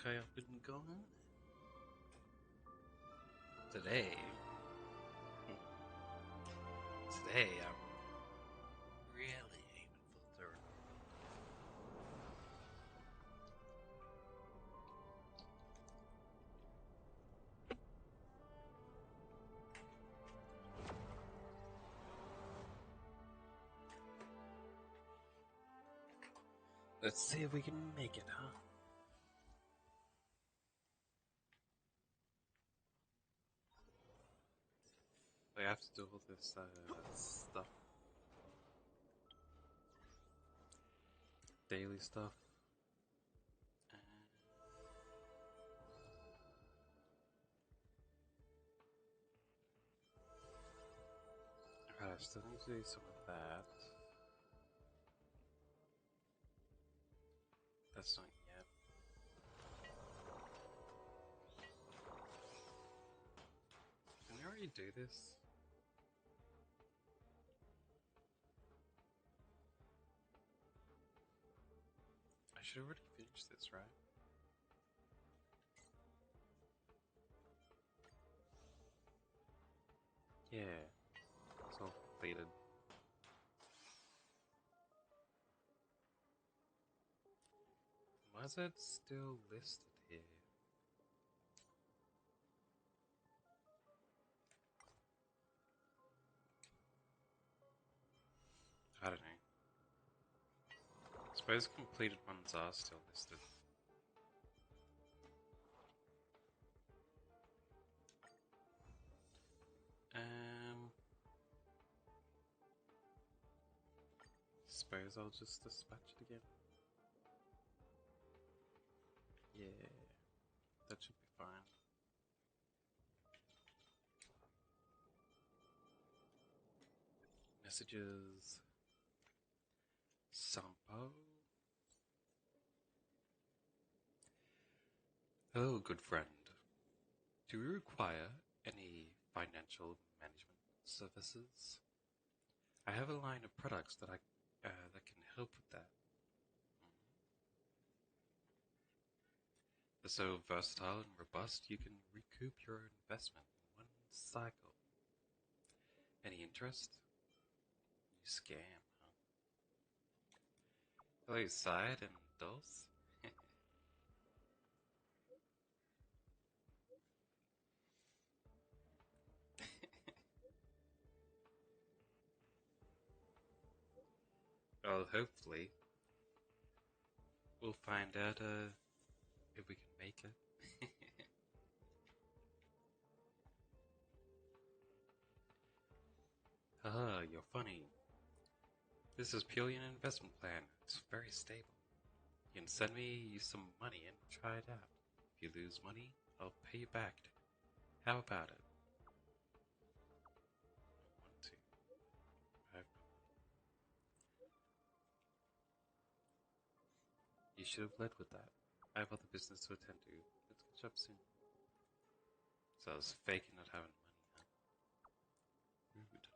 Honkai up and going. Today, I'm really aiming for the third. Let's see if we can make it, huh? We have to do all this stuff, daily stuff. Alright, I still need to do some of that. That's not yet. Can we already do this? I should already finish this, right? Yeah, it's all completed. Why is it still listed here? I don't know. I suppose completed ones are still listed. Suppose I'll just dispatch it again. Yeah, that should be fine. Messages. Sampo. Hello, good friend. Do you require any financial management services? I have a line of products that that can help with that. They're so versatile and robust, you can recoup your investment in one cycle. Any interest? You scam, huh? Hello, Side and Dulce. Well, hopefully, we'll find out if we can make it. Haha, you're funny. This is purely an investment plan. It's very stable. You can send me some money and try it out. If you lose money, I'll pay you back. How about it? 1, 2, 5. You should have led with that. I have other business to attend to. Let's catch up soon. So I was faking not having money, huh? Rude.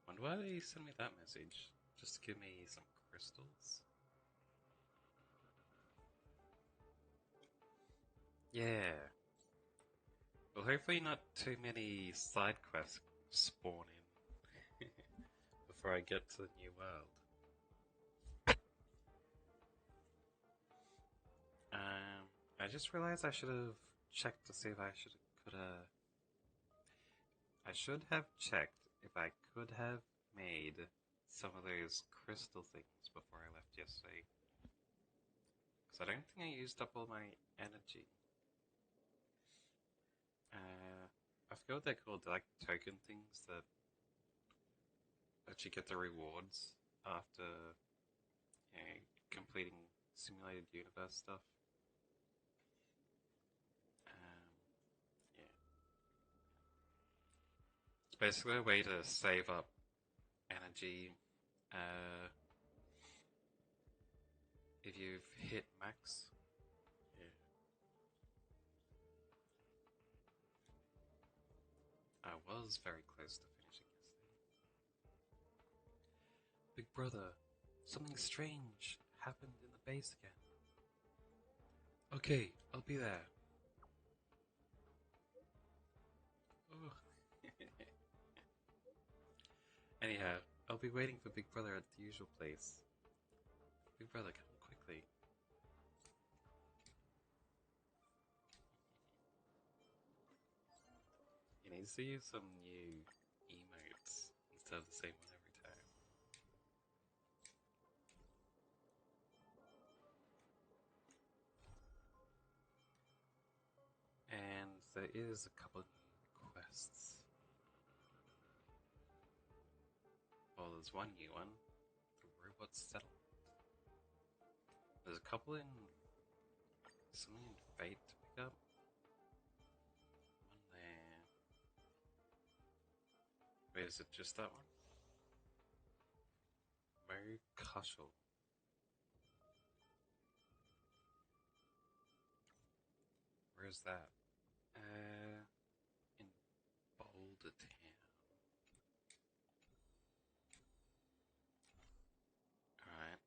Wonder why they sent me that message. Just to give me some crystals? Yeah. Well, hopefully not too many side quests spawn in before I get to the new world. I just realized I should have checked to see if I should have checked if I could have made some of those crystal things before I left yesterday. Because I don't think I used up all my energy. I forget what they're called. They're like token things that let you get the rewards after completing simulated universe stuff. Yeah. It's basically a way to save up energy if you've hit max. Yeah. I was very close to finishing yesterday. Big brother, something strange happened in the base again. Okay, I'll be there. Oh. Anyhow, I'll be waiting for Big Brother at the usual place. Big Brother, come quickly. He needs to use some new emotes instead of the same one every time. And there is a couple new quests. Well, there's one new one, the Robot Settlement. There's a couple in something in Fate to pick up. One there. Wait, is it just that one? Mary Cushel. Where's that? In Boulder Town. Alright.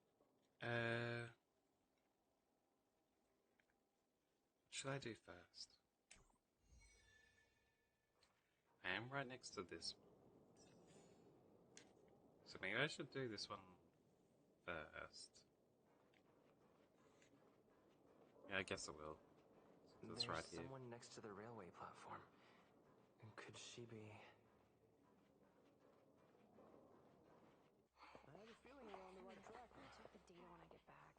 What should I do first? I am right next to this one. So maybe I should do this one first. Yeah, I guess I will. That's right here. There's someone next to the railway platform. Could she be... I have a feeling we're on the right track. I'll check the data when I get back.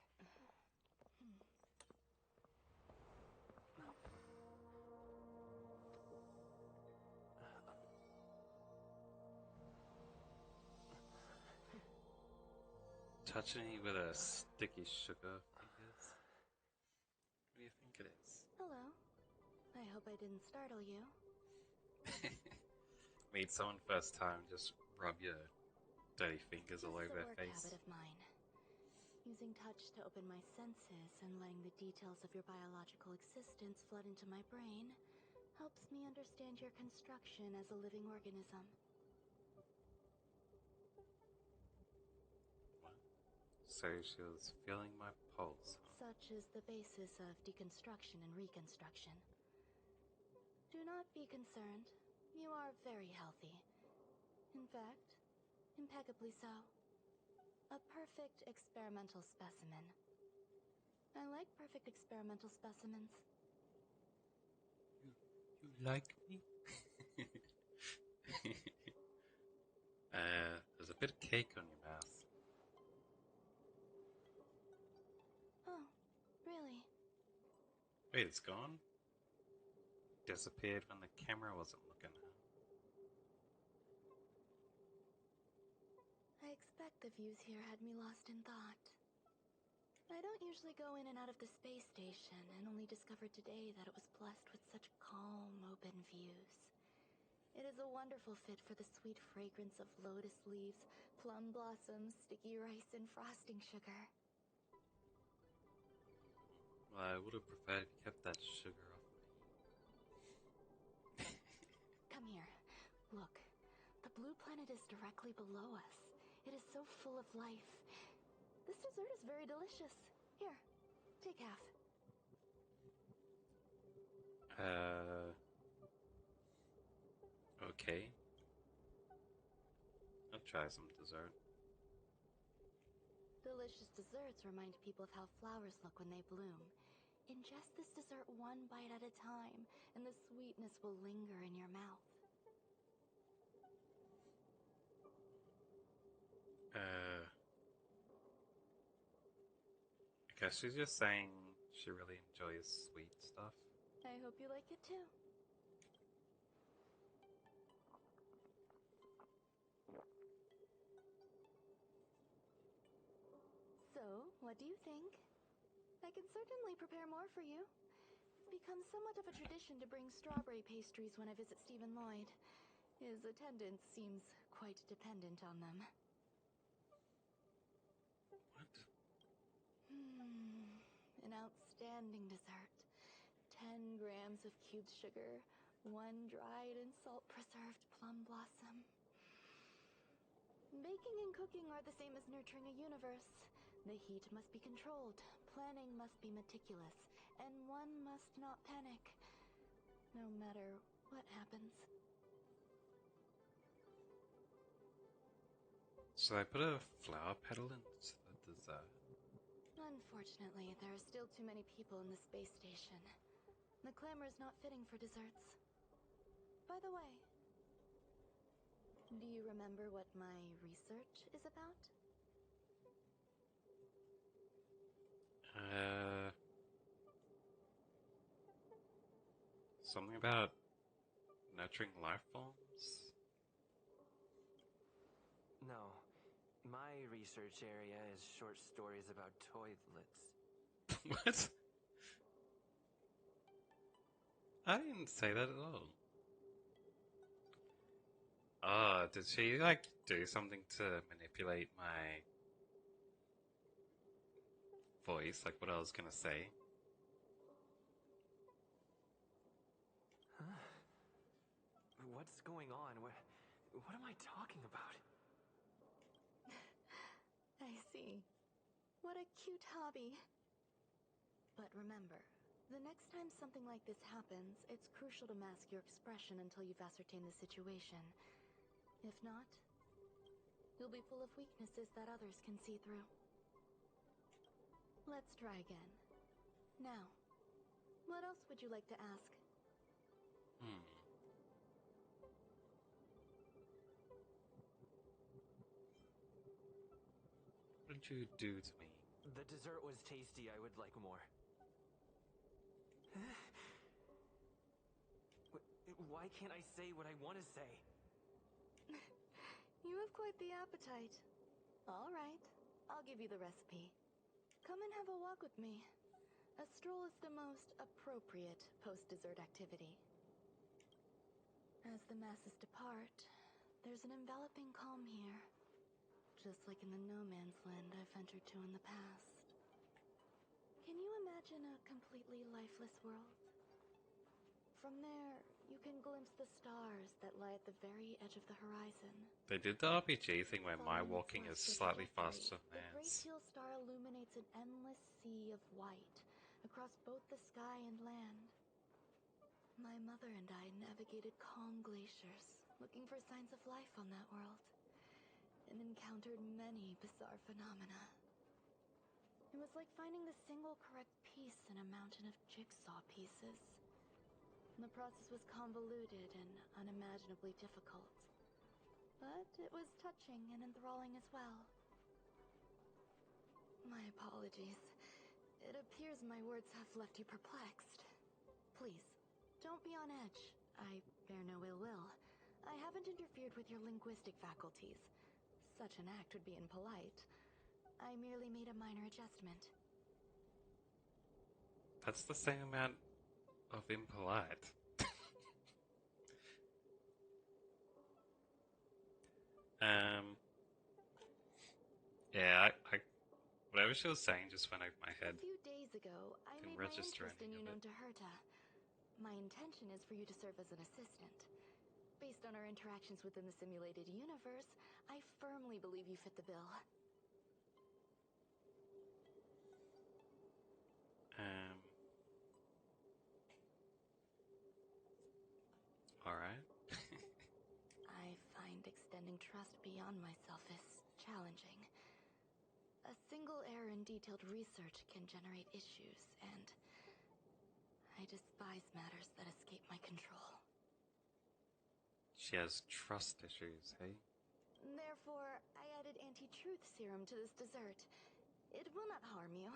Touching me with a sticky sugar fingers. What do you think it is? Hello. I hope I didn't startle you. Meet someone first time, just rub your dirty fingers all over their face. This is a work habit of mine. Using touch to open my senses and letting the details of your biological existence flood into my brain helps me understand your construction as a living organism. What? So she was feeling my pulse. Huh? Such is the basis of deconstruction and reconstruction. Do not be concerned. You are very healthy. In fact, impeccably so. A perfect experimental specimen. I like perfect experimental specimens. You like me? There's a bit of cake on your mouth. Oh, really? Wait, it's gone? Disappeared when the camera wasn't looking. I expect the views here had me lost in thought. I don't usually go in and out of the space station, and only discovered today that it was blessed with such calm, open views. It is a wonderful fit for the sweet fragrance of lotus leaves, plum blossoms, sticky rice, and frosting sugar. Well, I would have preferred if you kept that sugar off me. Come here. Look. The blue planet is directly below us. It is so full of life. This dessert is very delicious. Here, take half. Okay. I'll try some dessert. Delicious desserts remind people of how flowers look when they bloom. Ingest this dessert one bite at a time, and the sweetness will linger in your mouth. I guess she's just saying she really enjoys sweet stuff. I hope you like it too. So, what do you think? I can certainly prepare more for you. It's become somewhat of a tradition to bring strawberry pastries when I visit Stephen Lloyd. His attendance seems quite dependent on them. What? An outstanding dessert. 10 grams of cubed sugar, 1 dried and salt-preserved plum blossom. Baking and cooking are the same as nurturing a universe. The heat must be controlled, planning must be meticulous, and one must not panic, no matter what happens. So I put a flower petal into the dessert. Unfortunately, there are still too many people in the space station. The clamor is not fitting for desserts. By the way, do you remember what my research is about? Something about nurturing life forms? No. My research area is short stories about toilets. What? I didn't say that at all. Oh, did she, like, do something to manipulate my voice? Like, what I was gonna say? Huh? What's going on? What am I talking about? I see. What a cute hobby. But remember, the next time something like this happens, it's crucial to mask your expression until you've ascertained the situation. If not, you'll be full of weaknesses that others can see through. Let's try again. Now, what else would you like to ask? What did you do to me? The dessert was tasty. I would like more. Why can't I say what I want to say? You have quite the appetite. All right, I'll give you the recipe. Come and have a walk with me. A stroll is the most appropriate post-dessert activity. As the masses depart, there's an enveloping calm here. Just like in the no-man's land I've ventured to in the past. Can you imagine a completely lifeless world? From there, you can glimpse the stars that lie at the very edge of the horizon. They did the RPG thing where my Following its walking is celestial slightly trajectory, faster than the great theirs. teal star illuminates an endless sea of white across both the sky and land. My mother and I navigated calm glaciers, looking for signs of life on that world, and encountered many bizarre phenomena. It was like finding the single correct piece in a mountain of jigsaw pieces. The process was convoluted and unimaginably difficult, but it was touching and enthralling as well. My apologies. It appears my words have left you perplexed. Please, don't be on edge. I bear no ill will. I haven't interfered with your linguistic faculties. Such an act would be impolite. I merely made a minor adjustment. That's the same amount of impolite. Yeah, whatever she was saying just went over my head. A few days ago, I Didn't made my register interest in any you of known it. to Herta. My intention is for you to serve as an assistant. Based on our interactions within the simulated universe, I firmly believe you fit the bill. Alright. I find extending trust beyond myself is challenging. A single error in detailed research can generate issues, and I despise matters that escape my control. She has trust issues, hey? Therefore, I added anti-truth serum to this dessert. It will not harm you.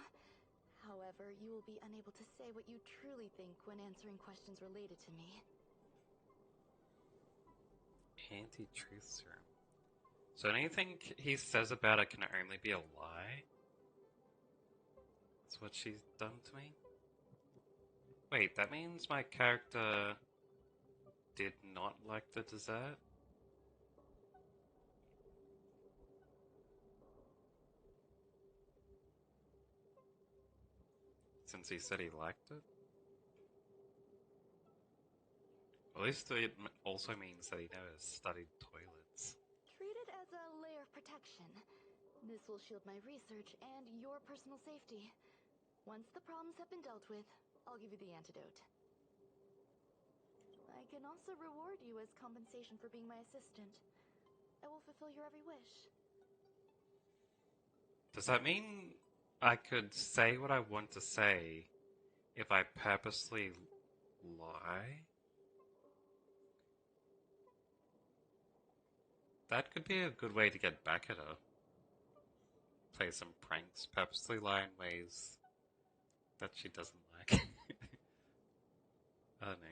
However, you will be unable to say what you truly think when answering questions related to me. Anti-truth serum. So anything he says about it can only be a lie? That's what she's done to me? Wait, that means my character did not like the dessert? Since he said he liked it? At least it also means that he never studied toilets. Treat it as a layer of protection. This will shield my research and your personal safety. Once the problems have been dealt with, I'll give you the antidote. I can also reward you as compensation for being my assistant. I will fulfill your every wish. Does that mean I could say what I want to say if I purposely lie? That could be a good way to get back at her. Play some pranks, purposely lie in ways that she doesn't like. I don't know.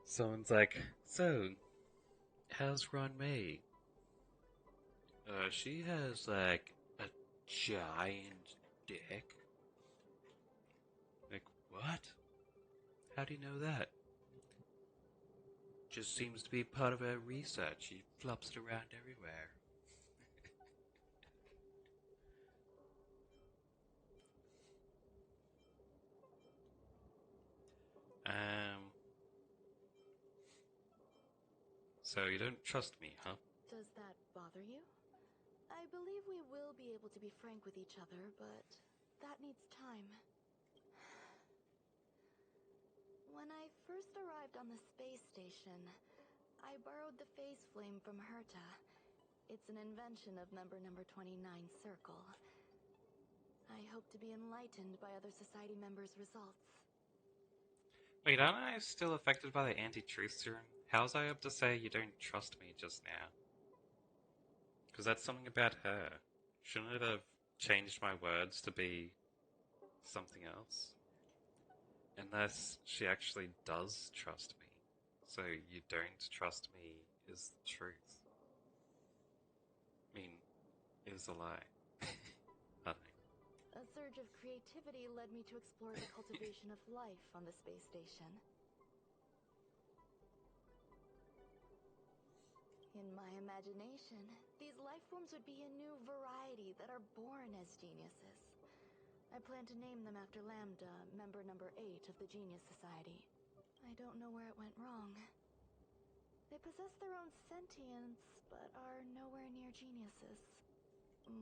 Someone's like, so, how's Ron May? She has, like, a giant dick. Like, what? How do you know that? Just seems to be part of her research. She flops it around everywhere. So you don't trust me, huh? Does that bother you? I believe we will be able to be frank with each other, but that needs time. When I first arrived on the space station, I borrowed the phase flame from Herta. It's an invention of member number 29 Circle. I hope to be enlightened by other society members' results. Wait, aren't I still affected by the anti-truth serum? How's I up to say you don't trust me just now? Because that's something about her. Shouldn't it have changed my words to be something else? Unless she actually does trust me. So you don't trust me is the truth. I mean, is a lie. I don't know. A surge of creativity led me to explore the cultivation of life on the space station. In my imagination, these life forms would be a new variety that are born as geniuses. I plan to name them after Lambda, member number 8 of the Genius Society. I don't know where it went wrong. They possess their own sentience, but are nowhere near geniuses.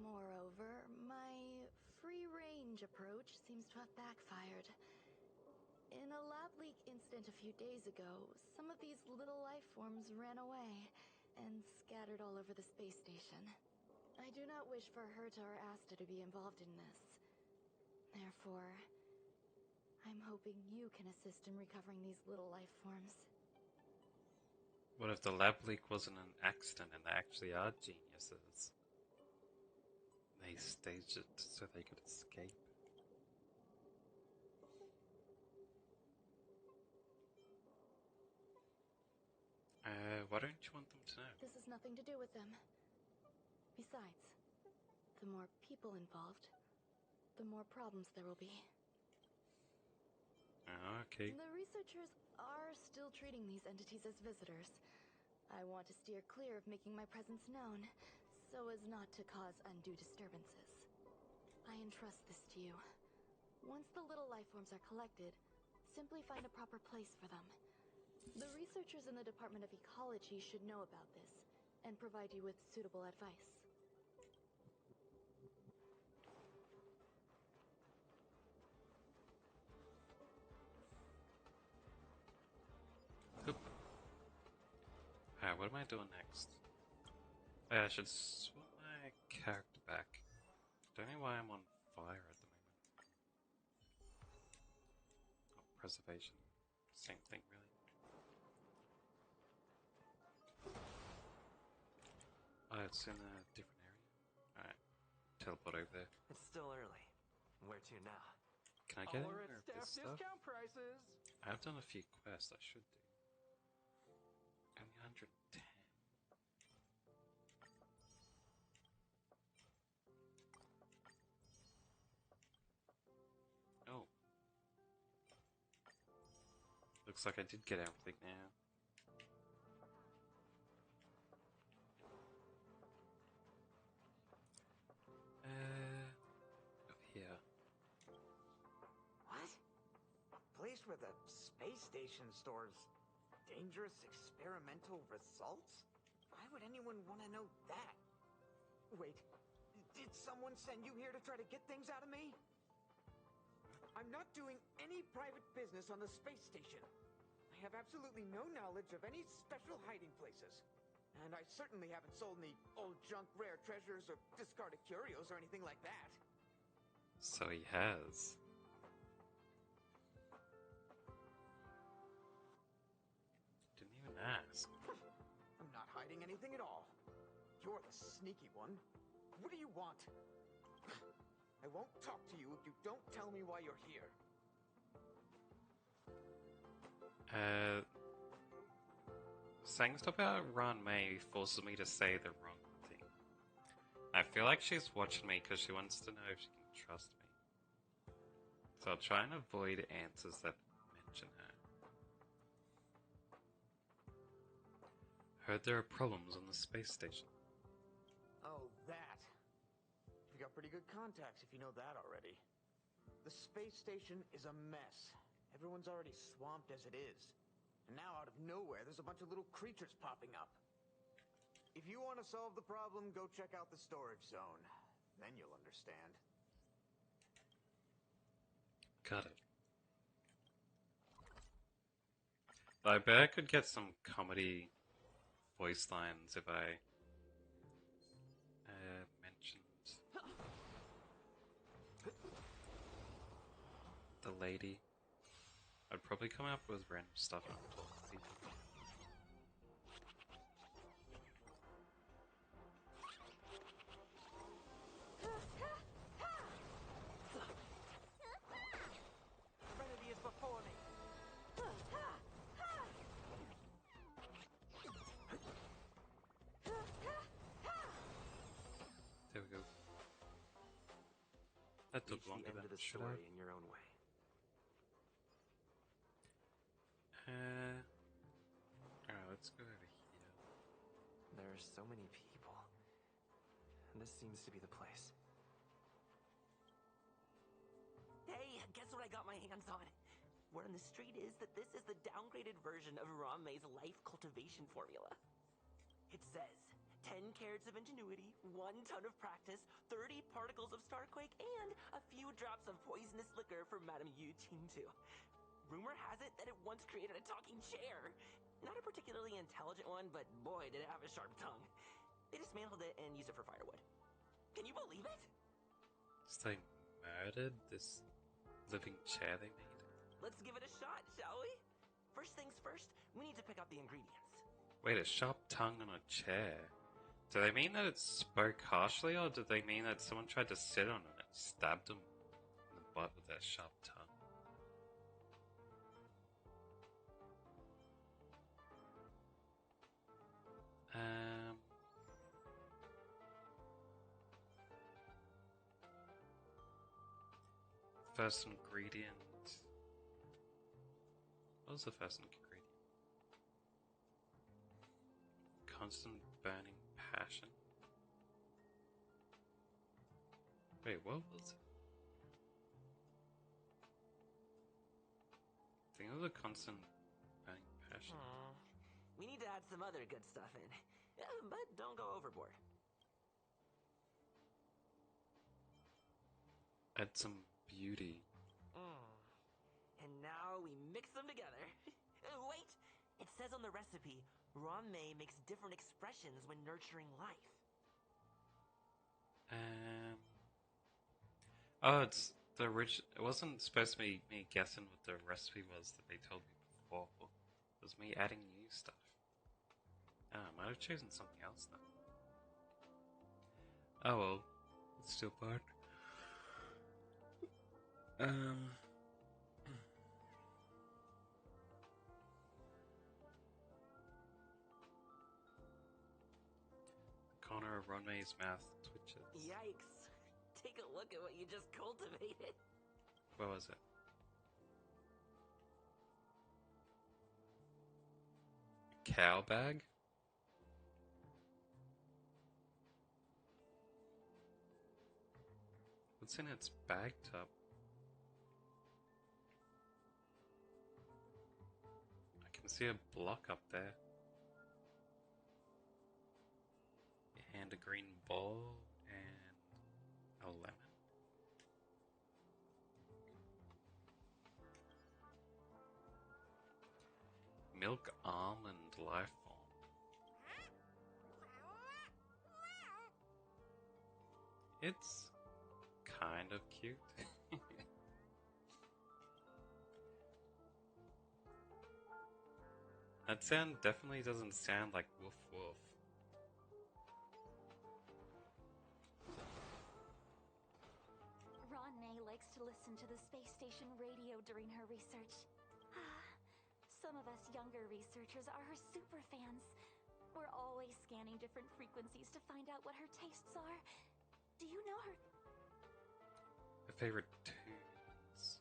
Moreover, my free-range approach seems to have backfired. In a lab leak incident a few days ago, some of these little life forms ran away and scattered all over the space station. I do not wish for Herta or Asta to be involved in this. Therefore, I'm hoping you can assist in recovering these little life forms. What if the lab leak wasn't an accident and they actually are geniuses? They staged it so they could escape. Why don't you want them to know? This has nothing to do with them. Besides, the more people involved, the more problems there will be. Okay. The researchers are still treating these entities as visitors. I want to steer clear of making my presence known, so as not to cause undue disturbances. I entrust this to you. Once the little life forms are collected, simply find a proper place for them. The researchers in the Department of Ecology should know about this, and provide you with suitable advice. Oop. What am I doing next? I should swap my character back. Don't know why I'm on fire at the moment. Oh, preservation. Same thing, really. Oh, it's in a different area. Alright. Teleport over there. It's still early. Where to now? Can I get All anywhere at of staff this stuff? discount prices. I've done a few quests I should do. Only 110. Oh. Looks like I did get everything now. Up here. What? A place where the space station stores dangerous experimental results? would anyone want to know that? Wait, did someone send you here to try to get things out of me? I'm not doing any private business on the space station. I have absolutely no knowledge of any special hiding places. And I certainly haven't sold any old junk rare treasures or discarded curios or anything like that. So he has. Didn't even ask. I'm not hiding anything at all. You're the sneaky one. What do you want? I won't talk to you if you don't tell me why you're here. Saying stuff about Ron May forces me to say the wrong thing. I feel like she's watching me because she wants to know if she can trust me. So I'll try and avoid answers that mention her. Heard there are problems on the space station. Oh, that. You got pretty good contacts if you know that already. The space station is a mess. Everyone's already swamped as it is. And now out of nowhere, there's a bunch of little creatures popping up. If you want to solve the problem, go check out the storage zone. Then you'll understand. Got it. I bet I could get some comedy voice lines if I mentioned the lady. I'd probably come up with random stuff and talk to people. Serenity is before me. There we go. That took Reach the longer end than of the it should story have. in your own way. Alright, let's go over here. There are so many people. This seems to be the place. Hey, guess what I got my hands on? Word on the street is that this is the downgraded version of Rame's life cultivation formula. It says 10 carats of ingenuity, 1 ton of practice, 30 particles of Starquake, and a few drops of poisonous liquor for Madame Yu Qingtu. Rumor has it that it once created a talking chair. Not a particularly intelligent one, but boy, did it have a sharp tongue. They dismantled it and used it for firewood. Can you believe it? So they murdered this living chair they made? Let's give it a shot, shall we? First things first, we need to pick out the ingredients. Wait, a sharp tongue on a chair? Do they mean that it spoke harshly, or do they mean that someone tried to sit on it and stabbed them in the butt with their sharp tongue? First ingredient. What was the first ingredient? Constant burning passion. Wait, what was it? I think it was a constant burning passion. We need to add some other good stuff in. But don't go overboard. Add some beauty. And now we mix them together. Wait! It says on the recipe, Rame makes different expressions when nurturing life. Oh, it's the original. It wasn't supposed to be me guessing what the recipe was that they told me before. It was me adding new stuff. Oh, I might have chosen something else then. Oh well, it's still fine. The corner of Ronmay's mouth twitches. Yikes. Take a look at what you just cultivated. What was it? A cow bag? What's in its bag top? I can see a block up there. and a green ball and a lemon. Milk almond life form. It's kind of cute. That sound definitely doesn't sound like woof woof. Ron May likes to listen to the space station radio during her research. Some of us younger researchers are her super fans. We're always scanning different frequencies to find out what her tastes are. Do you know her? My favorite tunes.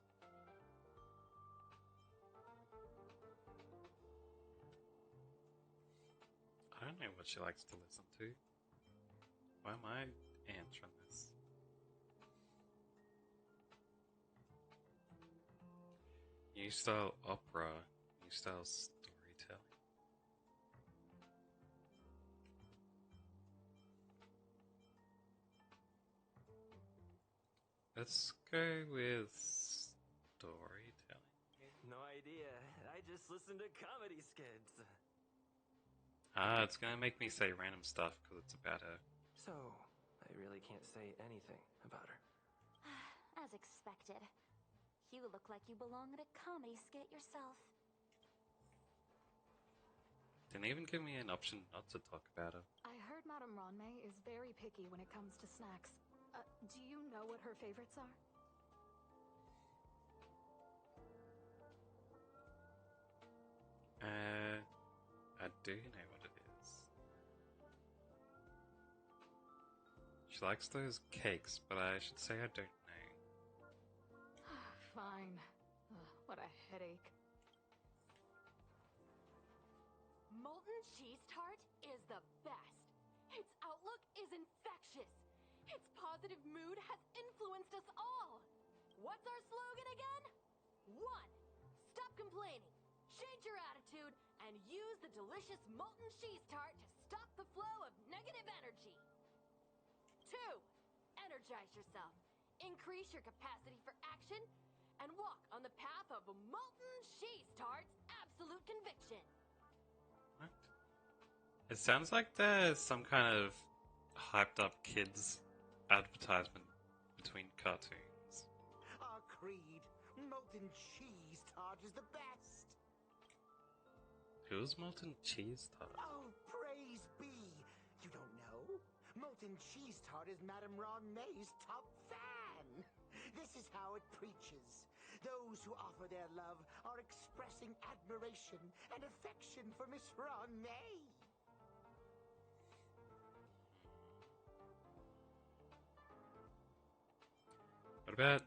I don't know what she likes to listen to. Why am I answering this? New style opera, new style storytelling. Let's go with storytelling. No idea. I just listen to comedy skits. It's gonna make me say random stuff because it's about her. So, I really can't say anything about her. As expected. You look like you belong in a comedy skit yourself. Didn't even give me an option not to talk about her. I heard Madame Ronmay is very picky when it comes to snacks. Do you know what her favorites are? I do know what it is. She likes those cakes, but I should say I don't know. Fine. What a headache. Molten cheese tart is the best. Its outlook is infectious. Its positive mood has influenced us all. What's our slogan again? 1. Stop complaining. Change your attitude and use the delicious molten cheese tart to stop the flow of negative energy. 2. Energize yourself. Increase your capacity for action and walk on the path of molten cheese tart's absolute conviction. What? It sounds like there's some kind of hyped up kids advertisement between cartoons. Our creed, molten cheese tart is the best. Who's molten cheese tart? Oh, praise be. You don't know? Molten cheese tart is Madame Ron May's top fan. This is how it preaches. Those who offer their love are expressing admiration and affection for Miss Ron May. What about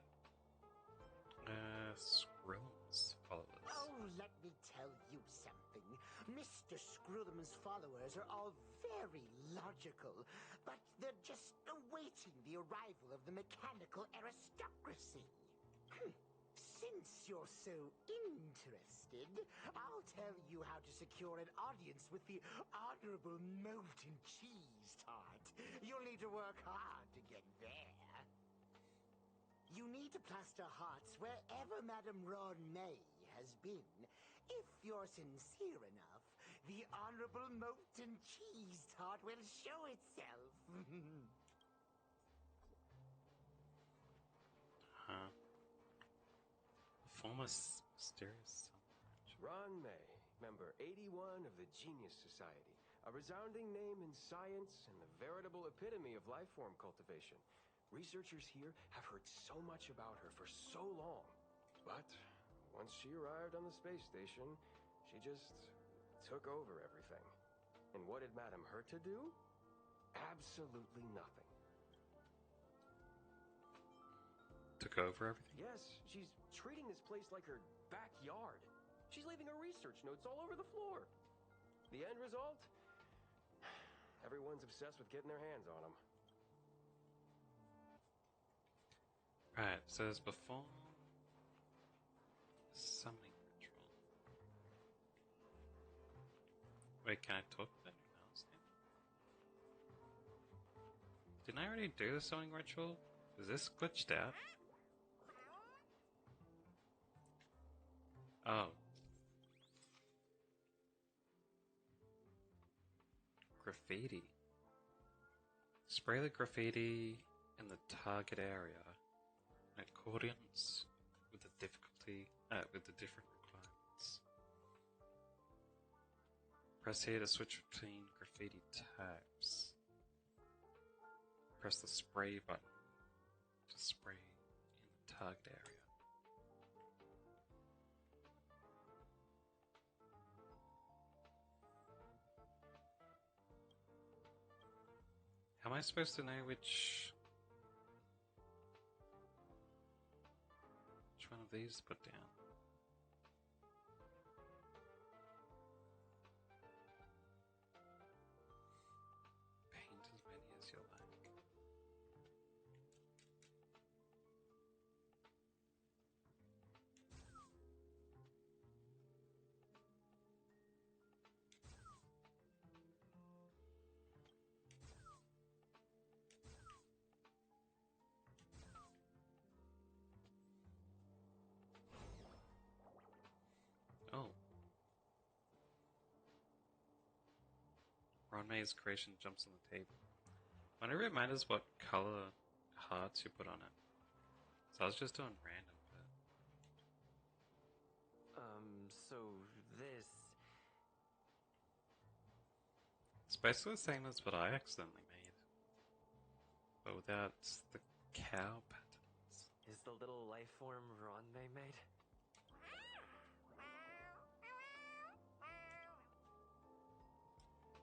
Skrill's followers? Oh, let me tell you something. Mr. Skrillum's followers are all very logical, but they're just awaiting the arrival of the mechanical aristocracy. Since you're so interested, I'll tell you how to secure an audience with the Honorable Molten Cheese Tart. You'll need to work hard to get there. You need to plaster hearts wherever Madame Ron May has been. If you're sincere enough, the Honorable Molten Cheese Tart will show itself. Huh? A former mysterious son. Ron May, member 81 of the Genius Society, a resounding name in science and the veritable epitome of life form cultivation. Researchers here have heard so much about her for so long. But once she arrived on the space station, she just took over everything. And what did Madame hurt to do? Absolutely nothing. Took over everything? Yes, she's treating this place like her backyard. She's leaving her research notes all over the floor. The end result? Everyone's obsessed with getting their hands on them. Right, so it's before summoning ritual. Wait, can I talk to anyone else now? Didn't I already do the summoning ritual? Is this glitched out? Oh. Graffiti. Spray the graffiti in the target area in accordance with the with the different requirements. Press here to switch between graffiti types. Press the spray button to spray in the target area. How am I supposed to know which one of these to put down? Paint as many as you like. Oh. Ron May's creation jumps on the table. Wonder if it matters what color hearts you put on it. So I was just doing random, but... So this... It's basically the same as what I accidentally made. But without the cow patterns. is the little life form Ronmei made.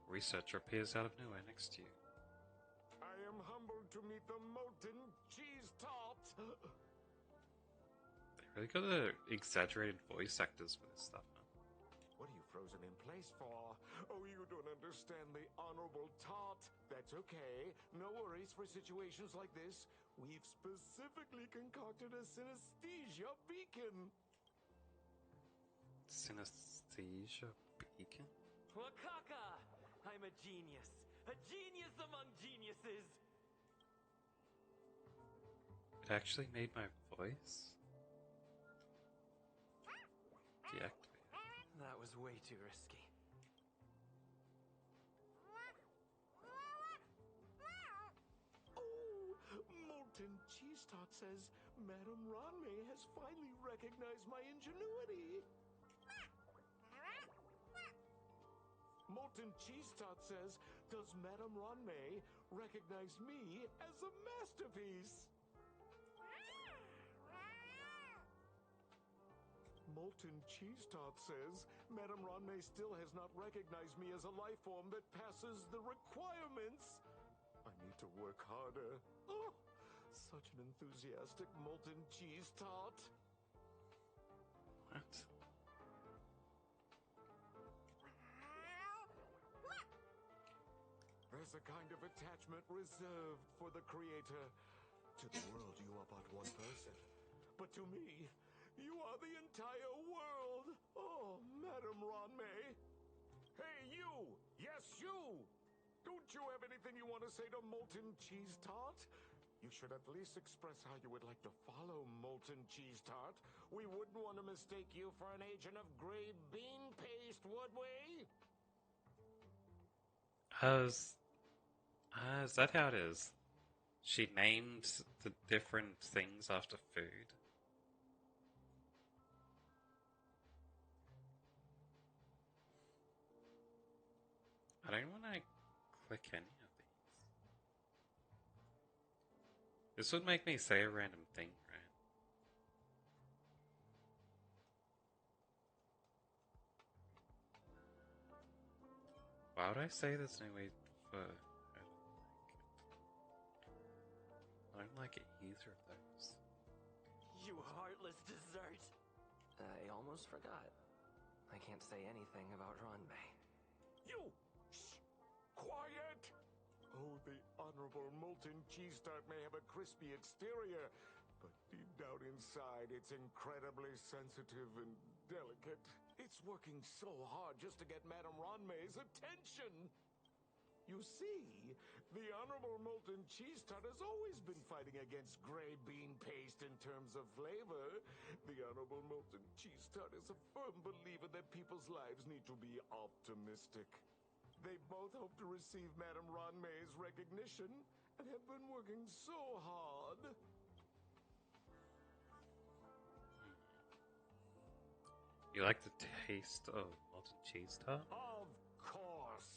Researcher appears out of nowhere next to you. I am humbled to meet the molten cheese tart. They really got the exaggerated voice actors for this stuff, huh? What are you frozen in place for? Oh, you don't understand the honorable tart. That's okay. No worries for situations like this. We've specifically concocted a synesthesia beacon. Synesthesia beacon? Wakaka! I'm a genius. A genius among geniuses! It actually made my voice deactivate. That was way too risky. Oh, molten cheese tart says Madame Ronmei has finally recognized my ingenuity. Molten cheese tart says, does Madame Ronmei recognize me as a masterpiece? Molten cheese tart says, Madame Ronmei still has not recognized me as a life form that passes the requirements. I need to work harder. Oh, such an enthusiastic molten cheese tart. What? There's a kind of attachment reserved for the creator. To the world, you are but one person. But to me, you are the entire world. Oh, Madame Ronmei. Hey, you! Yes, you! Don't you have anything you want to say to Molten Cheese Tart? You should at least express how you would like to follow Molten Cheese Tart. We wouldn't want to mistake you for an agent of gray bean paste, would we? Is that how it is? She named the different things after food? I don't want to click any of these. This would make me say a random thing, right? Why would I say there's no way for... I don't like either of those. You heartless dessert! I almost forgot. I can't say anything about Ronmei. You! Shh! Quiet! Oh, the honorable molten cheese tart may have a crispy exterior, but deep down inside, it's incredibly sensitive and delicate. It's working so hard just to get Madame Ronmei's attention. You see, the Honorable Molten Cheese Tart has always been fighting against gray bean paste in terms of flavor. The Honorable Molten Cheese Tart is a firm believer that people's lives need to be optimistic. They both hope to receive Madame Ronmay's recognition and have been working so hard. You like the taste of molten cheese tart? Of course.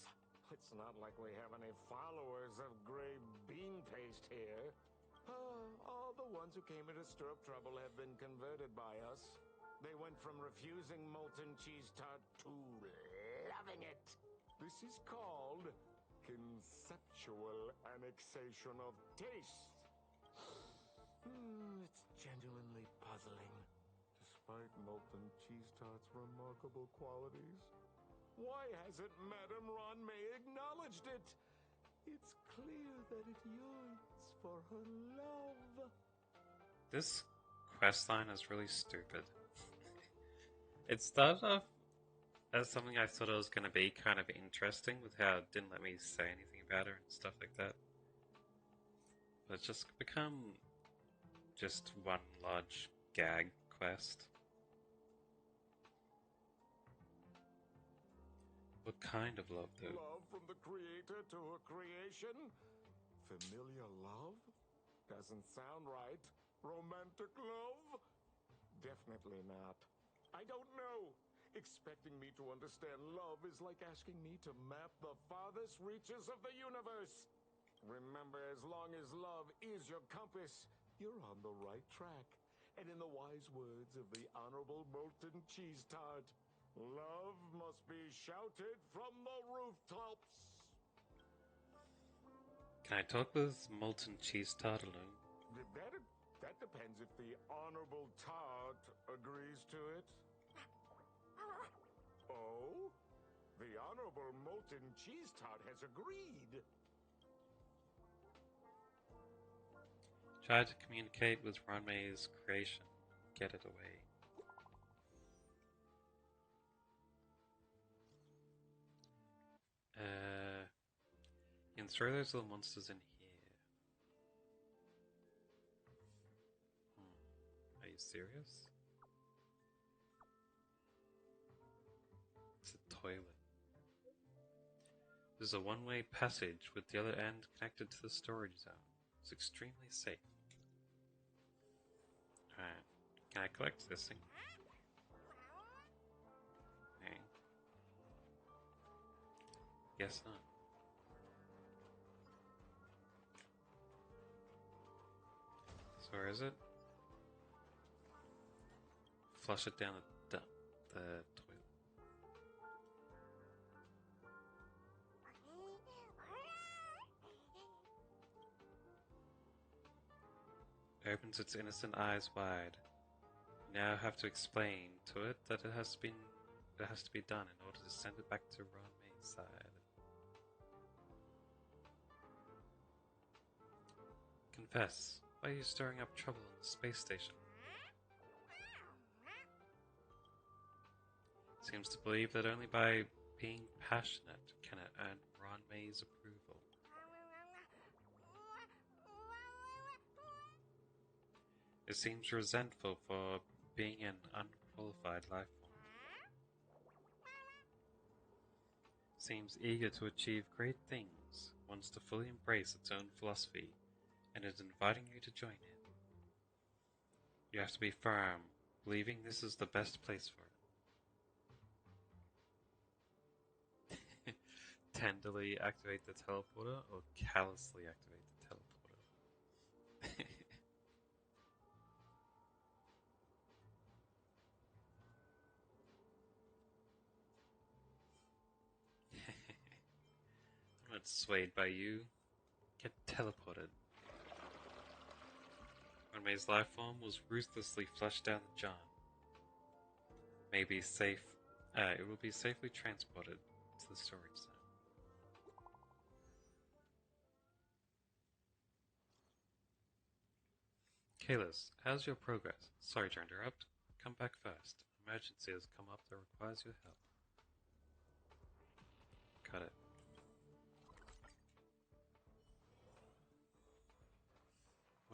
It's not like we have any followers of gray bean paste here. All the ones who came into stir up trouble have been converted by us. They went from refusing molten cheese tart to loving it. This is called conceptual annexation of taste. It's genuinely puzzling. Despite molten cheese tart's remarkable qualities, why hasn't Madame Ronmay acknowledged it? It's clear that it yearns for her love. This questline is really stupid. It started off as something I thought it was going to be kind of interesting with how it didn't let me say anything about her and stuff like that. But it's just become just one large gag quest. What kind of love, though? Love from the creator to her creation? Familiar love? Doesn't sound right. Romantic love? Definitely not. I don't know. Expecting me to understand love is like asking me to map the farthest reaches of the universe. Remember, as long as love is your compass, you're on the right track. And in the wise words of the Honorable Molten Cheese Tart, love must be shouted from the rooftops. Can I talk with molten cheese tart alone? That depends if the Honorable Tart agrees to it. Oh? The Honorable Molten Cheese Tart has agreed. Try to communicate with Ronmay's creation. Get it away. You can throw those little monsters in here. Are you serious? It's a toilet. There's a one-way passage with the other end connected to the storage zone. It's extremely safe. Alright. Can I collect this thing? Okay. Guess not. So where is it? Flush it down the toilet. It opens its innocent eyes wide. You now have to explain to it that it has to be done in order to send it back to Ronmay's side. Confess, why are you stirring up trouble in the space station? Seems to believe that only by being passionate can it earn Ronmay's approval. It seems resentful for being an unqualified life form. Seems eager to achieve great things, wants to fully embrace its own philosophy, and is inviting you to join it. You have to be firm, believing this is the best place for it. Tenderly activate the teleporter or callously activate the teleporter. I'm not swayed by you. Get teleported. Ronmay's life form was ruthlessly flushed down the John. It will be safely transported to the storage zone. Kalis, how's your progress? Sorry to interrupt. Come back first. Emergency has come up that requires your help. Cut it.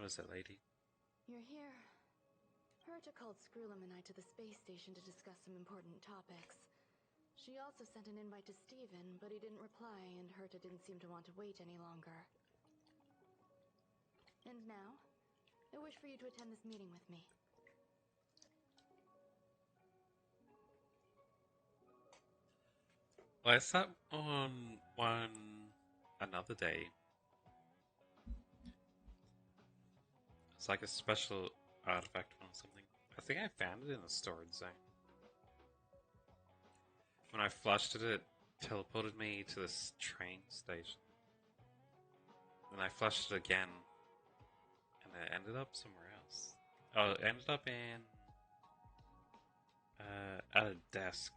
is it, lady? You're here. Herta called Screwlam and I to the space station to discuss some important topics. She also sent an invite to Steven, but he didn't reply, and Herta didn't seem to want to wait any longer. And now, I wish for you to attend this meeting with me. Well, I sat on one another day. It's like a special artifact or something. I think I found it in the storage zone. When I flushed it, it teleported me to this train station. Then I flushed it again, and it ended up somewhere else. Oh, it ended up in at a desk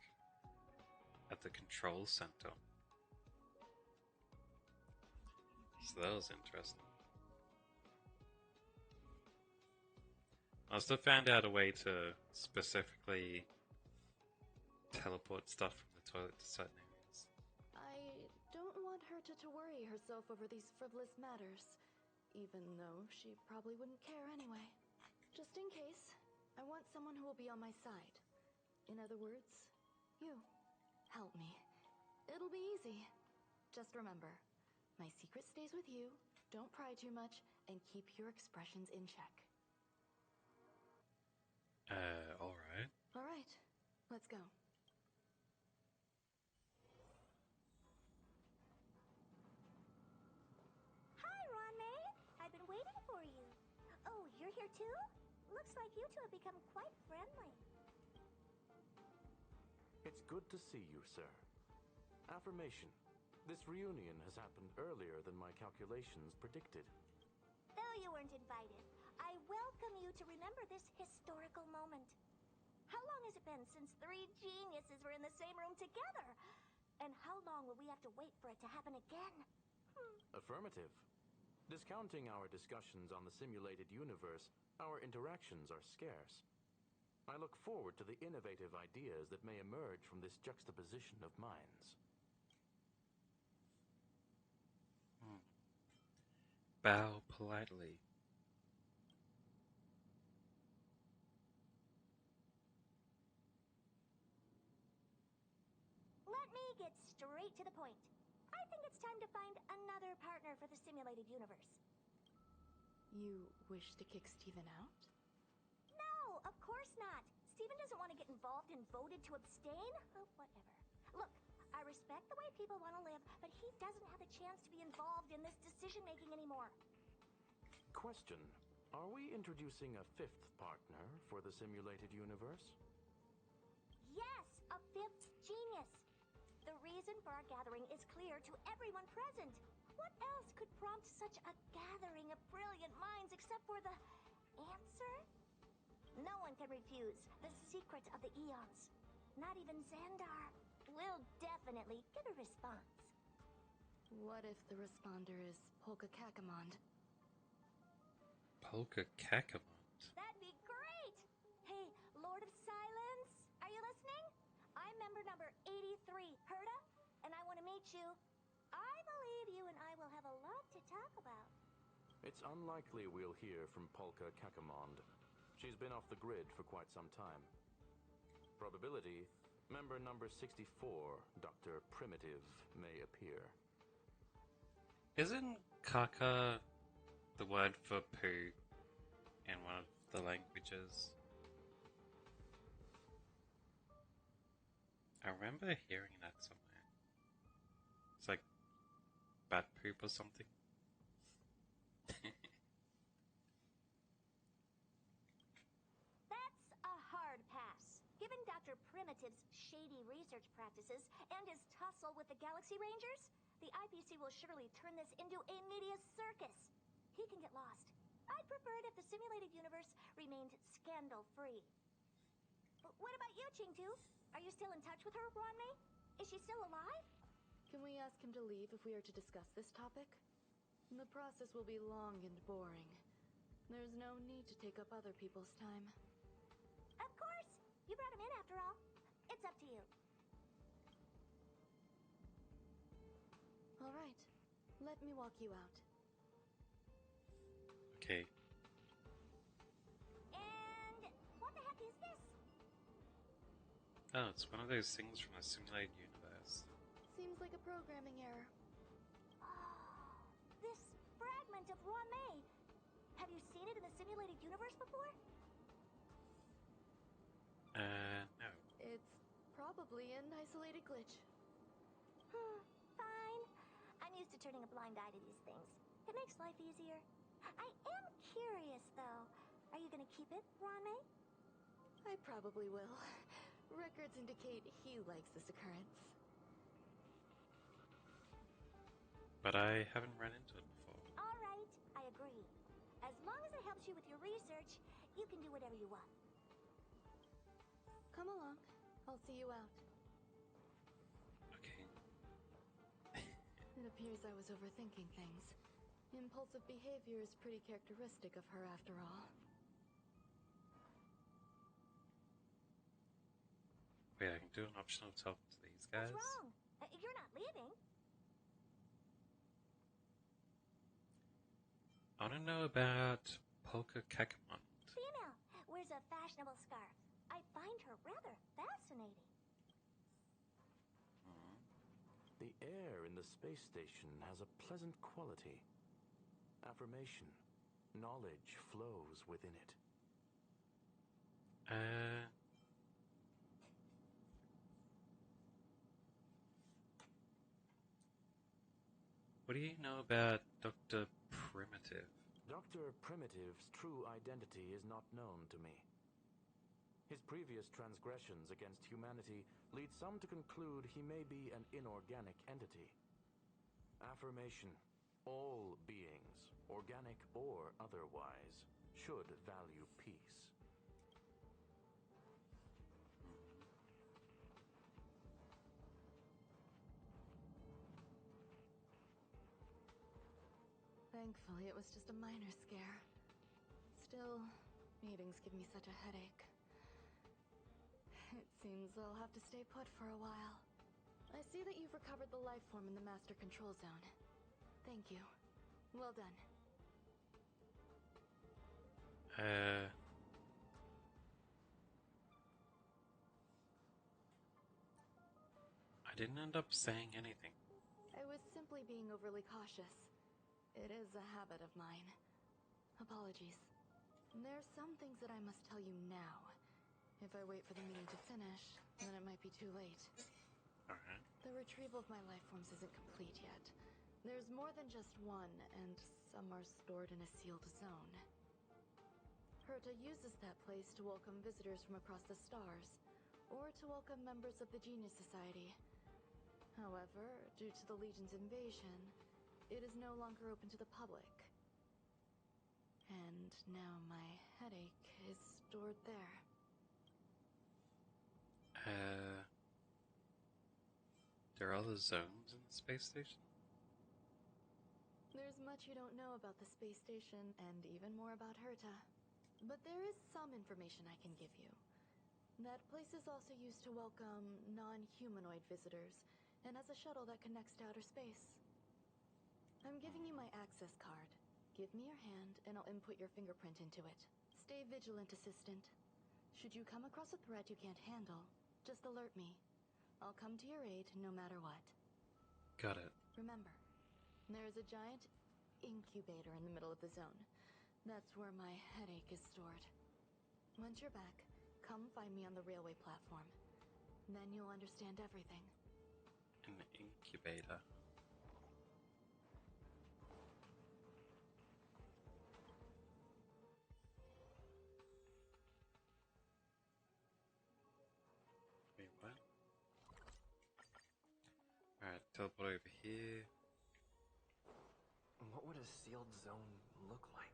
at the control center. So that was interesting. I also found out a way to specifically teleport stuff from the toilet to certain areas. I don't want Herta to worry herself over these frivolous matters, even though she probably wouldn't care anyway. Just in case, I want someone who will be on my side. In other words, you. Help me. It'll be easy. Just remember, my secret stays with you, don't pry too much, and keep your expressions in check. Alright. Alright, let's go. Hi, Ronmei. I've been waiting for you. Oh, you're here too? Looks like you two have become quite friendly. It's good to see you, sir. Affirmation. This reunion has happened earlier than my calculations predicted. Though you weren't invited, I welcome you to remember this historical moment. How long has it been since 3 geniuses were in the same room together? And how long will we have to wait for it to happen again? Affirmative. Discounting our discussions on the simulated universe, our interactions are scarce. I look forward to the innovative ideas that may emerge from this juxtaposition of minds. Bow politely. Let me get straight to the point. I think it's time to find another partner for the simulated universe. You wish to kick Steven out? No, of course not. Steven doesn't want to get involved and voted to abstain. Oh, whatever. Look, I respect the way people want to live, but he doesn't have a chance to be involved in this decision-making anymore. Question. Are we introducing a 5th partner for the simulated universe? Yes, a 5th genius. The reason for our gathering is clear to everyone present. What else could prompt such a gathering of brilliant minds except for the answer? No one can refuse the secret of the eons. Not even Xandar. We'll definitely get a response. What if the responder is Polka Kakamond? Polka Kakamond. That'd be great! Hey, Lord of Silence, are you listening? I'm member number 83, Herta, and I want to meet you. I believe you and I will have a lot to talk about. It's unlikely we'll hear from Polka Kakamond. She's been off the grid for quite some time. Probability, member number 64, Dr. Primitive, may appear. Isn't Kaka the word for poo in one of the languages? I remember hearing that somewhere. It's like bat poop or something. That's a hard pass. Given Dr. Primitive's shady research practices and his tussle with the Galaxy Rangers, the IPC will surely turn this into a media circus. He can get lost. I'd prefer it if the simulated universe remained scandal-free. What about you, Chingtu? Are you still in touch with her, Ronmei? Is she still alive? Can we ask him to leave if we are to discuss this topic? The process will be long and boring. There's no need to take up other people's time. Of course! You brought him in after all. It's up to you. All right. Let me walk you out. Okay, Oh, it's one of those things from a simulated universe. Seems like a programming error. Oh, this fragment of Rame. Have you seen it in the simulated universe before? No. It's probably an isolated glitch. Fine. I'm used to turning a blind eye to these things. It makes life easier. I am curious, though. Are you gonna keep it, Rame? I probably will. Records indicate he likes this occurrence. But I haven't run into it before. All right, I agree. As long as it helps you with your research, you can do whatever you want. Come along. I'll see you out. Okay. It appears I was overthinking things. Impulsive behavior is pretty characteristic of her after all. Wait, I can do an optional talk to these guys? What's wrong? You're not leaving. I want to know about Polka Kakamon. Female, wears a fashionable scarf. I find her rather fascinating. The air in the space station has a pleasant quality. Affirmation. Knowledge flows within it. What do you know about Dr. Primitive? Dr. Primitive's true identity is not known to me. His previous transgressions against humanity lead some to conclude he may be an inorganic entity. Affirmation. All beings, organic or otherwise, should value peace. Thankfully, it was just a minor scare. Still, meetings give me such a headache. It seems I'll have to stay put for a while. I see that you've recovered the life form in the master control zone. Thank you. Well done. I didn't end up saying anything. I was simply being overly cautious. It is a habit of mine. Apologies. There's some things that I must tell you now. If I wait for the meeting to finish, then it might be too late. Alright. The retrieval of my life forms isn't complete yet. There's more than just one, and some are stored in a sealed zone. Herta uses that place to welcome visitors from across the stars, or to welcome members of the Genius Society. However, due to the Legion's invasion, it is no longer open to the public. And now my headache is stored there. There are other zones in the space station? There's much you don't know about the space station, and even more about Herta. But there is some information I can give you. That place is also used to welcome non-humanoid visitors, and has a shuttle that connects to outer space. I'm giving you my access card. Give me your hand, and I'll input your fingerprint into it. Stay vigilant, Assistant. Should you come across a threat you can't handle, just alert me. I'll come to your aid no matter what. Got it. Remember, there is a giant incubator in the middle of the zone. That's where my headache is stored. Once you're back, come find me on the railway platform. Then you'll understand everything. An incubator. Wait, what? Alright, teleport over here. What would a sealed zone look like?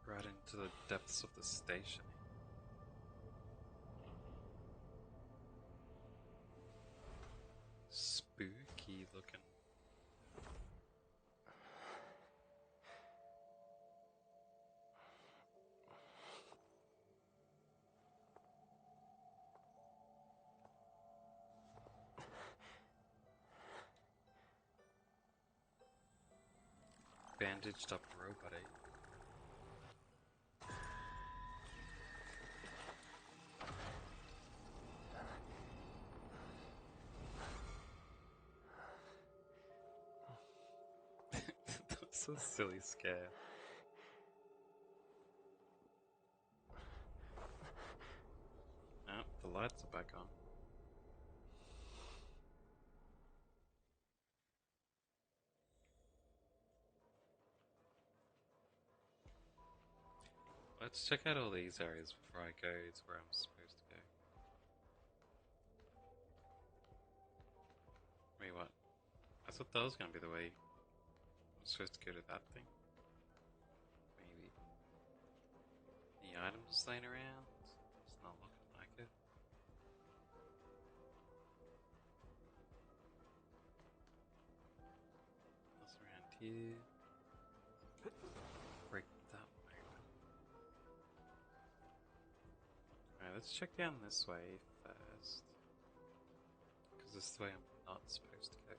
Right into the depths of the station. Spooky looking. bandaged up robot, eh? That's a silly scare. Oh, the lights are back on. Let's check out all these areas before I go to where I'm supposed to go. Wait, what? I thought that was gonna be the way. I'm supposed to go to that thing? Maybe. Any items laying around? It's not looking like it. What's around here? Break that way. Alright, let's check down this way first. Because this is the way I'm not supposed to go.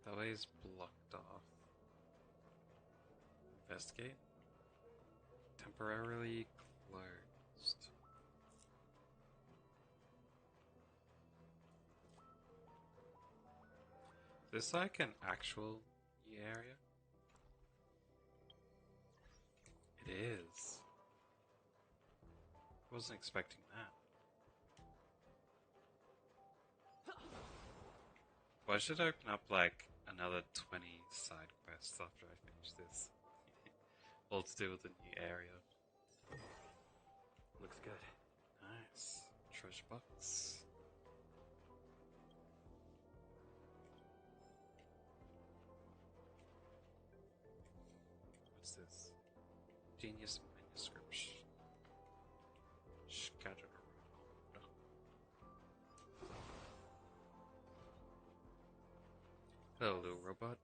That way is blocked off. Investigate. Temporarily closed. Is this like an actual area? It is. Wasn't expecting that. Well, I should open up like another 20 side quests after I finish this. All to do with the new area. Looks good. Nice. Treasure box. What's this? Genius manuscripts. Scattered around. Hello, little robot.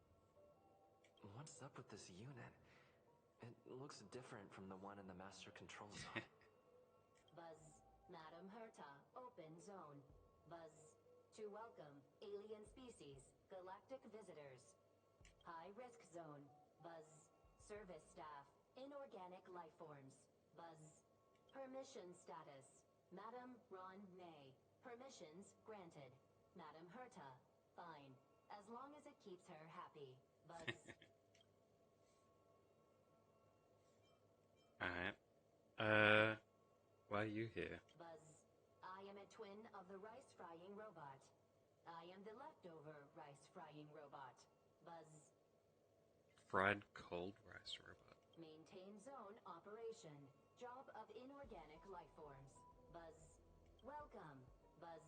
What's up with this unit? It looks different from the one in the master control zone. Buzz, Madam Herta, open zone. Buzz, to welcome alien species, galactic visitors. High risk zone. Buzz, service staff, inorganic life forms. Buzz, permission status. Madam Ron May, permissions granted. Madam Herta, fine, as long as it keeps her happy. Buzz. Alright. Why are you here? Buzz, I am a twin of the rice-frying robot. I am the leftover rice-frying robot. Buzz. Fried cold rice robot. Maintain zone operation. Job of inorganic life forms. Buzz. Welcome. Buzz.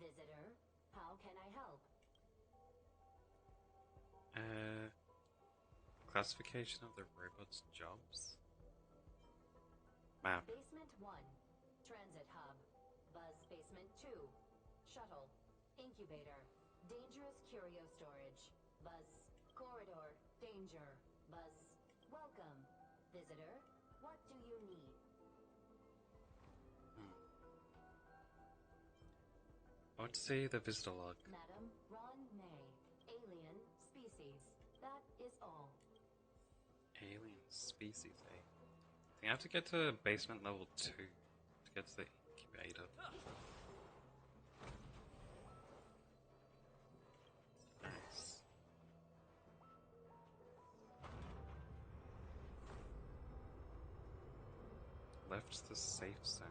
Visitor. How can I help? Classification of the robot's jobs? Map. Basement 1. Transit hub. Buzz Basement 2. Shuttle. Incubator. Dangerous curio storage. Buzz. Corridor. Danger. Buzz. Welcome. Visitor. What do you need? I want to see the visitor log. Madam Ron May. Alien species. That is all. Alien species, eh? I think I have to get to basement level 2 to get to the incubator. Nice. Left's the safe zone.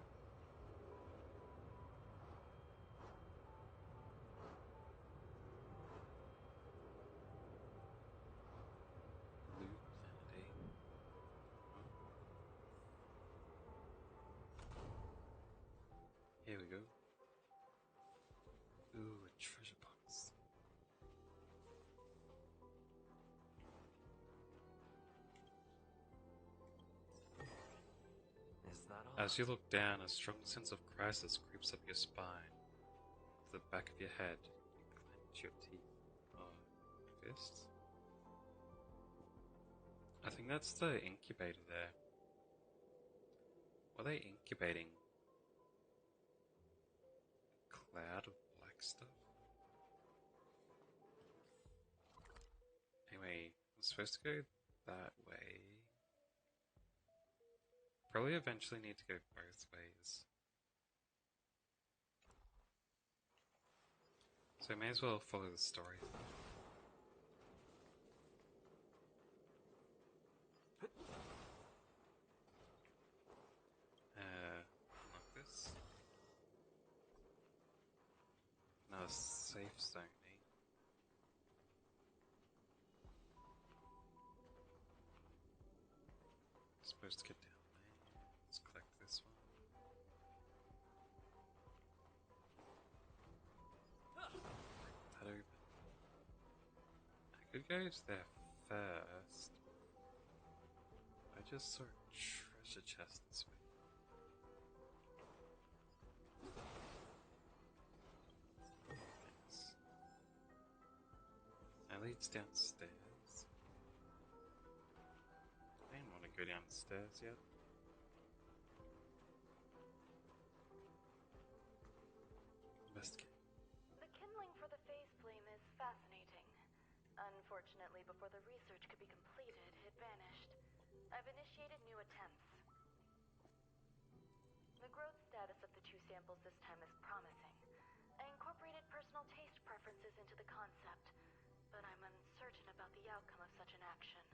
Blue planet, eh? Here we go. Ooh, a treasure box. Is that all? As you look down, a strong sense of crisis creeps up your spine. To the back of your head, you clench your teeth. Or fists? I think that's the incubator there. Were they incubating a cloud of black stuff? Anyway, I'm supposed to go that way. Probably eventually need to go both ways. So I may as well follow the story. Unlock this. Another safe zone. Supposed to get down there. Let's collect this one. That open. I could go to there first. I just saw a treasure chest this way. Nice. That leads downstairs. I didn't want to go downstairs yet. Investigate. The kindling for the phase flame is fascinating. Unfortunately, before the research could be completed, it vanished. I've initiated new attempts. The growth status of the two samples this time is promising. I incorporated personal taste preferences into the concept, but I'm uncertain about the outcome of such an action.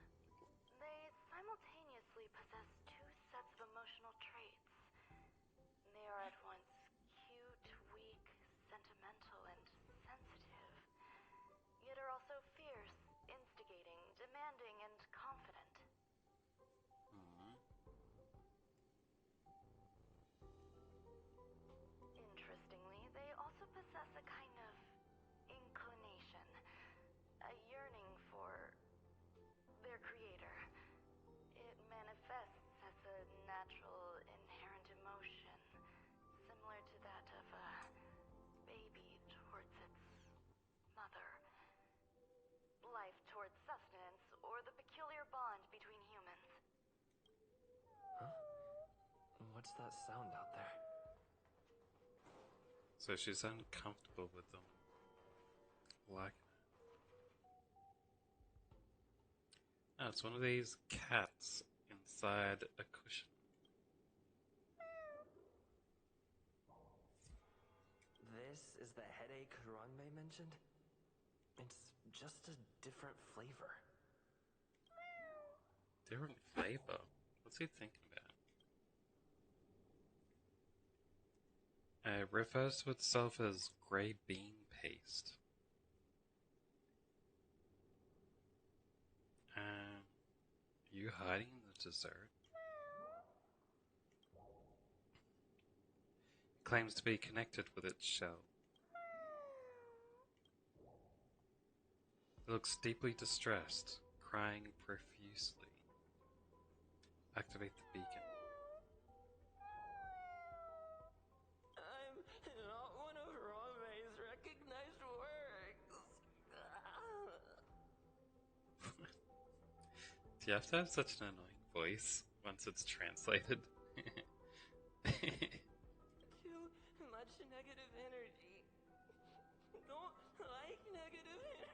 They simultaneously possess two sets of emotional traits. They are at once cute, weak, sentimental, and sensitive, yet are also fierce, instigating, demanding, and confident. Interestingly, they also possess a kind of inclination, a yearning for their creator. It manifests as a natural, inherent emotion, similar to that of a baby towards its mother. Life towards sustenance, or the peculiar bond between humans. Huh? What's that sound out there? So she's uncomfortable with them. Like it. Oh, it's one of these cats inside a cushion. This is the headache Ranmei mentioned? It's just a different flavor. Different flavor? What's he thinking about? It refers to itself as grey bean paste. You hiding the dessert? It claims to be connected with its shell. It looks deeply distressed, crying profusely. Activate the beacon. I'm not one of Ranmei's recognized works. Do you have to have such an annoying voice once it's translated? Too much negative energy. Don't like negative energy.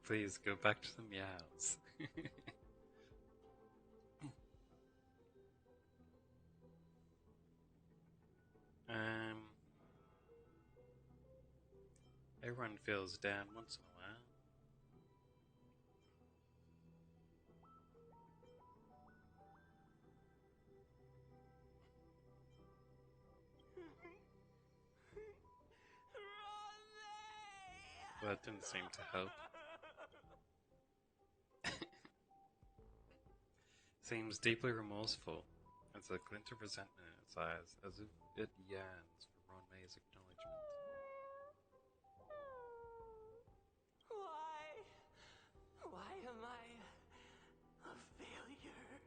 Please go back to the meows. Everyone feels down once in a while. Well, that didn't seem to help. Seems deeply remorseful. There's a glint of resentment in its eyes, as if it yearns for Ranmei's acknowledgement. Why am I a failure?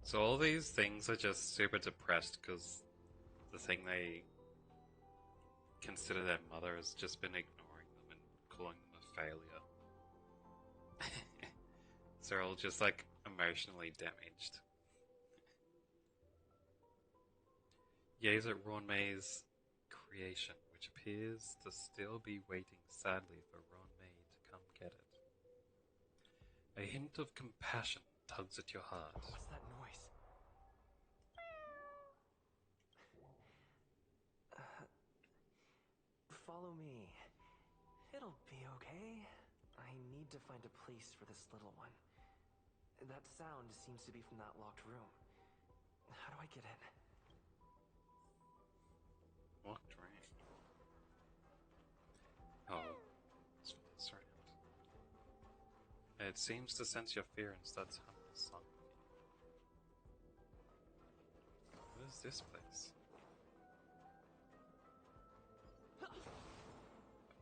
So all these things are just super depressed because the thing they consider their mother has just been ignoring them and calling them a failure. So they're all just like emotionally damaged. Gaze at Ronmay's creation, which appears to still be waiting sadly for Ronmay to come get it. A hint of compassion tugs at your heart. What's that noise? Follow me. It'll be okay. I need to find a place for this little one. That sound seems to be from that locked room. How do I get in? Locked room. Oh, it's for this round. It seems to sense your fear and starts humming a song for you. What is this place?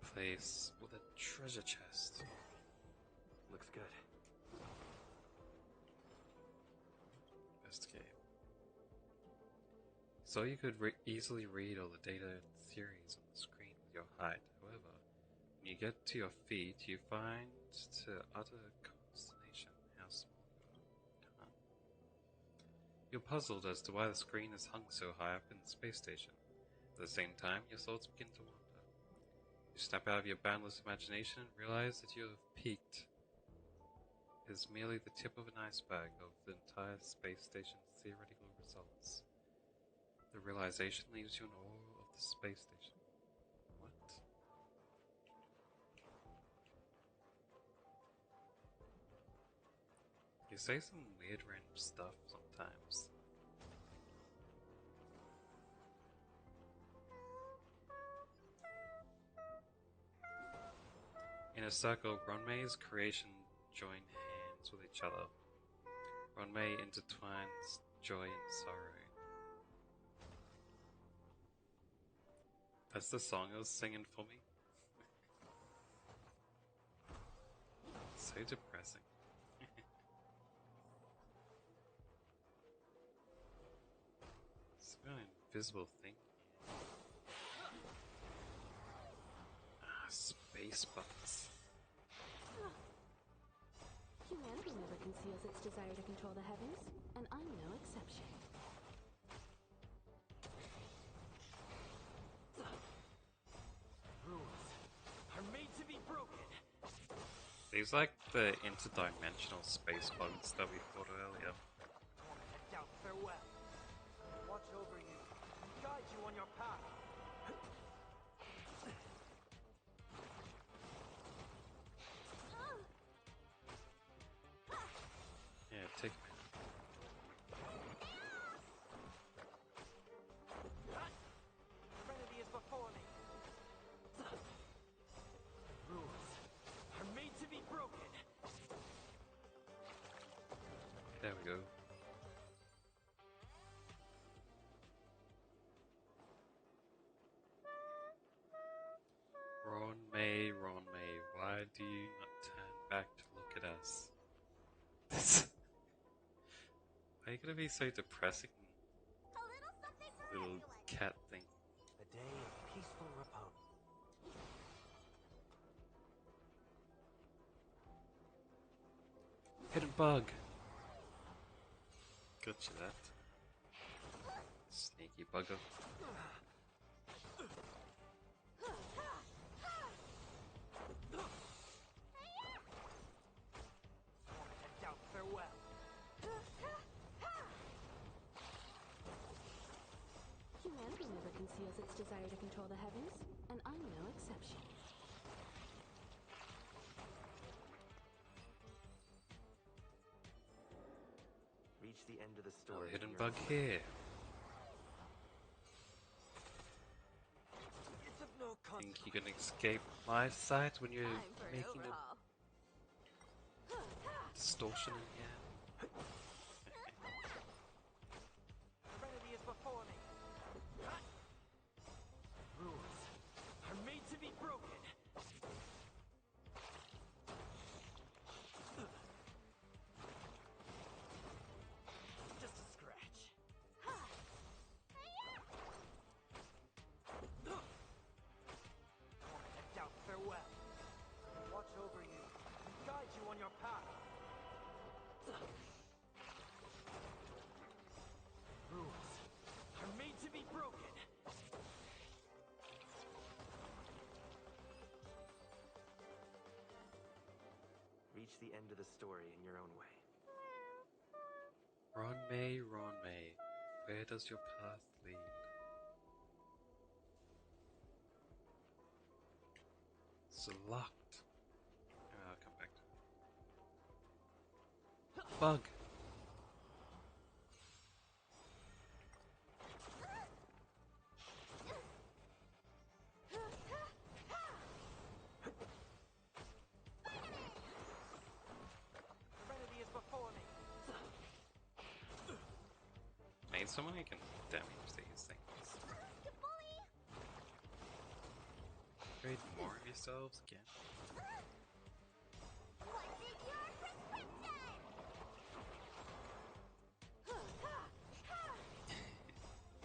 A place with a treasure chest. Looks good. Investigate. So you could easily read all the data and theories on the screen with your height. However, when you get to your feet, you find to utter consternation how small you are. You're puzzled as to why the screen is hung so high up in the space station. At the same time, your thoughts begin to wander. You snap out of your boundless imagination and realize that you have peaked. It is merely the tip of an iceberg of the entire space station's theoretical results. The realization leaves you in awe of the space station. What? You say some weird random stuff sometimes. In a circle, Ronmay's creation join hands with each other. Ronmay intertwines joy and sorrow. That's the song I was singing for me. So depressing. Some invisible thing here. Space bugs. Humanity never conceals its desire to control the heavens, and I'm no exception. Rules are made to be broken. These like the interdimensional space bugs that we fought earlier. Torment out farewell. Watch over you and guide you on your path. Yeah, take a minute. Trinity is before me. Rules are made to be broken. There we go. Ronmay, why do you not turn back to look at us? Why are you gonna be so depressing? Little cat thing. A day of peaceful repose. Hidden bug! Gotcha that. Sneaky bugger. Torment out farewell. Humanity never conceals its desire to control the heavens, and I'm no exception. Reach the end of the Another story. hidden bug here. It's of no Think consequence. you can escape my sight when you're Time for an making a overhaul. distortion in here? Trinity is before me. Rules are made to be broken. Just a scratch. Torment out farewell. Watch over you and guide you on your path. reach the end of the story in your own way. Ron May, where does your path lead? It's locked. I'll come back to it. Bug! Serenity is before me. Need someone who can damage these things. Trade more of yourselves again.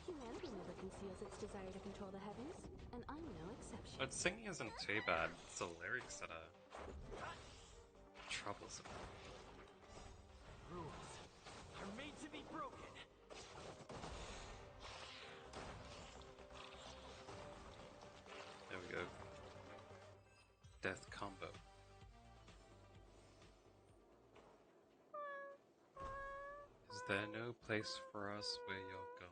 Humanity never conceals its desire to control the heavens, and I'm no exception. But singing isn't too bad, it's the lyrics that are troublesome. Rules are made to be broken. There we go. Death combo. Is there no place for us where you're going?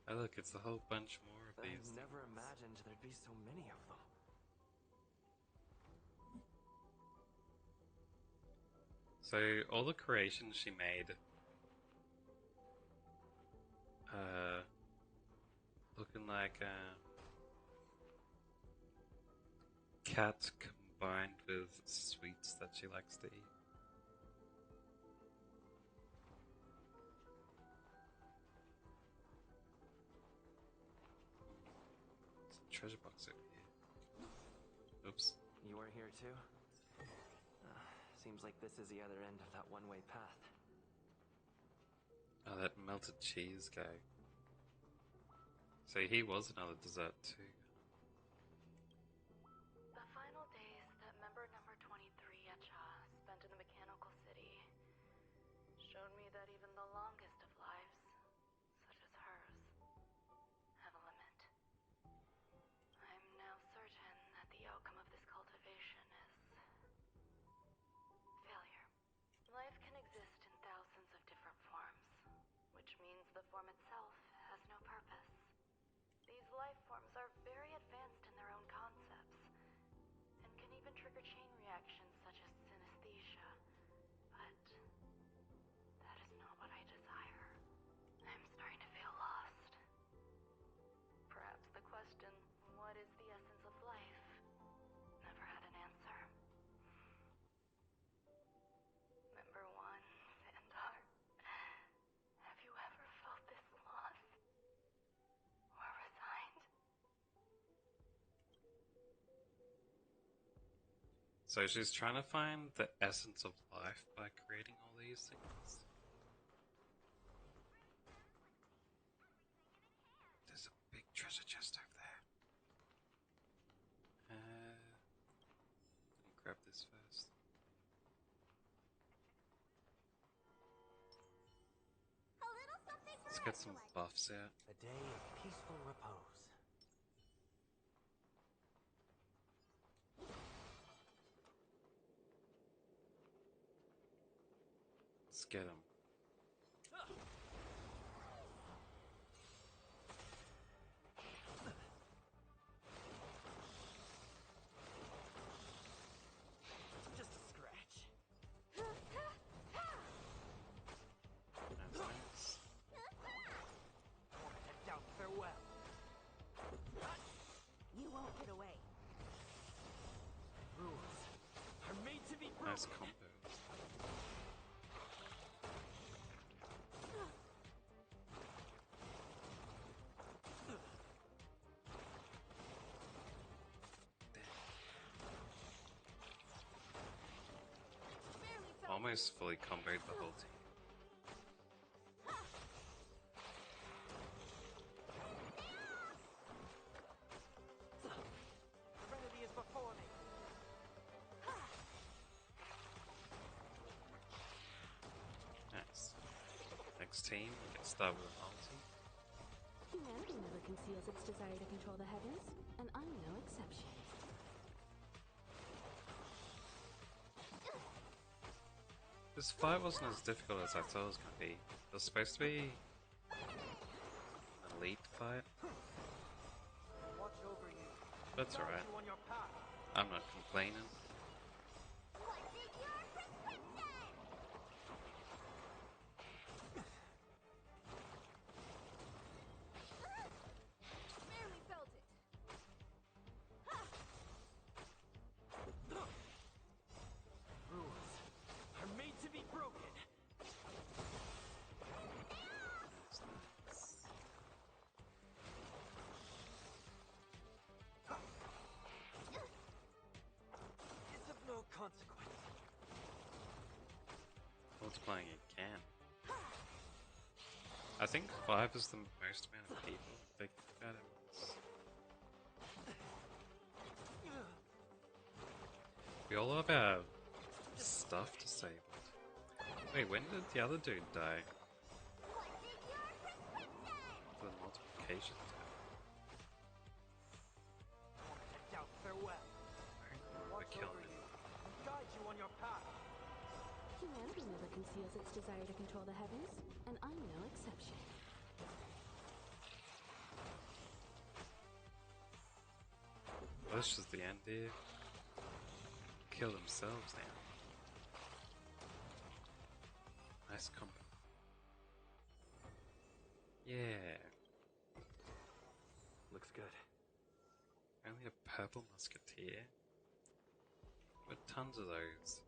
Oh look, it's a whole bunch more of these. I never imagined there'd be so many of them. So all the creations she made looking like cat combined with sweets that she likes to eat. There's a treasure box over here. Oops. You weren't here too? Seems like this is the other end of that one-way path. Oh, that melted cheese guy. So he was another dessert too. The final days that member number 23 Echa spent in the mechanical city showed me that even the longest of lives, such as hers, have a limit. I'm now certain that the outcome of this cultivation is failure. Life can exist in thousands of different forms, which means the form itself has no purpose. These life forms are very advanced in their own concepts, and can even trigger chain reactions such as synesthesia, but that is not what I desire. I'm starting to feel lost. Perhaps the question, what is the essence of life, never had an answer. Member 1, Sandar, have you ever felt this lost? Or resigned? So she's trying to find the essence of life by creating all these things. There's a big treasure chest over there. Let me grab this first. Let's get some buffs out. A day of peaceful repose. Let's get him. Just a scratch. That's nice. Head down, farewell. You won't get away. Rules are made to be broken. Nice combo. Almost fully comboed the whole team. Serenity is before me. Nice. Next team, we can start with an ulti. Humanity never conceals its desire to control the heavens, and I'm This fight wasn't as difficult as I thought it was gonna be. It was supposed to be an elite fight. Watch over you. That's Guide alright. you on your path. I'm not complaining. Barely felt it. Rules are made to be broken. It's of no consequence. Multiplying again. I think 5 is the most amount of people they can look at it once. We all have our stuff disabled. Wait, when did the other dude die? The multiplication tab. Doubt farewell. We're killing it. Guide you on your path. Humanity never conceals its desire to control the heavens, and I'm no exception. Well, this is the end here. Kill themselves now. Nice combo. Yeah. Looks good. Only a purple musketeer? With tons of those.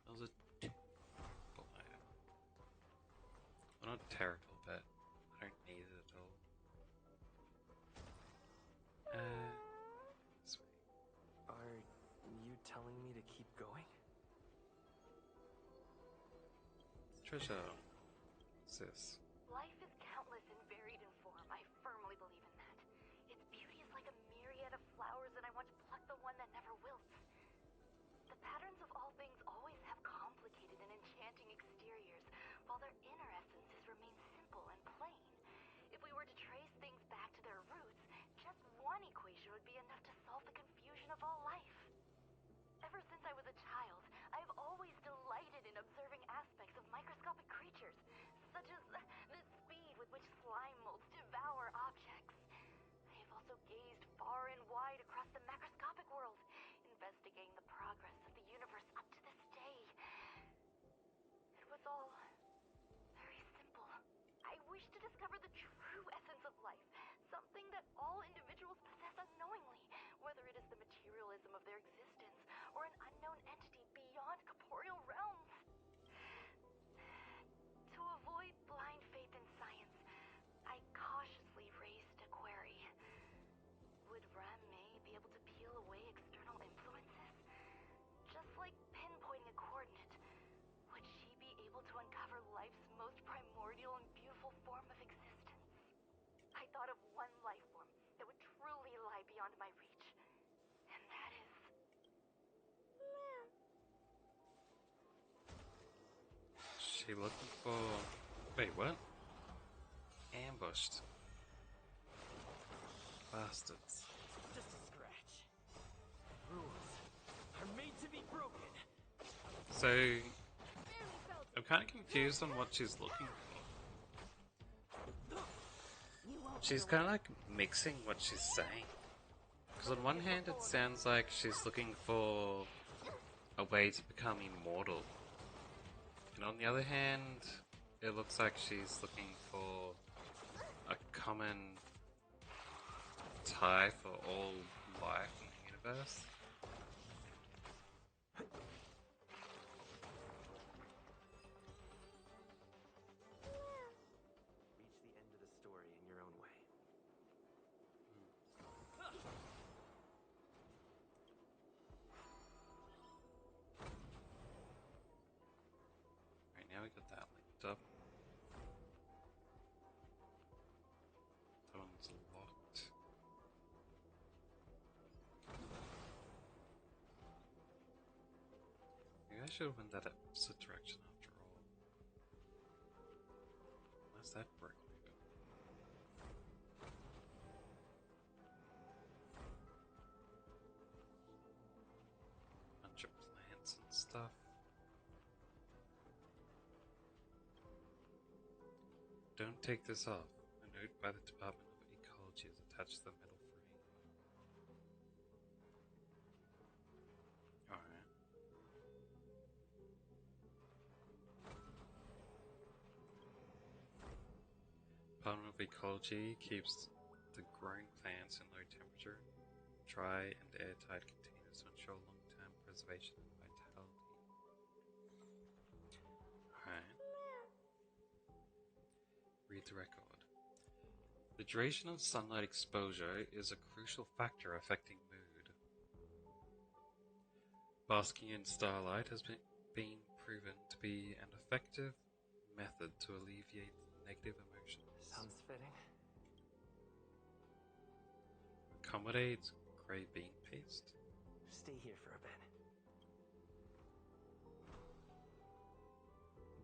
Those are terrible. Well, not terrible, but I don't need it at all. Sweet. Are you telling me to keep going? Treasure. What's this? Life is countless and varied in form. I firmly believe in that. Its beauty is like a myriad of flowers, and I want to pluck the one that never wilts. The patterns of all things always have complicated and enchanting exteriors, while their inner essences remain simple and plain. If we were to trace things back to their roots, just one equation would be enough to solve the confusion of all life. Ever since I was a child, I have always delighted in observing aspects of microscopic creatures, such as the speed with which slime molds devour objects. I have also gazed far and wide across the macroscopic world, investigating the progress of the universe up to this day. It was all very simple. I wished to discover the true essence of life, something that all individuals possess unknowingly, whether it is the materialism of their existence or an unknown entity beyond corporeal realms. To avoid blind faith in science, I cautiously raised a query. Would Ram-Mei be able to peel away external influences? Just like pinpointing a coordinate, would she be able to uncover life's most primordial and beautiful form of existence? I thought of one life form that would truly lie beyond my reach, and that is... She looking for... Wait, what? Ambushed. Bastards. Just a scratch. Rules are made to be broken. So... I'm kind of confused on what she's looking for. She's kind of like mixing what she's saying. Because on one hand it sounds like she's looking for a way to become immortal. And on the other hand, it looks like she's looking for a common tie for all life in the universe. Reach the end of the story in your own way. Right now we got that linked up. That one's locked. Maybe I should have went that opposite direction after all. Unless that brick maybe. stuff. Don't take this off. A note by the Department of Ecology is attached to the metal frame. Alright. Department of Ecology keeps the growing plants in low temperature, dry and airtight containers to ensure long-term preservation and vitality. Alright. Read the record. The duration of sunlight exposure is a crucial factor affecting mood. Basking in starlight has been proven to be an effective method to alleviate negative emotions. Sounds fitting. Accommodate gray bean paste. Stay here for a bit.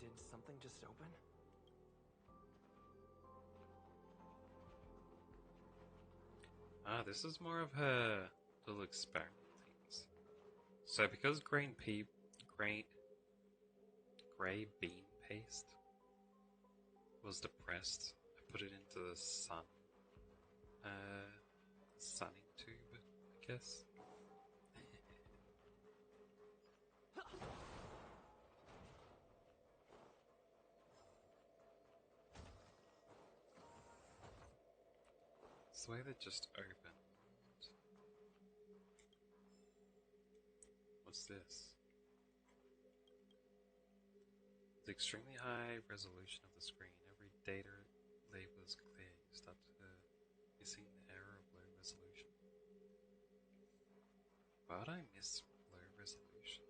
Did something just open? Ah, this is more of her little experiment things. So because gray bean paste was depressed, I put it into the sunning tube, I guess. It's the way that just opened. What's this? The extremely high resolution of the screen. Every data label is clear. You start to be seeing the error of low resolution. Why would I miss low resolution?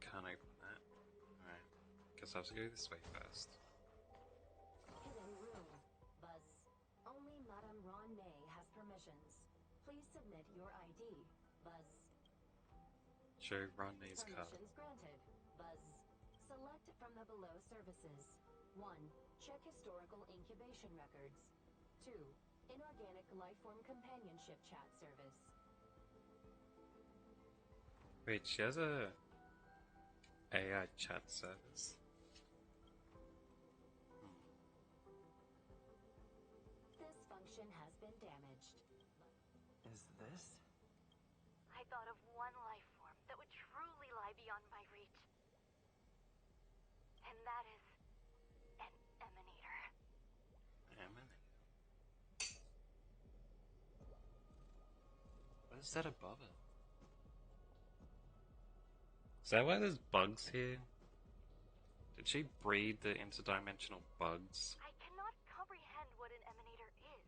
Can't open that. Alright. Guess I have to go this way first. Hidden room. Buzz. Only Madame Ron May has permissions. Please submit your ID. Buzz. Show Ron May's card. Permissions granted. Buzz. Select from the below services. 1. Check historical incubation records. 2. Inorganic lifeform companionship chat service. Wait, she has a AI chat service. This function has been damaged. Is this? I thought of one life form that would truly lie beyond my reach. And that is an emanator. Emanator. What is that above it? Is that why there's bugs here? Did she breed the interdimensional bugs? I cannot comprehend what an emanator is.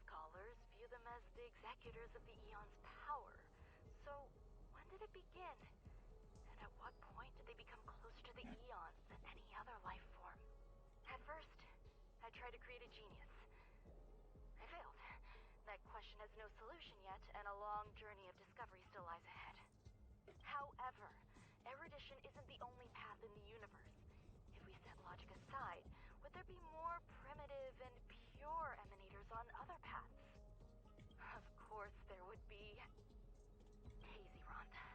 Scholars view them as the executors of the Eon's power. So, when did it begin? And at what point did they become closer to the Eons than any other life form? At first, I tried to create a genius. I failed. That question has no solution yet, and a long journey of discovery still lies ahead. However, erudition isn't the only path in the universe. If we set logic aside, would there be more primitive and pure emanators on other paths? Of course there would be. Hazy Rhonda.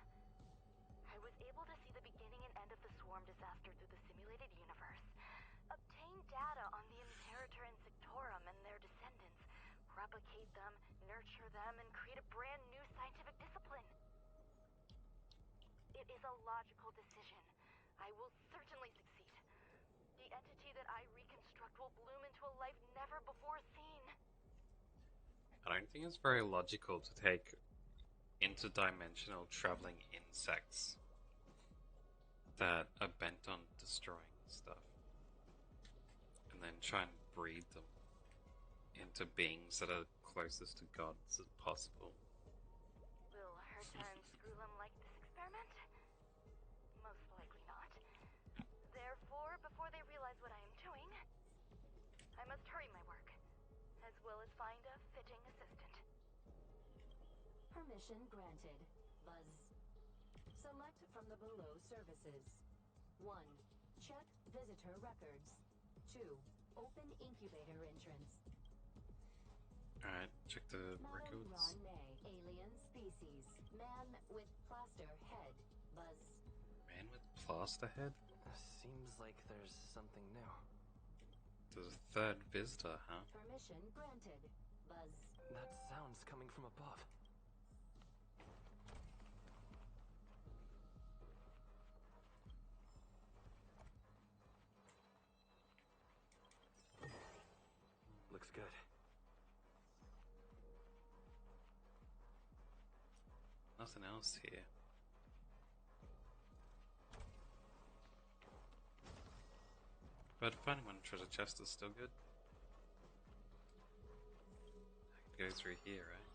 I was able to see the beginning and end of the swarm disaster through the simulated universe, obtain data on the Imperator and Sectorum and their descendants, replicate them, nurture them, and create a brand new scientific discipline. It is a logical decision. I will certainly succeed. The entity that I reconstruct will bloom into a life never before seen. I don't think it's very logical to take interdimensional traveling insects that are bent on destroying stuff and then try and breed them into beings that are closest to gods as possible. Will Herta and Screwlum like this experiment? Most likely not. Therefore, before they realize what I am doing, I must hurry my work, as well as find a fitting assistant. Permission granted. Buzz. Select from the below services. 1. Check visitor records. 2. Open incubator entrance. Alright, check the Madam records. Ron May, alien species. Man with plaster head. Buzz. Man with plaster head? Seems like there's something new. There's a third visitor, huh? Permission granted. Buzz. That sound's coming from above. Looks good. Nothing else here. But finding one treasure chest is still good. I can go through here, right?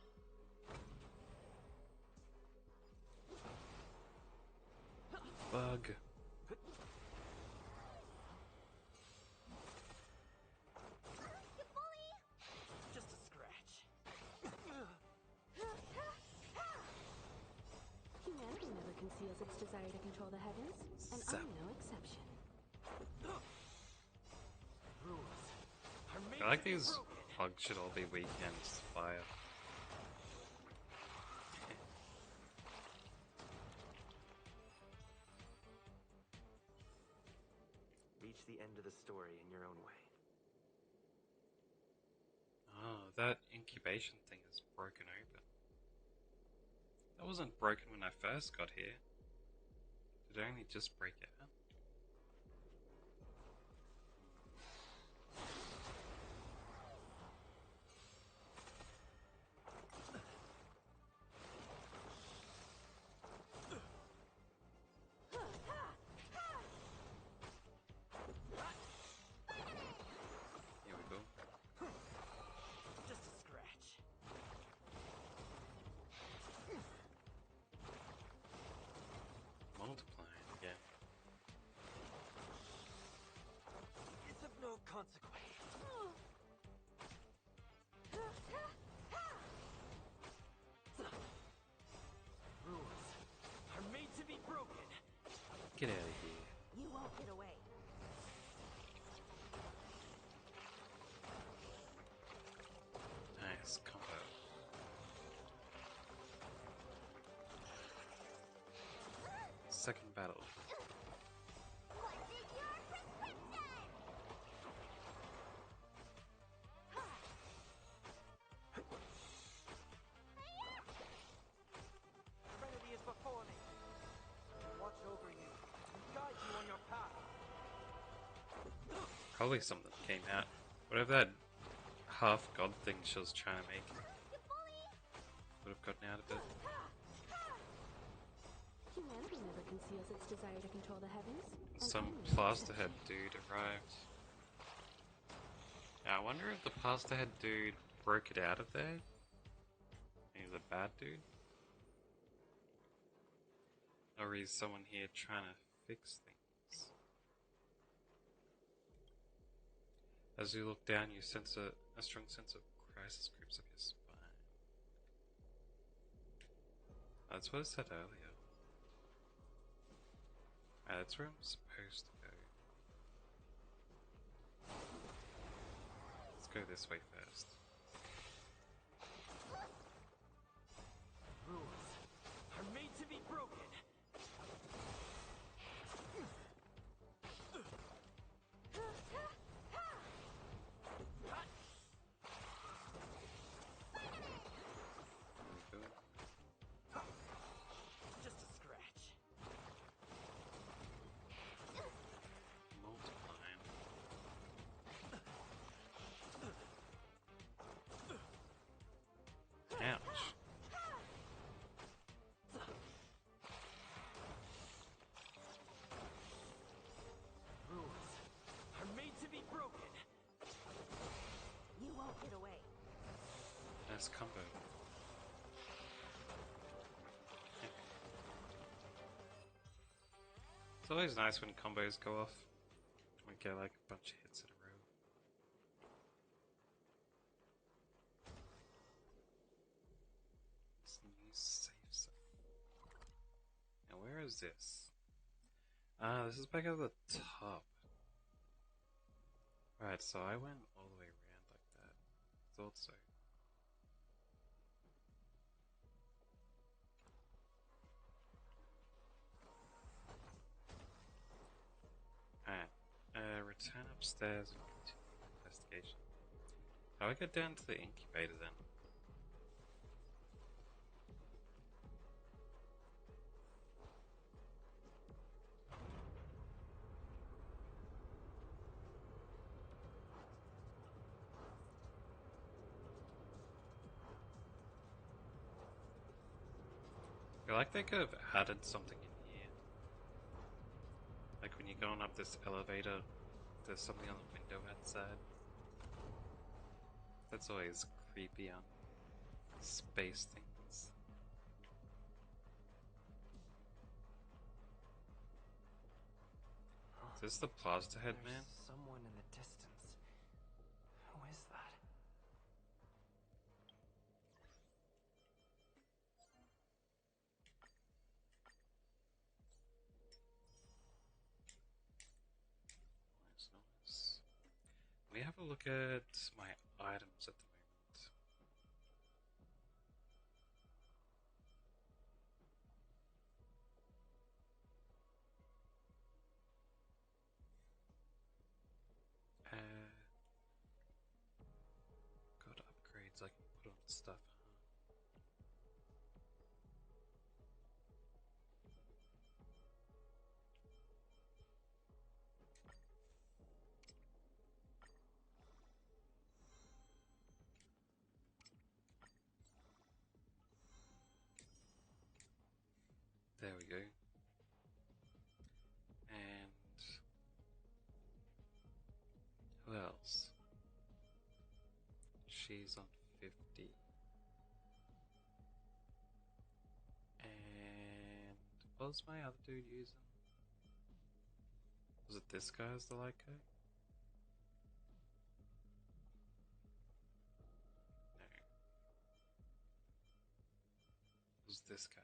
Bug. Just a scratch. Humanity never conceals its desire to control the heavens, and I'm no exception. I like these bugs should all be weak against fire. Reach the end of the story in your own way. Oh, that incubation thing is broken open. That wasn't broken when I first got here. Did it only just break out? Here we go. Just a scratch. Multiplying again. It's of no consequence. Rules are made to be broken. Get out of here. You won't get away. Nice combo. Second battle. Serenity is before me. Watch over you and guide you on your path. Probably something came out. Whatever that half god thing she was trying to make would have gotten out of it. Humanity never conceals its desire to control the heavens, and Some I'm no plasterhead exception. dude arrived. Now, I wonder if the plasterhead dude broke it out of there. He's a bad dude. Or is someone here trying to fix things? As you look down, you sense a strong sense of crisis creeps up your spine. That's what I said earlier. That's where I'm supposed to go. Let's go this way first. Rules are made to be broken. There we go. Just a scratch. Multiplying. Ouch. Rules are made to be broken. You won't get away. Nice combo. It's always nice when combos go off. We get like a bunch of hits in a row. This new safe zone. Now where is this? This is back at the top. Right, so I went all the way around like that. Thought so. return upstairs and continue the investigation. How do I get down to the incubator then? I feel like they could have added something in here. Like when you're going up this elevator, there's something on the window outside. That's always creepy on space things. Is this the Plaza Head man? There's someone in the distance. Who is that? Nice. Let me have a look at my items at the moment. Got upgrades I can put on stuff. There we go. And who else? She's on 50. And what was my other dude using? Was it this guy as the light guy? No. It was this guy.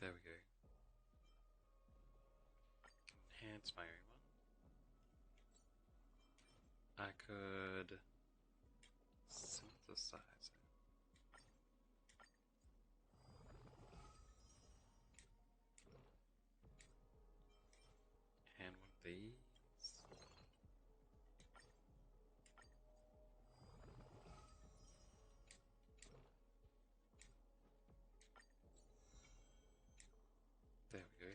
There we go. Enhance my own one. I could synthesize it. And one of these. There we go.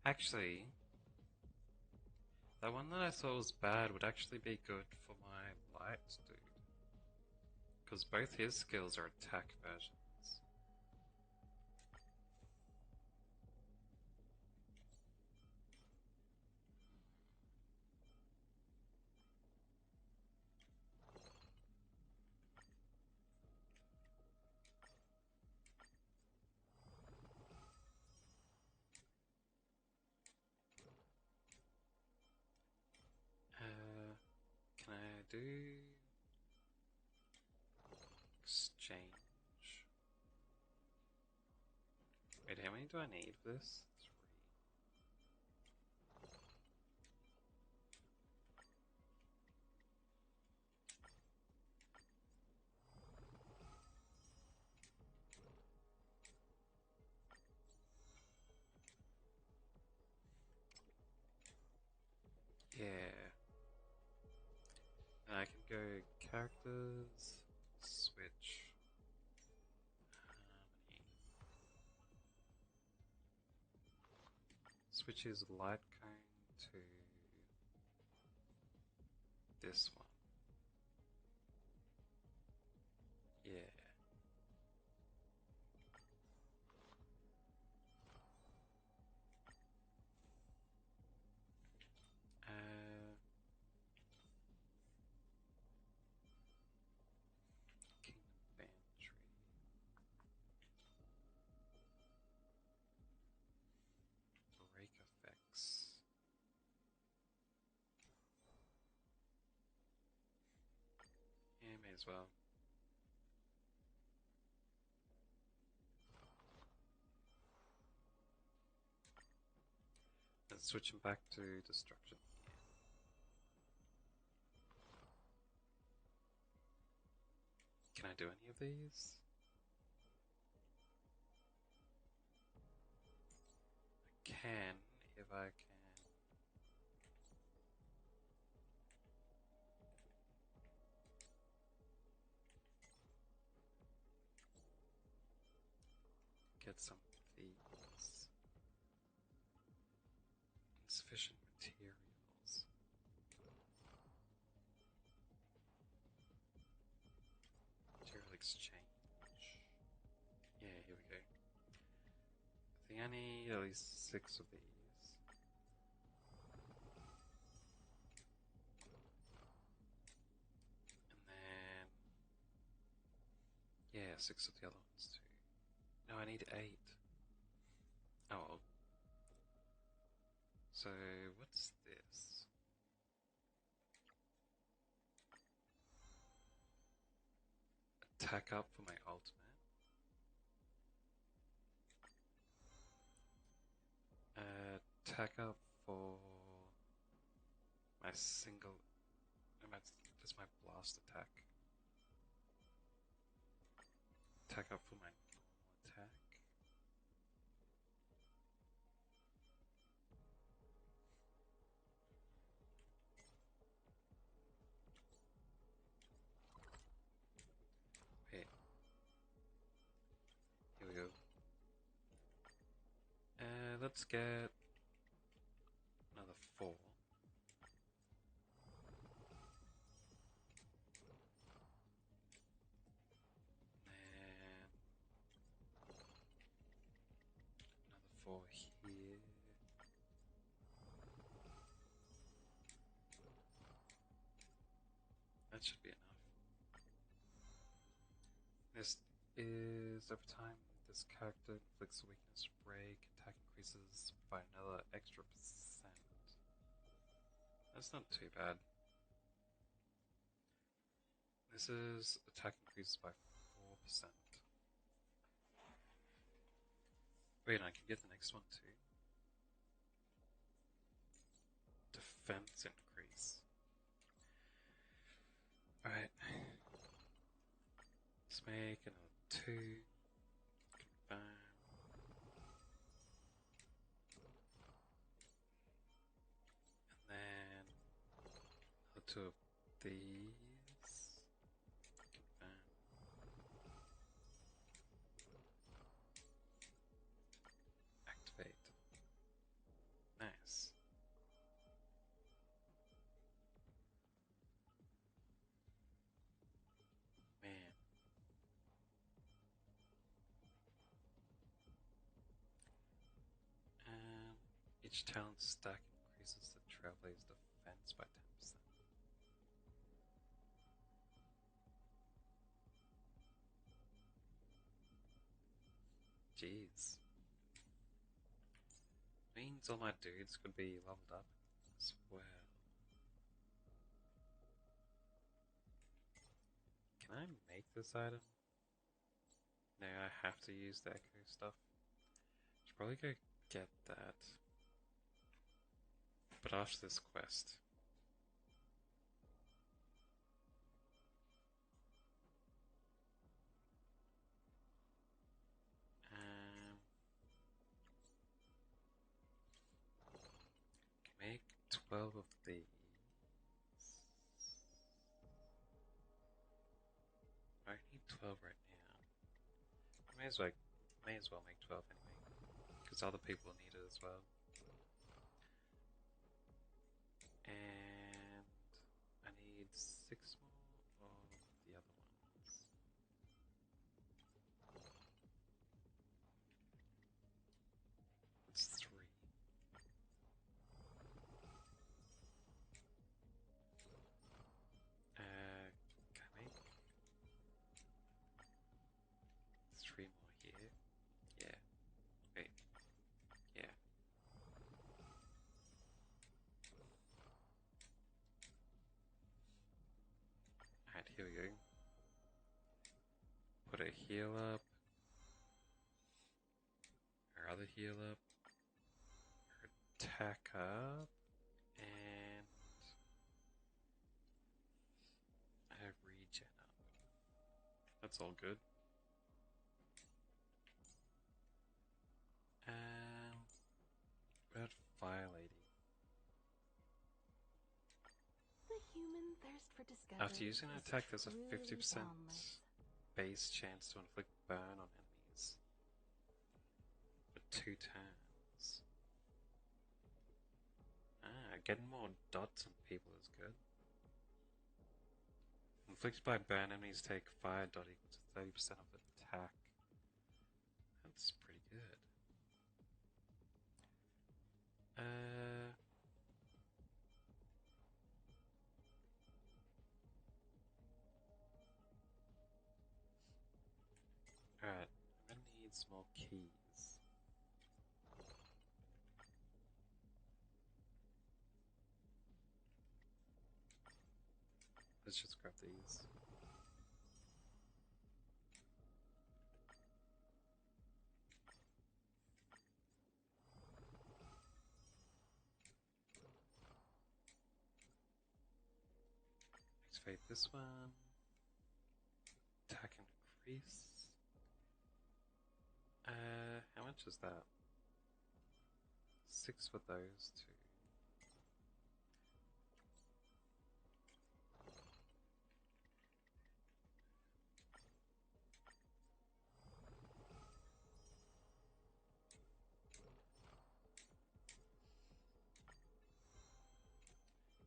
Actually, that one that I thought was bad would actually be good for my light dude. Because both his skills are attack versions. Can I do exchange? Wait, how many do I need for this? 3. Yeah. And I can go characters, switch. Switch his light cone to this one. Yeah. Kingdom Bantry. Break effects. Yeah, may as well. switching back to destruction again. Can I do any of these? I can, if I can. Get some of these. Insufficient materials. Material exchange. Yeah, here we go. I think I need at least 6 of these. And then... yeah, 6 of the other ones too. No, I need 8. Oh well. So, what's this? Attack up for my ultimate. Attack up for my single. That's my blast attack. Attack up for my normal attack. Wait. Here we go. Let's get another 4. And another 4 here. That should be enough. This is over time. This character inflicts a weakness break. Attack increases by another extra %. That's not too bad. This is attack increases by 4%. Wait, I can get the next one too. Defense increase. Alright. Let's make another 2. Confirm. And then another 2 of these. Confirm. Activate. Nice. Man. Each talent stack increases the Trailblazer's defense by 10%. Jeez. Means all my dudes could be leveled up as well. Can I make this item? No, I have to use the echo stuff. Should probably go get that. But after this quest. Can make 12 of these. I need 12 right now. I may as well make 12 anyway. Because other people need it as well. And I need 6 more of the other ones. It's 3. Can I make 3 more here? Yeah. Wait. Yeah. Alright, here we go. Put a heal up. Our other heal up. Our attack up, and I regen up. That's all good. Red Fire Lady. The human thirst for discovery. After using an is attack, there's a truly 50% boundless. base chance to inflict burn on enemies for 2 turns. Getting more dots on people is good. Inflicted by burn, enemies take fire dot equal to 30% of the attack. That's pretty good. Alright, I'm gonna need some more keys. Let's just grab these. Activate this one. Attack increase. How much is that? 6 for those two.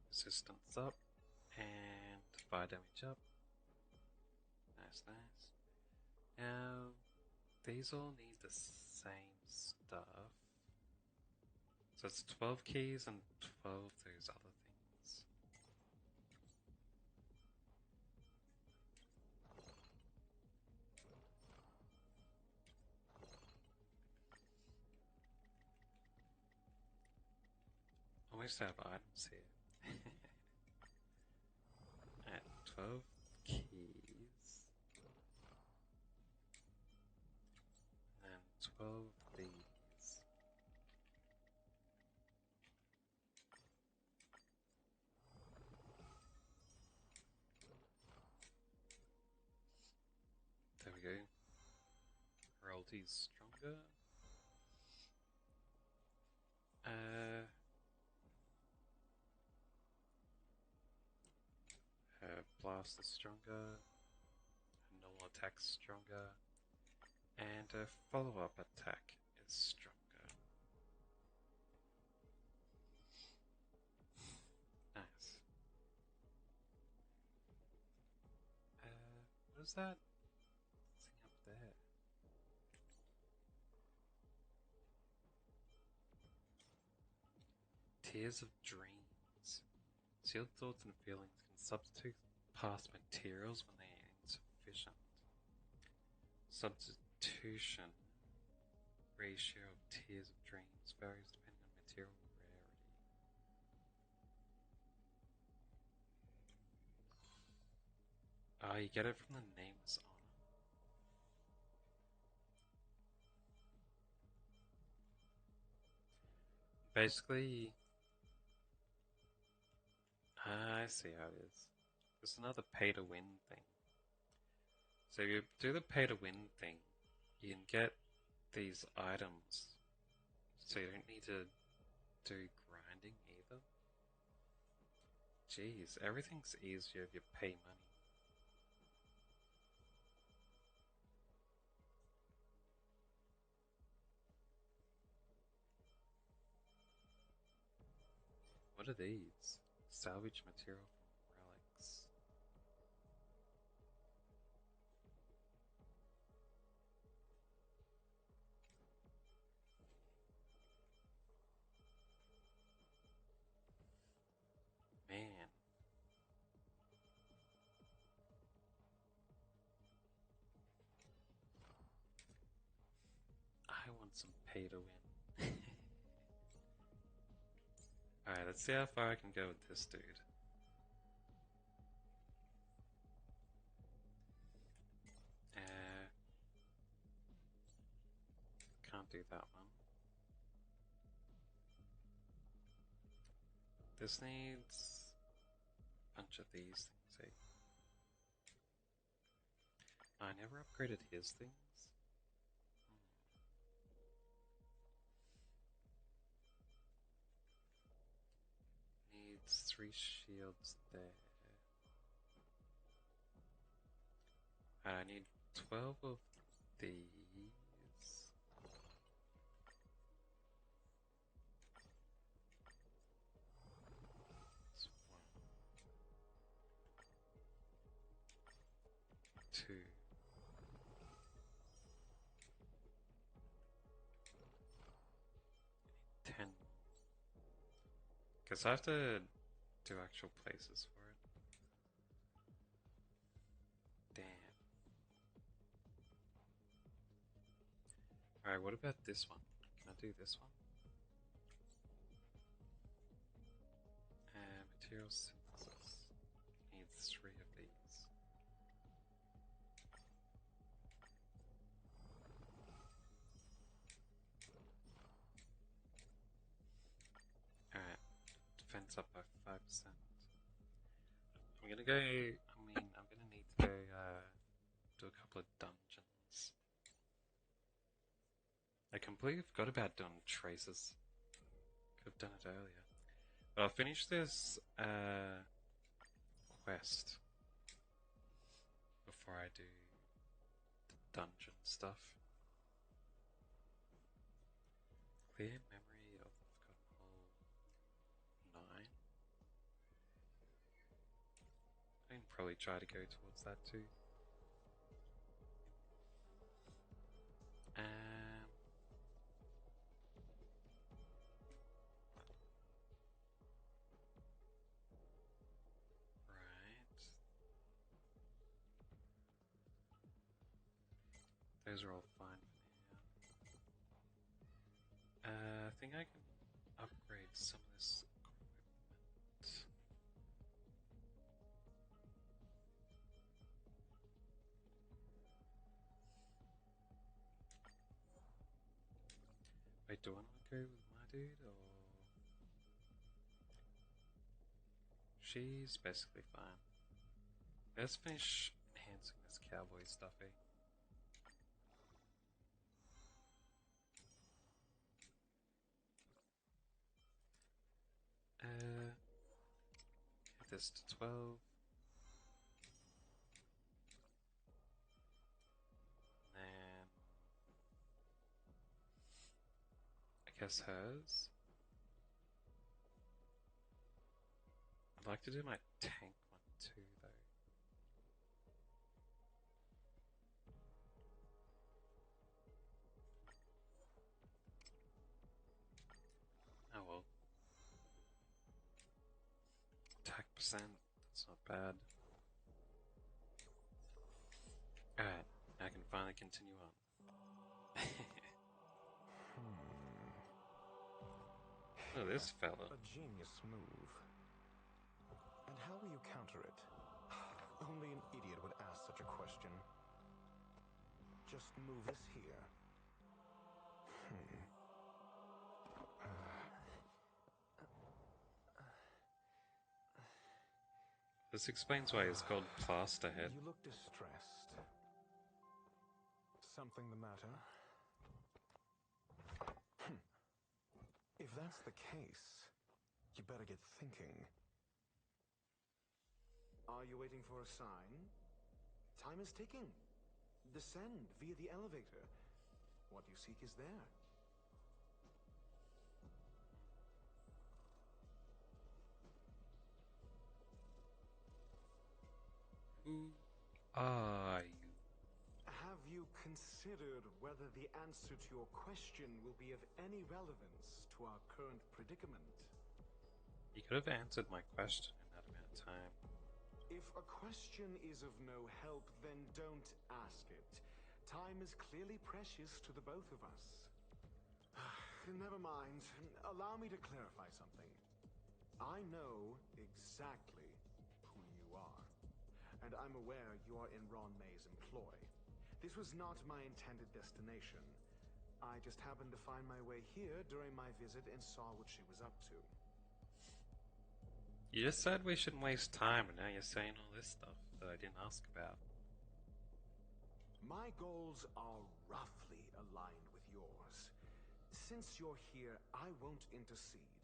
Resistance up and fire damage up. Nice, nice. Now, these all need the same stuff. So it's 12 keys and 12 those other things. Almost have items here. Alright, 12 keys. And 12 these. There we go. Royalty's stronger. Her blast is stronger. Her normal attack's stronger. And her follow-up attack is stronger. Nice. What is that thing up there? Tears of Dreams. Sealed thoughts and feelings can substitute past materials when they are insufficient. Substitution ratio of Tears of Dreams varies depending on material rarity. You get it from the nameless honor. Basically, I see how it is. There's another pay to win thing. So if you do the pay to win thing, you can get these items. So you don't need to do grinding either. Jeez, everything's easier if you pay money. What are these? Salvage material from relics. Man. I want some pay to win. Alright, let's see how far I can go with this dude. Can't do that one. This needs a bunch of these things, eh? I never upgraded his things. Needs 3 shields there. I need 12 of these. That's 1, 2. 10. Because I have to do actual places for it. Damn. Alright, what about this one? Can I do this one? Material synthesis. Needs 3 of these. Alright. Defense up by 5%. I'm gonna go. I'm gonna need to go do a couple of dungeons. I completely forgot about doing traces. Could have done it earlier. But I'll finish this quest before I do the dungeon stuff. Clear memory of the forgotten hole 9. I can probably try to go towards that too. Right. Those are all fine for now. I think I can upgrade some of this equipment. Wait, do I want to go with my dude or... She's basically fine. Let's finish enhancing this cowboy stuff, eh? Get this to 12. Then... I guess hers. I'd like to do my tank one too, though. Oh well. Attack percent, that's not bad. Alright, I can finally continue on. Oh, this fella. A genius move. And how will you counter it? Only an idiot would ask such a question. Just move this here. This explains why it's called Plasterhead. You look distressed. Something the matter? If that's the case, you better get thinking. Are you waiting for a sign? Time is ticking. Descend via the elevator. What you seek is there. Who are you? Have you considered whether the answer to your question will be of any relevance to our current predicament? You could have answered my question in that amount of time. If a question is of no help, then don't ask it. Time is clearly precious to the both of us. Never mind. Allow me to clarify something. I know exactly who you are, and I'm aware you are in Ron May's employ. This was not my intended destination. I just happened to find my way here during my visit and saw what she was up to. You just said we shouldn't waste time, and now you're saying all this stuff that I didn't ask about. My goals are roughly aligned with yours. Since you're here, I won't intercede.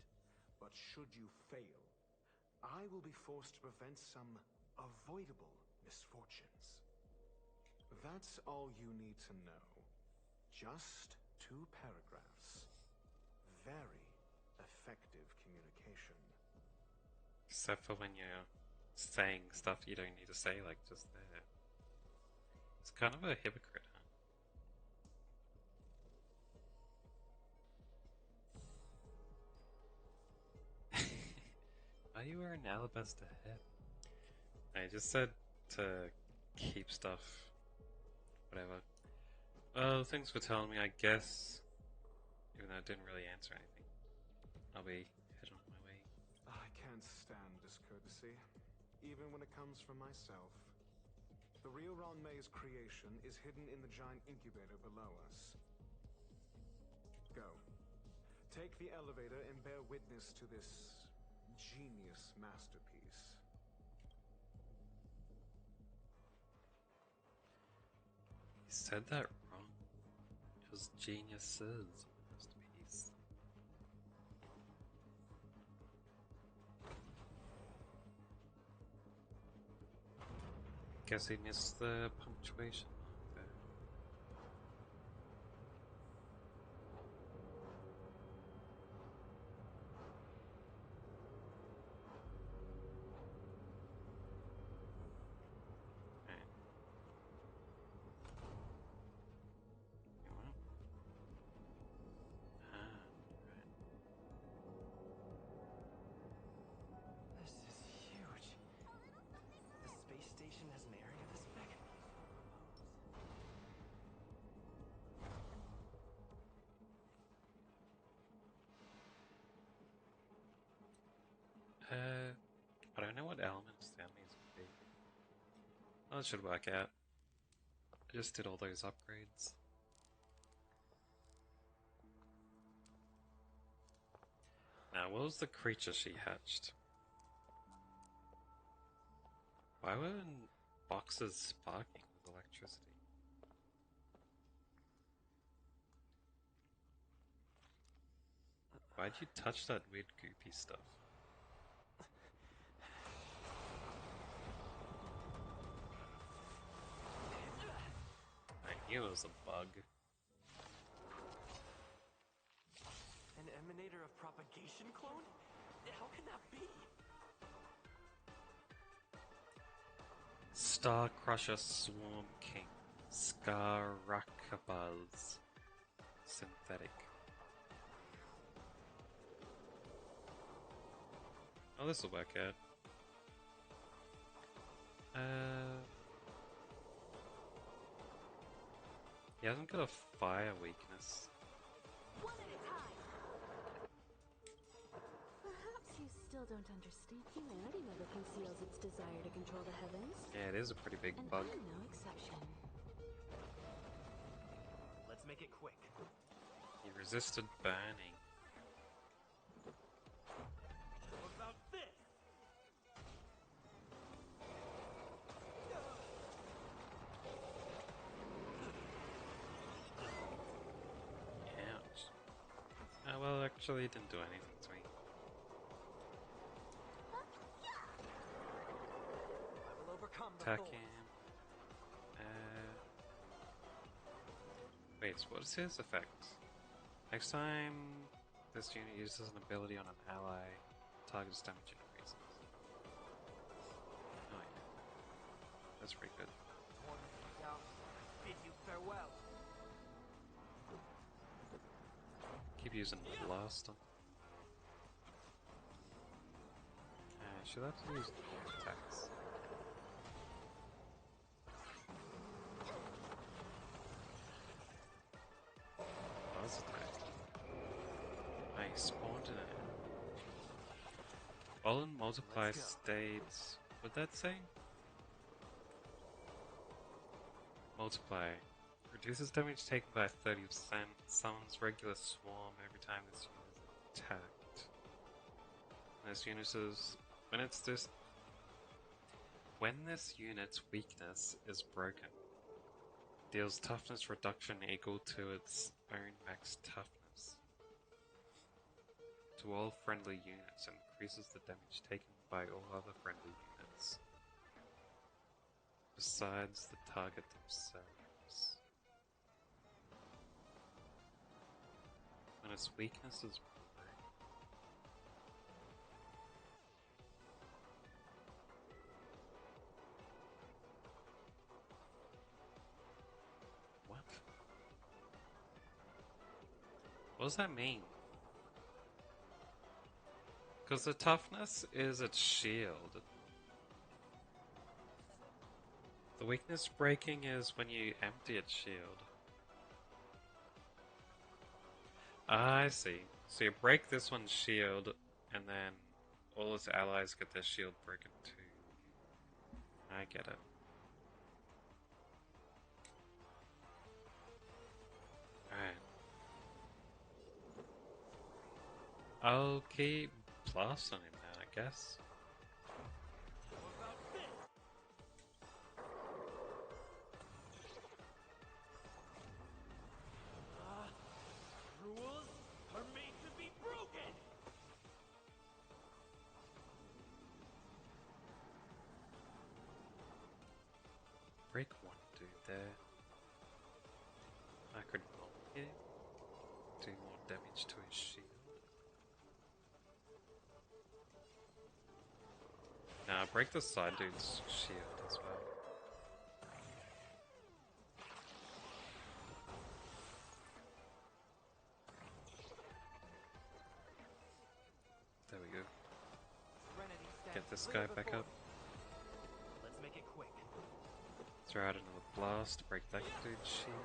But should you fail, I will be forced to prevent some avoidable misfortunes. That's all you need to know. Just 2 paragraphs. Very effective communication. Except for when you're saying stuff you don't need to say, like just there. It's kind of a hypocrite, huh? Why are you wearing alabaster hair? I just said to keep stuff. Whatever. Well, thanks for telling me, I guess. Even though I didn't really answer anything. I'll be heading on my way. I can't stand discourtesy, even when it comes from myself. The real Ron May's creation is hidden in the giant incubator below us. Go. Take the elevator and bear witness to this genius masterpiece. You said that wrong. It was geniuses masterpiece. Guess he missed the punctuation mark there. Right. You want? Ah, right. This is huge. The space station has an area this big? I don't know what elements the enemies would be. Well, it should work out. I just did all those upgrades. Now, what was the creature she hatched? Why were boxes sparking with electricity? Why'd you touch that weird goopy stuff? I knew it was a bug. An emanator of propagation clone? How can that be? Star Crusher Swarm King. Scarakabuz. Synthetic. Oh, this'll work out. He hasn't got a fire weakness. One at a time. Perhaps you still don't understand. Humanity never conceals its desire to control the heavens. Yeah, it is a pretty big And bug. I'm no exception. Let's make it quick. He resisted burning. How about this? Ouch. Oh, well, actually, it didn't do anything to me. I will overcome the Attack thorns. him. Wait, so what is his effect? Next time this unit uses an ability on an ally, target's damage increases. Oh, yeah. That's pretty good. Thorns down, bid you farewell. Keep using Blaster. Should I have to use attacks? Buzz attack. I spawned in it. All in multiply states. What'd that say? Multiply. Reduces damage taken by 30%. Summons regular swarm every time this unit is attacked. And this unit is When this unit's weakness is broken, deals toughness reduction equal to its own max toughness to all friendly units and increases the damage taken by all other friendly units besides the target themselves. When its weakness is broken. What? What does that mean? Because the toughness is its shield. The weakness breaking is when you empty its shield. I see. So you break this one's shield, and then all its allies get their shield broken too. I get it. Alright. I'll keep blast on him then, I guess. Rules are made to be broken! Break one dude there. I could not hit him. Do more damage to his shield. Now break the side dude's shield as well. There we go. Get this guy back up. Let's make it quick. Throw out another blast, break that dude's shield.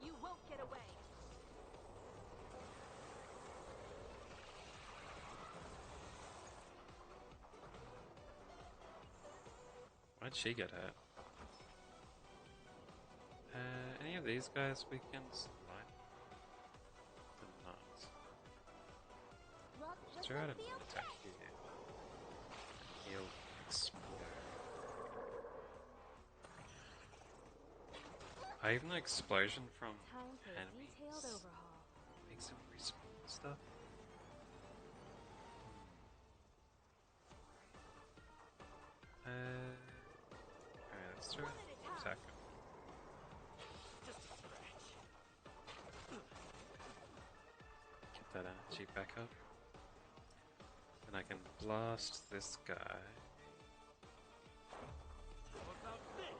You won't get away. Why'd she get hurt? Any of these guys we can slide? They're not. Just throw out an attack here. He'll explode. I even an explosion from Time for a enemies detailed overhaul. makes him respawn stuff. Alright, let's throw an attack. Just a scratch. Get that energy back up. And I can blast this guy. What about this?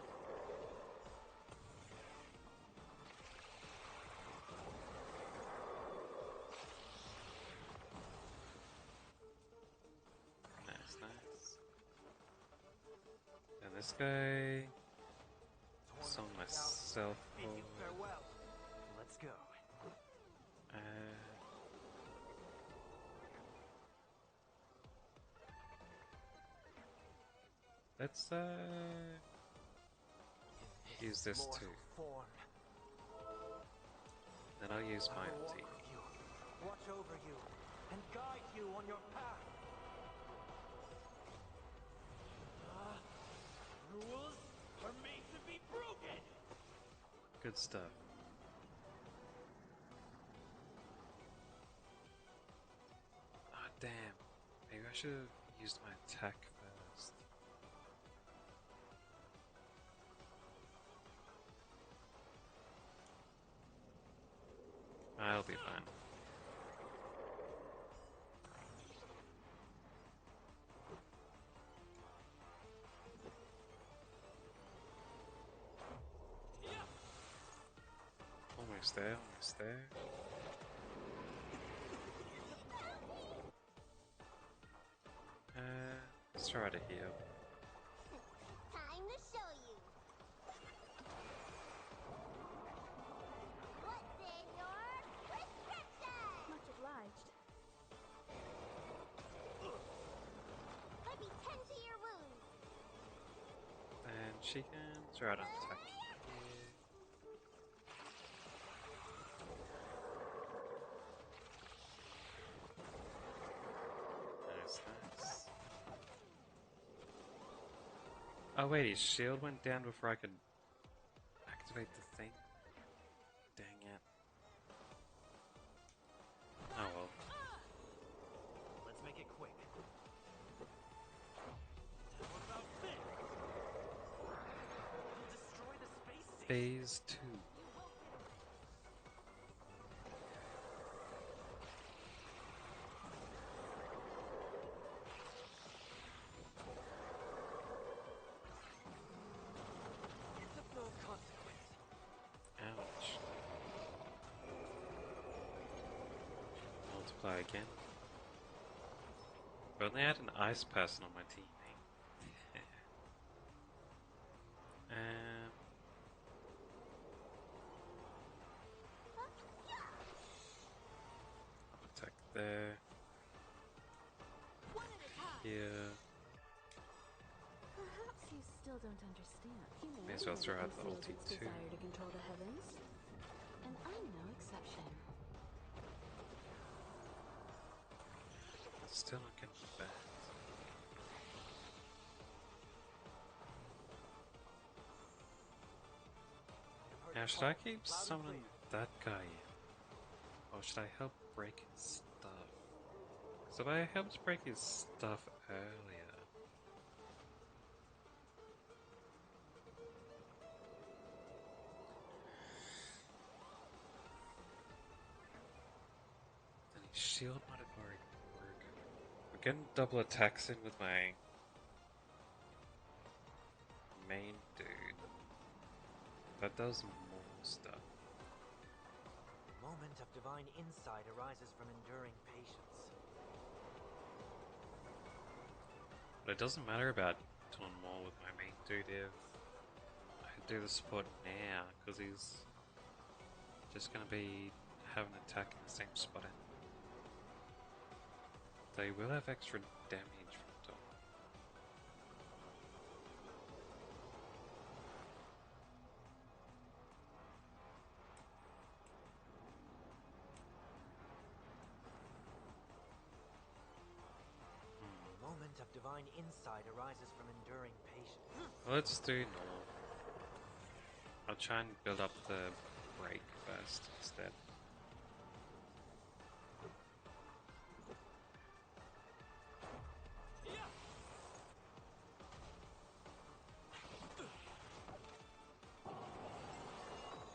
Nice, nice. And this guy... Saw myself Bid you forward. farewell. Let's go. Let's use this too. Form. Then I'll use my I will walk ulti. with you, watch over you, and guide you on your path. Rules are made to be broken. Good stuff. Ah, damn. Maybe I should have used my attack first. I'll be fine. Almost there, almost there. Let's try to heal. Time to show you. What's in your prescription? Much obliged. Let me tend to your wounds. And she can throw out an attack here. Oh wait, his shield went down before I could activate the thing? Dang it. Oh well. Let's make it quick. What about this? You'll destroy the space station. Phase 2. It's of no consequence. Ouch. Multiply again. If only I had an ice person on my team, eh? Attack there. Here. Perhaps you still don't understand. May as well Humanity throw out the conceals ulti its too. desire to control the heavens, and I'm no exception. Still not getting the bat. Now, should I keep summoning that guy in? Or should I help break his stuff? Because if I helped break his stuff earlier... then his shield might have already broken. We're getting double attacks in with my main dude. That does more stuff. Moment of divine insight arises from enduring patience. But it doesn't matter about doing more with my main dude if I do the support now, because he's just going to be having an attack in the same spot. They will have extra damage from top. Moment of divine insight arises from enduring patience. Let's do normal. I'll try and build up the break first instead.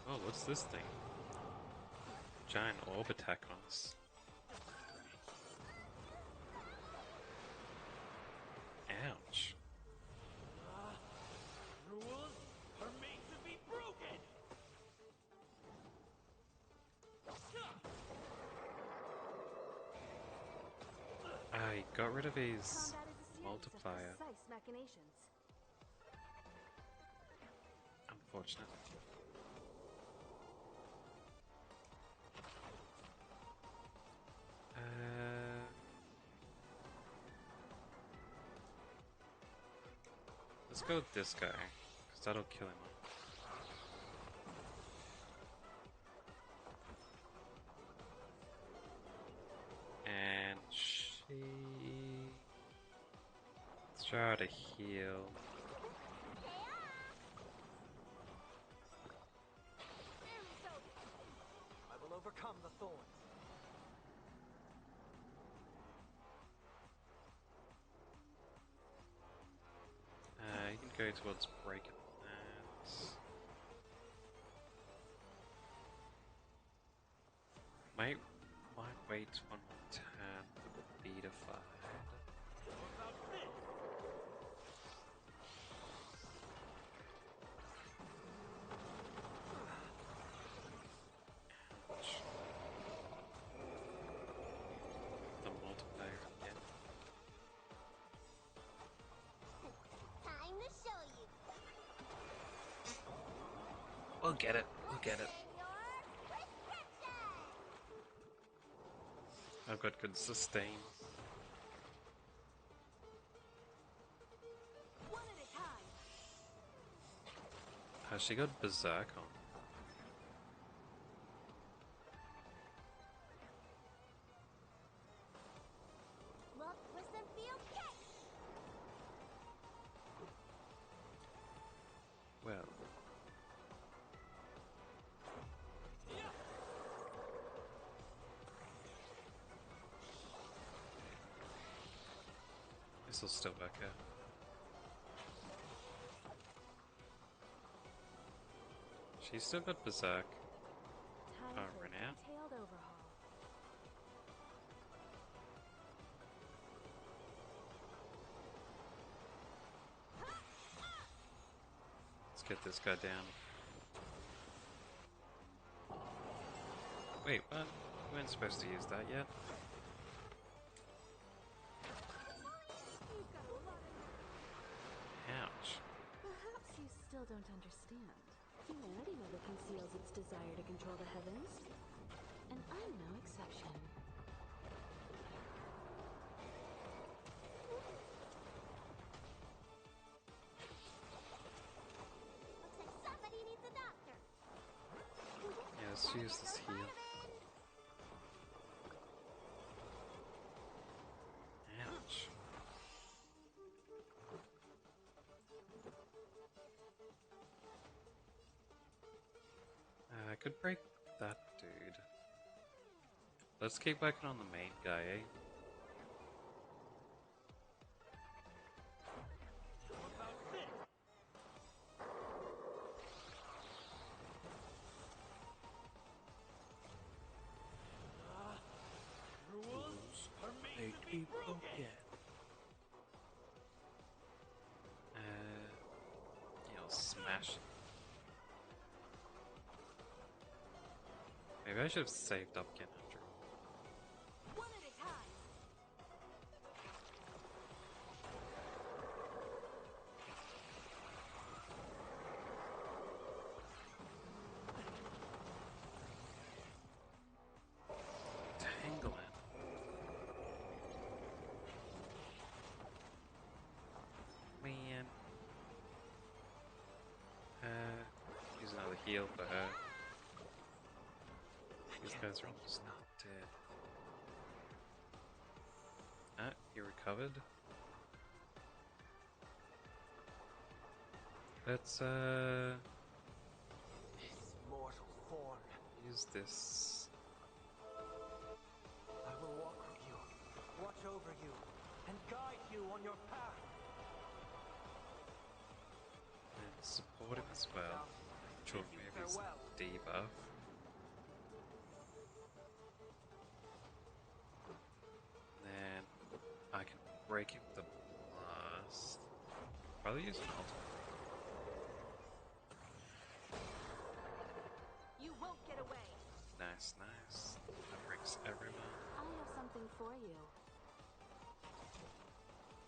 Oh, what's this thing? Giant orb attack on us. Ouch. Rules are made to be broken. I got rid of his Combat is a series multiplier. of precise machinations. Unfortunate. Let's go with this guy, because that'll kill him off. And she... Let's try out a heal. I will overcome the thorns. You can go towards breaking that. Might wait one more turn for the beta fight. What about this? Ouch. The multiplier again. Time to show you. We'll get it. We'll get it. I've got good sustain. One at a time. Has she got Berserk on? Look for some field kicks. This will still work out. She's still got Berserk. Time for a Renown. detailed overhaul. Let's get this guy down. Wait, what? We weren't supposed to use that yet. Ouch. Perhaps you still don't understand. Humanity never conceals its desire to control the heavens. And I'm no exception. Looks like somebody needs a doctor. Yeah, let's use this heal. Ouch. I could break that dude. Let's keep working on the main guy, eh? Rules are made to be broken. You know, smash. Maybe I should have saved up again after all. One at a time. Tangling. Man. Use another heal for her. These guys are almost not dead. Ah, you recovered. Let's His mortal form. use this. I will walk with you, watch over you, and guide you on your path. And support him as well. Which will remove his Farewell. debuff. Then I can break him with the blast. Probably use an ultimate. You won't get away. Nice, nice. That breaks everyone. I have something for you.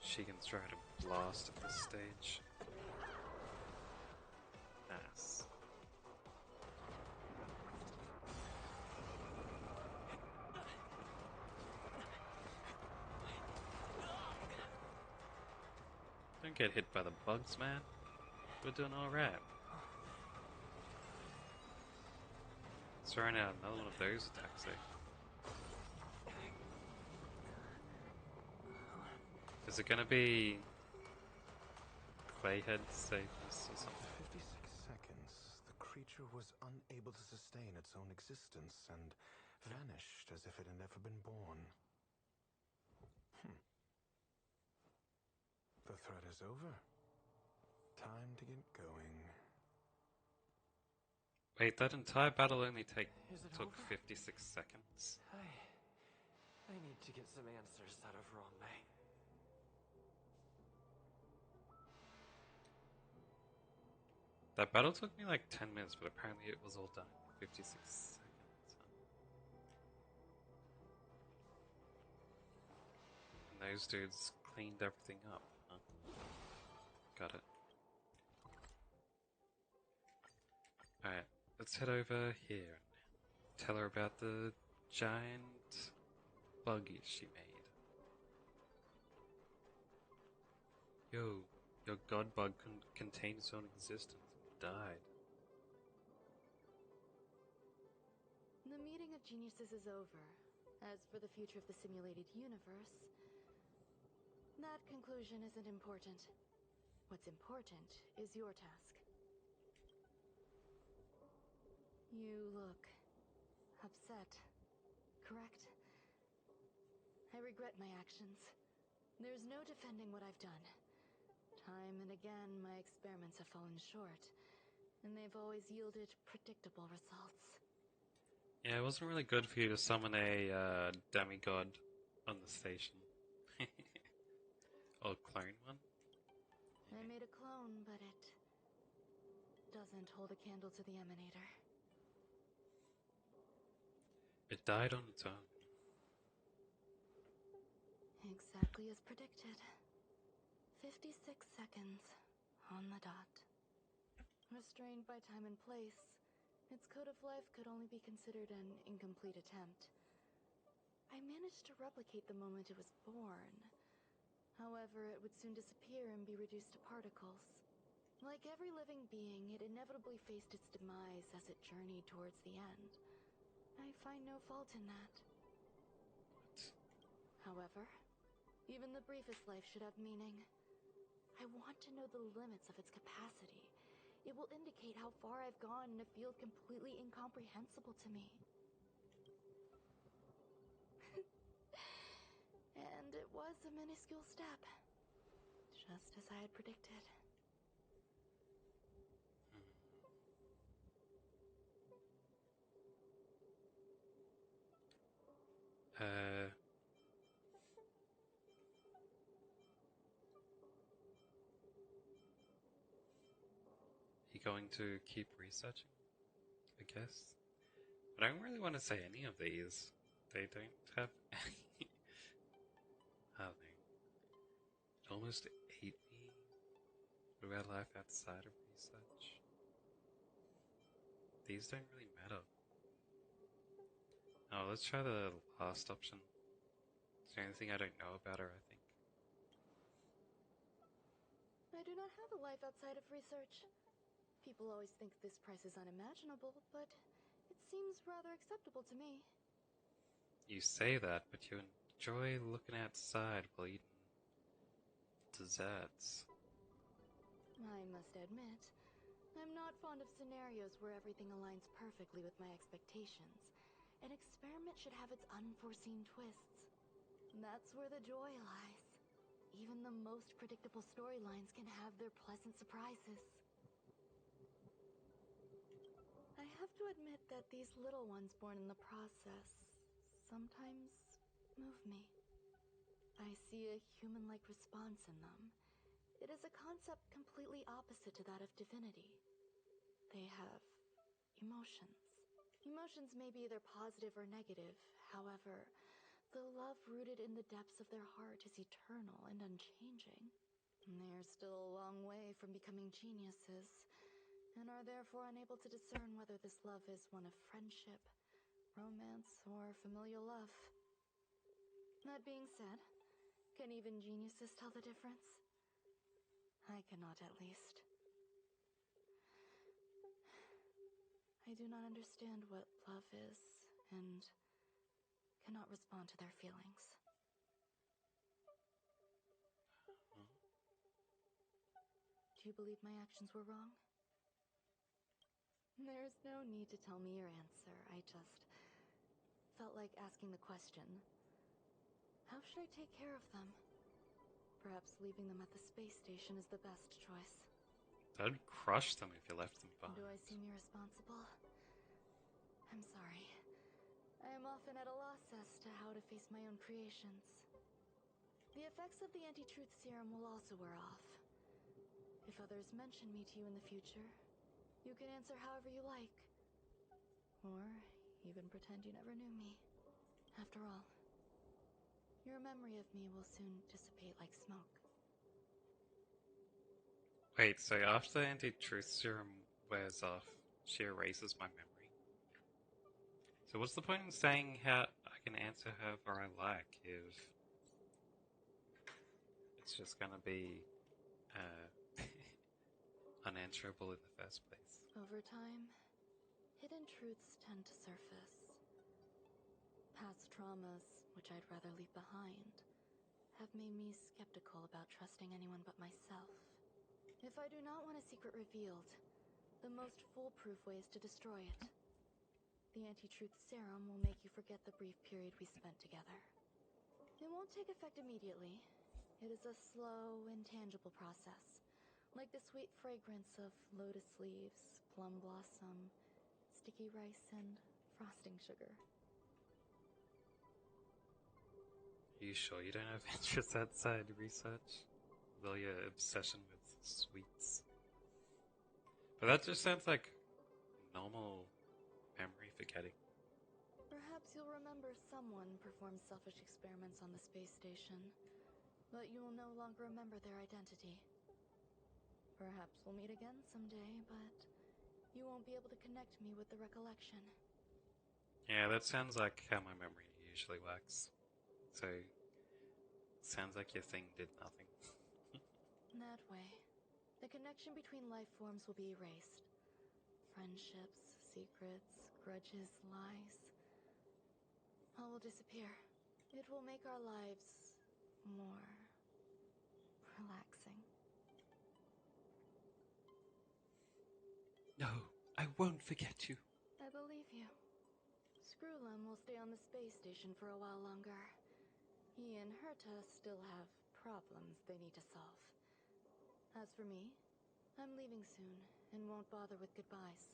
She can try to blast at this stage. Nice. Don't get hit by the bugs, man. We're doing alright. Throwing out another one of those attacks, eh? Is it gonna be Clayhead save this or After something? 56 seconds, the creature was unable to sustain its own existence and vanished as if it had never been born. The threat is over. Time to get going. Wait, that entire battle only Is it took over? 56 seconds. I need to get some answers out of Ronmei. That battle took me like 10 minutes, but apparently it was all done in 56 seconds. And those dudes cleaned everything up, huh? Got it. Alright, let's head over here and tell her about the giant buggy she made. Yo, your god bug contained its own existence and died. The meeting of geniuses is over. As for the future of the simulated universe, that conclusion isn't important. What's important is your task. You look upset, correct? I regret my actions. There's no defending what I've done. Time and again, my experiments have fallen short, and they've always yielded predictable results. Yeah, it wasn't really good for you to summon a demigod on the station. Or clone one? I made a clone, but it doesn't hold a candle to the Emanator. It died on its own. Exactly as predicted. 56 seconds on the dot. Restrained by time and place, its code of life could only be considered an incomplete attempt. I managed to replicate the moment it was born. However, it would soon disappear and be reduced to particles. Like every living being, it inevitably faced its demise as it journeyed towards the end. I find no fault in that. However, even the briefest life should have meaning. I want to know the limits of its capacity. It will indicate how far I've gone in a field completely incomprehensible to me. And it was a minuscule step, just as I had predicted. You going to keep researching? I guess. But I don't really want to say any of these. They don't have any. Are they? It almost ate me. What about life outside of research? These don't really matter. Oh, let's try the last option. It's the only thing I don't know about her, I think. I do not have a life outside of research. People always think this price is unimaginable, but it seems rather acceptable to me. You say that, but you enjoy looking outside while eating desserts. I must admit, I'm not fond of scenarios where everything aligns perfectly with my expectations. An experiment should have its unforeseen twists. That's where the joy lies. Even the most predictable storylines can have their pleasant surprises. I have to admit that these little ones born in the process sometimes move me. I see a human-like response in them. It is a concept completely opposite to that of divinity. They have emotions. Emotions may be either positive or negative. However, the love rooted in the depths of their heart is eternal and unchanging. They're still a long way from becoming geniuses, and are therefore unable to discern whether this love is one of friendship, romance, or familial love. That being said, can even geniuses tell the difference? I cannot, at least. I do not understand what love is, and cannot respond to their feelings. Do you believe my actions were wrong? There's no need to tell me your answer. I just felt like asking the question. How should I take care of them? Perhaps leaving them at the space station is the best choice. That'd crush them if you left them behind. Do I seem irresponsible? I'm sorry. I am often at a loss as to how to face my own creations. The effects of the anti-truth serum will also wear off. If others mention me to you in the future, you can answer however you like. Or even pretend you never knew me. After all, your memory of me will soon dissipate like smoke. Wait, so after the anti-truth serum wears off, she erases my memory? So what's the point in saying how I can answer however I like if it's just gonna be unanswerable in the first place? Over time, hidden truths tend to surface. Past traumas, which I'd rather leave behind, have made me skeptical about trusting anyone but myself. If I do not want a secret revealed, the most foolproof way is to destroy it. The anti-truth serum will make you forget the brief period we spent together. It won't take effect immediately. It is a slow, intangible process, like the sweet fragrance of lotus leaves, plum blossom, sticky rice, and frosting sugar. Are you sure you don't have interests outside research? With all your obsession with sweets? But that just sounds like normal memory forgetting. Perhaps you'll remember someone performed selfish experiments on the space station, but you will no longer remember their identity. Perhaps we'll meet again someday, but you won't be able to connect me with the recollection. Yeah, that sounds like how my memory usually works. So, sounds like your thing did nothing. That way, the connection between life forms will be erased. Friendships, secrets, grudges, lies, all will disappear. It will make our lives more relaxing. No, I won't forget you. I believe you. Screwlum will stay on the space station for a while longer. He and Herta still have problems they need to solve. As for me, I'm leaving soon and won't bother with goodbyes.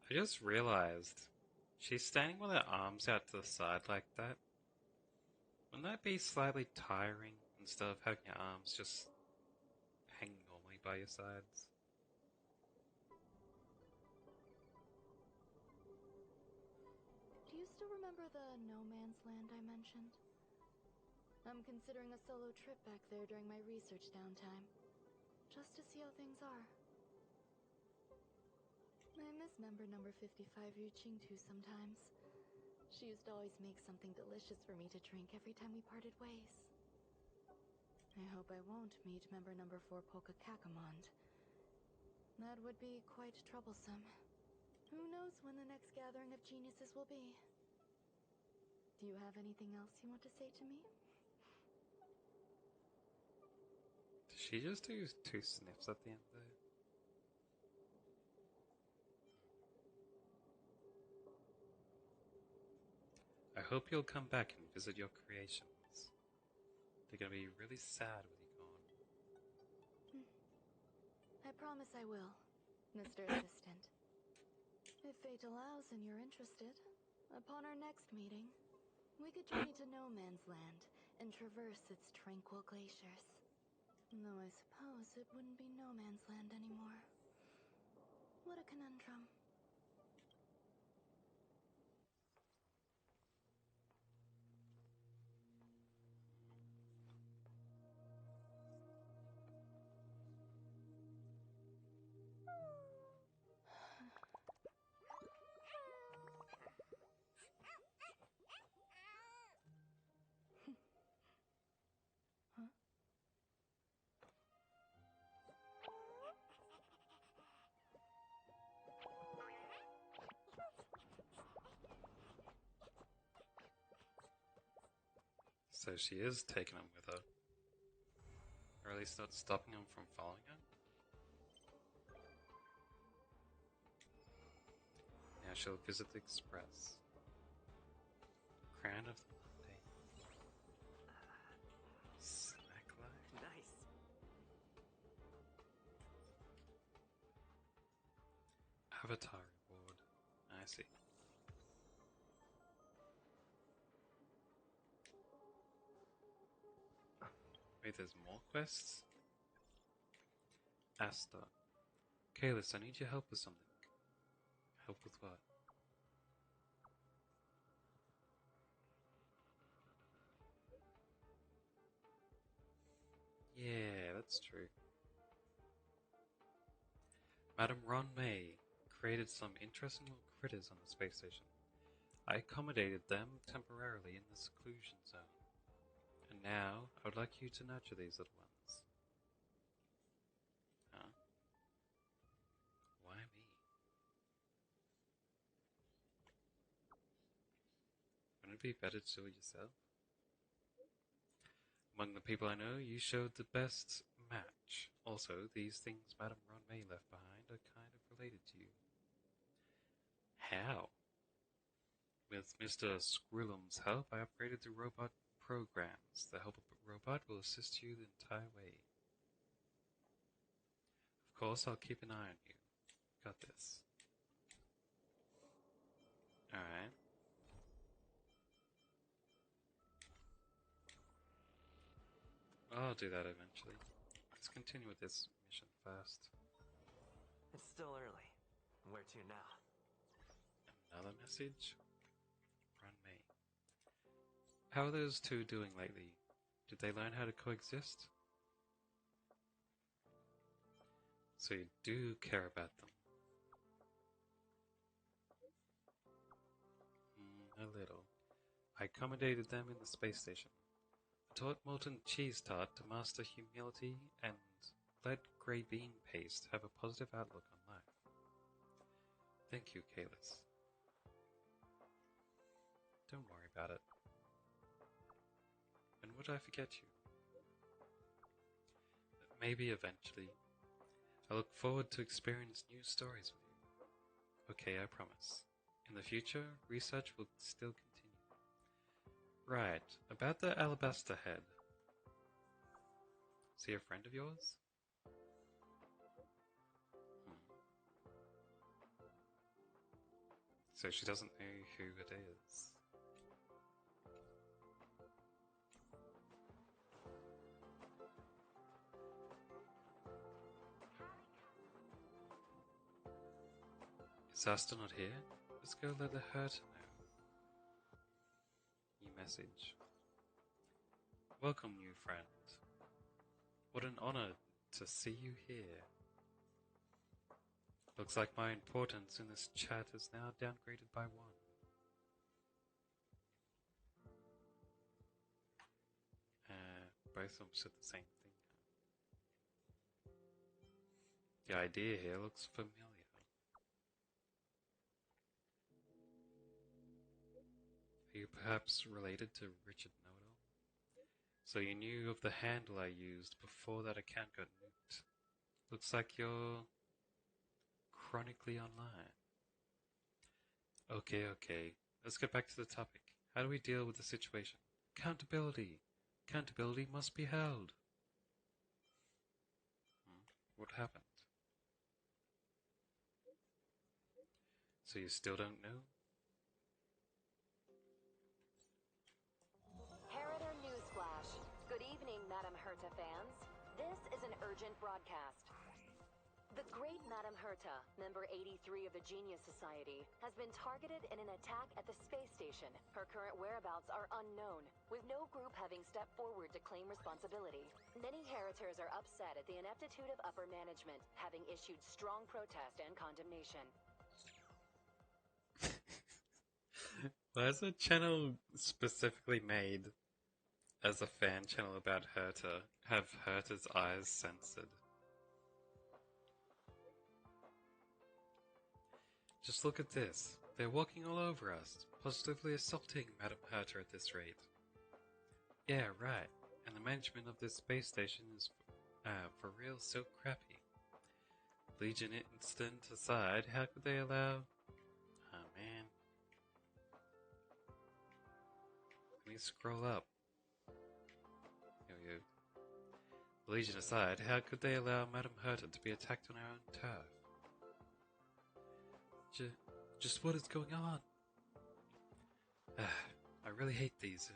I just realized she's standing with her arms out to the side like that. Wouldn't that be slightly tiring instead of having your arms just hang normally by your sides? Do you still remember the No Man's Land I mentioned? I'm considering a solo trip back there during my research downtime, just to see how things are. I miss member number 55 Yuqing too sometimes. She used to always make something delicious for me to drink every time we parted ways. I hope I won't meet member number 4 Polka Kakamond. That would be quite troublesome. Who knows when the next gathering of geniuses will be? Do you have anything else you want to say to me? Did she just do 2 sniffs at the end there? I hope you'll come back and visit your creations. They're gonna be really sad with you gone. I promise I will, Mr. Assistant. If fate allows and you're interested, upon our next meeting, we could journey to No Man's Land and traverse its tranquil glaciers. Though I suppose it wouldn't be No Man's Land anymore. What a conundrum. Huh? So she is taking him with her. Or at least not stopping him from following her. Now she'll visit the Express. Crown of the Monday. Snack line. Nice. Avatar reward. I see. Wait, there's more quests? Asta. Kalis, I need your help with something. Help with what? Yeah, that's true. Madame Ron May created some interesting little critters on the space station. I accommodated them temporarily in the seclusion zone. And now, I would like you to nurture these little ones. Huh? Why me? Wouldn't it be better to do it yourself? Among the people I know, you showed the best match. Also, these things Madame Ron May left behind are kind of related to you. How? With Mr. Scrillum's help, I upgraded the robot programs. The helper robot will assist you the entire way. Of course, I'll keep an eye on you. Got this. Alright. I'll do that eventually. Let's continue with this mission first. It's still early. Where to now? Another message? Run me. How are those two doing lately? Did they learn how to coexist? So you do care about them. A little. I accommodated them in the space station. I taught Molten Cheese Tart to master humility and let Grey Bean Paste have a positive outlook on life. Thank you, Kalis. Don't worry about it. And would I forget you? Maybe eventually. I look forward to experience new stories with you. Okay, I promise. In the future, research will still continue. Right, about the alabaster head. Is he a friend of yours? So she doesn't know who it is. Is Asta not here? Let's go let her know. New message. Welcome, new friend. What an honor to see you here. Looks like my importance in this chat is now downgraded by 1. Both of them said the same thing. The idea here looks familiar. Are you perhaps related to Richard Nodal? So you knew of the handle I used before that account got nuked. Looks like you're chronically online. Okay. Let's get back to the topic. How do we deal with the situation? Accountability. Accountability must be held. What happened? So you still don't know? Heritor Newsflash. Good evening, Madame Herta fans. This is an urgent broadcast. The great Madame Herta, member 83 of the Genius Society, has been targeted in an attack at the space station. Her current whereabouts are unknown, with no group having stepped forward to claim responsibility. Many Heritors are upset at the ineptitude of upper management, having issued strong protest and condemnation. Why is a channel specifically made as a fan channel about Herta have Herta's eyes censored? Just look at this. They're walking all over us, positively assaulting Madame Herta at this rate. Yeah, right. And the management of this space station is, for real, so crappy. Legion incident aside, how could they allow... Oh, man. Let me scroll up. Here we go. Legion aside, how could they allow Madame Herta to be attacked on our own turf? Just what is going on? I really hate these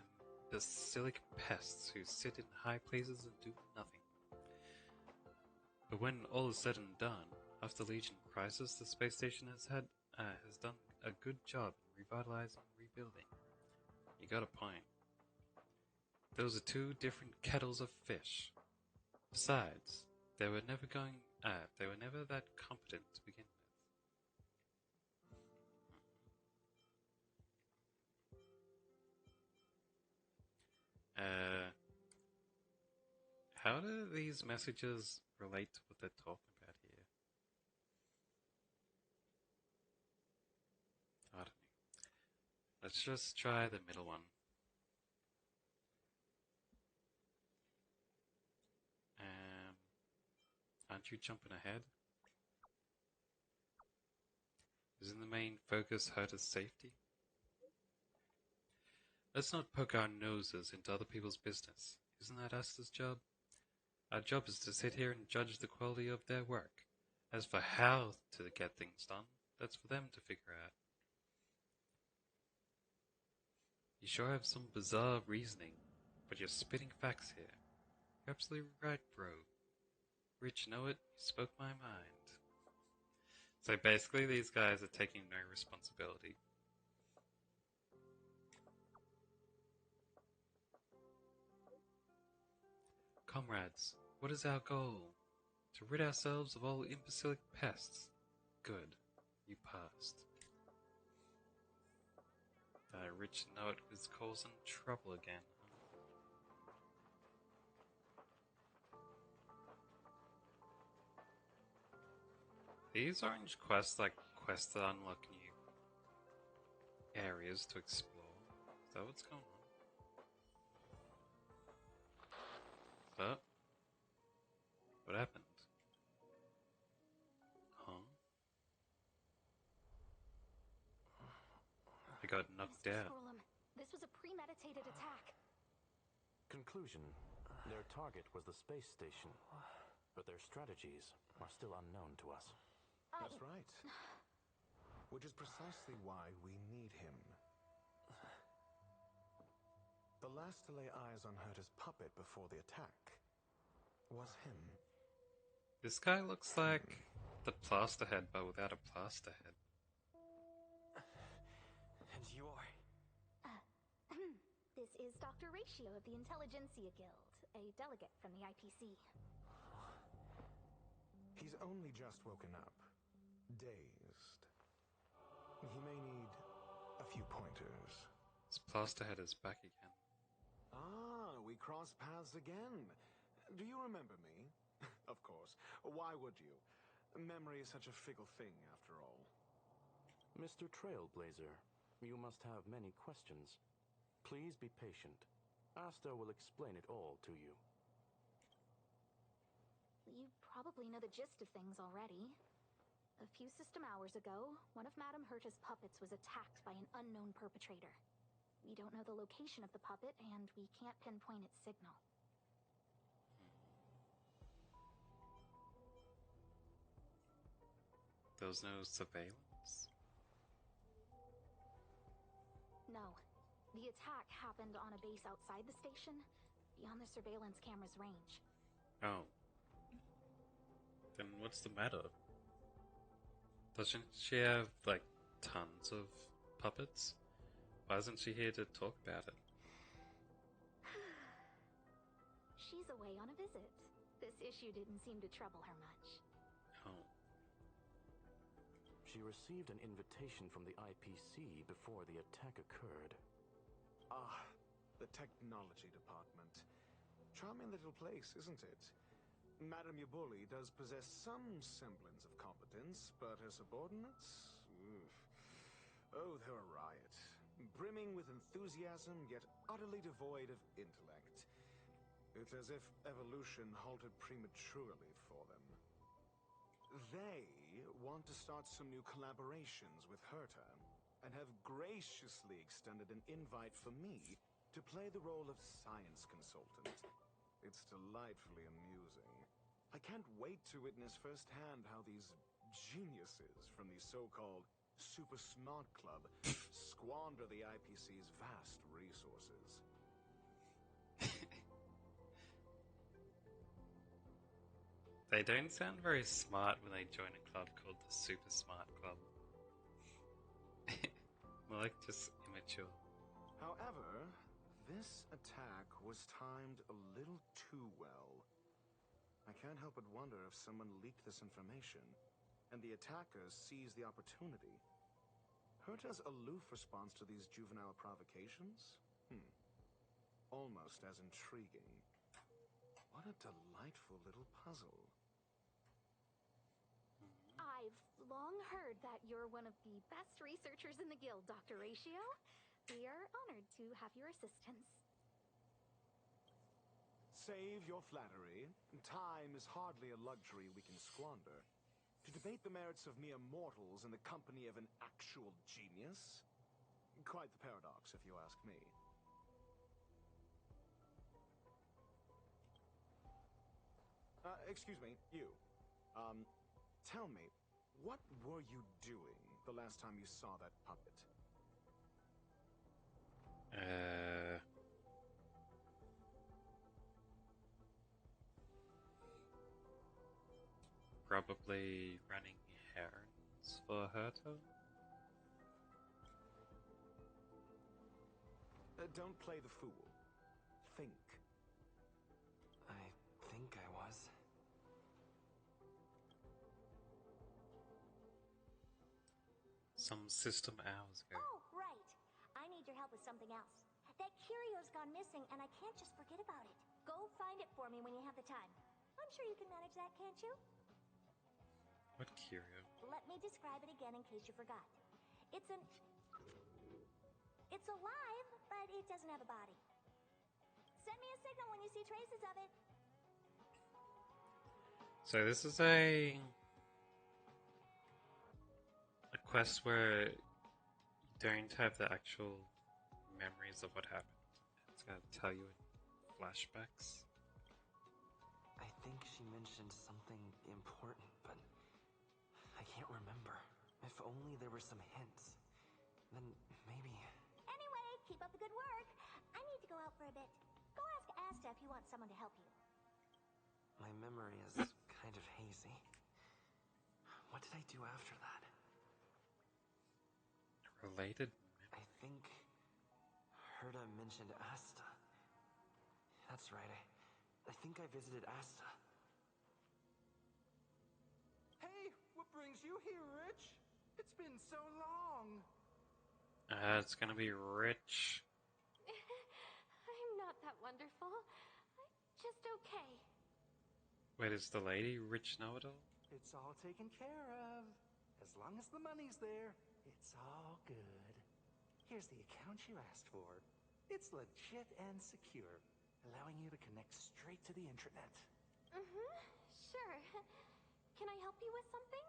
basilic pests who sit in high places and do nothing. But when all is said and done, after Legion Crisis, the space station has done a good job in revitalizing and rebuilding. You got a point. Those are two different kettles of fish. Besides, they were never that competent to begin with. How do these messages relate to what they're talking about here? I don't know. Let's just try the middle one. Aren't you jumping ahead? Isn't the main focus Herta's safety? Let's not poke our noses into other people's business. Isn't that us' job? Our job is to sit here and judge the quality of their work. As for how to get things done, that's for them to figure out. You sure have some bizarre reasoning, but you're spitting facts here. You're absolutely right, bro. Rich, know it? You spoke my mind. So basically, these guys are taking no responsibility. Comrades, what is our goal? To rid ourselves of all imbecilic pests. Good. You passed. Rich Note is causing trouble again. These orange quests like quests that unlock new areas to explore. Is that what's going on? Oh. What happened? Huh? I got knocked Mr. out. Squirrelum, this was a premeditated attack. Conclusion. Their target was the space station, but their strategies are still unknown to us. That's right. Which is precisely why we need him. The last to lay eyes on Herta's puppet before the attack was him. This guy looks like the Plasterhead, but without a plaster head. And you're... This is Dr. Ratio of the Intelligentsia Guild, a delegate from the IPC. He's only just woken up. Dazed. He may need a few pointers. This Plasterhead is back again. Ah, we cross paths again. Do you remember me? Of course. Why would you? Memory is such a fickle thing, after all. Mr. Trailblazer, you must have many questions. Please be patient. Asta will explain it all to you. You probably know the gist of things already. A few system hours ago, one of Madame Herta's puppets was attacked by an unknown perpetrator. We don't know the location of the puppet, and we can't pinpoint its signal. There was no surveillance? No. The attack happened on a base outside the station, beyond the surveillance camera's range. Oh. Then what's the matter? Doesn't she have, like, tons of puppets? Why isn't she here to talk about it? She's away on a visit. This issue didn't seem to trouble her much. Oh. She received an invitation from the IPC before the attack occurred. Ah, the technology department. Charming little place, isn't it? Madame Yabuli does possess some semblance of competence, but her subordinates? Oof. Oh, they're a riot. Brimming with enthusiasm, yet utterly devoid of intellect. It's as if evolution halted prematurely for them. They want to start some new collaborations with Herta, and have graciously extended an invite for me to play the role of science consultant. It's delightfully amusing. I can't wait to witness firsthand how these geniuses from the so-called Super Smart Club squander the IPC's vast resources. They don't sound very smart when they join a club called the Super Smart Club. More like just immature. However, this attack was timed a little too well. I can't help but wonder if someone leaked this information, and the attackers seized the opportunity. Herta's aloof response to these juvenile provocations? Almost as intriguing. What a delightful little puzzle. I've long heard that you're one of the best researchers in the guild, Dr. Ratio. We are honored to have your assistance. Save your flattery. Time is hardly a luxury we can squander. To debate the merits of mere mortals in the company of an actual genius? Quite the paradox, if you ask me. excuse me, you. Tell me, what were you doing the last time you saw that puppet? Probably running errands for Herto? Don't play the fool. Think. I think I was. Some system hours ago. Oh, right. I need your help with something else. That curio's gone missing, and I can't just forget about it. Go find it for me when you have the time. I'm sure you can manage that, can't you? What curio? Let me describe it again in case you forgot. It's alive, but it doesn't have a body. Send me a signal when you see traces of it. So this is a quest where you don't have the actual memories of what happened. It's gonna tell you in flashbacks. I think she mentioned something important, but I can't remember. If only there were some hints. Then maybe... Anyway, keep up the good work. I need to go out for a bit. Go ask Asta if you want someone to help you. My memory is kind of hazy. What did I do after that? Related? I think Herta mentioned Asta. That's right, I think I visited Asta. Hey, what brings you here, Rich? It's been so long. It's gonna be Rich. I'm not that wonderful. I'm just okay. Wait, is the lady Rich Know-It-All? It's all taken care of. As long as the money's there, it's all good. Here's the account you asked for. It's legit and secure, allowing you to connect straight to the intranet. Sure. Can I help you with something?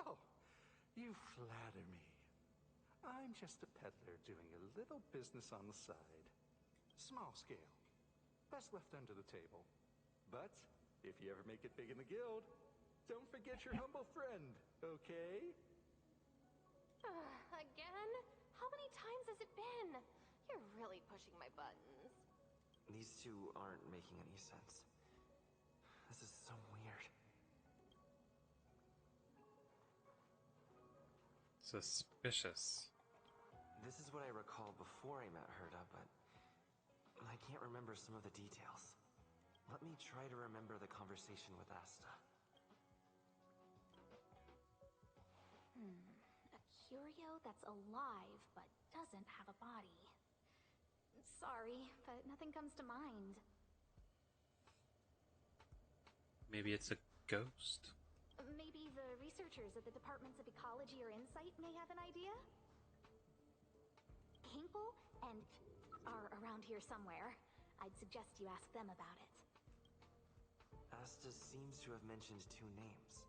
Oh, you flatter me. I'm just a peddler doing a little business on the side. Small scale. Best left under the table. But if you ever make it big in the guild, don't forget your humble friend, okay? Again? How many times has it been? You're really pushing my buttons. These two aren't making any sense. This is so weird. Suspicious. This is what I recall before I met Herta, but I can't remember some of the details. Let me try to remember the conversation with Asta. A curio that's alive but doesn't have a body. Sorry, but nothing comes to mind. Maybe it's a ghost? Maybe the researchers at the Departments of Ecology or Insight may have an idea? Hinkle and are around here somewhere. I'd suggest you ask them about it. Asta seems to have mentioned two names.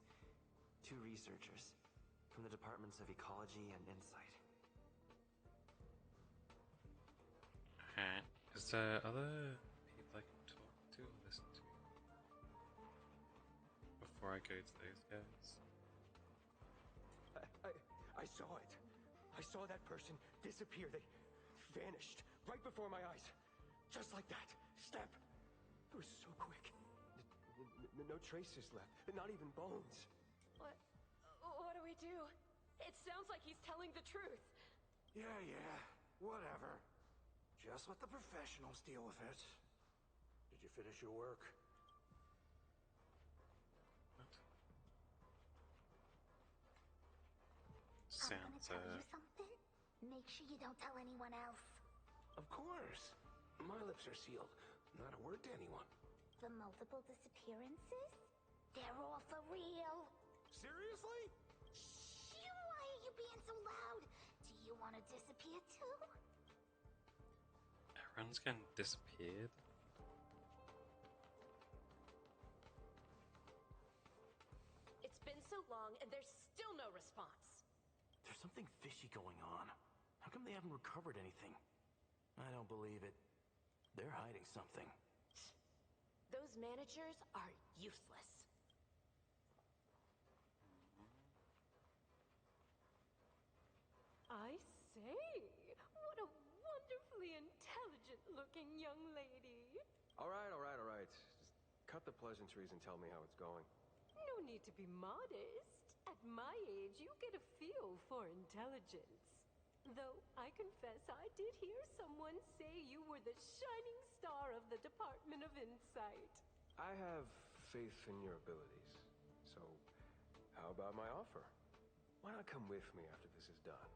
Two researchers from the Departments of Ecology and Insight. And is there other people I can talk to or listen to before I go to those guys? I saw it. I saw that person disappear. They vanished right before my eyes. Just like that. Step. It was so quick. No traces left. Not even bones. What do we do? It sounds like he's telling the truth. Yeah, whatever. Just let the professionals deal with it. Did you finish your work? I'm gonna tell you something. Make sure you don't tell anyone else. Of course. My lips are sealed. Not a word to anyone. The multiple disappearances? They're all for real. Seriously? Shh! Why are you being so loud? Do you want to disappear too? Everyone's getting disappeared. It's been so long and there's still no response. There's something fishy going on. How come they haven't recovered anything? I don't believe it. They're hiding something. Those managers are useless. I say, what a wonderfully intelligent-looking young lady. All right. Just cut the pleasantries and tell me how it's going. No need to be modest. At my age, you get a feel for intelligence. Though I confess I did hear someone say you were the shining star of the Department of Insight. I have faith in your abilities. So, how about my offer? Why not come with me after this is done?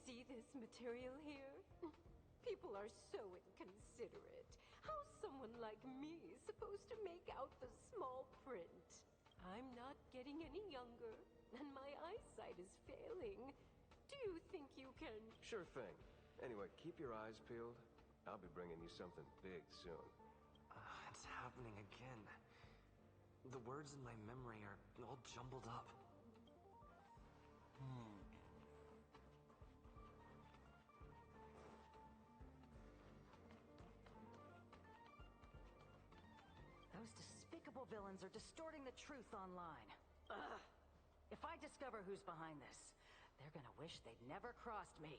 See this material here? People are so inconsiderate. How's someone like me supposed to make out the small print? I'm not getting any younger, and my eyesight is failing. Do you think you can... Sure thing. Anyway, keep your eyes peeled. I'll be bringing you something big soon. It's happening again. The words in my memory are all jumbled up. Those despicable villains are distorting the truth online. Ugh. If I discover who's behind this, they're gonna wish they'd never crossed me.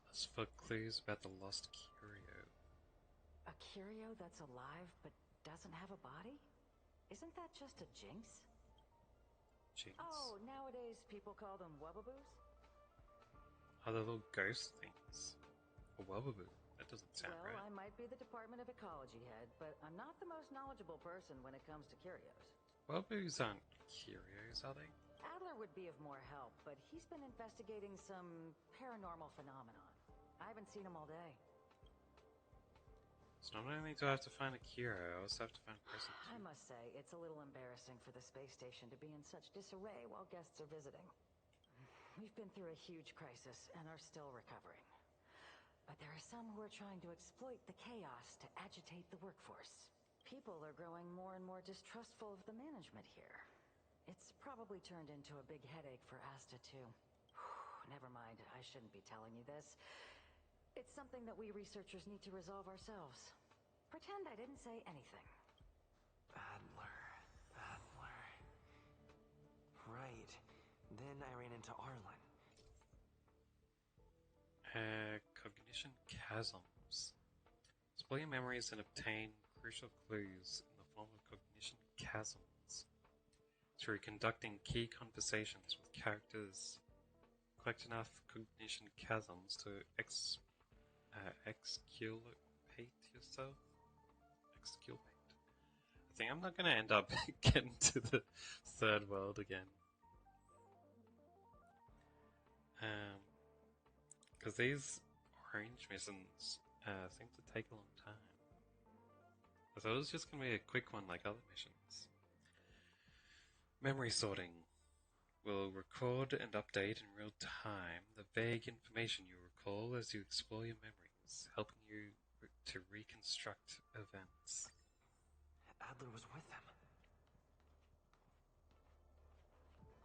Let's look clues about the lost curio. A curio that's alive but doesn't have a body? Isn't that just a jinx? Jinx? Oh, nowadays people call them wubbaboos? Are the little ghost things? A wubaboo? That doesn't sound Well, right. I might be the Department of Ecology head, but I'm not the most knowledgeable person when it comes to curios. Wubaboos aren't curios, are they? Adler would be of more help, but he's been investigating some paranormal phenomenon. I haven't seen him all day. So not only do I have to find a curio, I also have to find a person too. I must say, it's a little embarrassing for the space station to be in such disarray while guests are visiting. We've been through a huge crisis and are still recovering. But there are some who are trying to exploit the chaos to agitate the workforce. People are growing more and more distrustful of the management here. It's probably turned into a big headache for Asta, too. Never mind, I shouldn't be telling you this. It's something that we researchers need to resolve ourselves. Pretend I didn't say anything. Adler. Right. Then I ran into Arlen. Cognition chasms. Explore your memories and obtain crucial clues in the form of cognition chasms. Through conducting key conversations with characters, collect enough cognition chasms to exculpate yourself. Exculpate. I think I'm not going to end up getting to the third world again. Because these orange missions seem to take a long time. I thought it was just going to be a quick one like other missions. Memory sorting will record and update in real time the vague information you recall as you explore your memories, helping you to reconstruct events. Adler was with them.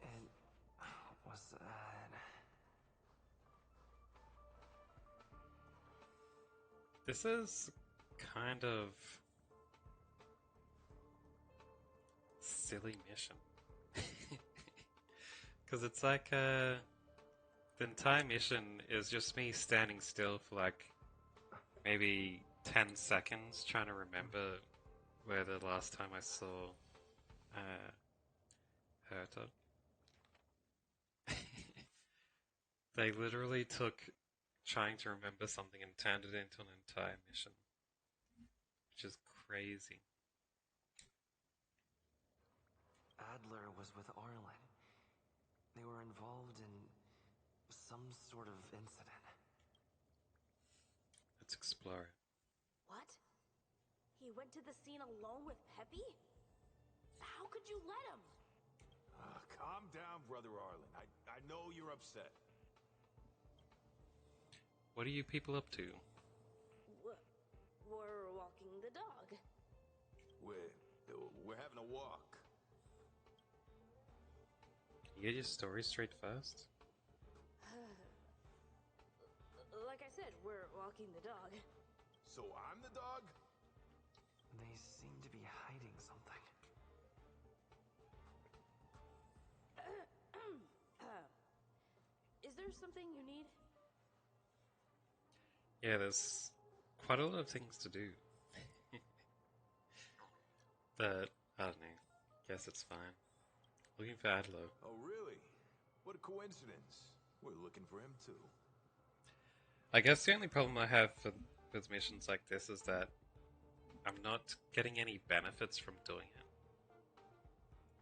And was that... This is kind of silly mission. Because it's like the entire mission is just me standing still for like maybe 10 seconds trying to remember where the last time I saw Herta. They literally took trying to remember something and turned it into an entire mission. Which is crazy. Adler was with Arlen. They were involved in some sort of incident. Let's explore it. What? He went to the scene alone with Peppy? How could you let him? Calm down, Brother Arlen. I know you're upset. What are you people up to? We're walking the dog. We're having a walk. Can you get your story straight first? Like I said, we're walking the dog. So I'm the dog? there something you need? Yeah, there's quite a lot of things to do. But, I don't know. Guess it's fine. Looking for Adlo. Oh, really? What a coincidence. We're looking for him, too. I guess the only problem I have with missions like this is that I'm not getting any benefits from doing it.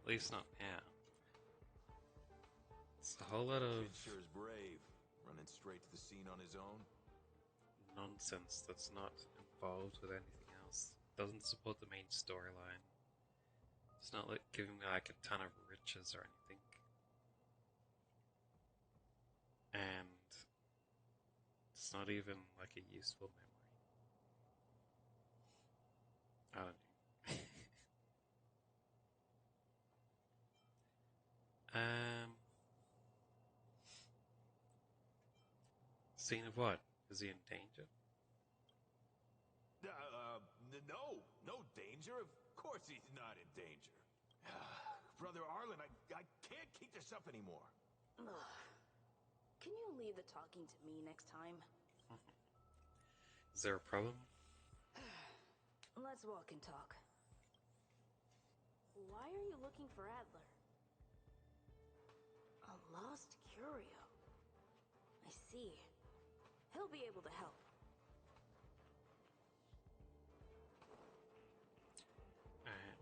At least not now. It's a whole lot of Kid sure is brave, running straight to the scene on his own. nonsense that's not involved with anything else. Doesn't support the main storyline. It's not like giving me like a ton of riches or anything. And it's not even like a useful memory. I don't know. Scene of what? Is he in danger? No danger. Of course he's not in danger. Brother Arlen, I can't keep this up anymore. Can you leave the talking to me next time? Is there a problem? Let's walk and talk. Why are you looking for Adler? A lost curio. I see. He'll be able to help. Alright.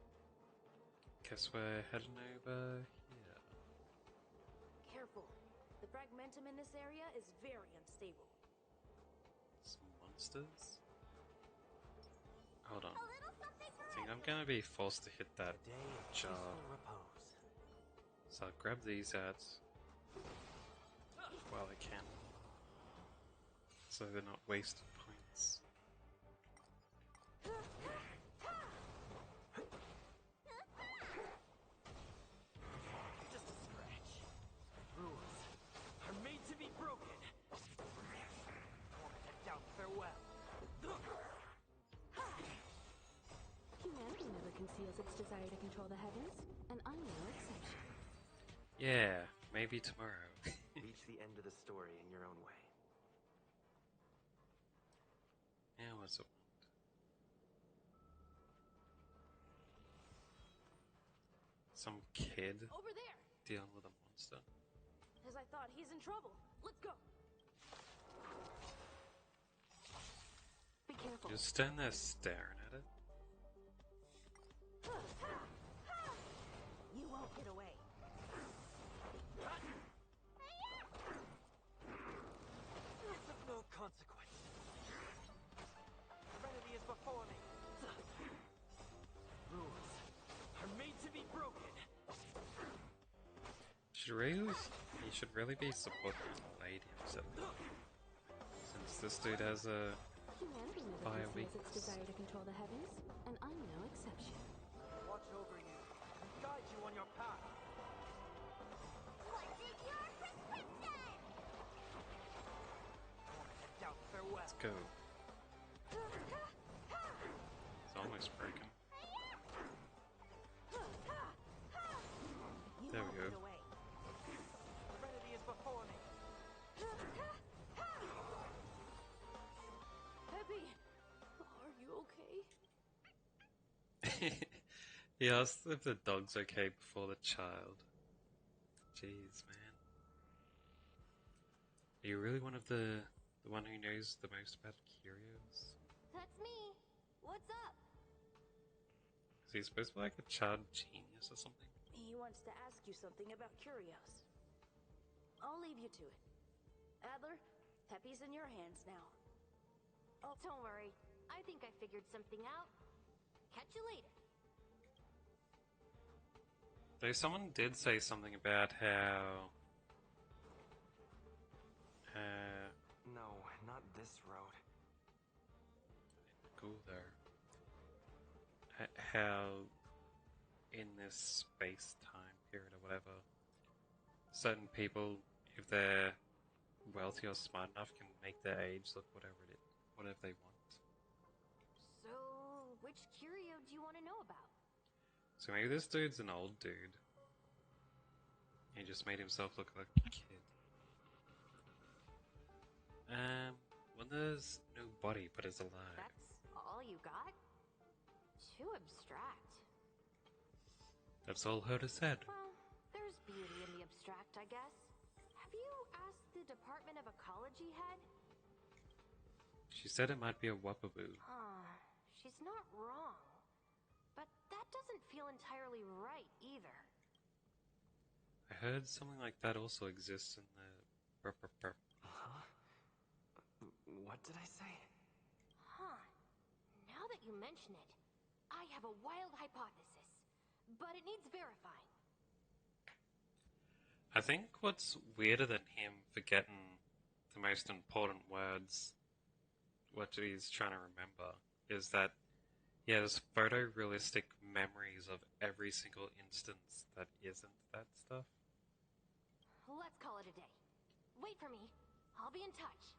Guess we're heading over here. Careful. The fragmentum in this area is very unstable. Some monsters? Hold on. I think I'm gonna be forced to hit that jar. So I'll grab these out while I can. So they're not wasted points. Just a scratch. Rules are made to be broken. Tormented down farewell. Humanity never conceals its desire to control the heavens, and I'm no exception. Yeah, maybe tomorrow. Reach the end of the story in your own way. Yeah, what's up? Some kid Over there! dealing with a monster. As I thought, he's in trouble. Let's go! Be careful. Just stand there staring at it. You won't get away. It's of no consequence. Serenity is before me. Rules are made to be broken. You should really be supporting the lady instead of me. Since this dude has a Humanity never fire conceals its weakness. desire to control the heavens, and I'm no exception. Watch over you and guide you on your path. What is your prescription? Tormented down farewell. Let's go. It's almost broken. You There won't we go. get away. Serenity is before me. Peppy, are you okay? He asked if the dog's okay before the child. Jeez, man. Are you really one of the one who knows the most about curios? That's me. What's up? Is he supposed to be like a child genius or something? He wants to ask you something about curios. I'll leave you to it. Adler, Peppy's in your hands now. Oh, don't worry. I think I figured something out. Catch you later. Though someone did say something about how No, not this road. go there. How in this space-time period or whatever, certain people, if they're wealthy or smart enough, can make their age look whatever they want. So, which curio do you want to know about? So maybe this dude's an old dude. He just made himself look like a kid. When there's no body but is alive. That's all you got? Too abstract. That's all Herta said. Well, there's beauty in the abstract, I guess. Have you asked the Department of Ecology head? She said it might be a Wapaboo. She's not wrong. But that doesn't feel entirely right either. I heard something like that also exists in the... Huh? What did I say? Huh. Now that you mention it, I have a wild hypothesis. But it needs verifying. I think what's weirder than him forgetting the most important words, what he's trying to remember, is that he has photorealistic memories of every single instance that isn't that stuff. Let's call it a day. Wait for me. I'll be in touch.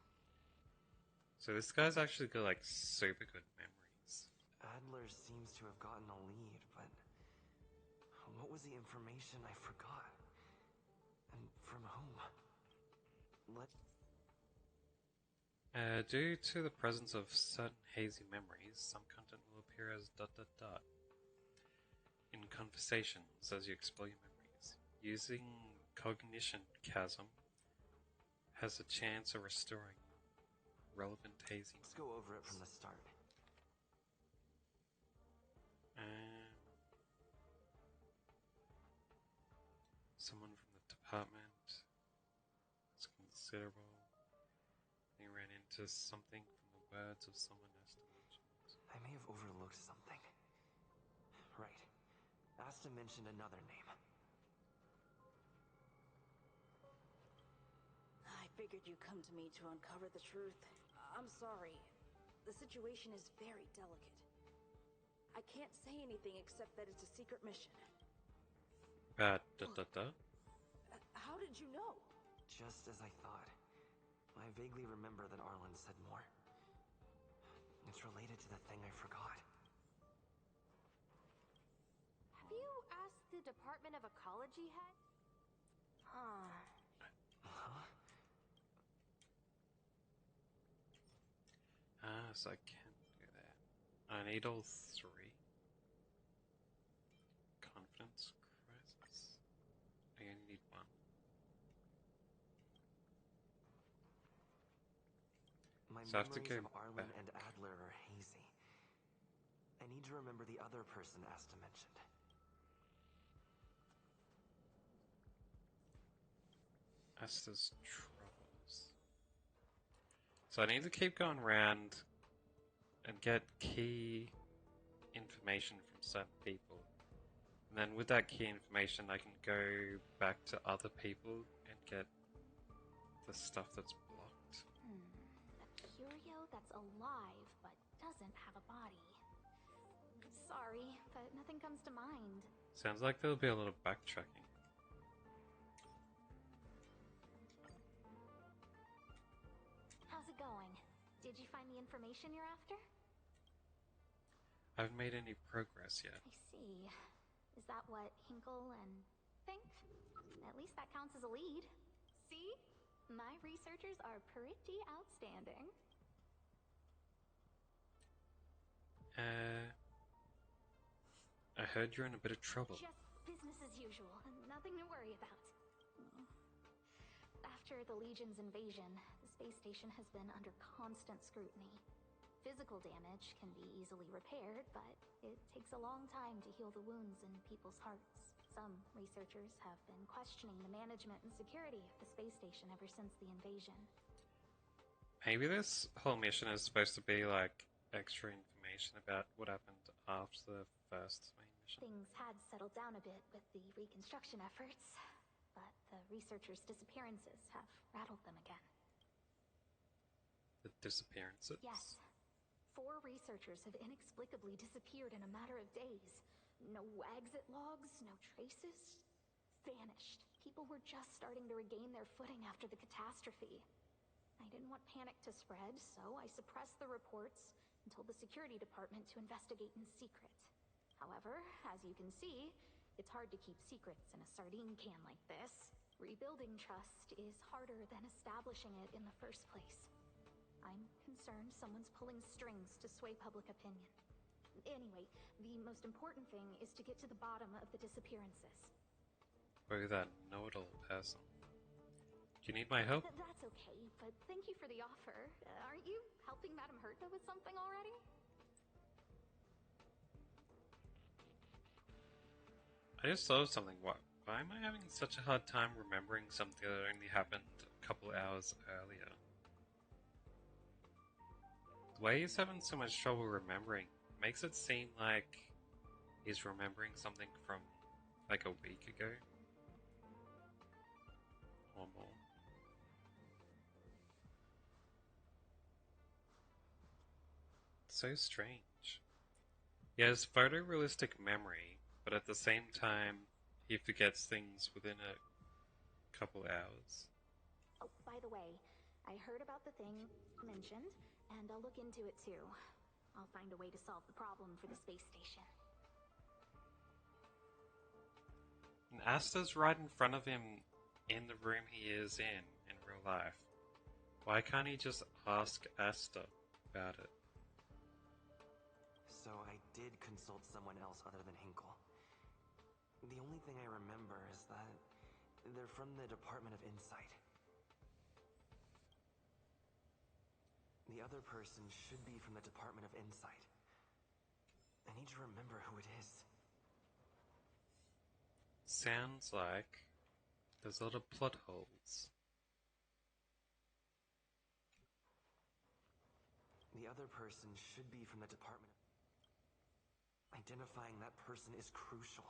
So this guy's actually got like super good memories. Adler seems to have gotten a lead, but what was the information I forgot? And from whom? Due to the presence of certain hazy memories, some content will appear as ... in conversations as you explore your memories. Using cognition chasm has a chance of restoring relevant hazy memories. Let's go over it from the start. Someone from the department. It's considerable. They ran into something from the words of someone Asta mentioned. I may have overlooked something. Right. Asta mentioned another name. I figured you'd come to me to uncover the truth. I'm sorry. The situation is very delicate. I can't say anything except that it's a secret mission. How did you know? Just as I thought. I vaguely remember that Arlen said more. It's related to the thing I forgot. Have you asked the Department of Ecology head? Huh? So I can't do that. I need all three. Confidence crisis. I only need one. My So I have to memories go of Arlen back. and Adler are hazy. I need to remember the other person Asta mentioned. Asta's troubles. So I need to keep going around and get key information from certain people. And then with that key information, I can go back to other people and get the stuff that's blocked. A curio that's alive but doesn't have a body. Sorry, but nothing comes to mind. Sounds like there'll be a lot of backtracking. How's it going? Did you find the information you're after? I haven't made any progress yet. I see. Is that what Hinkle and think? At least that counts as a lead. See? My researchers are pretty outstanding. I heard you're in a bit of trouble. Just business as usual, nothing to worry about. After the Legion's invasion, the space station has been under constant scrutiny. Physical damage can be easily repaired, but it takes a long time to heal the wounds in people's hearts. Some researchers have been questioning the management and security of the space station ever since the invasion. Maybe this whole mission is supposed to be like extra information about what happened after the first main mission. Things had settled down a bit with the reconstruction efforts, but the researchers' disappearances have rattled them again. The disappearances? Yes. 4 researchers have inexplicably disappeared in a matter of days. No exit logs, no traces. Vanished. People were just starting to regain their footing after the catastrophe. I didn't want panic to spread, so I suppressed the reports and told the security department to investigate in secret. However, as you can see, it's hard to keep secrets in a sardine can like this. Rebuilding trust is harder than establishing it in the first place. I'm concerned someone's pulling strings to sway public opinion. Anyway, the most important thing is to get to the bottom of the disappearances. Oh, that know-it-all person. Do you need my help? That's okay, but thank you for the offer. Aren't you helping Madame Herta with something already? I just thought of something. Why am I having such a hard time remembering something that only happened a couple hours earlier? The way he's having so much trouble remembering makes it seem like he's remembering something from like a week ago or more. So strange. He has photorealistic memory, but at the same time, he forgets things within a couple hours. Oh, by the way, I heard about the thing mentioned, and I'll look into it too. I'll find a way to solve the problem for the space station. And Asta's right in front of him in the room he is in real life. Why can't he just ask Asta about it? So I did consult someone else other than Hinkle. The only thing I remember is that they're from the Department of Insight. The other person should be from the Department of Insight. I need to remember who it is. Sounds like there's a lot of plot holes. The other person should be from the Department. Identifying that person is crucial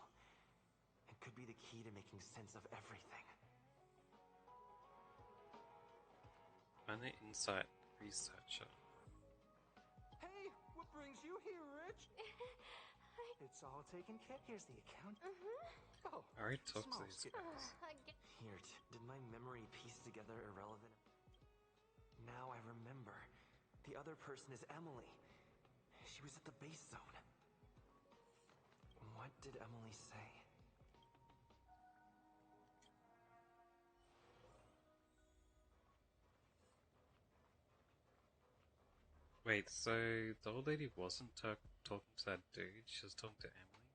and could be the key to making sense of everything. I'm the Insight researcher. Hey, what brings you here, Rich? It's all taken care. Here's the account. Oh, I already talked to small these scale. guys. Here, did my memory piece together irrelevant? Now I remember. The other person is Emily. She was at the base zone. What did Emily say? Wait, so the old lady wasn't talking to that dude, she was talking to Emily?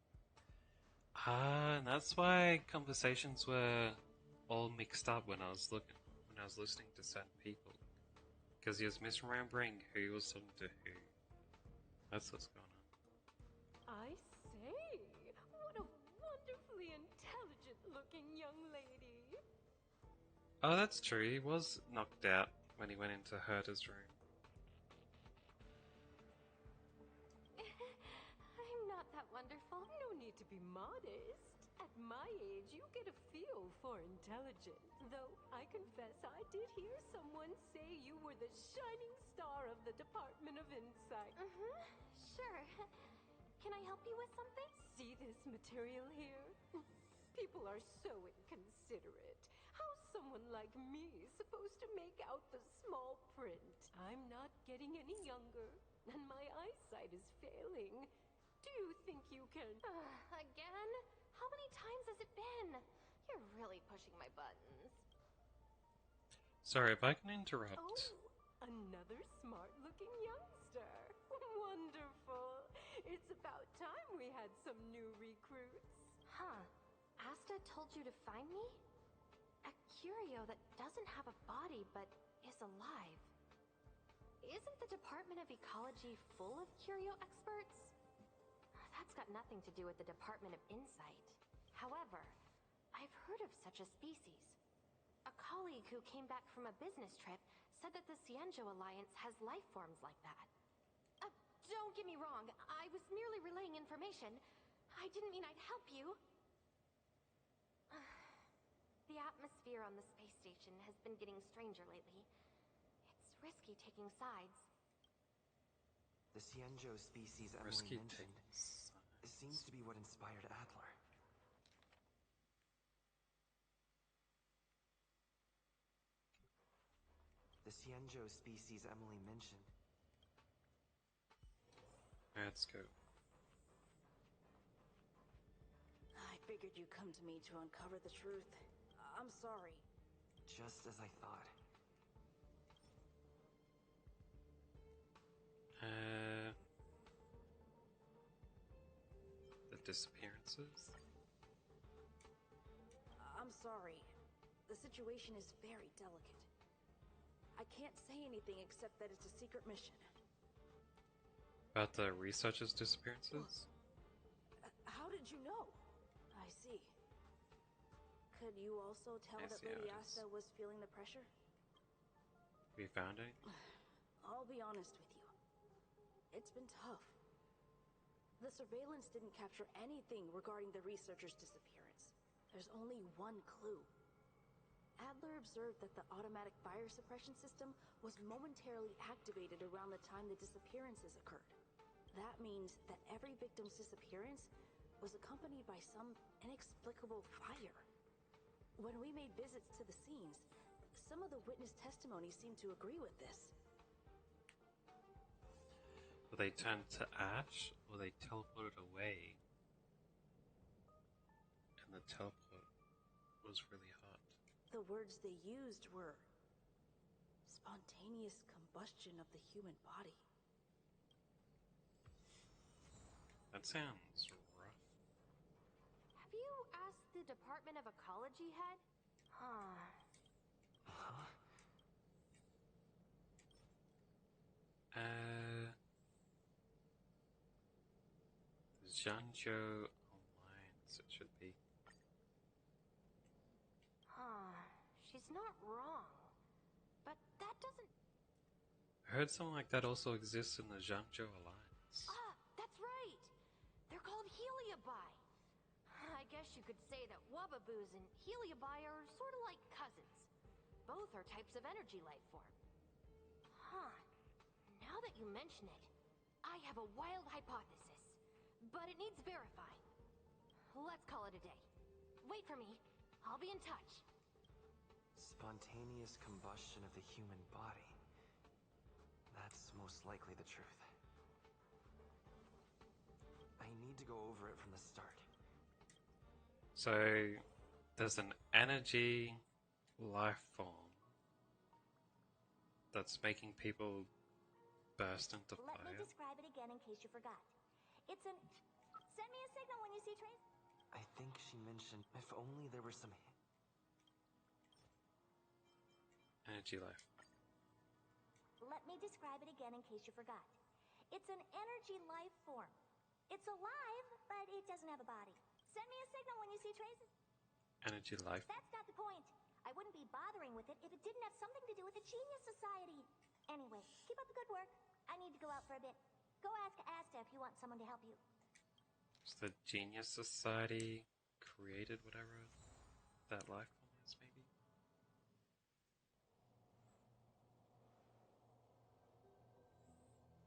Ah, and that's why conversations were all mixed up when I was listening to certain people. Because he was misremembering who was talking to who. That's what's going on. I say, what a wonderfully intelligent-looking young lady. Oh, that's true, he was knocked out when he went into Herta's room. I'm not that wonderful. No need to be modest. At my age, you get a feel for intelligence. Though I confess I did hear someone say you were the shining star of the Department of Insight. Sure. Can I help you with something? See this material here? People are so inconsiderate. How's someone like me supposed to make out the small print? I'm not getting any younger, and my eyesight is failing. Do you think you can... Again? How many times has it been? You're really pushing my buttons. Sorry, if I can interrupt. Oh, another smart-looking youngster. Wonderful. It's about time we had some new recruits. Huh. Asta told you to find me? A curio that doesn't have a body but is alive. Isn't the Department of Ecology full of curio experts? That's got nothing to do with the Department of Insight. However, I've heard of such a species. A colleague who came back from a business trip said that the Cienjo Alliance has life forms like that. Don't get me wrong, I was merely relaying information. I didn't mean I'd help you. The atmosphere on the space station has been getting stranger lately. It's risky taking sides. The Cienjo species Emily Risky mentioned seems to be what inspired Adler. The Cienjo species Emily mentioned. Let's go. I figured you'd come to me to uncover the truth. I'm sorry. Just as I thought. The disappearances? I'm sorry. The situation is very delicate. I can't say anything except that it's a secret mission. About the researchers' disappearances? How did you know? I see. Could you also tell I that see how Lady it is. Asta was feeling the pressure? We found anything? I'll be honest with you. It's been tough. The surveillance didn't capture anything regarding the researcher's disappearance. There's only one clue. Adler observed that the automatic fire suppression system was momentarily activated around the time the disappearances occurred. That means that every victim's disappearance was accompanied by some inexplicable fire. When we made visits to the scenes, some of the witness testimony seemed to agree with this. Will they turn to ash, or they teleported away? And the teleport was really hot. The words they used were spontaneous combustion of the human body. That sounds rough. Have you asked the Department of Ecology head? Huh. Zhangzhou Alliance, it should be. Huh. She's not wrong. But that doesn't... I heard something like that also exists in the Zhangzhou Alliance. Ah, that's right! They're called Heliobi. I guess you could say that Wubbaboos and Heliobi are sort of like cousins. Both are types of energy life form. Huh. Now that you mention it, I have a wild hypothesis. But it needs verifying. Let's call it a day. Wait for me. I'll be in touch. Spontaneous combustion of the human body. That's most likely the truth. I need to go over it from the start. So, there's an energy life form that's making people burst into Let me fire. describe it again in case you forgot. It's an... Send me a signal when you see trace... I think she mentioned if only there were some... Energy life. Let me describe it again in case you forgot. It's an energy life form. It's alive, but it doesn't have a body. Send me a signal when you see traces. Energy life. That's not the point. I wouldn't be bothering with it if it didn't have something to do with the Genius Society. Anyway, keep up the good work. I need to go out for a bit. Go ask Asta if you want someone to help you. So the Genius Society created whatever that life form is, maybe?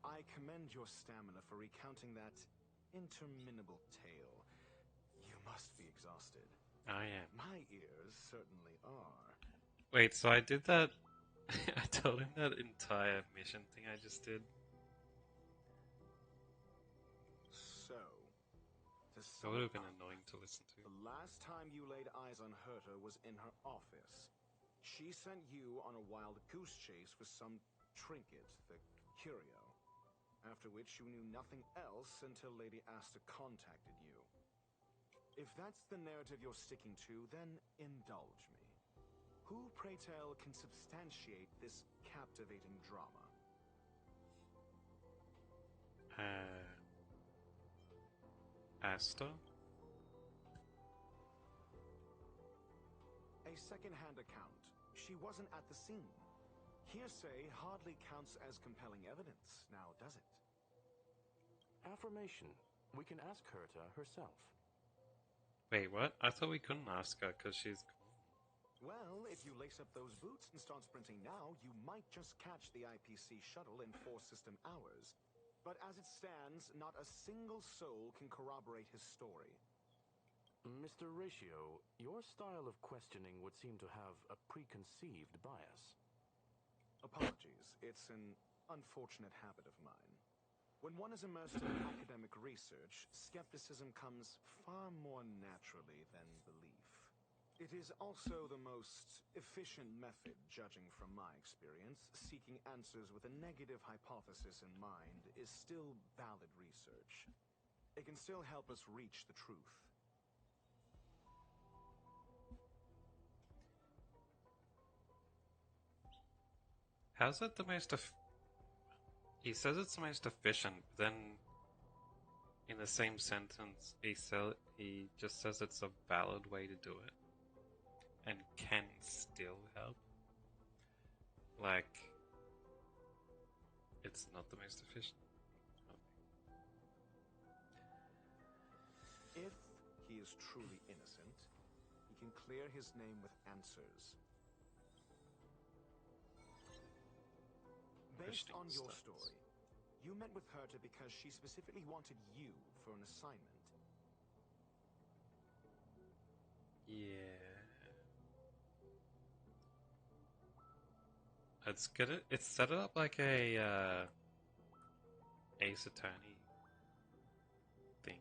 I commend your stamina for recounting that interminable tale. You must be exhausted. I am. My ears certainly are. Wait, so I did that... I told him that entire mission thing I just did. So, to That sum would it have been up, annoying to listen to. the last time you laid eyes on Herta was in her office. She sent you on a wild goose chase for some trinket, the curio. After which you knew nothing else until Lady Asta contacted you. If that's the narrative you're sticking to, then indulge me. Who, pray tell, can substantiate this captivating drama? Asta? A second-hand account. She wasn't at the scene. Hearsay hardly counts as compelling evidence, now does it? Affirmation. We can ask Herta herself. Wait, what? I thought we couldn't ask her because she's gone. Well, if you lace up those boots and start sprinting now, you might just catch the IPC shuttle in 4 system hours. But as it stands, not a single soul can corroborate his story. Mr. Ratio, your style of questioning would seem to have a preconceived bias. Apologies, it's an unfortunate habit of mine. When one is immersed in academic research, skepticism comes far more naturally than belief. It is also the most efficient method, judging from my experience. Seeking answers with a negative hypothesis in mind is still valid research. It can still help us reach the truth. How's it the most he says it's the most efficient, but then in the same sentence he just says it's a valid way to do it and can still help. Like, it's not the most efficient. If he is truly innocent, he can clear his name with answers. Based on your story, you met with Herta because she specifically wanted you for an assignment. Yeah. It's good. It's set up like a Ace Attorney thing.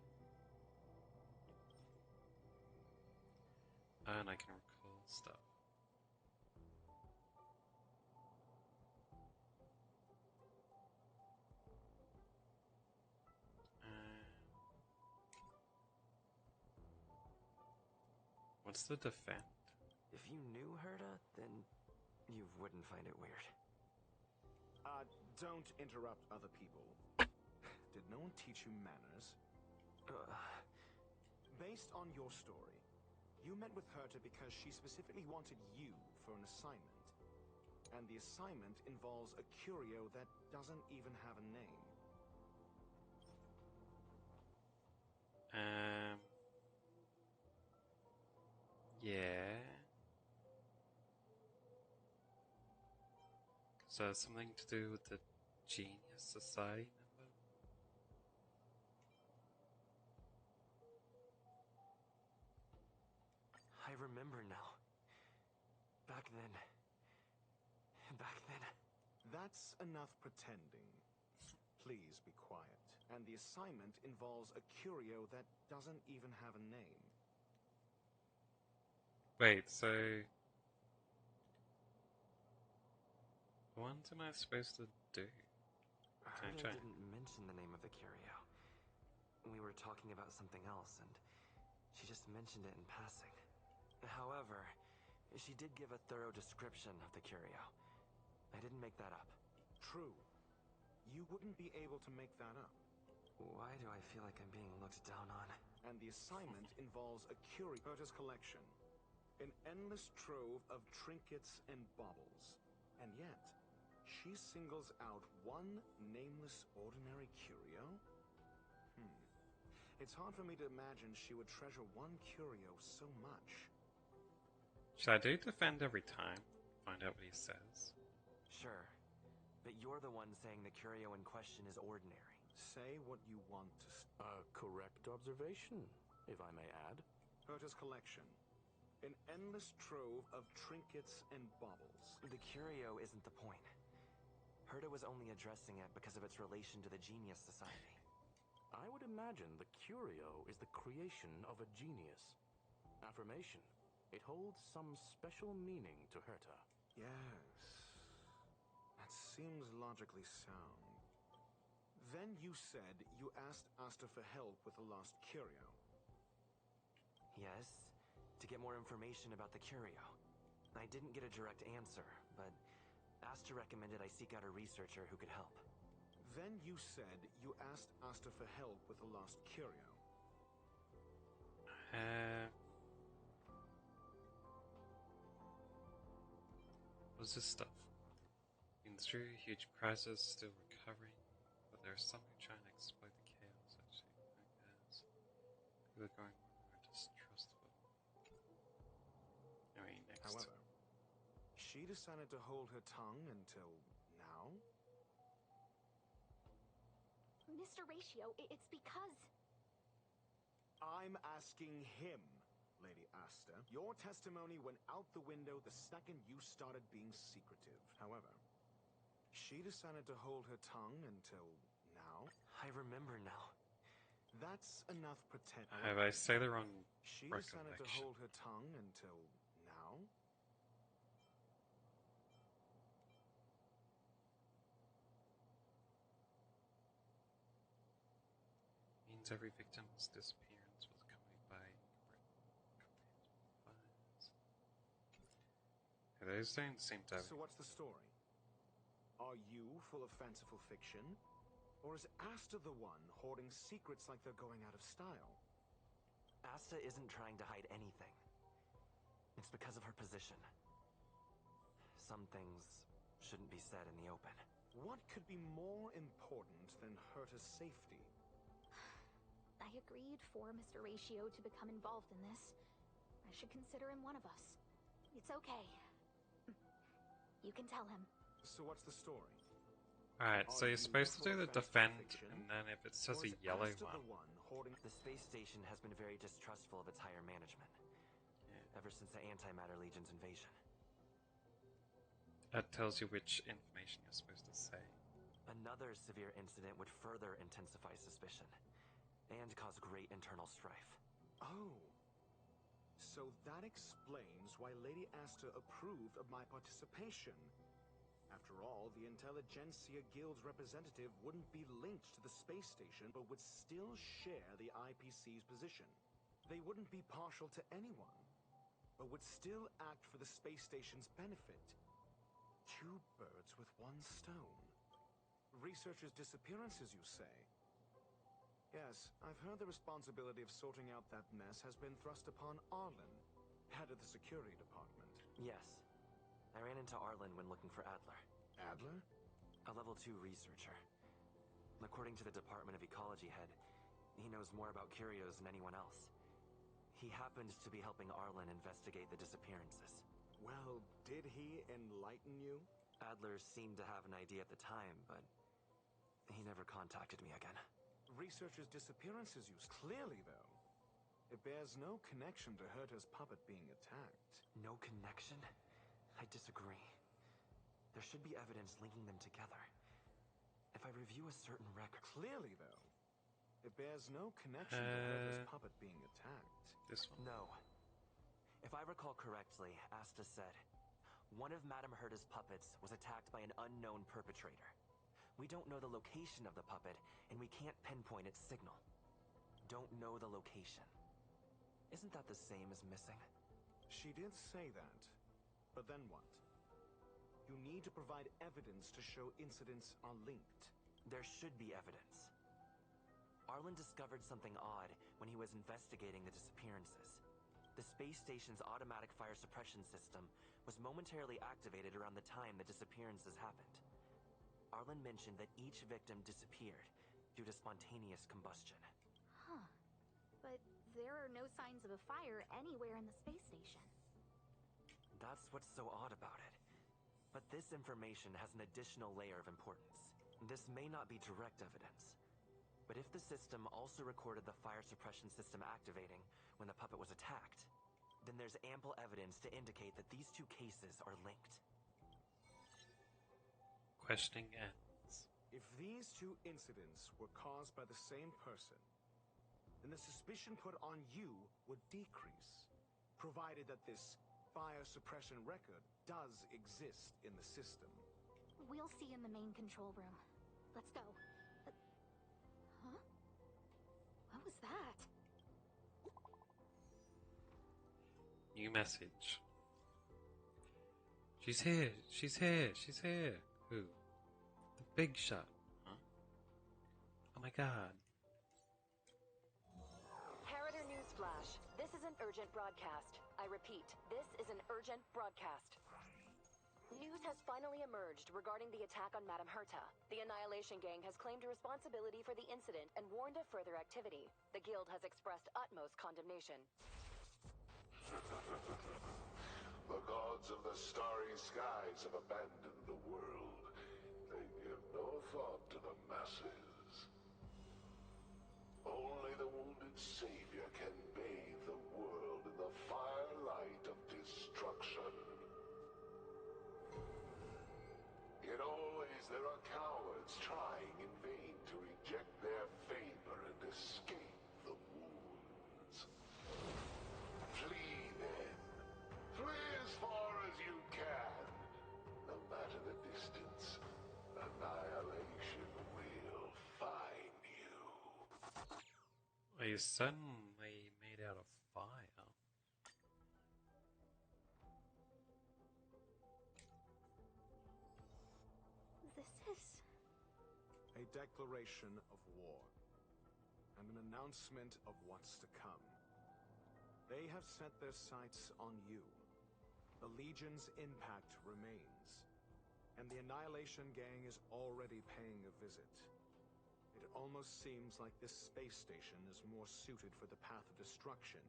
And I can recall stuff. What's the defend? If you knew Herta, then you wouldn't find it weird. Don't interrupt other people. Did no one teach you manners? Based on your story, you met with Herta because she specifically wanted you for an assignment. And the assignment involves a curio that doesn't even have a name. Yeah. So it's something to do with the Genius Society member? I remember now. Back then. That's enough pretending. Please be quiet. And the assignment involves a curio that doesn't even have a name. Wait, so what am I supposed to do? Herta didn't mention the name of the curio. We were talking about something else, and she just mentioned it in passing. However, she did give a thorough description of the curio. I didn't make that up. True. You wouldn't be able to make that up. Why do I feel like I'm being looked down on? And the assignment involves a curio. Herta's collection. An endless trove of trinkets and baubles. And yet, she singles out one nameless ordinary curio? It's hard for me to imagine she would treasure one curio so much. Should I do defend every time? Find out what he says. Sure. But you're the one saying the curio in question is ordinary. Say what you want to A correct observation, if I may add. Herta's collection. An endless trove of trinkets and baubles. The curio isn't the point. Herta was only addressing it because of its relation to the Genius Society. I would imagine the curio is the creation of a genius. Affirmation. It holds some special meaning to Herta. Yes. That seems logically sound. Then you said you asked Asta for help with the lost curio. Yes, to get more information about the curio. I didn't get a direct answer, but Asta recommended I seek out a researcher who could help. Then you said you asked Asta for help with the lost curio. What's this stuff? Been through huge crisis, still recovering, but there's something trying to exploit the chaos. Actually, people are going more distrustful. Anyway, next. However, she decided to hold her tongue until now? Mr. Ratio, it's because... I'm asking him, Lady Asta. Your testimony went out the window the second you started being secretive. However, she decided to hold her tongue until now? I remember now. That's enough pretend. Have I say the wrong She decided to recollection? hold her tongue until now? Means every victim's disappearance was accompanied by fines. Are they saying the same time? So what's the story? Are you full of fanciful fiction? Or is Asta the one hoarding secrets like they're going out of style? Asta isn't trying to hide anything. It's because of her position. Some things shouldn't be said in the open. What could be more important than Herta's safety? I agreed for Mr. Ratio to become involved in this. I should consider him one of us. It's okay. You can tell him. So what's the story? Alright, so you're supposed to do the defend, and then if it says a yellow one. The space station has been very distrustful of its higher management. Ever since the Antimatter Legion's invasion. That tells you which information you're supposed to say. Another severe incident would further intensify suspicion. And cause great internal strife. Oh. So that explains why Lady Asta approved of my participation. After all, the Intelligentsia Guild's representative wouldn't be linked to the space station, but would still share the IPC's position. They wouldn't be partial to anyone, but would still act for the space station's benefit. Two birds with one stone. Researchers' disappearances, you say? Yes, I've heard the responsibility of sorting out that mess has been thrust upon Arlen, head of the security department. Yes. I ran into Arlen when looking for Adler. Adler? A level 2 researcher. According to the Department of Ecology head, he knows more about curios than anyone else. He happened to be helping Arlen investigate the disappearances. Well, did he enlighten you? Adler seemed to have an idea at the time, but he never contacted me again. Researchers' disappearances clearly, though. It bears no connection to Herta's puppet being attacked. No connection? I disagree. There should be evidence linking them together. If I review a certain record... Clearly, though. It bears no connection to Herta's puppet being attacked. This one? No. If I recall correctly, Asta said, one of Madame Herta's puppets was attacked by an unknown perpetrator. We don't know the location of the puppet, and we can't pinpoint its signal. Don't know the location. Isn't that the same as missing? She did say that. But then what? You need to provide evidence to show incidents are linked. There should be evidence. Arlen discovered something odd when he was investigating the disappearances. The space station's automatic fire suppression system was momentarily activated around the time the disappearances happened. Arlen mentioned that each victim disappeared due to spontaneous combustion. Huh. But there are no signs of a fire anywhere in the space station. That's what's so odd about it. But this information has an additional layer of importance. This may not be direct evidence, but if the system also recorded the fire suppression system activating when the puppet was attacked, then there's ample evidence to indicate that these two cases are linked. Questioning ends. If these two incidents were caused by the same person, then the suspicion put on you would decrease, provided that this fire suppression record does exist in the system. We'll see in the main control room. Let's go. Huh? What was that? New message. She's here. She's here. She's here. Who? The big shot. Huh? Oh my god. Harrider Newsflash. This is an urgent broadcast. I repeat, this is an urgent broadcast. News has finally emerged regarding the attack on Madame Herta. The Annihilation Gang has claimed responsibility for the incident and warned of further activity. The Guild has expressed utmost condemnation. The gods of the starry skies have abandoned the world. They give no thought to the masses. Only the wounded savior can bathe the world in the firelight of destruction. Yet always there are cowards trying in vain to reject their favor and escape. He's suddenly made out of fire. This is... A declaration of war, and an announcement of what's to come. They have set their sights on you. The Legion's impact remains, and the Annihilation Gang is already paying a visit. It almost seems like this space station is more suited for the path of destruction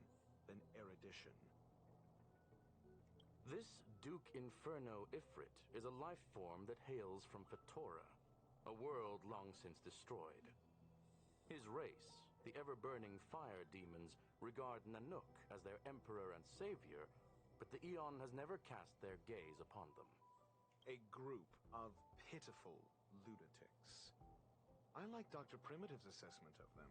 than erudition. This Duke Inferno Ifrit is a life form that hails from Fatora, a world long since destroyed. His race, the ever-burning fire demons, regard Nanook as their emperor and savior, but the Eon has never cast their gaze upon them. A group of pitiful lunatics. I like Dr. Primitive's assessment of them.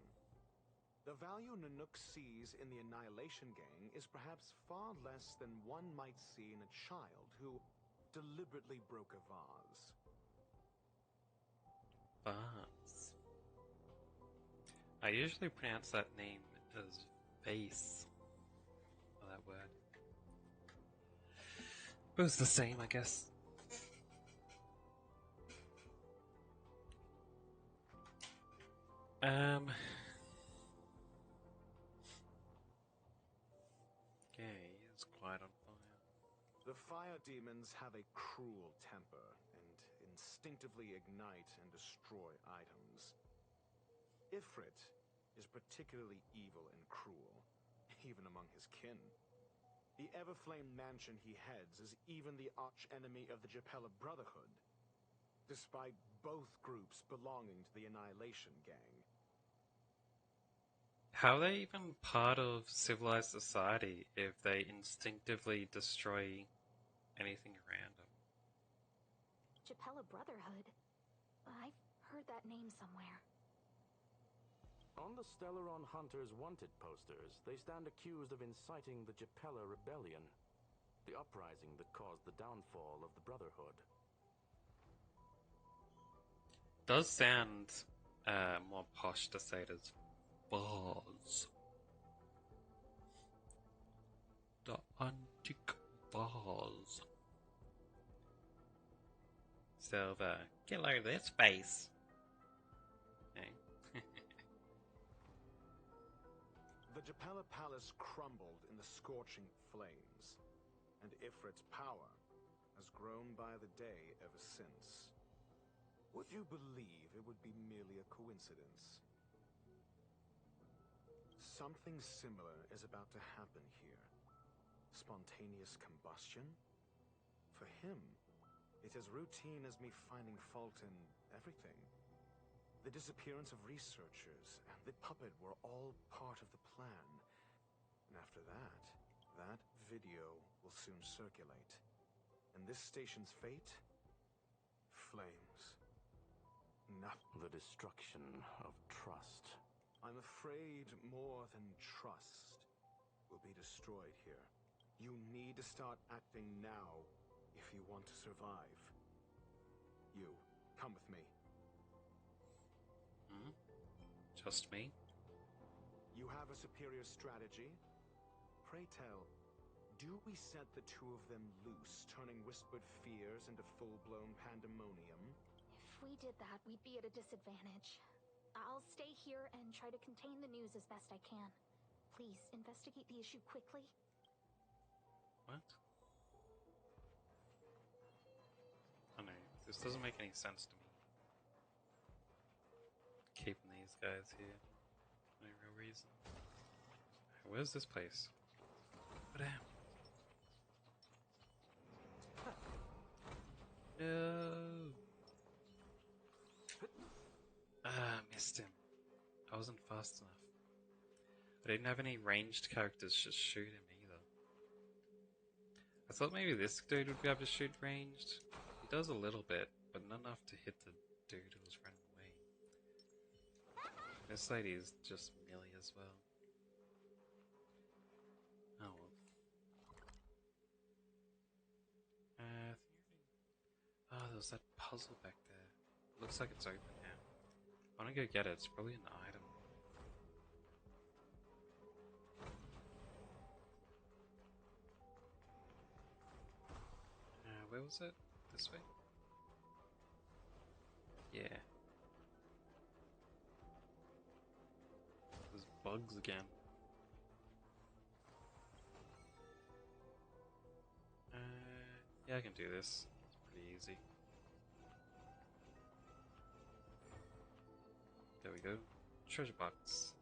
The value Nanook sees in the Annihilation Gang is perhaps far less than one might see in a child who deliberately broke a vase. Vase. I usually pronounce that name as vase. Or that word. But it's the same, I guess. Okay, it's quite on fire. The fire demons have a cruel temper and instinctively ignite and destroy items. Ifrit is particularly evil and cruel, even among his kin. The Everflame mansion he heads is even the arch-enemy of the Japella Brotherhood, despite both groups belonging to the Annihilation Gang. How are they even part of civilized society if they instinctively destroy anything around them? Japella Brotherhood? I've heard that name somewhere. On the Stellaron Hunters wanted posters, they stand accused of inciting the Japella Rebellion, the uprising that caused the downfall of the Brotherhood. Does sound more posh to say it as vase. The antique vase. Silver, get a load of this face. Okay. The Japella Palace crumbled in the scorching flames, and Ifrit's power has grown by the day ever since. Would you believe it would be merely a coincidence? Something similar is about to happen here. Spontaneous combustion? For him, it's as routine as me finding fault in everything. The disappearance of researchers and the puppet were all part of the plan. And after that, that video will soon circulate. And this station's fate? Flames. Nothing. The destruction of trust. I'm afraid more than trust will be destroyed here. You need to start acting now if you want to survive. You, come with me. Hmm? Just me? You have a superior strategy? Pray tell, do we set the two of them loose, turning whispered fears into full-blown pandemonium? If we did that, we'd be at a disadvantage. I'll stay here and try to contain the news as best I can. Please, investigate the issue quickly. What? I know, this doesn't make any sense to me. Keeping these guys here. No real reason. Where's this place? What happened? No! Missed him. I wasn't fast enough. I didn't have any ranged characters to shoot him either. I thought maybe this dude would be able to shoot ranged. He does a little bit, but not enough to hit the dude who was running away. This lady is just melee as well. Oh well. Oh, there was that puzzle back there. Looks like it's open now. I wanna go get it, it's probably an item. Where was it? This way? Yeah. There's bugs again. Yeah, I can do this. It's pretty easy. There we go. Treasure box.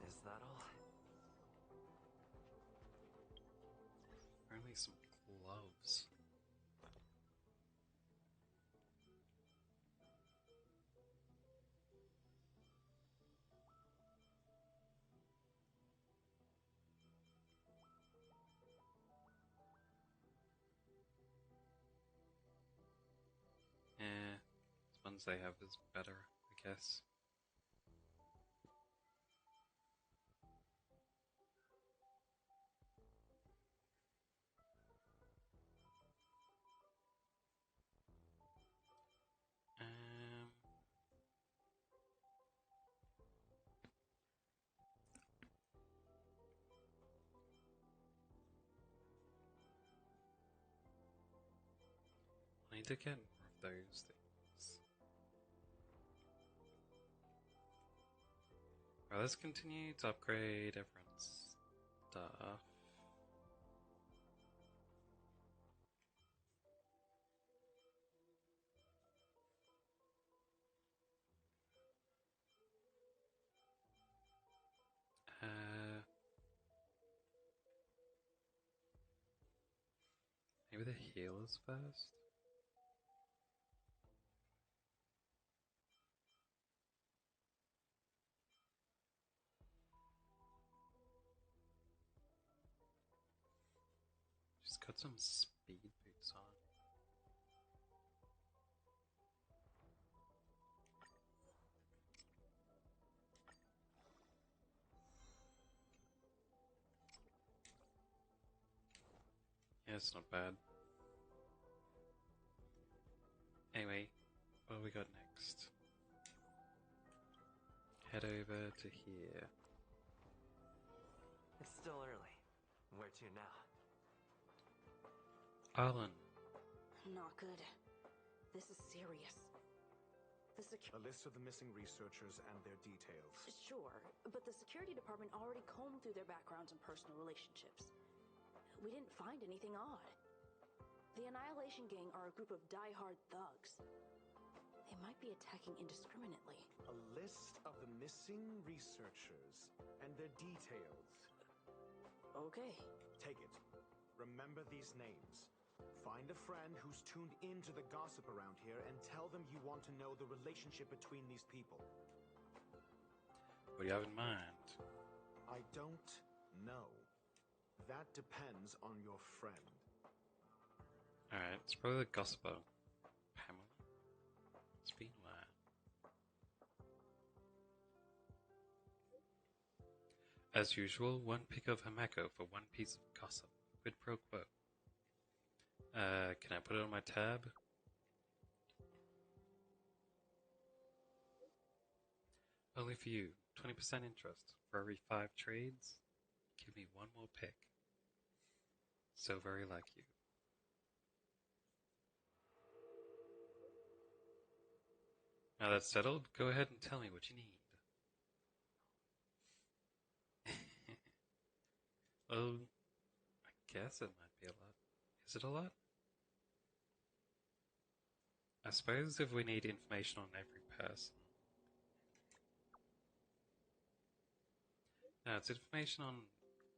Is that all? Apparently some gloves. Yeah, the ones they have is better, I guess. I need to get more of those things. Alright, let's continue to upgrade everyone's stuff. Maybe the healers first? Just got some speed boots on. Yeah, it's not bad. Anyway, what do we got next? Head over to here. It's still early. Where to now? Alan. Not good. This is serious. A list of the missing researchers and their details. Sure, but the security department already combed through their backgrounds and personal relationships. We didn't find anything odd. The Annihilation Gang are a group of die-hard thugs. They might be attacking indiscriminately. A list of the missing researchers and their details. Okay. Take it. Remember these names. Find a friend who's tuned into the gossip around here and tell them you want to know the relationship between these people. What do you have in mind? I don't know. That depends on your friend. Alright, it's probably the gossiper. Pamela? It's been a while. As usual, one pick of Hamako for one piece of gossip. Quid pro quo. Can I put it on my tab? Only for you. 20% interest. For every 5 trades, give me one more pick. So very like you. Now that's settled, go ahead and tell me what you need. Oh, I guess it might be a lot. Is it a lot? I suppose if we need information on every person. No, it's information on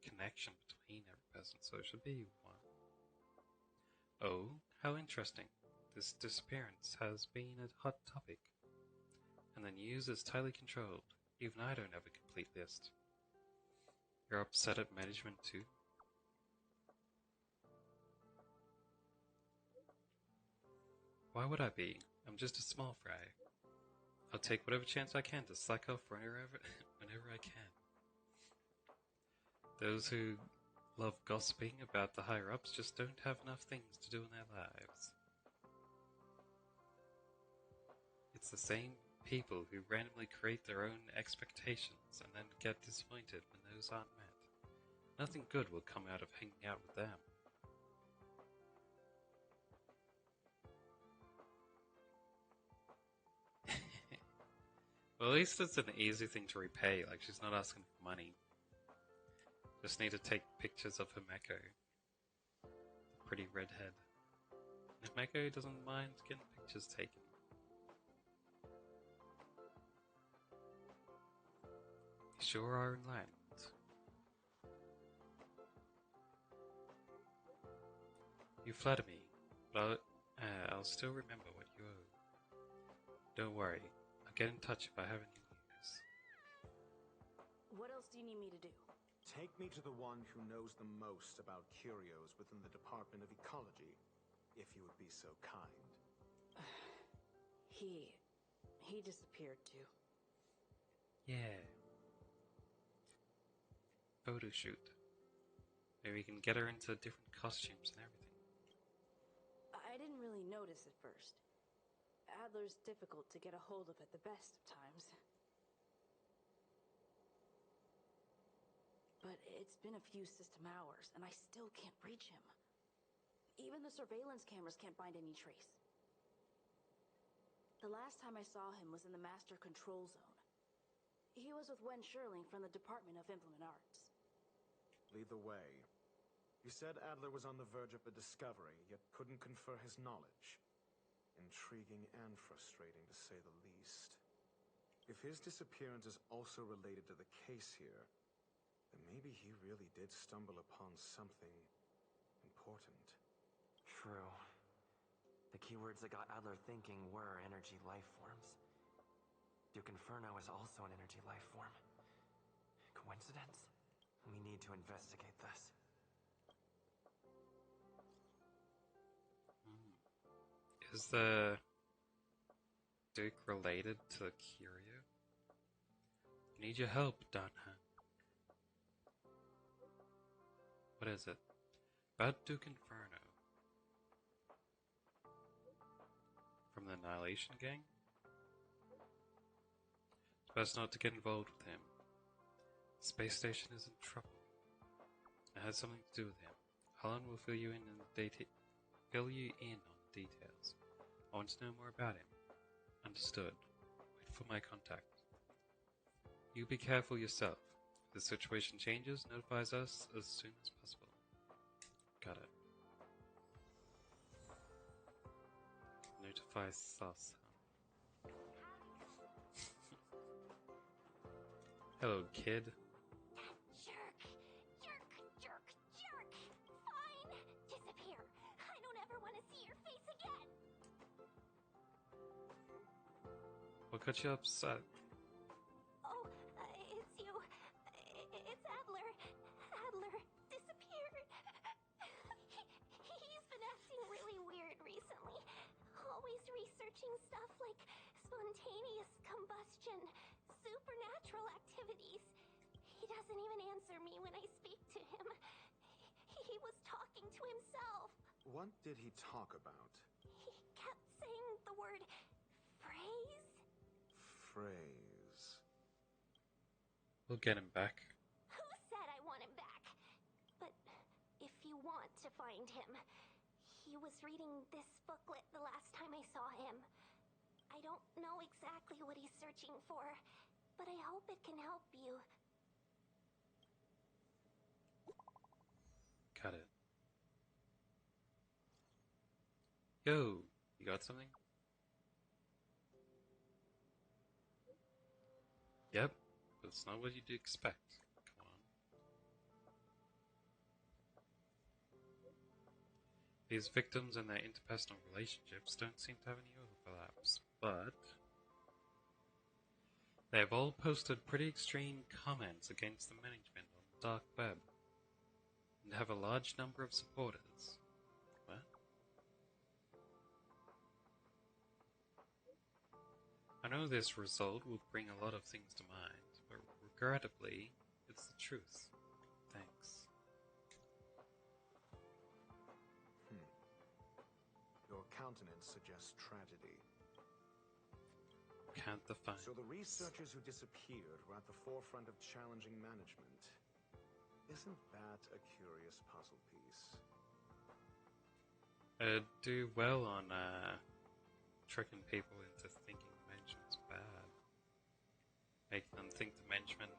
connection between every person, so it should be 1. Oh, how interesting. This disappearance has been a hot topic. And the news is tightly controlled. Even I don't have a complete list. You're upset at management too? Why would I be? I'm just a small fry. I'll take whatever chance I can to slack off whenever I can. Those who love gossiping about the higher-ups just don't have enough things to do in their lives. It's the same people who randomly create their own expectations and then get disappointed when those aren't met. Nothing good will come out of hanging out with them. Well, at least it's an easy thing to repay, like she's not asking for money. Just need to take pictures of Himeko. The pretty redhead. Himeko doesn't mind getting pictures taken. You sure are enlightened. You flatter me, but I'll still remember what you owe. Don't worry, I'll get in touch if I have any news. What else do you need me to do? Take me to the one who knows the most about curios within the Department of Ecology, if you would be so kind. He disappeared too. Yeah. Photo shoot. Maybe we can get her into different costumes and everything. I didn't really notice at first. Adler's difficult to get a hold of at the best of times. But it's been a few system hours, and I still can't reach him. Even the surveillance cameras can't find any trace. The last time I saw him was in the Master Control Zone. He was with Wen Sherling from the Department of Implement Arts. Lead the way. You said Adler was on the verge of a discovery, yet couldn't confer his knowledge. Intriguing and frustrating, to say the least. If his disappearance is also related to the case here, then maybe he really did stumble upon something important. True. The keywords that got Adler thinking were energy life forms. Duke Inferno is also an energy life form. Coincidence? We need to investigate this. Is the Duke related to the Curio? Need your help, Dunham. What is it? About Duke Inferno. From the Annihilation Gang? It's best not to get involved with him. The space station is in trouble. It has something to do with him. Helen will fill you in on the details. I want to know more about him. Understood. Wait for my contact. You be careful yourself. If the situation changes, notify us as soon as possible. Got it. Notify us. Hello, kid. Jerk! Fine! Disappear! I don't ever want to see your face again! What got you upset? Oh, it's you. It's Adler. Adler disappeared. He's been acting really weird recently. Always researching stuff like spontaneous combustion, supernatural activities. He doesn't even answer me when I speak to him. He was talking to himself. What did he talk about? He kept saying the word phrase. Phrase. We'll get him back. Who said I want him back? But if you want to find him, he was reading this booklet the last time I saw him. I don't know exactly what he's searching for, but I hope it can help you. Got it. Yo, you got something? Yep, but it's not what you'd expect. Come on. These victims and their interpersonal relationships don't seem to have any overlaps, but they have all posted pretty extreme comments against the management on the dark web, and have a large number of supporters. What? I know this result will bring a lot of things to mind, but regrettably, it's the truth. Thanks. Your countenance suggests tragedy. Can't define. So the researchers who disappeared were at the forefront of challenging management. Isn't that a curious puzzle piece? Do well on tricking people into thinking the management's bad. Make them think the management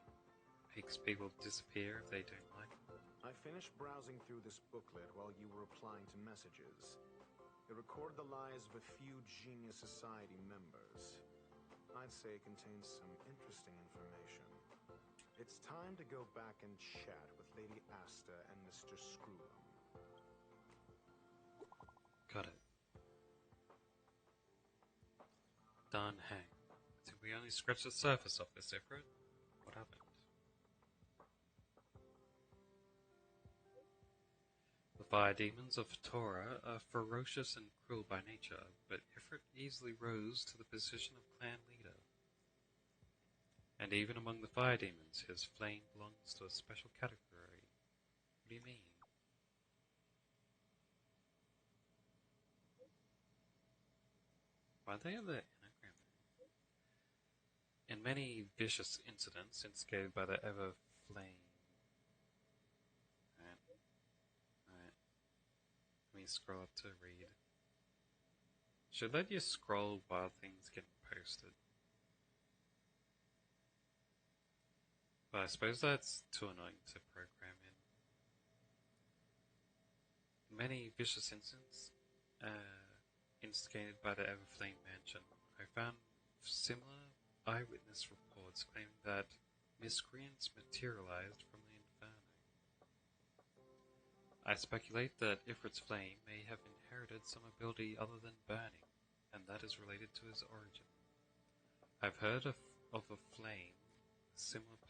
makes people disappear if they don't like them. I finished browsing through this booklet while you were replying to messages. It recorded the lives of a few Genius Society members. I'd say it contains some interesting information. It's time to go back and chat with Lady Asta and Mr. Screwum. Got it. Done, hang. I think we only scratched the surface of this, Ifrit. What happened? The fire demons of Torah are ferocious and cruel by nature, but Ifrit easily rose to the position of clan leader. And even among the fire demons, his flame belongs to a special category. What do you mean? Why they have the anagram there? In many vicious incidents instigated by the ever flame. Alright. Let me scroll up to read. Should let you scroll while things get posted. But I suppose that's too annoying to program in. Many vicious incidents instigated by the Everflame Mansion, I found similar eyewitness reports claiming that miscreants materialized from the inferno. I speculate that Ifrit's flame may have inherited some ability other than burning, and that is related to his origin. I've heard of a flame similar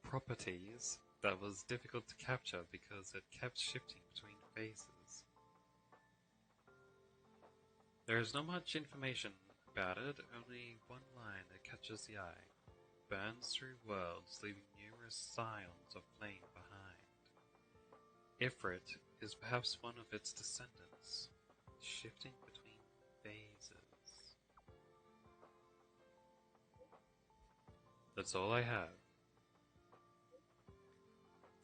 properties that was difficult to capture because it kept shifting between phases. There is not much information about it, only one line that catches the eye. Burns through worlds, leaving numerous scions of flame behind. Ifrit is perhaps one of its descendants, shifting between phases. That's all I have.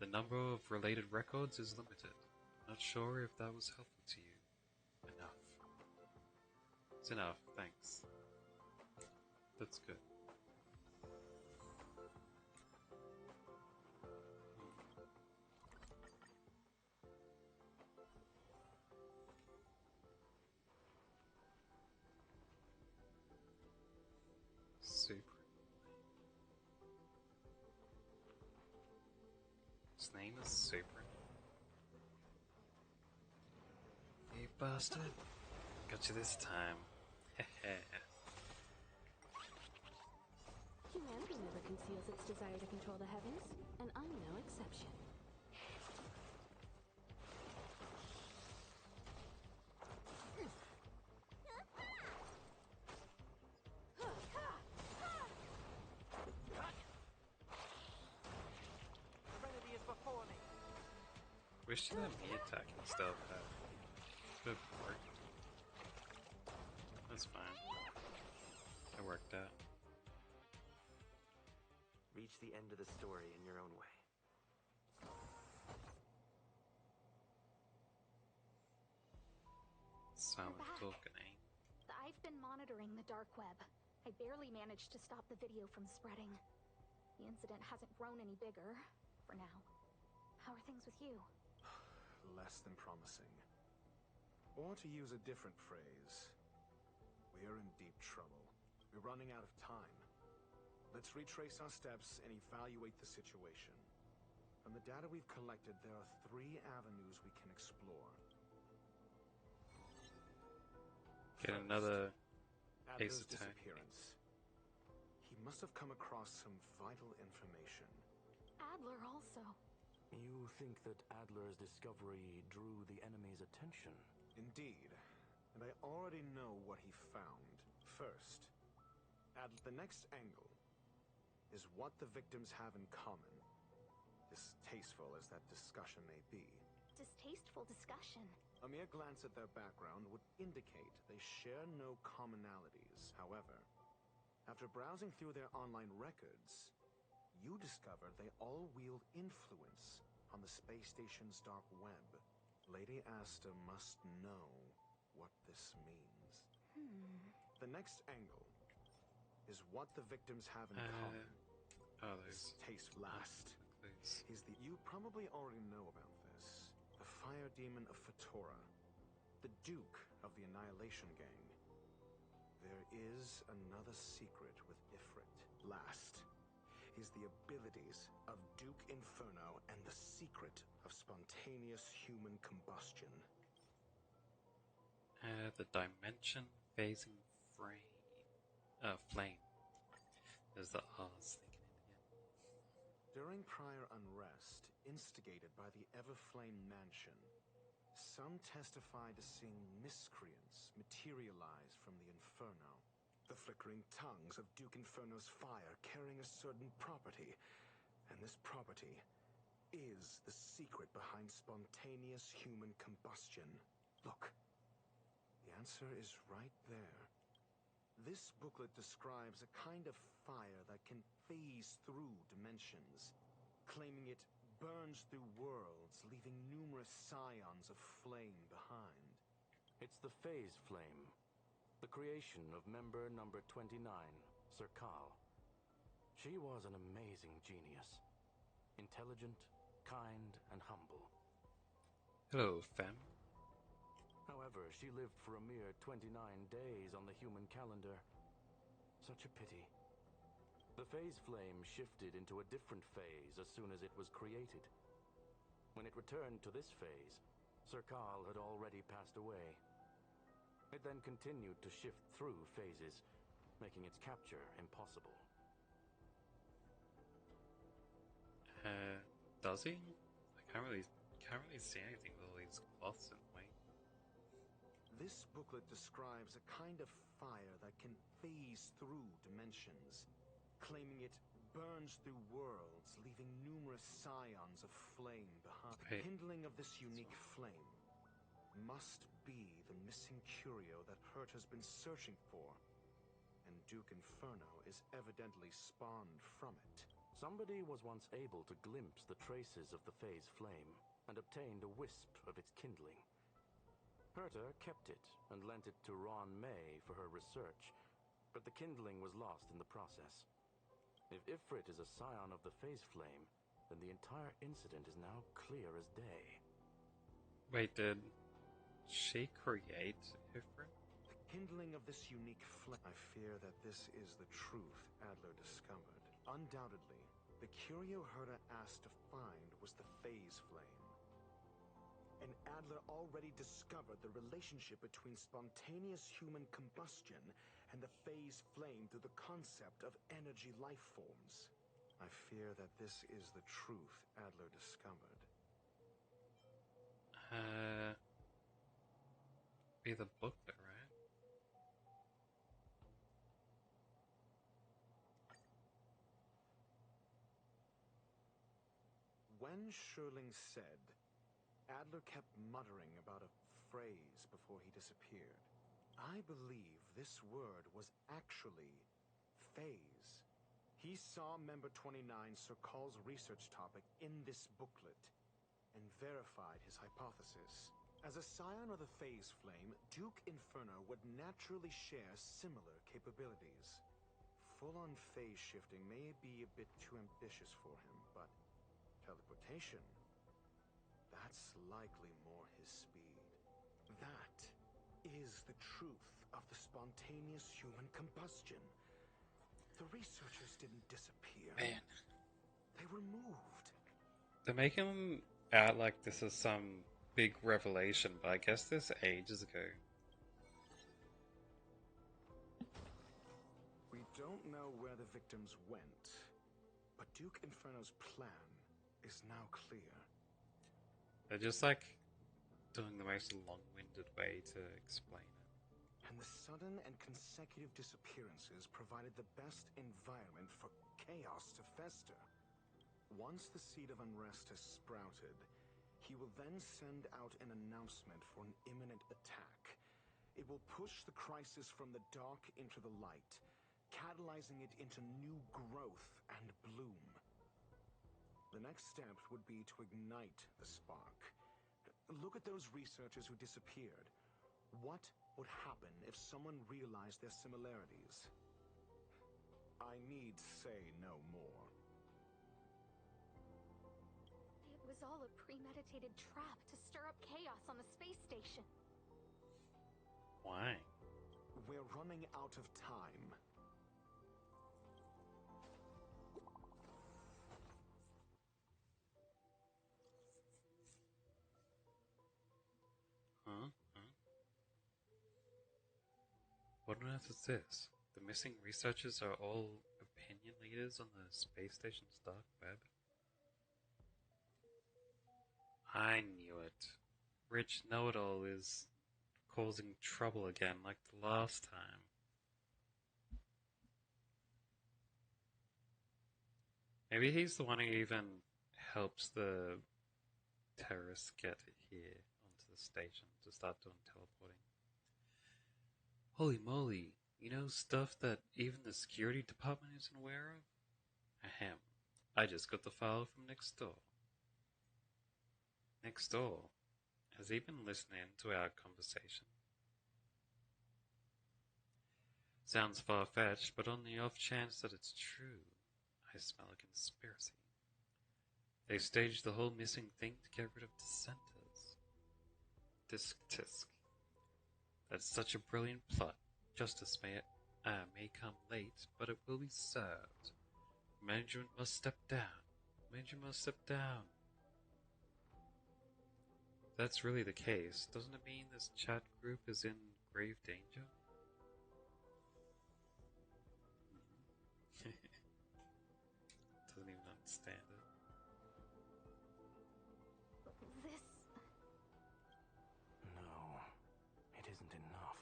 The number of related records is limited. Not sure if that was helpful to you. Enough. It's enough, thanks. That's good. Super. His name is Super. You bastard. Got you this time. Humanity never conceals its desire to control the heavens, and I'm no exception. Serenity is before me. Wish you let me attack instead of that. Good work. That's fine. It worked out. Reach the end of the story in your own way. Silent talking, eh? I've been monitoring the dark web. I barely managed to stop the video from spreading. The incident hasn't grown any bigger, for now. How are things with you? Less than promising. Or to use a different phrase, we're in deep trouble. We're running out of time. Let's retrace our steps and evaluate the situation. From the data we've collected, there are 3 avenues we can explore. Get another Adler's Ace Attorney. disappearance. He must have come across some vital information. Adler also. You think that Adler's discovery drew the enemy's attention? Indeed. And I already know what he found. First, the next angle is what the victims have in common. Distasteful as that discussion may be. Distasteful discussion? A mere glance at their background would indicate they share no commonalities. However, after browsing through their online records, you discover they all wield influence on the space station's dark web. Lady Asta must know what this means. The next angle is what the victims have in common. This taste last is the... You probably already know about this. The fire demon of Fatora, the Duke of the Annihilation Gang. There is another secret with Ifrit. Last is the abilities of Duke Inferno and the secret of spontaneous human combustion. The dimension phasing flame. There's the R's thinking it again. During prior unrest, instigated by the Everflame Mansion, some testified to seeing miscreants materialize from the Inferno. The flickering tongues of Duke Inferno's fire carrying a certain property, and this property is the secret behind spontaneous human combustion. Look, the answer is right there. This booklet describes a kind of fire that can phase through dimensions, claiming it burns through worlds, leaving numerous scions of flame behind. It's the phase flame, the creation of member number 29, Serkal. She was an amazing genius. Intelligent, kind, and humble. Hello, femme. However, she lived for a mere 29 days on the human calendar. Such a pity. The phase flame shifted into a different phase as soon as it was created. When it returned to this phase, Serkal had already passed away. It then continued to shift through phases, making its capture impossible. Does he? I can't really see anything with all these cloths in the way. This booklet describes a kind of fire that can phase through dimensions, claiming it burns through worlds, leaving numerous scions of flame behind. The kindling of this unique flame must be the missing curio that Hurt has been searching for, and Duke Inferno is evidently spawned from it. Somebody was once able to glimpse the traces of the phase flame and obtained a wisp of its kindling. Herta kept it and lent it to Ron May for her research, but the kindling was lost in the process. If Ifrit is a scion of the phase flame, then the entire incident is now clear as day. Wait, did she create Ifrit? The kindling of this unique flame. I fear that this is the truth Adler discovered. Undoubtedly, the curio Herta asked to find was the phase flame. And Adler already discovered the relationship between spontaneous human combustion and the phase flame through the concept of energy life forms. I fear that this is the truth Adler discovered. Be the booklet, right? When Sherling said, Adler kept muttering about a phrase before he disappeared. I believe this word was actually phase. He saw member 29 Serkal's research topic in this booklet and verified his hypothesis. As a scion of the phase flame, Duke Inferno would naturally share similar capabilities. Full-on phase shifting may be a bit too ambitious for him, but teleportation, that's likely more his speed. That is the truth of the spontaneous human combustion. The researchers didn't disappear. Man. They were moved. They're making them out like this is some big revelation, but I guess this ages ago. We don't know where the victims went, but Duke Inferno's plan is now clear. They're just like doing the most long-winded way to explain it. And the sudden and consecutive disappearances provided the best environment for chaos to fester. Once the seed of unrest has sprouted, he will then send out an announcement for an imminent attack. It will push the crisis from the dark into the light, catalyzing it into new growth and bloom. The next step would be to ignite the spark. Look at those researchers who disappeared. What would happen if someone realized their similarities? I need say no more. It was all a premeditated trap to stir up chaos on the space station. Why? We're running out of time. Huh? What on earth is this? The missing researchers are all opinion leaders on the space station's dark web? I knew it. Rich Know-It-All is causing trouble again like the last time. Maybe he's the one who even helps the terrorists get here onto the station to start doing teleporting. Holy moly, you know stuff that even the security department isn't aware of? Ahem. I just got the file from next door. Next door? Has he been listening to our conversation? Sounds far-fetched, but on the off chance that it's true, I smell a conspiracy. They staged the whole missing thing to get rid of dissenters. Tisk. That's such a brilliant plot. Justice may come late, but it will be served. Management must step down. Management must step down. If that's really the case, doesn't it mean this chat group is in grave danger? Doesn't even understand it. No, it isn't enough.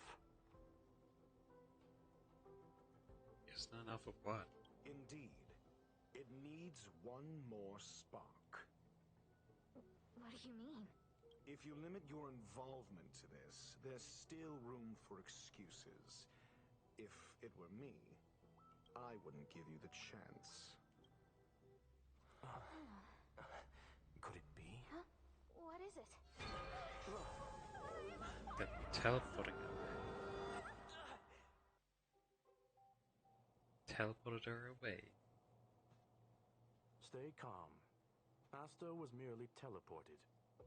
It's not enough of what? Indeed. It needs one more spark. What do you mean? If you limit your involvement to this, there's still room for excuses. If it were me, I wouldn't give you the chance. Could it be? Huh? What is it? They're teleporting her. Teleported her away. Stay calm. Asta was merely teleported.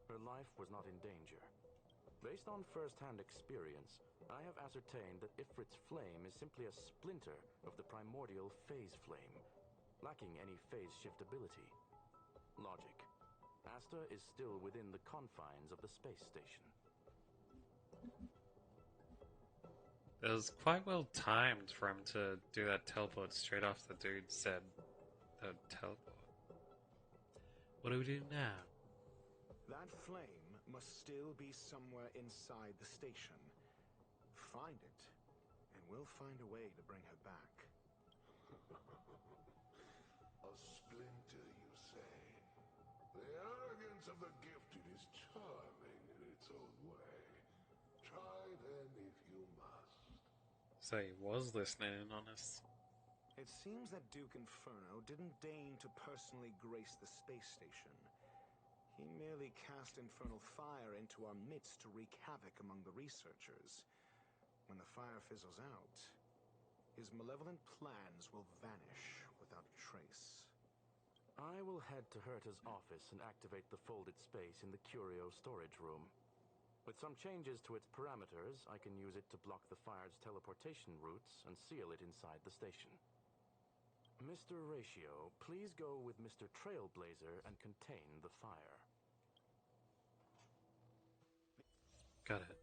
Her life was not in danger. Based on first-hand experience, I have ascertained that Ifrit's flame is simply a splinter of the primordial phase flame, lacking any phase shift ability. Logic. Asta is still within the confines of the space station. It was quite well timed for him to do that teleport straight after the dude said the teleport. What do we do now? That flame must still be somewhere inside the station. Find it, and we'll find a way to bring her back. A splinter, you say? The arrogance of the gifted is charming in its own way. Try then if you must. So he was listening in on us. It seems that Duke Inferno didn't deign to personally grace the space station. He merely cast infernal fire into our midst to wreak havoc among the researchers. When the fire fizzles out, his malevolent plans will vanish without a trace. I will head to Herta's office and activate the folded space in the curio storage room. With some changes to its parameters, I can use it to block the fire's teleportation routes and seal it inside the station. Mr. Ratio, please go with Mr. Trailblazer and contain the fire. Got it.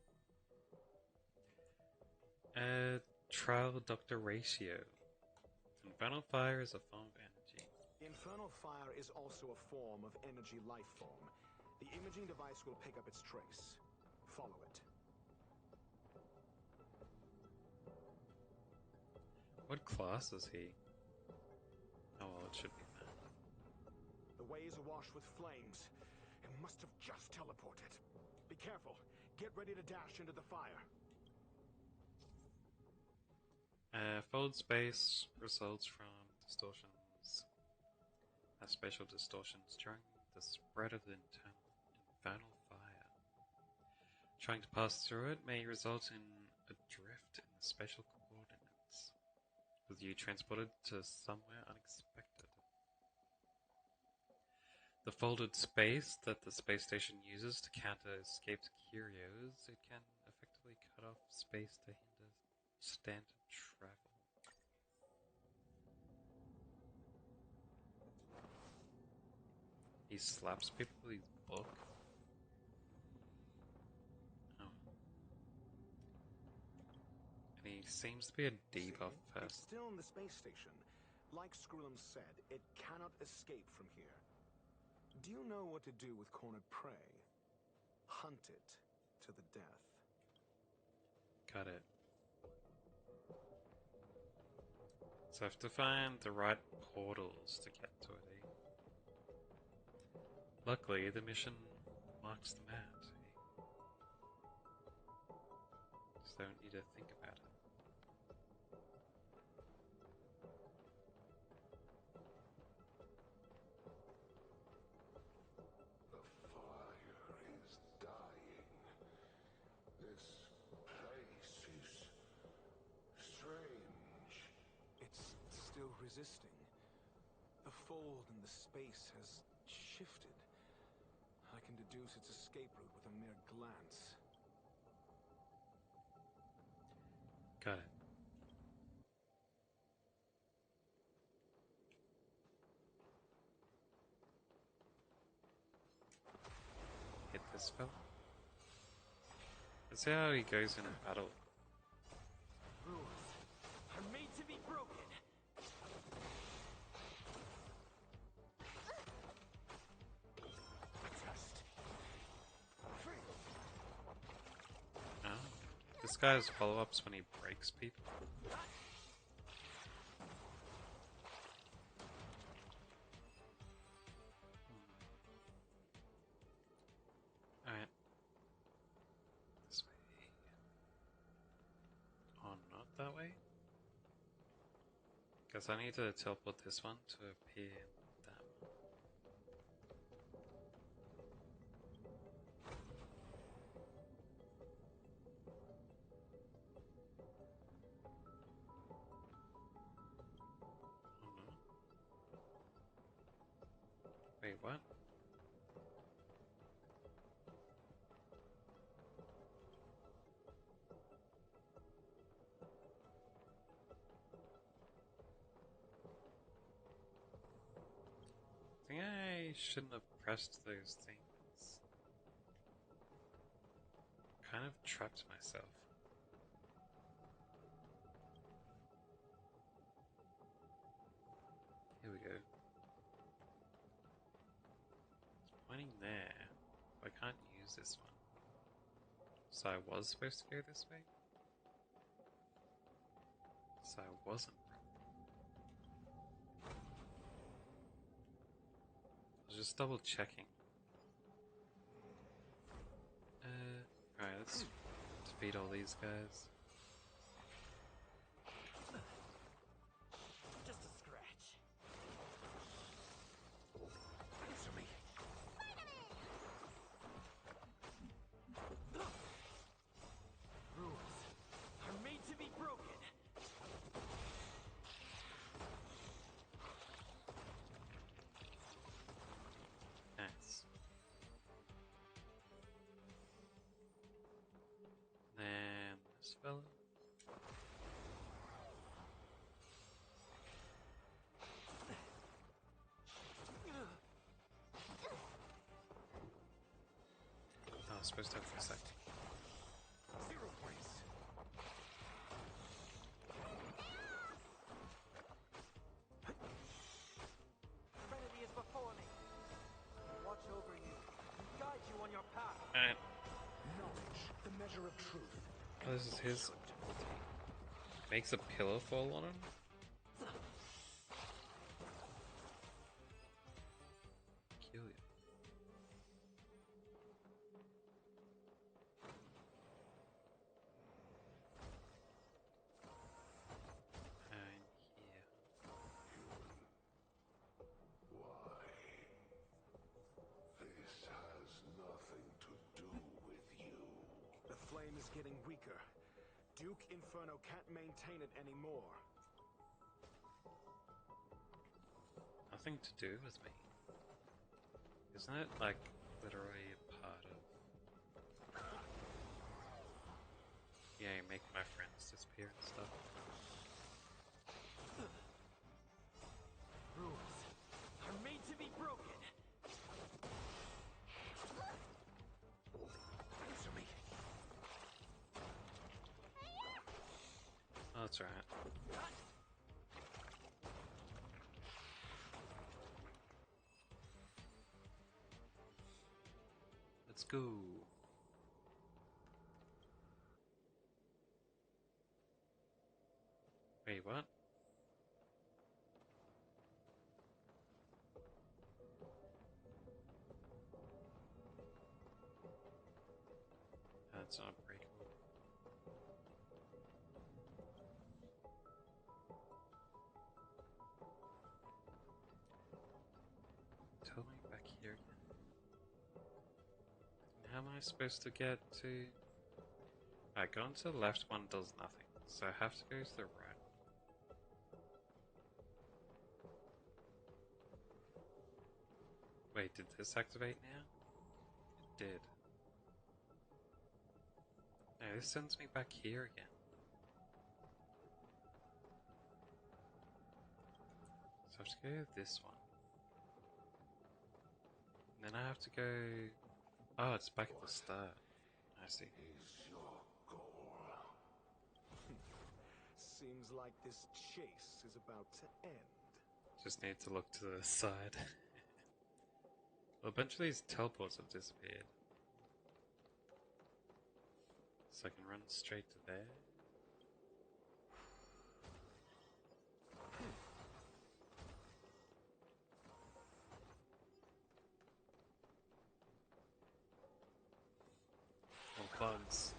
Trial Dr. Ratio. Infernal fire is a form of energy. Infernal fire is also a form of energy life form. The imaging device will pick up its trace. Follow it. What class is he? Oh well, it should be that. The way is awash with flames. It must have just teleported. Be careful. Get ready to dash into the fire. Fold space results from distortions. has spatial distortions during the spread of the infernal fire. Trying to pass through it may result in a drift in the spatial coordinates, with you transported to somewhere unexpected. The folded space that the space station uses to counter escaped curios, it can effectively cut off space to hinder standard travel. He slaps people with his book. Oh. And he seems to be a debuff person. It's still in the space station. Like Skrullum said, it cannot escape from here. Do you know what to do with cornered prey? Hunt it to the death. Got it. So I have to find the right portals to get to it. Luckily, the mission marks them out. Just don't need to think about it. The fire is dying. This place is strange. It's still resisting. The fold in the space has shifted. I can deduce its escape route with a mere glance. Got it. Hit this fella. Let's see how he goes in battle. Rules are made to be broken. Oh, this guy has follow-ups when he breaks people. Alright. This way. Oh, not that way? Guess I need to teleport this one to appear in that one. Oh no. Wait, what? I think I shouldn't have pressed those things. Kind of trapped myself. Here we go. It's pointing there. I can't use this one. So I was supposed to go this way? So I wasn't. I was just double checking. Alright, let's defeat all these guys. Just a scratch. Answer me. Rules are made to be broken. Nice. Then this fella. Oh, I was supposed to have a second. 0 points. Serenity is before me. Watch over you and guide you on your path. Alright. Knowledge, the measure of truth. Oh, this is his. Makes a pillow fall on him? Peculiar. And here. Why? is getting weaker. Duke Inferno can't maintain it anymore. Nothing to do with me. Isn't it, like, literally a part of... Yeah, you make my friends disappear and stuff. Rules are made to be broken. Answer me. Oh, that's right. Let's go. Wait, what? That's unbreakable. Tell me back here again. How am I supposed to get to... Alright, going to the left one does nothing, so I have to go to the right. Wait, did this activate now? It did. No, this sends me back here again. So I have to go this one. And then I have to go... Oh, it's back at the start. I see. Seems like this chase is about to end. Just need to look to the side. Well, a bunch of these teleports have disappeared. So I can run straight to there. More bugs.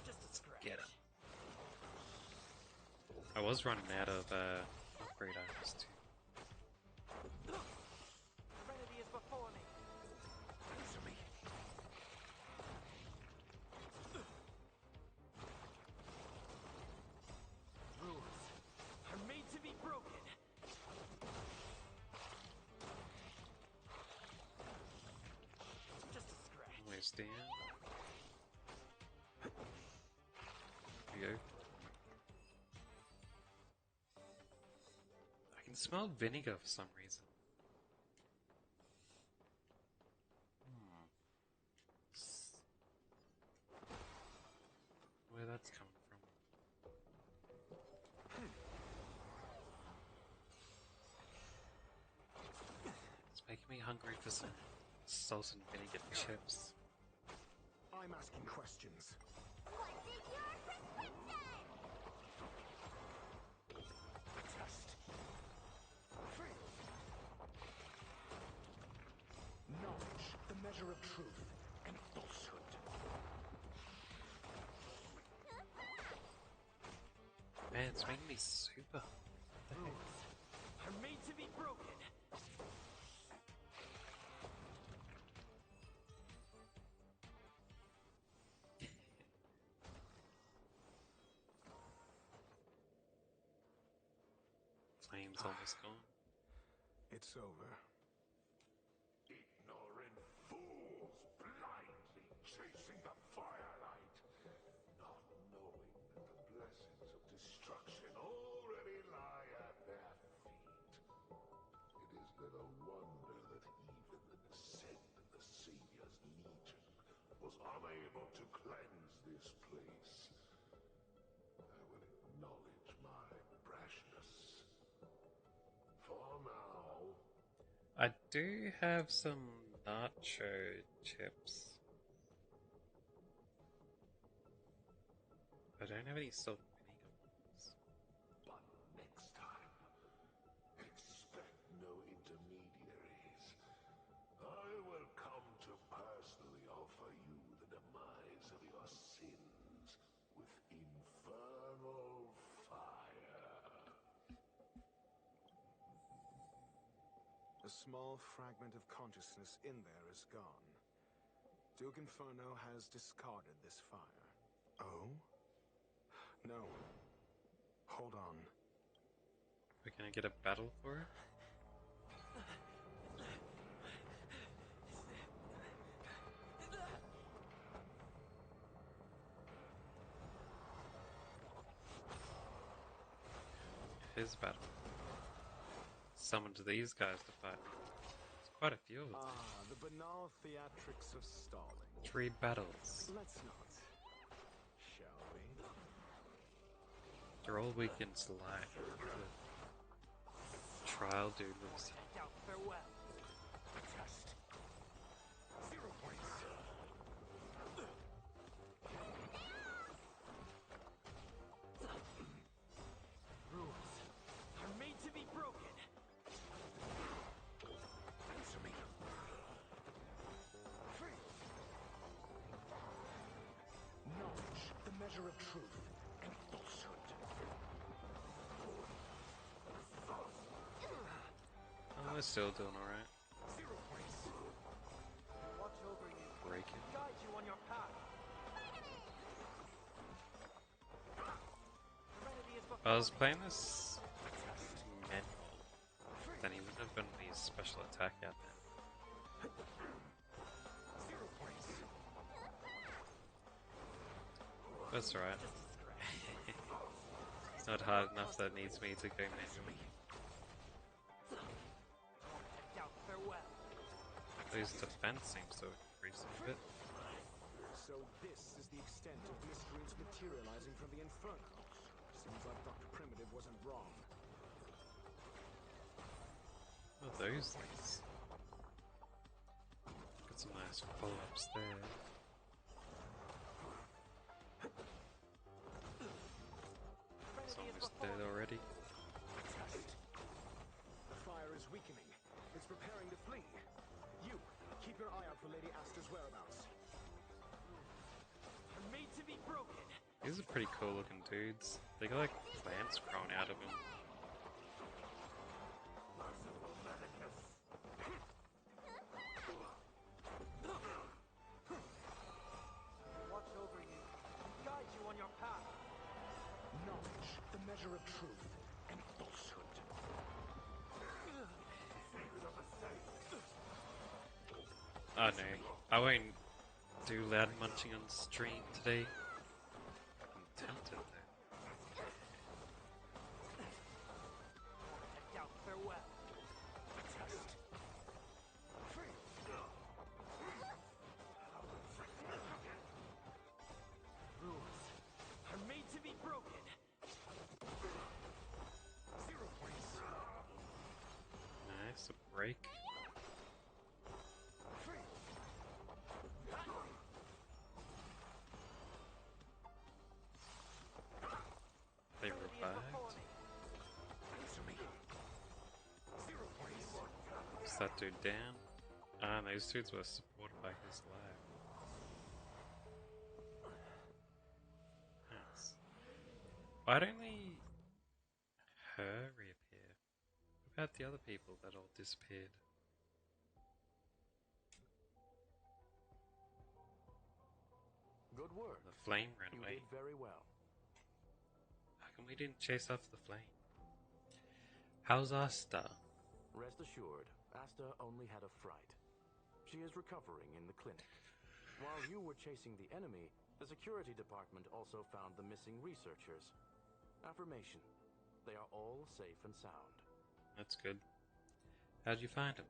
Just a scratch. Get him. I was running out of upgrade items too. Serenity is before me. Answer me. Rules are made to be broken. Just a scratch. Always down. There you go. I can smell vinegar for some reason. Where that's coming from. It's making me hungry for some salt and vinegar chips. I'm asking questions. What is your prescription? Test. Knowledge, the measure of truth and falsehood. Man, it's making me super. Rules are made to be broken. Flame's almost gone. It's over. Ignorant fools blindly chasing the firelight, not knowing that the blessings of destruction already lie at their feet. It is little wonder that even the descent of the Savior's Legion was unable to cleanse this place. I will acknowledge my brashness. For now, I do have some nacho chips. I don't have any salt and vinegar ones. but next time, expect no intermediaries. I will come to personally offer you the demise of your sins with infernal fire. A small fragment of consciousness in there is gone. Duke Inferno has discarded this fire. Oh? No. Hold on. We're gonna get a battle for it? His battle. Summoned these guys to fight. There's quite a few of them. The banal theatrics of stalling. 3 battles. Let's not. Shall we? They're all weak against light. The trial dude was. Farewell. Test. 0 points. Rules are made to be broken. Answer me. Knowledge, the measure of truth and falsehood. Oh, we're still doing alright. 0 points. Watch over you. Break it. Guide you on your path. Serenity is If I was playing this manual, then he wouldn't have been these special attack out there. 0 points. That's alright. It's not hard enough that it needs me to go manually. Farewell. But his defense seems to increase a bit. So this is the extent of miscreants materializing from the Inferno. Seems like Dr. Primitive wasn't wrong. What are those things? Got some nice follow-ups there. It's almost dead already. The fire is weakening. It's preparing to flee. You, keep your eye out for Lady Asta's whereabouts. Are made to be broken. These are pretty cool looking dudes. They got like plants growing out of them. Watch over you. Guide you on your path. Knowledge, the measure of truth and falsehood. Oh no, I won't do loud munching on stream today. I'm tempted though. Farewell. Test. Rules are made to be broken. 0 points. Nice, a break. They revived. Answer me. 0 points. Is that dude down? Ah, and those dudes were supported by his lab. Nice. Why don't her reappear? What about the other people that all disappeared? Good work. The flame ran You away. did very well. How come we didn't chase after the flame? How's Asta? Rest assured, Asta only had a fright. She is recovering in the clinic. While you were chasing the enemy, the security department also found the missing researchers. Affirmation. They are all safe and sound. That's good. How'd you find him?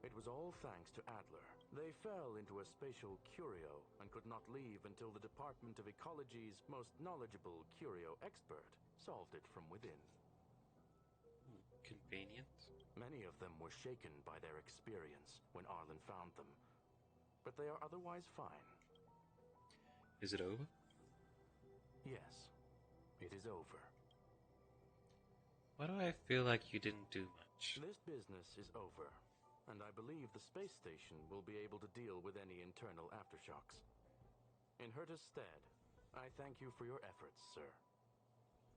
It was all thanks to Adler. They fell into a spatial curio and could not leave until the Department of Ecology's most knowledgeable curio expert solved it from within. Convenient. Many of them were shaken by their experience when Arlen found them, but they are otherwise fine. Is it over? Yes, it is over. Why do I feel like you didn't do much? This business is over, and I believe the space station will be able to deal with any internal aftershocks. In Herta's stead, I thank you for your efforts, sir.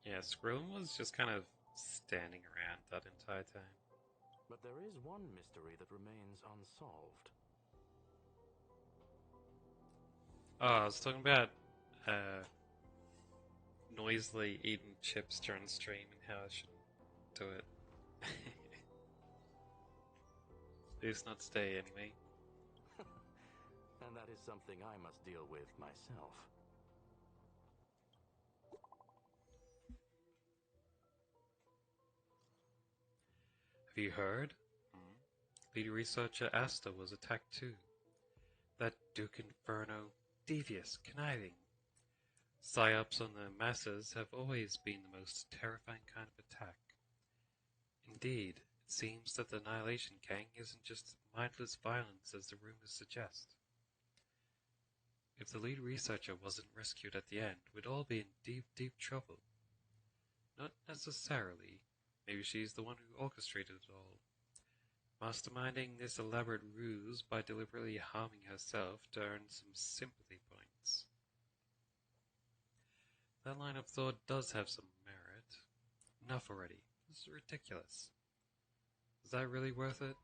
Yeah, Skrillin was just kind of standing around that entire time. But there is one mystery that remains unsolved. Oh, I was talking about noisily eating chips during stream and how I shouldn't do it. At least not today, anyway. And that is something I must deal with myself. Have you heard? Lead researcher Asta was attacked too. That Duke Inferno, devious, conniving. Psyops on the masses have always been the most terrifying kind of attack. Indeed, it seems that the Annihilation Gang isn't just mindless violence as the rumors suggest. If the lead researcher wasn't rescued at the end, we'd all be in deep, deep trouble. Not necessarily. Maybe she's the one who orchestrated it all. Masterminding this elaborate ruse by deliberately harming herself to earn some sympathy points. That line of thought does have some merit. Enough already. This is ridiculous. Is that really worth it?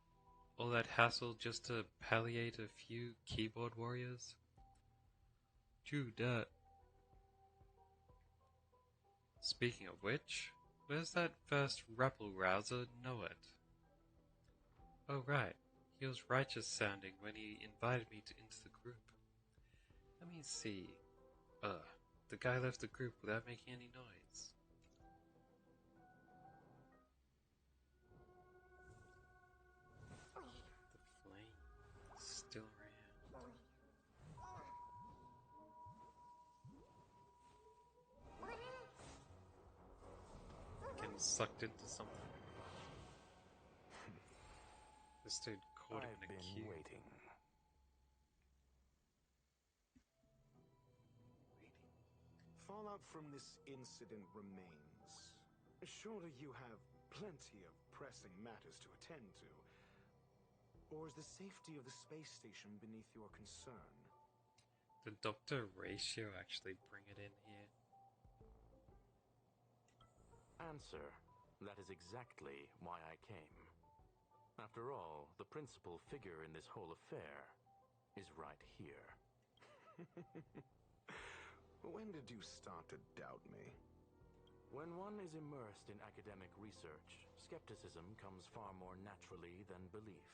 All that hassle just to palliate a few keyboard warriors? True that. Speaking of which, where's that first rabble-rouser Noet? Oh right, he was righteous sounding when he invited me into the group. Let me see. The guy left the group without making any noise. The flame still around. Getting sucked into something. This dude caught him in a queue. Waiting. Fallout from this incident remains. Surely you have plenty of pressing matters to attend to. Or is the safety of the space station beneath your concern? Did Dr. Ratio actually bring it in here? Answer. That is exactly why I came. After all, the principal figure in this whole affair is right here. When did you start to doubt me? When one is immersed in academic research, skepticism comes far more naturally than belief.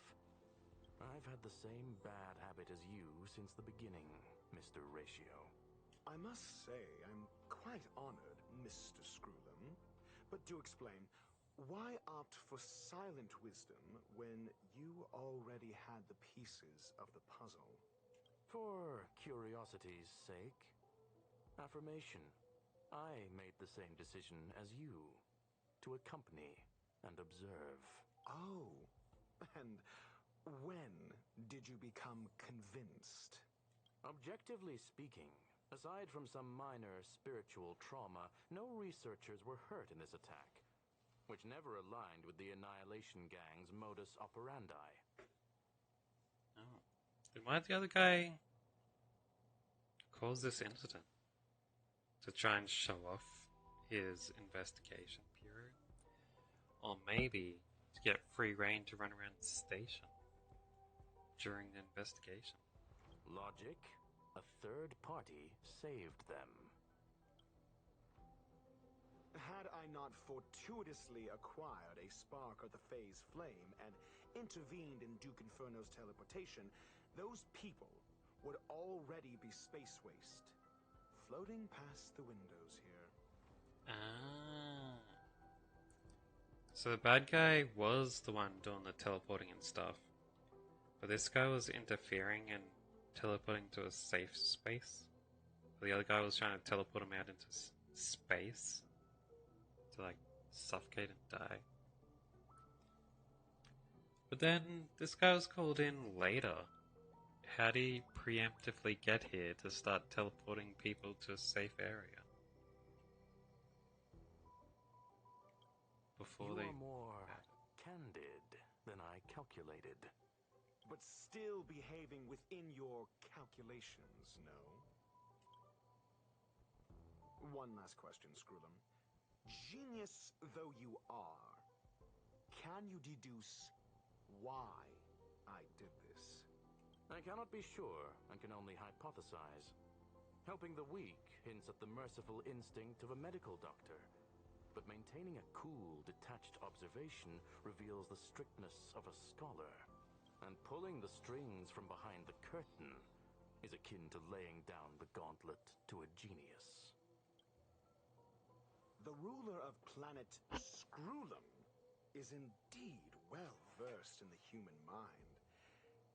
I've had the same bad habit as you since the beginning, Mr. Ratio. I must say, I'm quite honored, Mr. Screwlum. But do explain, why opt for silent wisdom when you already had the pieces of the puzzle? For curiosity's sake. Affirmation. I made the same decision as you, to accompany and observe. Oh, and when did you become convinced? Objectively speaking, aside from some minor spiritual trauma, no researchers were hurt in this attack, which never aligned with the Annihilation Gang's modus operandi. Oh. Then why did the other guy cause this incident? To try and show off his investigation bureau? Or maybe to get free reign to run around the station during the investigation? Logic? A third party saved them. Had I not fortuitously acquired a spark of the phase flame and intervened in Duke Inferno's teleportation, those people would already be space waste, floating past the windows here. Ah. So the bad guy was the one doing the teleporting and stuff. But this guy was interfering and teleporting to a safe space. The other guy was trying to teleport him out into space to like suffocate and die. But then this guy was called in later. How did he preemptively get here to start teleporting people to a safe area? Before You they... are more candid than I calculated. But still behaving within your calculations, no? One last question, Screwlum. Genius though you are, can you deduce why I did this. I cannot be sure and can only hypothesize. Helping the weak hints at the merciful instinct of a medical doctor. But maintaining a cool, detached observation reveals the strictness of a scholar. And pulling the strings from behind the curtain is akin to laying down the gauntlet to a genius. The ruler of planet Screwlum is indeed well versed in the human mind.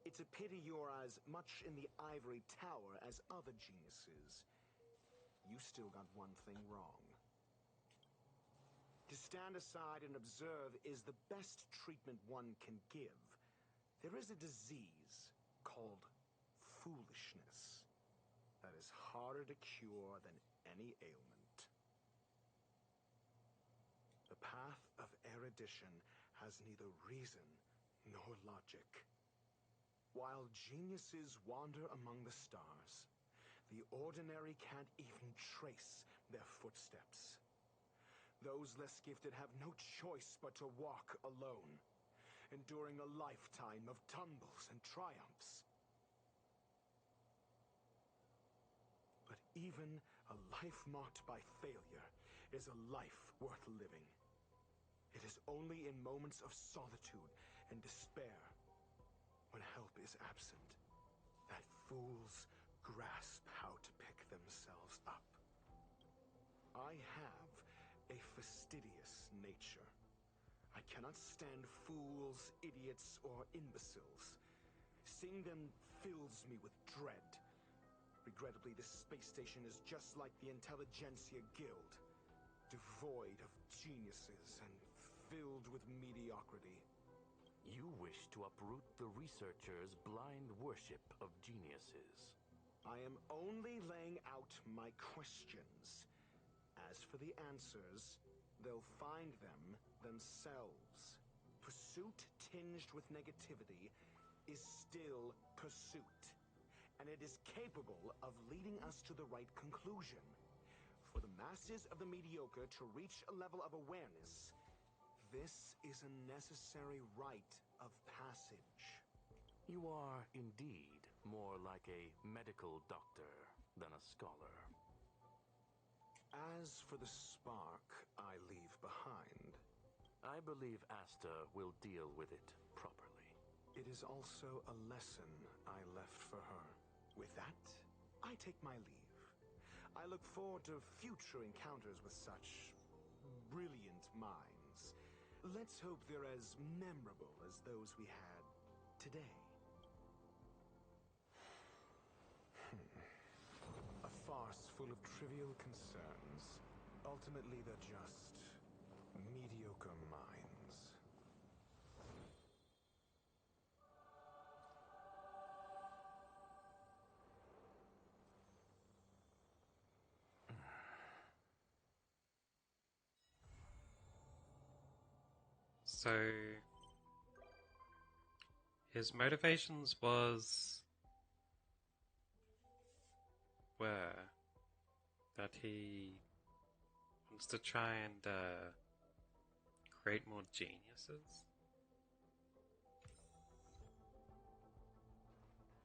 It's a pity you're as much in the ivory tower as other geniuses. You still got one thing wrong. To stand aside and observe is the best treatment one can give. There is a disease called foolishness that is harder to cure than any ailment. The path of erudition has neither reason nor logic. While geniuses wander among the stars, the ordinary can't even trace their footsteps. Those less gifted have no choice but to walk alone, enduring a lifetime of tumbles and triumphs. But even a life marked by failure is a life worth living. It is only in moments of solitude and despair, when help is absent, that fools grasp how to pick themselves up. I have a fastidious nature. I cannot stand fools, idiots, or imbeciles. Seeing them fills me with dread. Regrettably, this space station is just like the Intelligentsia Guild, devoid of geniuses and filled with mediocrity. You wish to uproot the researchers' blind worship of geniuses. I am only laying out my questions. As for the answers, they'll find them themselves. Pursuit tinged with negativity is still pursuit, and it is capable of leading us to the right conclusion. For the masses of the mediocre to reach a level of awareness, this is a necessary rite of passage. You are indeed more like a medical doctor than a scholar. As for the spark I leave behind, I believe Asta will deal with it properly. it is also a lesson I left for her. With that, I take my leave. I look forward to future encounters with such brilliant minds. Let's hope they're as memorable as those we had today. A farce full of trivial concerns. Ultimately, they're just mediocre minds. So his motivations was where that he wants to try and create more geniuses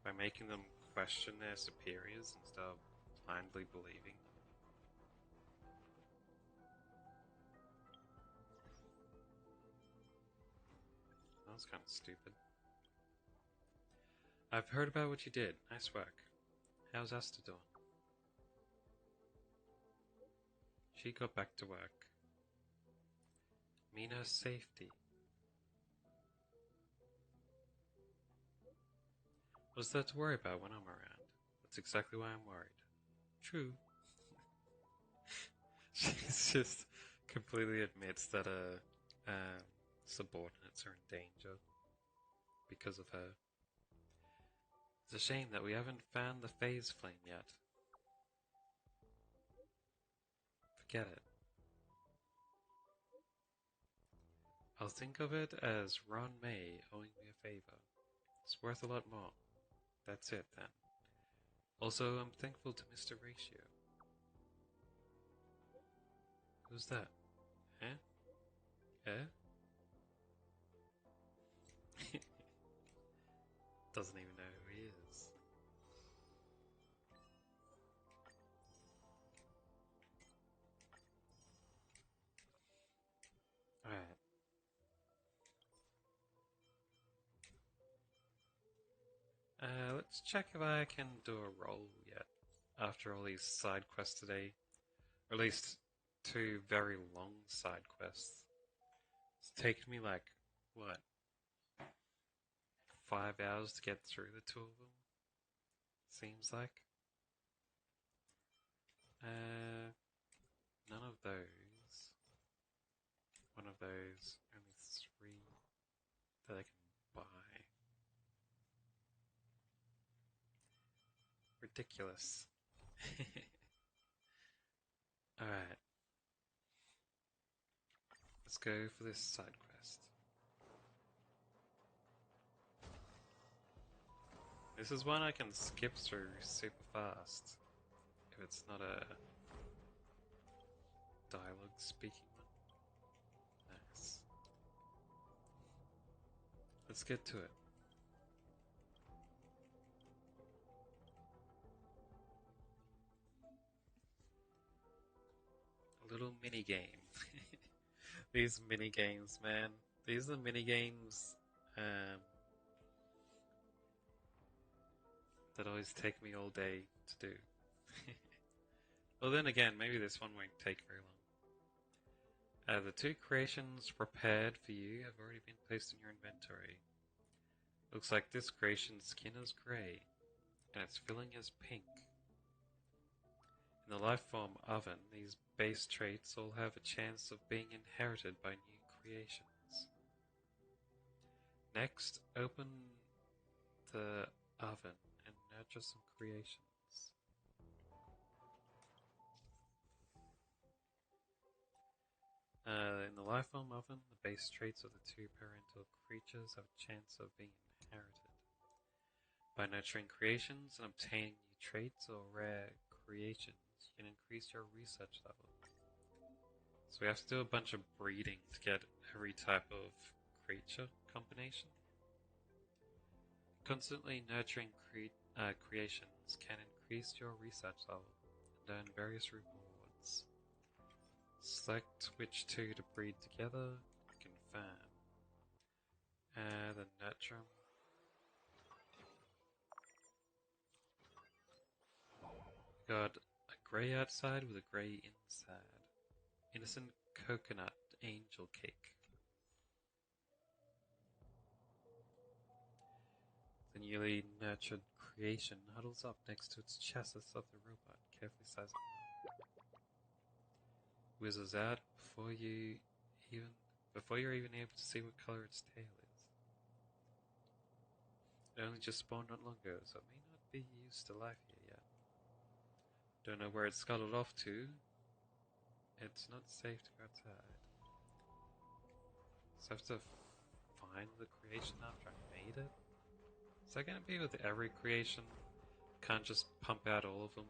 by making them question their superiors instead of blindly believing them. That was kind of stupid. I've heard about what you did. Nice work. How's Asta doing? She got back to work. Mean her safety. What's there to worry about when I'm around? That's exactly why I'm worried. True. She's just completely admits that her subordinates are in danger because of her. It's a shame that we haven't found the phase flame yet. Forget it. I'll think of it as Ron May owing me a favor. It's worth a lot more. That's it then. Also, I'm thankful to Mr. Ratio. Who's that? Eh? Eh? Doesn't even know who he is. Alright. Let's check if I can do a roll yet after all these side quests today. Or at least 2 very long side quests. It's taken me like, what, 5 hours to get through the 2 of them? Seems like. None of those. One of those. Only 3 that I can buy. Ridiculous. Alright. Let's go for this side quest. This is one I can skip through super fast. If it's not a dialogue speaking one. Nice. Let's get to it. A little mini game. These mini games, man. These are mini games that always take me all day to do. Well, then again, maybe this one won't take very long. The 2 creations prepared for you have already been placed in your inventory. Looks like this creation's skin is grey, and its filling is pink. In the life form oven, these base traits all have a chance of being inherited by new creations. Next, open the oven and nurture some creations. In the life form oven, the base traits of the 2 parental creatures have a chance of being inherited. By nurturing creations and obtaining new traits or rare creations, you can increase your research level. So we have to do a bunch of breeding to get every type of creature combination. Constantly nurturing creations can increase your research level and earn various rewards. Select which 2 to breed together, confirm. Then nurture them. Got a grey outside with a grey inside. Innocent coconut angel cake. The newly nurtured creation huddles up next to its chassis of the robot, carefully sizing it up. Whizzes out before you're even able to see what color its tail is. It only just spawned not long ago, so it may not be used to life here yet. Don't know where it's scuttled off to. It's not safe to go outside. So I have to find the creation after I made it? Is that gonna be with every creation? Can't just pump out all of them?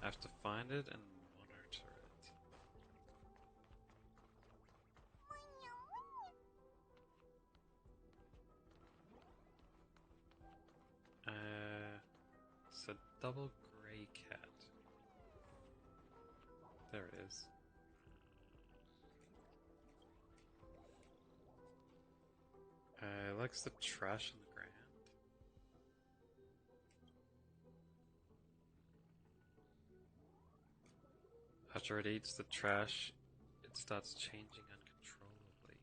I have to find it and monitor it. It's a double grey cat. There it is. It likes the trash on the ground. After it eats the trash, it starts changing uncontrollably.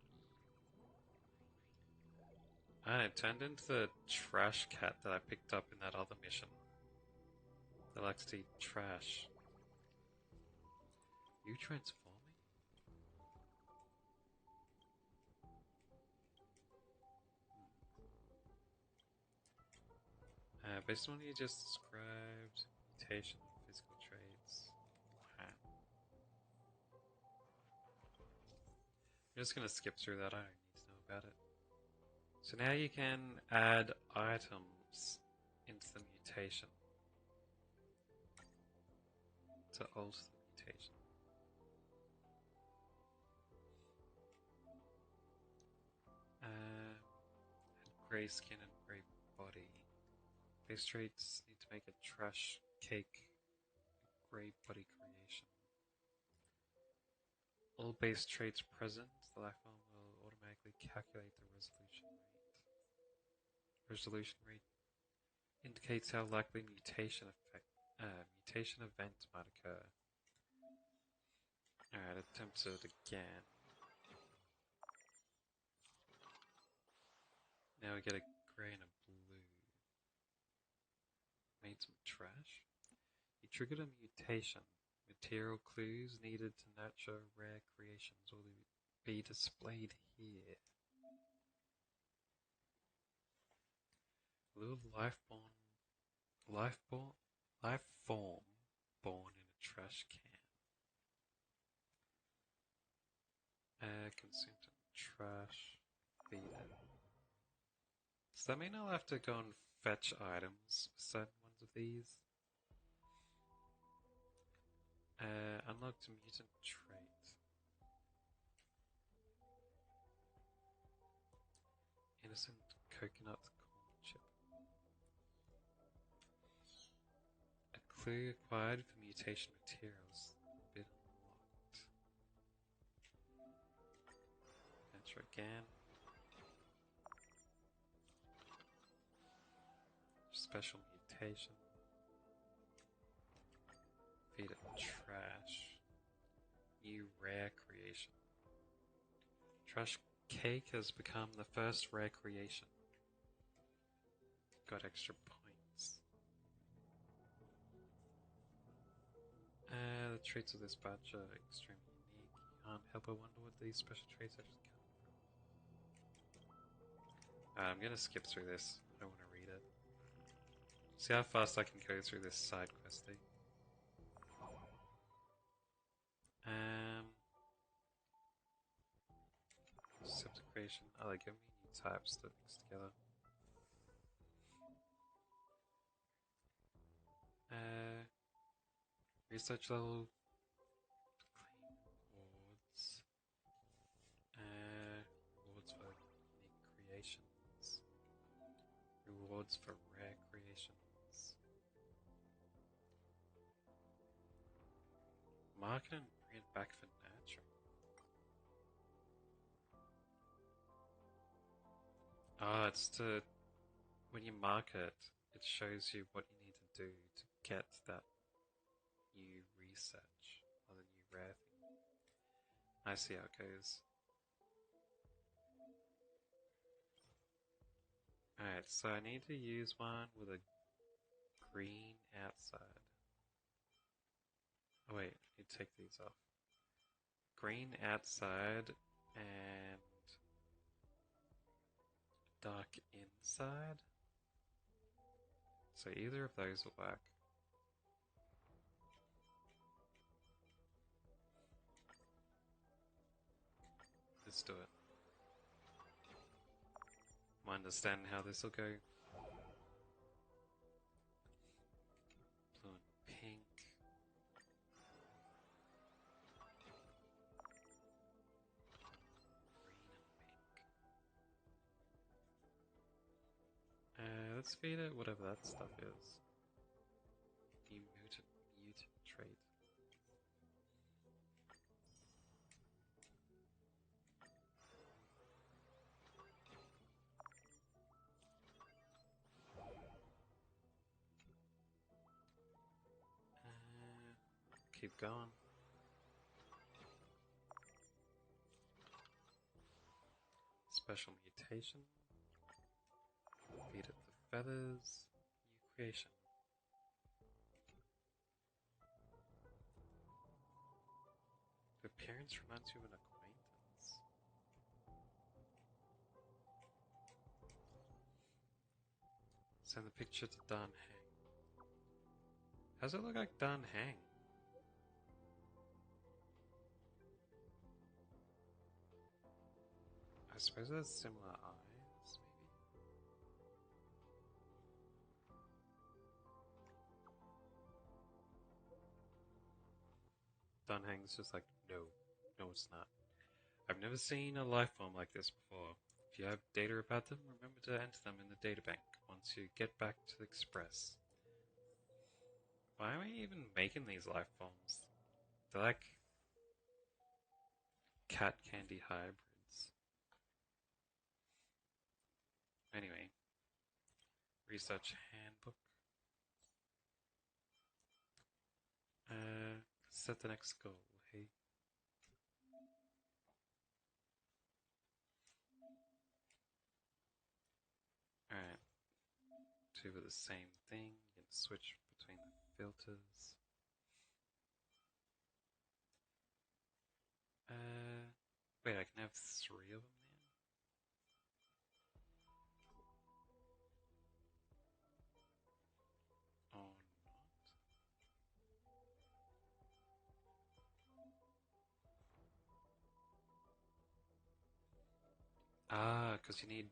It turned into the trash cat that I picked up in that other mission. That likes to eat trash. You transforming? Based on what you just described, mutation of physical traits. Wow. I'm just gonna skip through that, I don't need to know about it. So now you can add items into the mutation to alter the mutation. Grey skin and grey body. Base traits need to make a trash cake. Grey body creation. All base traits present, the life form will automatically calculate the resolution rate. Resolution rate indicates how likely mutation event might occur. Alright, attempt it again. Now we get a grey and a blue. Made some trash. You triggered a mutation. Material clues needed to nurture rare creations will be displayed here. A little life form born in a trash can. Consume some trash. Feed it. Does that mean I'll have to go and fetch items for certain ones of these? Unlocked a mutant trait. Innocent coconut corn chip. A clue acquired for mutation materials. Bit unlocked. Enter again. Special mutation. Feed it trash. New rare creation. Trash cake has become the first rare creation. Got extra points. The traits of this badge are extremely unique. You can't help but wonder what these special traits actually come from. I'm gonna skip through this. I don't want to read it. See how fast I can go through this side questy. Subject creation. Oh, they give me new types to mix together. Research level. Claim rewards. Rewards for unique creations. Rewards for rare creations. Market and bring it back for nurturing. It's to... When you mark it, it shows you what you need to do to get that new research or the new rare thing. I see how it goes. Alright, so I need to use one with a green outside. Oh wait, I need to take these off. Green outside and dark inside. So either of those will work. Let's do it. I'm understanding how this will go. Blue and pink. Green and pink. Let's feed it whatever that stuff is. New mutant trait. Keep going. Special mutation. Feed it the feathers. New creation. The appearance reminds you of an acquaintance. Send the picture to Dan Hang. How's it look like Dan Hang? I suppose it has similar eyes, maybe? Dan Hang's just like, no, it's not. I've never seen a life form like this before. If you have data about them, remember to enter them in the databank once you get back to the Express. Why am I even making these life forms? They're like cat candy hybrids. Anyway, research handbook. Set the next goal, hey? Alright. Two of the same thing. You can switch between the filters. Wait, I can have 3 of them then? Or not? Ah, because you need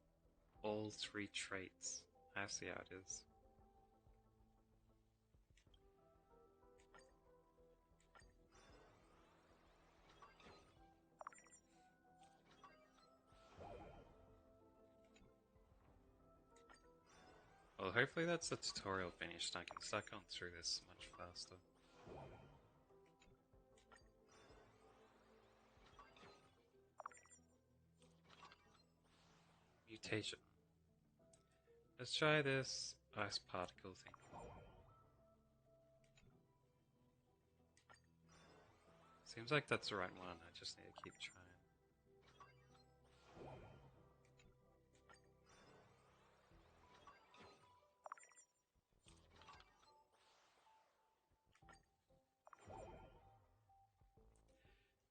all 3 traits. I see how it is. Well, hopefully that's the tutorial finished and I can start going through this much faster. Mutation. Let's try this ice particle thing. Seems like that's the right one, I just need to keep trying.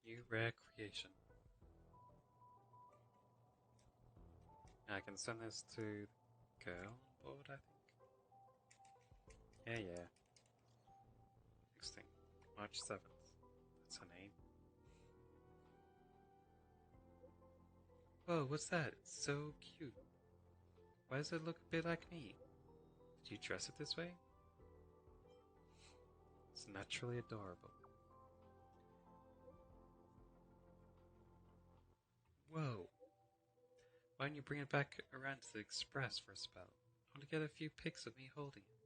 New rare creation. I can send this to the girl on board, I think. Yeah. Next thing. March 7th. That's her name. Whoa, what's that? It's so cute. Why does it look a bit like me? Did you dress it this way? It's naturally adorable. Whoa. Why don't you bring it back around to the Express for a spell? I want to get a few pics of me holding it.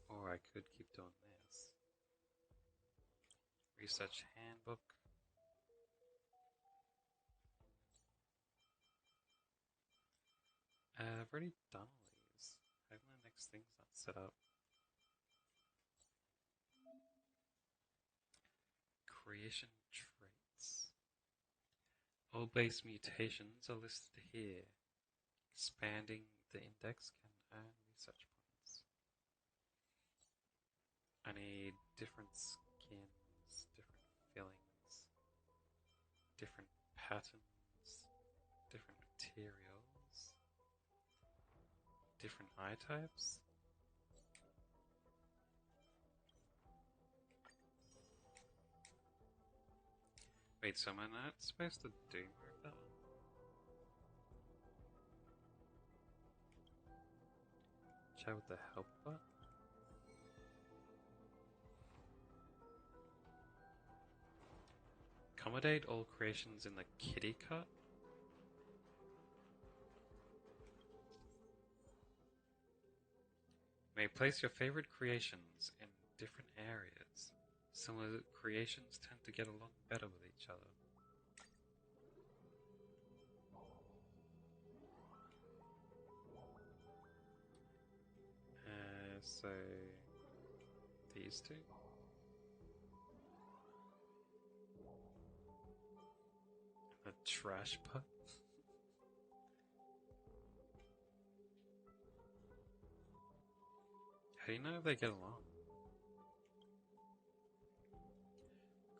Or I could keep doing this. Research handbook. I've already done all these. How come the next thing's not set up? Creation traits. All base mutations are listed here. Expanding the index can earn research points. I need different skins, different fillings, different patterns, different materials, different eye types. Wait, so am I not supposed to do more of that one? Chat with the help button? Accommodate all creations in the kitty cut? You may place your favorite creations in different areas. Similar creations tend to get along better with each other. So these two? And the trash pot? How do you know if they get along?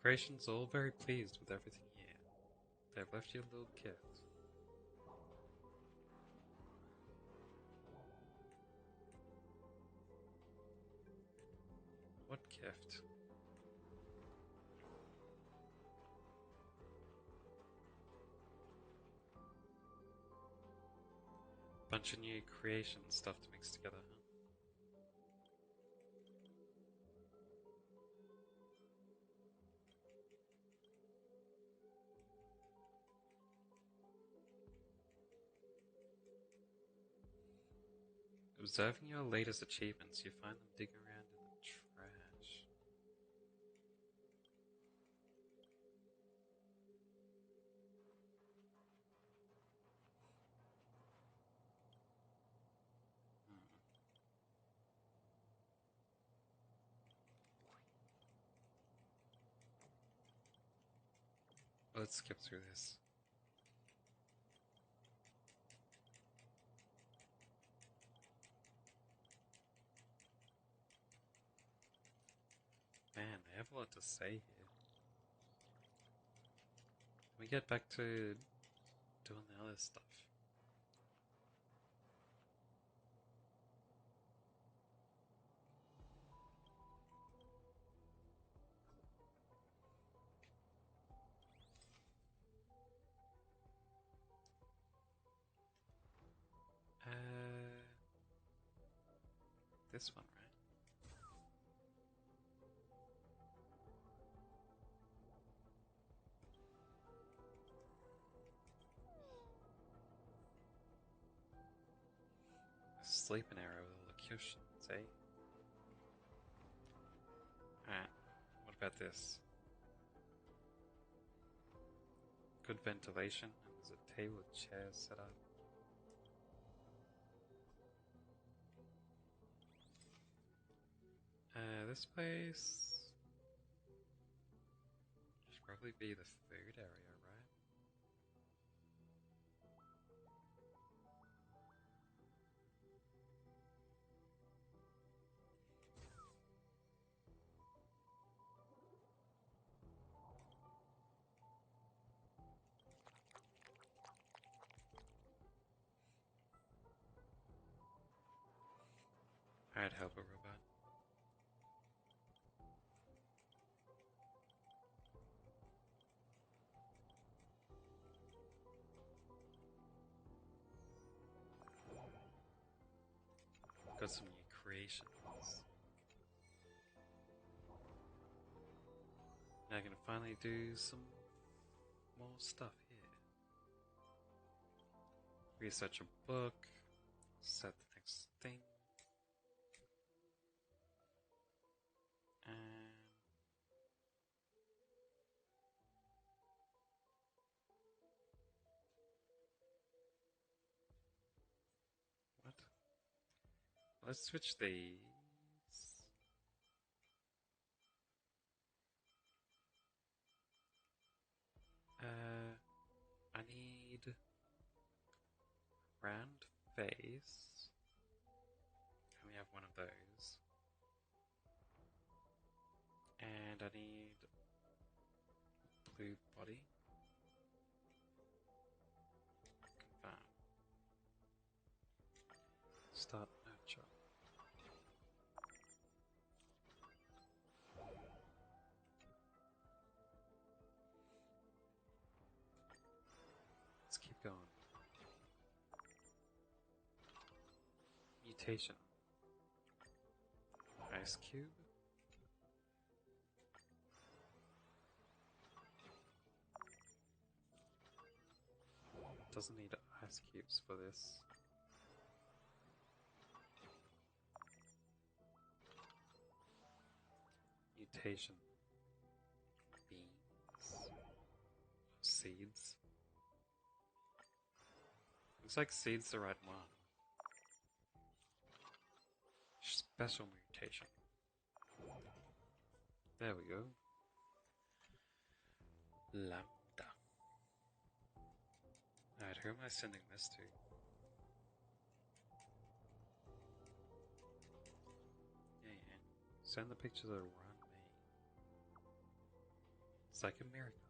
Creation's all very pleased with everything here. They've left you a little gift. What gift? Bunch of new creation stuff to mix together, huh? Observing your latest achievements, you find them digging around in the trash. Let's skip through this. Man, they have a lot to say here. We get back to doing the other stuff. This one, right? Sleeping arrow elocutions, eh? Alright, what about this? Good ventilation, and there's a table with chairs set up. This place should probably be the food area, right? I'd help a robot. Got some new creations. Now I can finally do some more stuff here. Research a book, set the next thing, and what? Let's switch these. I need round face. Can we have one of those? And I need blue body. Confirm. Start nurture. Let's keep going. Mutation. Ice cube. Doesn't need ice cubes for this. Mutation. Beans. Seeds. Looks like seed's the right one. Special mutation. There we go. Lambda. Alright, who am I sending this to? Yeah. Send the picture to Run Me. It's like a miracle.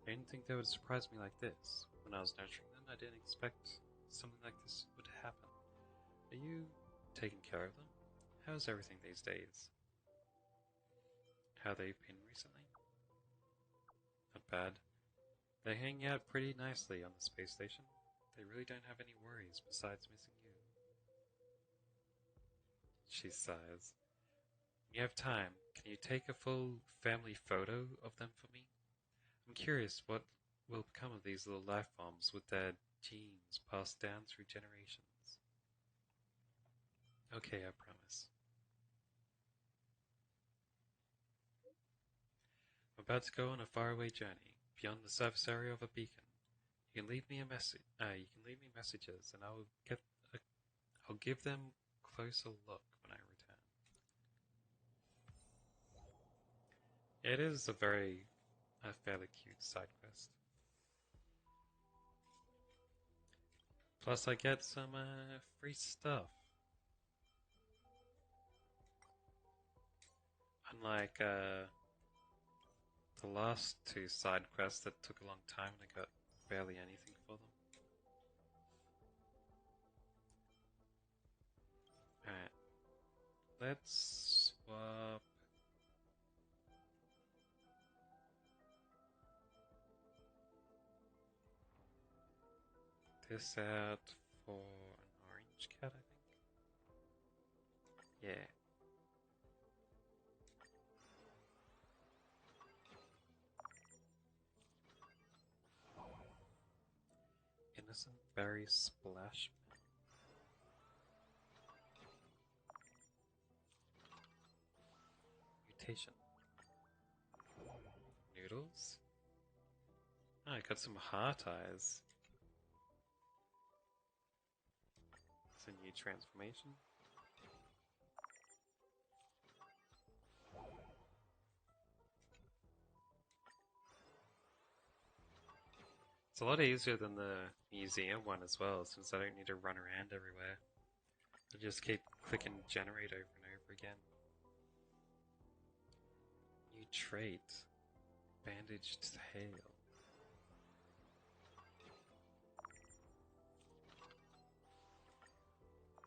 I didn't think they would surprise me like this. When I was nurturing them, I didn't expect something like this would happen. Are you taking care of them? How's everything these days? How they've been recently? Not bad. They hang out pretty nicely on the space station. They really don't have any worries besides missing you. She sighs. When you have time, can you take a full family photo of them for me? I'm curious what will become of these little life forms with their genes passed down through generations. Okay, I promise. I'm about to go on a faraway journey, beyond the surface area of a beacon. You can leave me a message. You can leave me messages, and I'll give them a closer look when I return. It is a fairly cute side quest. Plus, I get some free stuff. Unlike the last two side quests that took a long time and I got barely anything for them. Alright. Let's swap this out for an orange cat, I think. Yeah. Innocent berry splash. Mutation. Noodles? Oh, I got some heart eyes. It's a new transformation. It's a lot easier than the museum one as well, since I don't need to run around everywhere. I just keep clicking generate over and over again. New trait. Bandaged tail.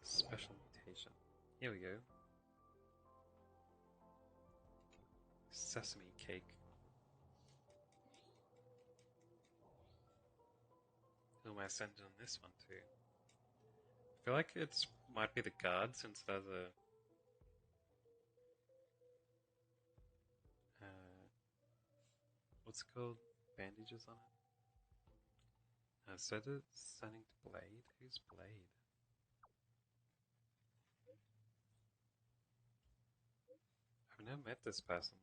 Special mutation. Here we go. Sesame cake. Who am I sending on this one to? I feel like it might be the guard since there's what's it called? Bandages on it? So it's sending to Blade. Who's Blade? I've never met this person.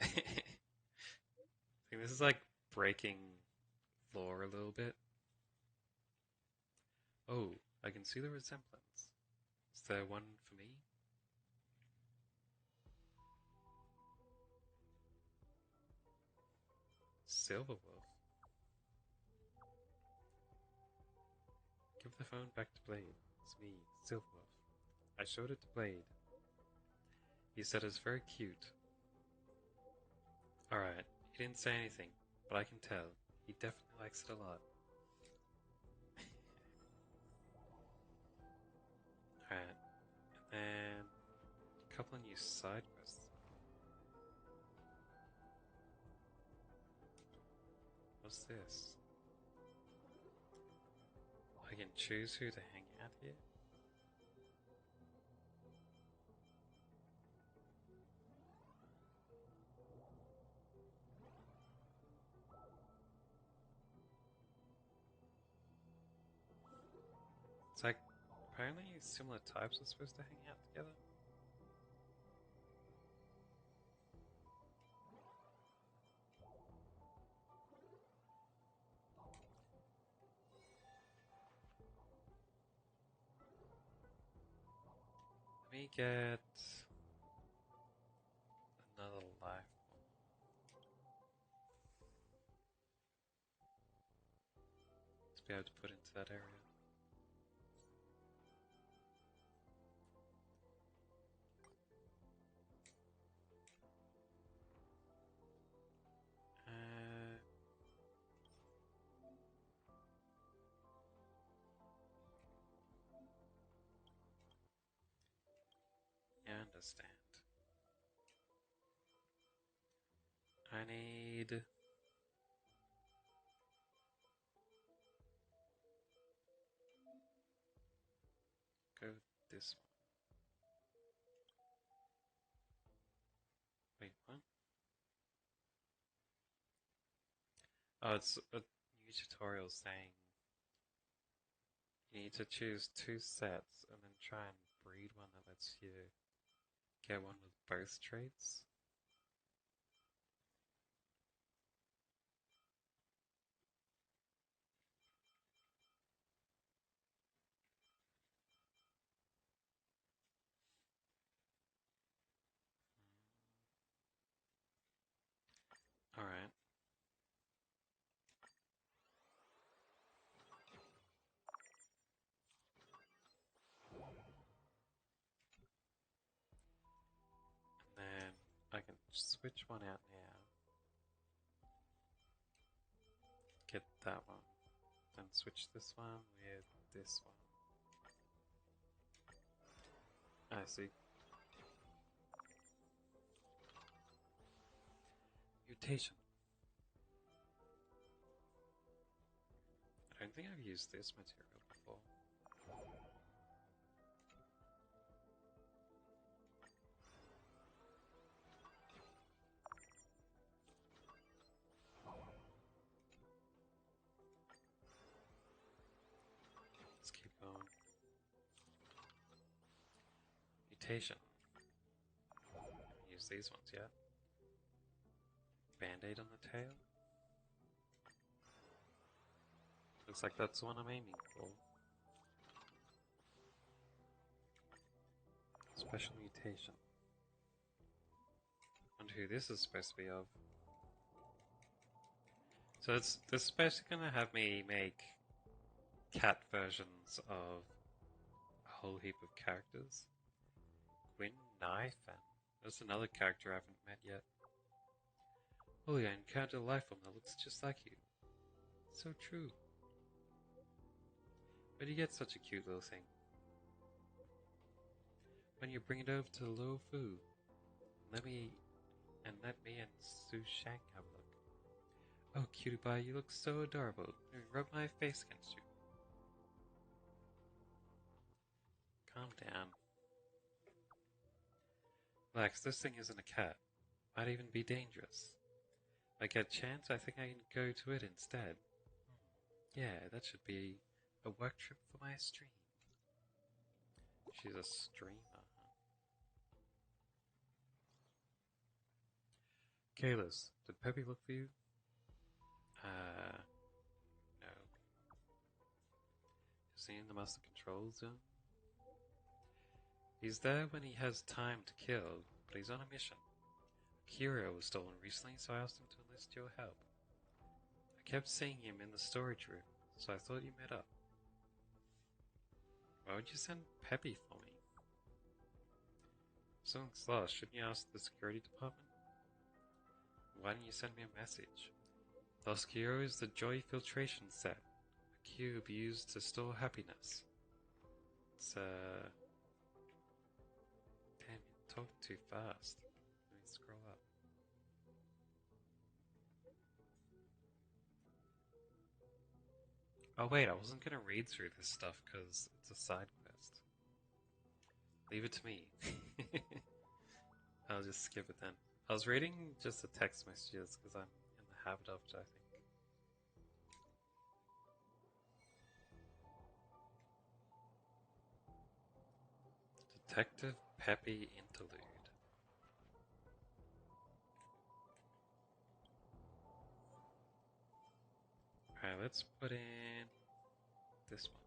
I think this is like breaking lore a little bit. Oh, I can see the resemblance. Is there one for me? Silverwolf. Give the phone back to Blade. It's me, Silverwolf. I showed it to Blade. He said it's very cute. Alright, he didn't say anything, but I can tell. He definitely likes it a lot. Alright, and then a couple of new side quests. What's this? I can choose who to hang out here? It's like, apparently similar types are supposed to hang out together. Let me get another life form. To be able to put into that area. I understand. I need... go this one. Wait, what? Oh, it's a new tutorial saying need to choose 2 sets and then try and breed one that lets you get one with both traits. Alright. And then I can switch one out now. Get that one. Then switch this one with this one. I see. Mutation. I don't think I've used this material before. Let's keep going. Mutation. Haven't used these ones yet. Band-aid on the tail. Looks like that's the one I'm aiming for. Special mutation. Wonder who this is supposed to be of. So this is basically gonna have me make cat versions of a whole heap of characters. Gwyn Knife, and there's another character I haven't met yet. Holy, I encountered a life form that looks just like you. So true. Where do you get such a cute little thing? When you bring it over to Lo Fu, let me and Su Shang have a look. Oh, cutie pie, you look so adorable. Let me rub my face against you. Calm down. Relax, this thing isn't a cat. Might even be dangerous. If I get a chance, I think I can go to it instead. Yeah, that should be a work trip for my stream. She's a streamer. Kalis, did Peppy look for you? No. Is he in the master control zone? He's there when he has time to kill, but he's on a mission. A curio was stolen recently, so I asked him to enlist your help. I kept seeing him in the storage room, so I thought you met up. Why would you send Peppy for me? If something's lost, shouldn't you ask the security department? Why didn't you send me a message? Lost Curio is the Joy Filtration set. A cube used to store happiness. It's, damn, you're talking too fast. Let me scroll up. Oh wait, I wasn't gonna read through this stuff because it's a side quest. Leave it to me. I'll just skip it then. I was reading just the text messages because I'm in the habit of it, I think. Detective Peppy Interlude. Alright, let's put in this money.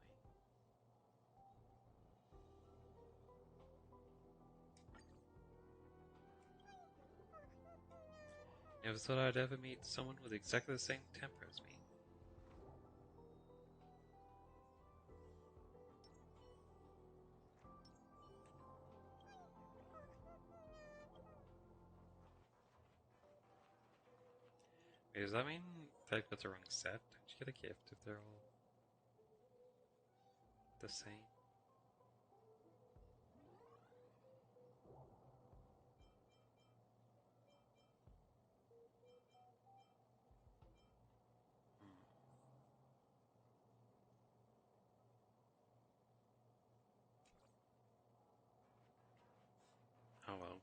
Never thought I'd ever meet someone with exactly the same temper as me. Wait, does that mean they've got the wrong set? Don't you get a gift if they're all the same? Oh well.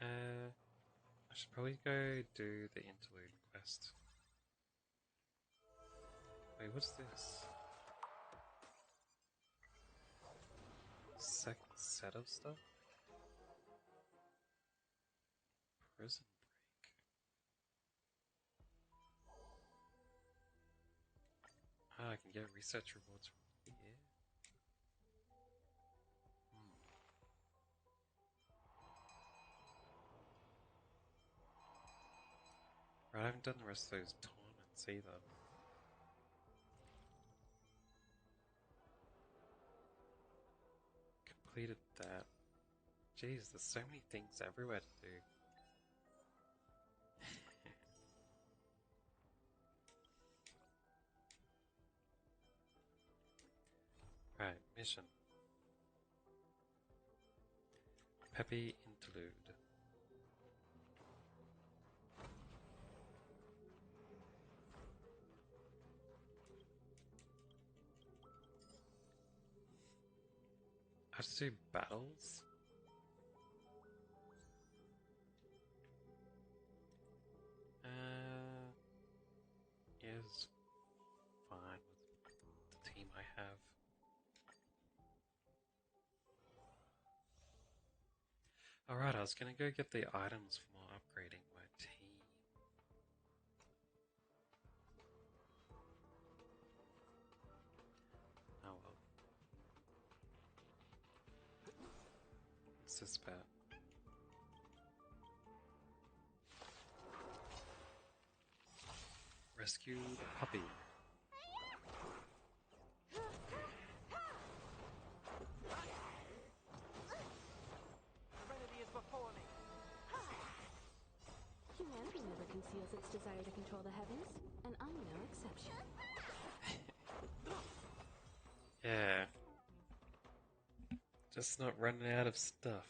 I should probably go do the interlude quest. Wait, what's this? Second set of stuff? Prison break. Ah, I can get research rewards from here. Right, I haven't done the rest of those tournaments either. Completed that. Jeez, there's so many things everywhere to do. Right, mission. Peppy Interlude. I have to do battles? Is fine with the team I have. Alright, I was gonna go get the items for more upgrading my team. Oh well. What's this about? Rescue the puppy. Serenity is before me. Humanity never conceals its desire to control the heavens, and I'm no exception. Yeah. Just not running out of stuff.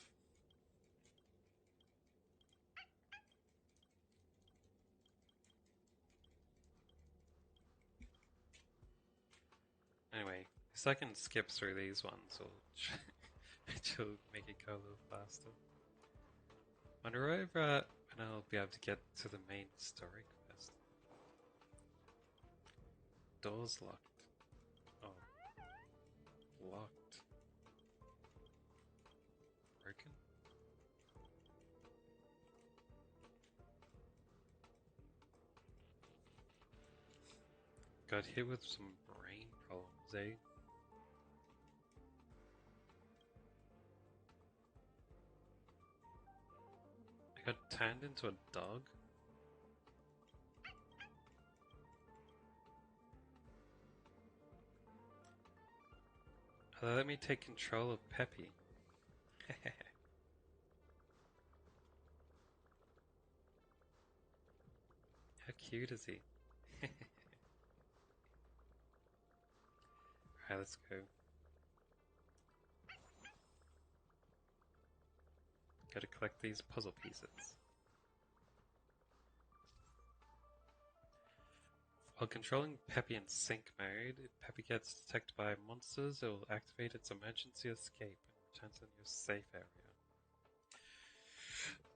Anyway, so I can skip through these ones, which will make it go a little faster. Wonder over and I'll be able to get to the main story quest. Door's locked. Oh. Locked. Broken? Got hit with some brain problems, eh? I got turned into a dog? Let me take control of Peppy. How cute is he? Alright, let's go. Gotta collect these puzzle pieces. While controlling Peppy in sync mode, if Peppy gets detected by monsters, it will activate its emergency escape and return to your safe area.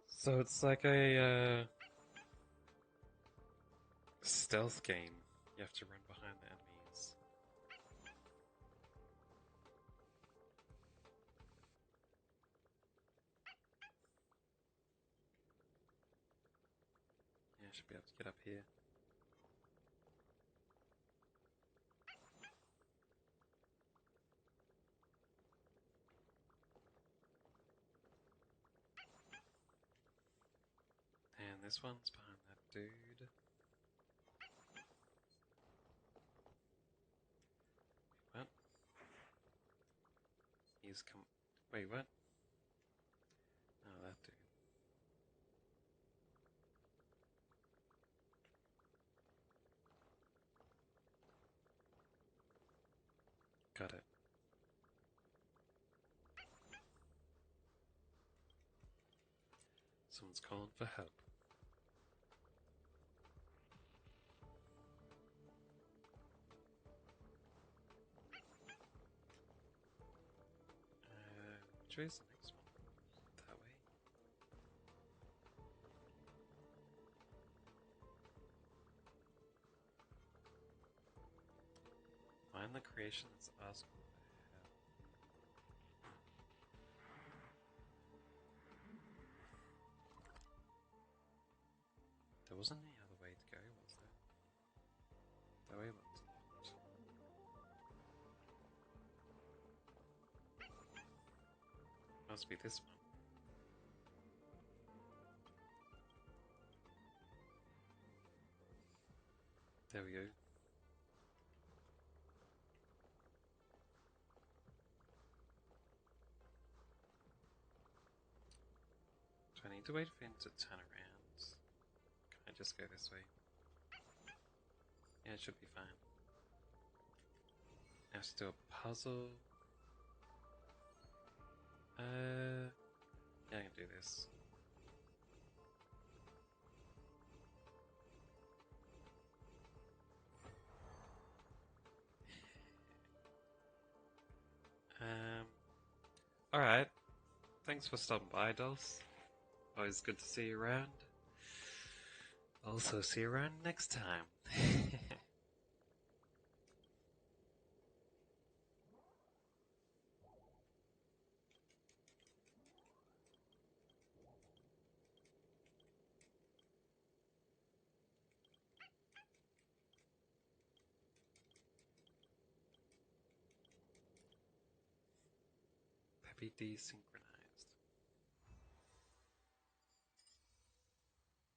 So it's like a stealth game. You have to run behind the enemies. Yeah, I should be able to get up here. And this one's behind that dude. What? He's come. Wait, what? Oh, that dude. Got it. Someone's calling for help. Which way is the next one? That way? Find the creation that's asked for. There wasn't any other way to go, was there? That way looks locked. Must be this one. There we go. Do I need to wait for him to turn around? Can I just go this way? Yeah, it should be fine. Now to do a puzzle. Yeah, I can do this. Alright. Thanks for stopping by, Dolls. Always good to see you around. Also, see you around next time. Peppy desynchronized.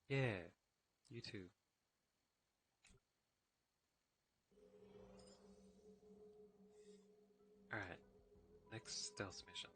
Yeah, you too. Alright, next stealth mission.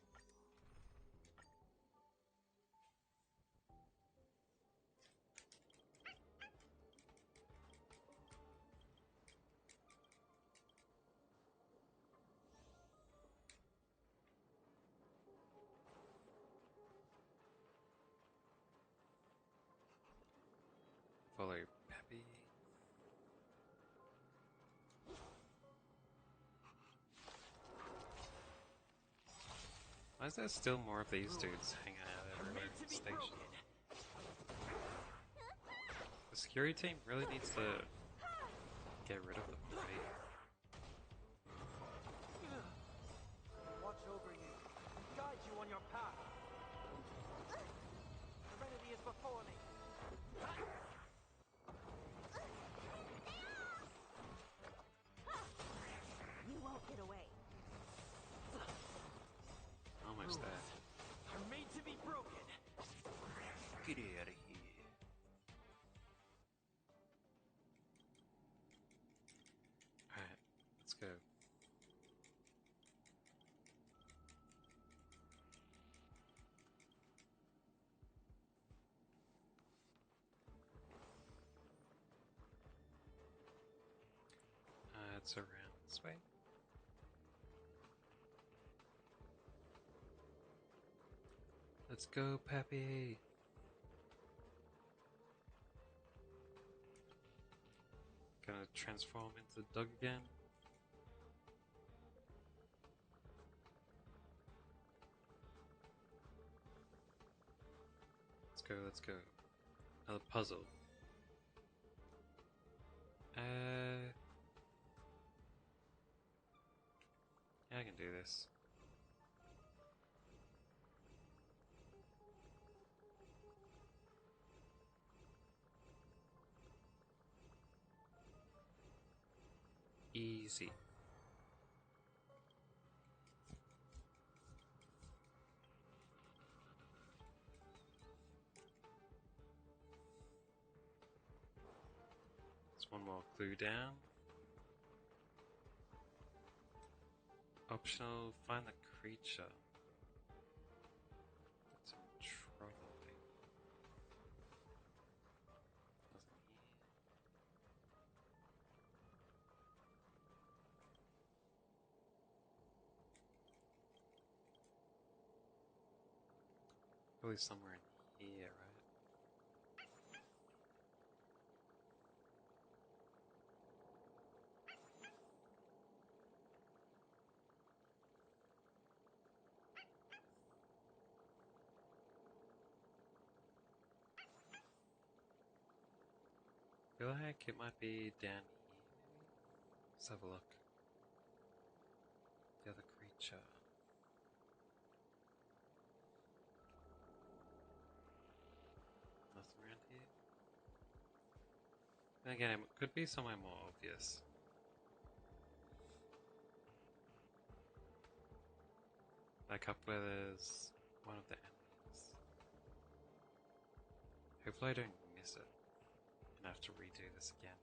Follow Peppy. Why is there still more of these dudes hanging out everywhere in the station? The security team really needs to get rid of them, right? Watch over you, guide you on your path. Serenity is before me. You won't get away. Almost there. Are made to be broken. Get out of here. Alright, let's go. It's around this way. Let's go, Peppy! Gonna transform into Doug again. Let's go, let's go. Another puzzle. Yeah, I can do this. Easy. There's one more clue down. Optional, find the creature. That's in trouble, I think. Nothing here. Probably somewhere in here, right? I feel like it might be down here, maybe? Let's have a look. Sure. Nothing around here. Then again, it could be somewhere more obvious. Like up where there's one of the enemies. Hopefully I don't miss it and have to redo this again.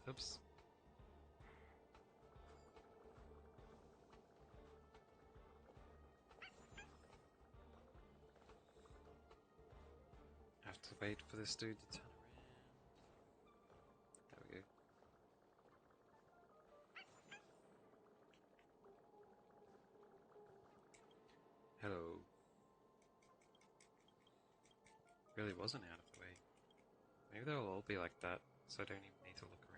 Oops. I have to wait for this dude to turn around. There we go. Hello. Really wasn't out of the way. Maybe they'll all be like that, so I don't even need to look around.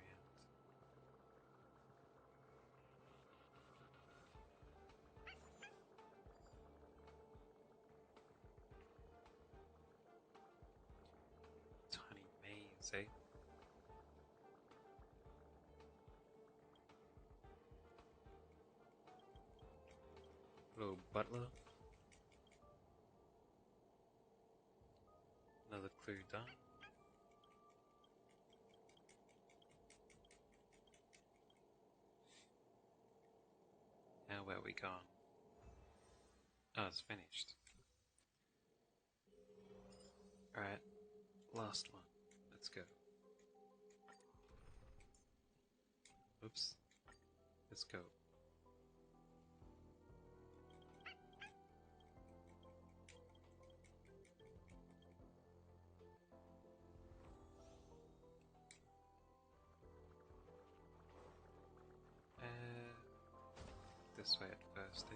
Tiny maze, eh? Hello, butler. Another clue done. Now where are we gone? Oh, it's finished. Alright, last one. Let's go. Oops. Let's go. This way at first, eh?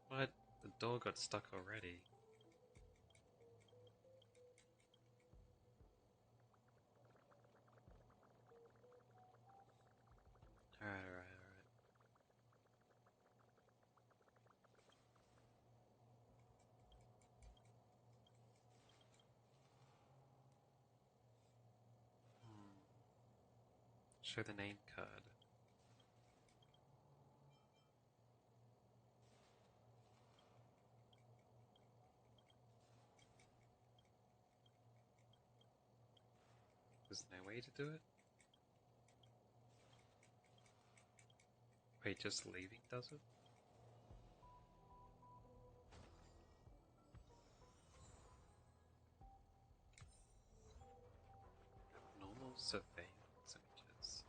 What? The door got stuck already. Alright. Show the name card. There's no way to do it? Wait, just leaving does it? Normal surveillance images.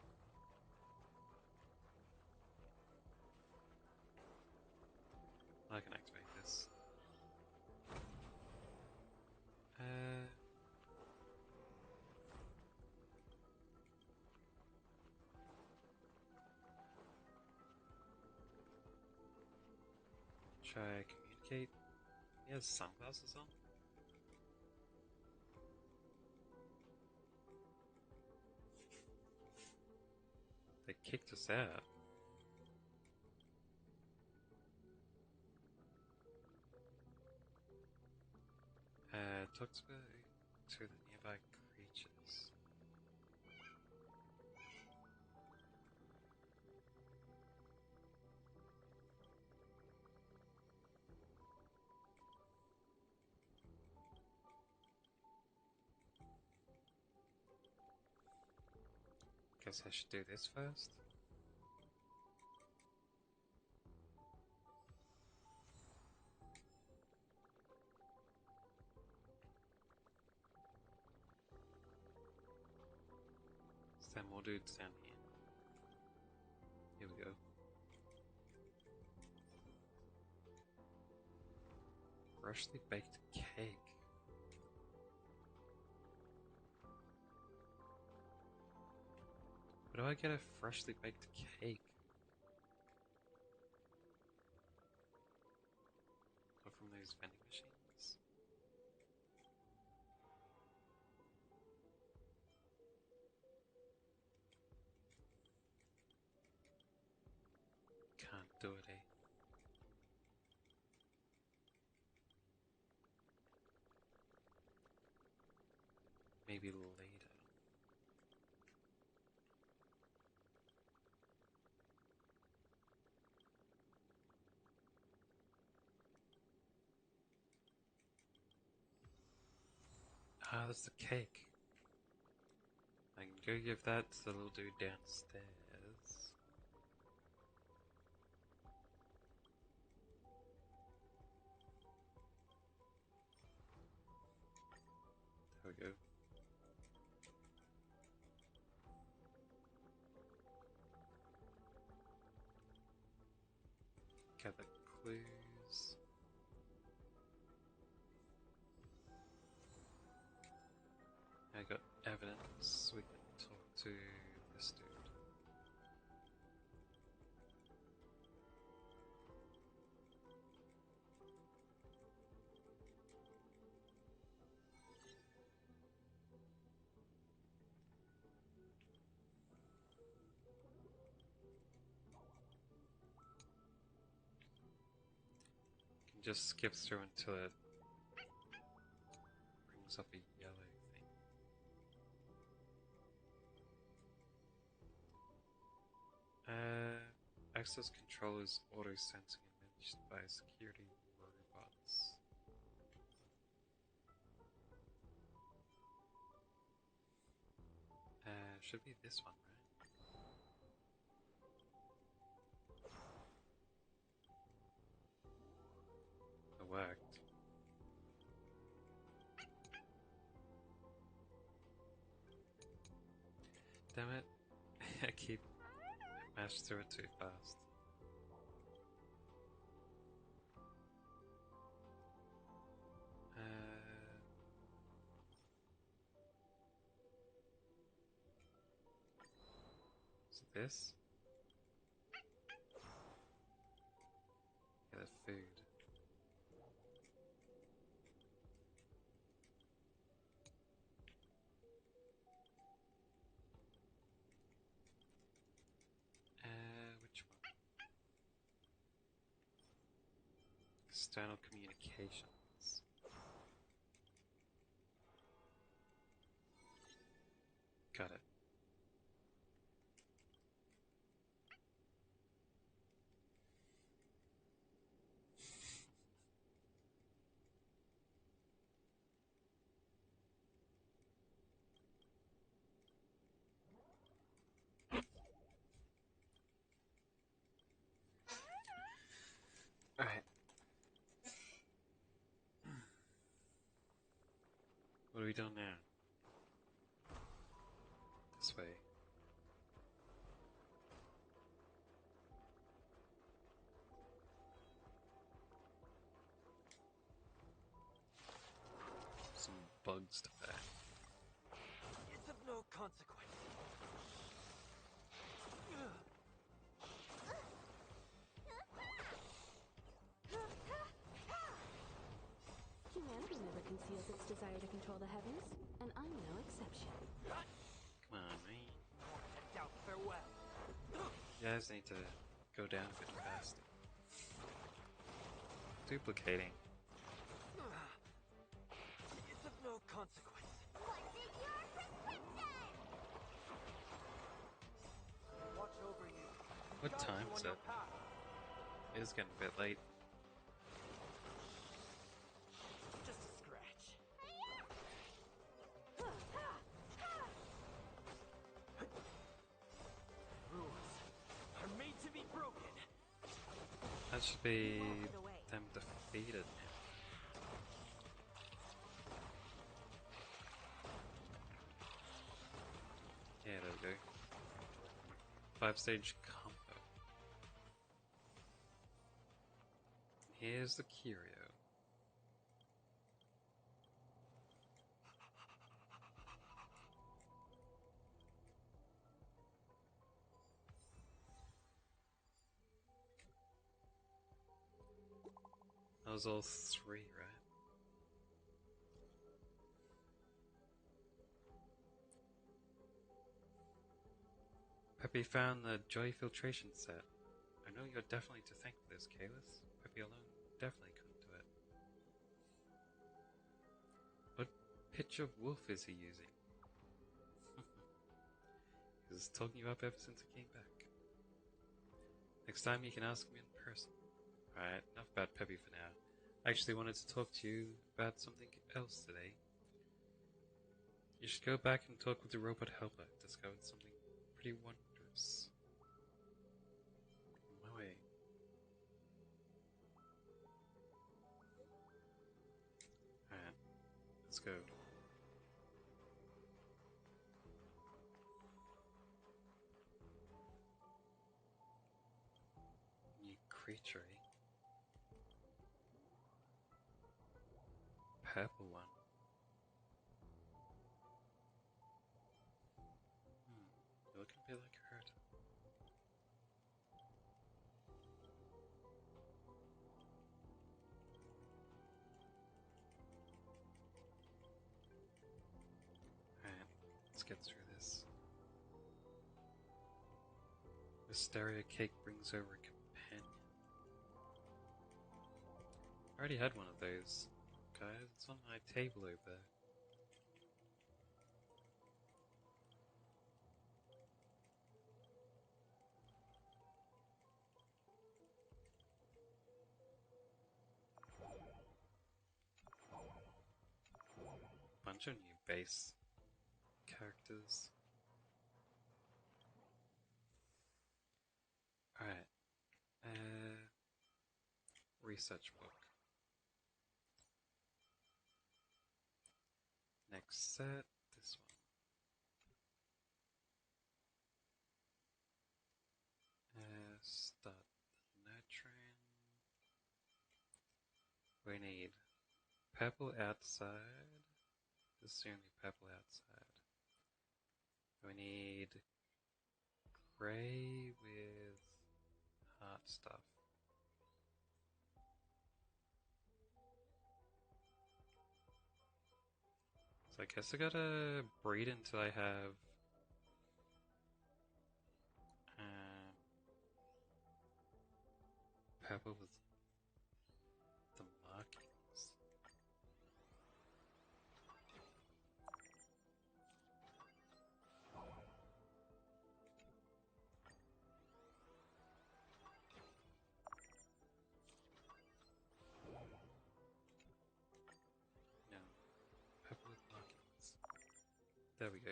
I can activate this. Should I communicate? He has sunglasses on? They kicked us out. Talk to the nearby creatures. Guess I should do this first. Is there more dudes down here? Here we go. Freshly baked cake. Where do I get a freshly baked cake? Or from those vending machines? Can't do it, eh? Maybe later. Ah, that's the cake. I can go give that to the little dude downstairs. There we go. Gather clues. I got evidence. We can talk to this dude. Can just skip through until it brings up a yellow thing. Access control is auto-sensing and managed by security robots. Should be this one, right? It worked. Damn it. I keep mashed through it too fast. So this? Yeah, the food. Which one? External communications. Got it. Alright. What are we doing now? This way. Some bugs to fight. It's of no consequence. Humanity never conceals its desire to control the heavens, and I'm no exception. Come on, man. Doubt farewell. You guys need to go down a bit faster. Duplicating. It's of no consequence. What's in your prescription? Watch over you. What Guide time you is on it? your path. It is getting a bit late. Just a scratch. Rules are made to be broken. That should be them defeated now. Yeah, there we go. 5-stage combo. Here's the curio. That was all 3, right? Peppy found the joy filtration set. A know you're definitely to thank for this, Kalis. Peppy alone definitely couldn't do it. What pitch of wolf is he using? He's talking you up ever since he came back. Next time you can ask him in person. Alright, enough about Peppy for now. I actually wanted to talk to you about something else today. You should go back and talk with the robot helper. Discovered something pretty wondrous. On my way. Alright, let's go. New creature, eh? Purple one. You're looking a bit like Hurt. Alright, let's get through this. Wisteria cake brings over a companion. I already had one of those, guys. It's on my table over there. Bunch of new base characters. Alright. Research book. Next set, this one. Start nurturing. We need purple outside. This is the only purple outside. We need grey with heart stuff. So I guess I gotta breed until I have purple with the markings. No, purple with markings. There we go.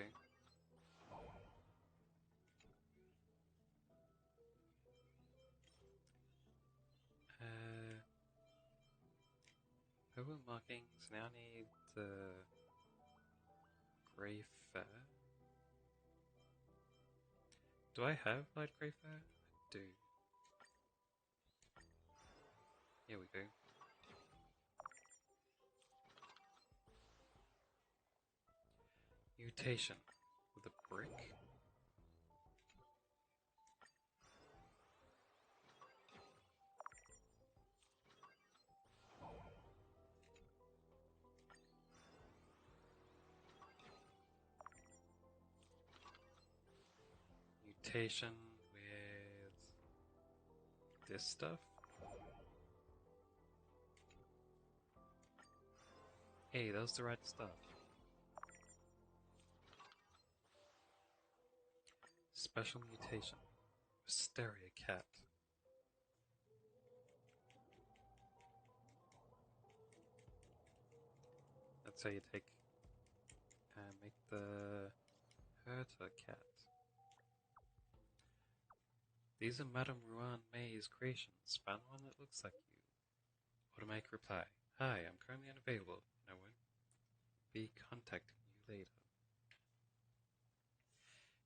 Purple markings. Now need the grey fur. Do I have light grey fur? I do. Here we go. Mutation with a brick. Mutation with this stuff. Hey, that was the right stuff. Special mutation. Wisteria cat. That's how you take and make the Herta cat. These are Madame Ruan May's creations. Found one that looks like you. Automatic reply. Hi, I'm currently unavailable, and I won't be contacting you later.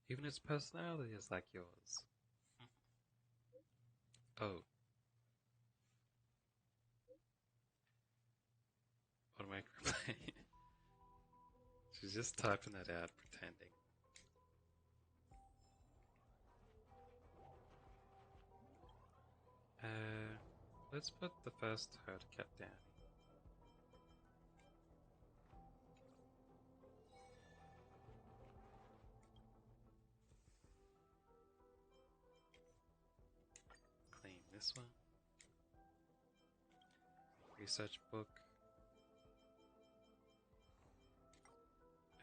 Even its personality is like yours. Oh. Automatic reply. She's just typing that out, pretending. Let's put the first Herta cat down. Clean. this one. Research book.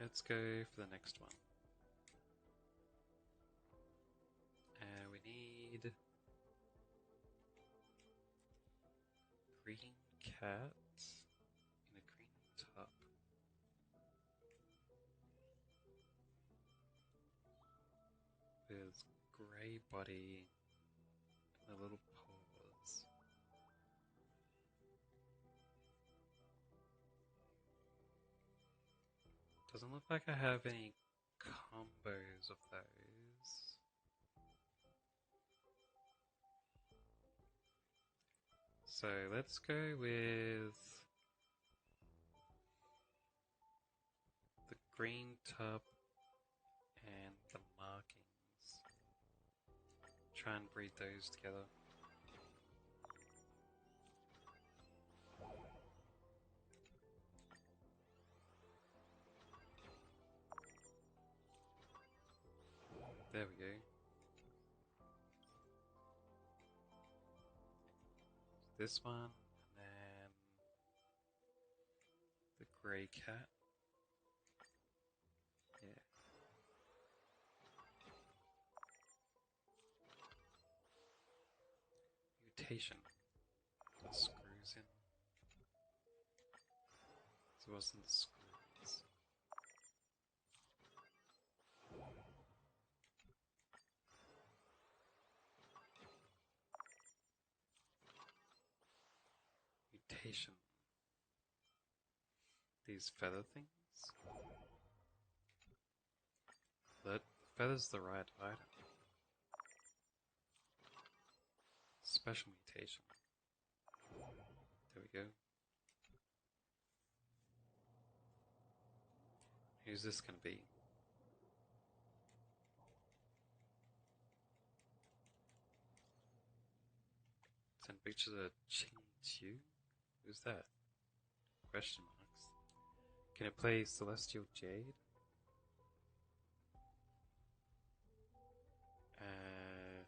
Let's go for the next one. We need green cat in a green tub. With grey body and a little paws. Doesn't look like I have any combos of those. So let's go with the green tub and the markings. Try and breed those together. There we go. This one, and then the grey cat. Yeah. Mutation. The screws in. So what's in the screws? Mutation. These feather things? The feather's the right item. Special mutation. There we go. Who's this gonna be? Send pictures of Ching Chu? Who's that? Question marks. Can it play Celestial Jade? I'm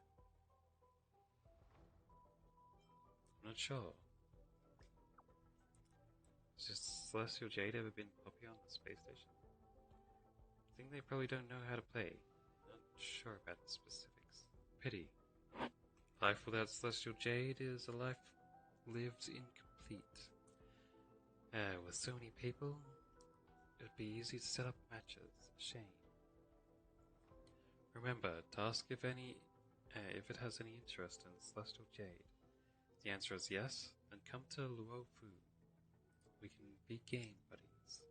not sure. Has just Celestial Jade ever been popular on the space station? I think they probably don't know how to play. Not sure about the specifics. Pity. Life without Celestial Jade is a life lived incomplete. With so many people, it'd be easy to set up matches. Shame. Remember, to ask if it has any interest in Celestial Jade. If the answer is yes, then come to Luo Fu. We can be game buddies.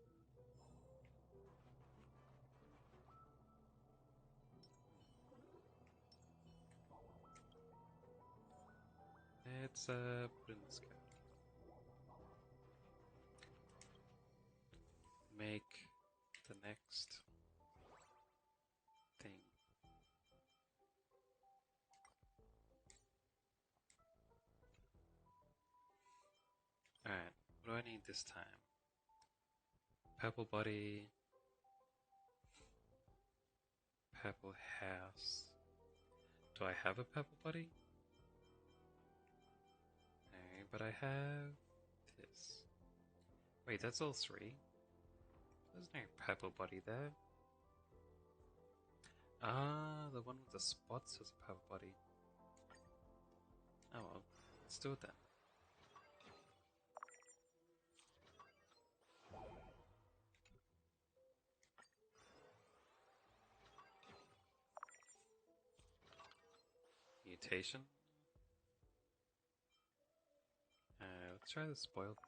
Let's put in this guy. Make the next thing. Alright, what do I need this time? Purple body. Purple house. Do I have a purple body? No, but I have this. Wait, that's all three? There's no purple body there. Ah, the one with the spots has a purple body. Oh well, let's do it then. Mutation. Let's try the spoiled.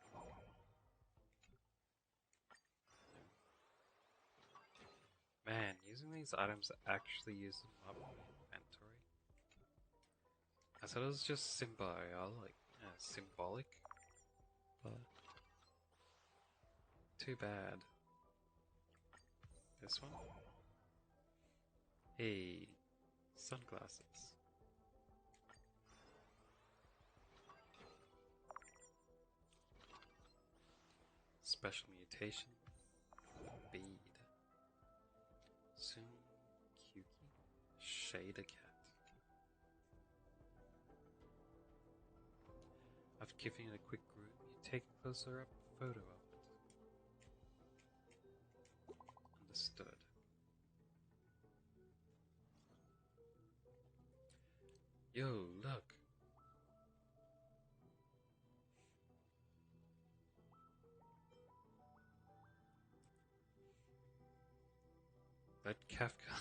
Man, using these items actually use them up in my inventory. I thought it was just symbolic, but too bad. This one? Hey, sunglasses. Special mutation. Bead. Soon Kyuki. Shader cat. giving it a quick groom, you take a closer up photo of it. Understood. Yo, look! That Kafka.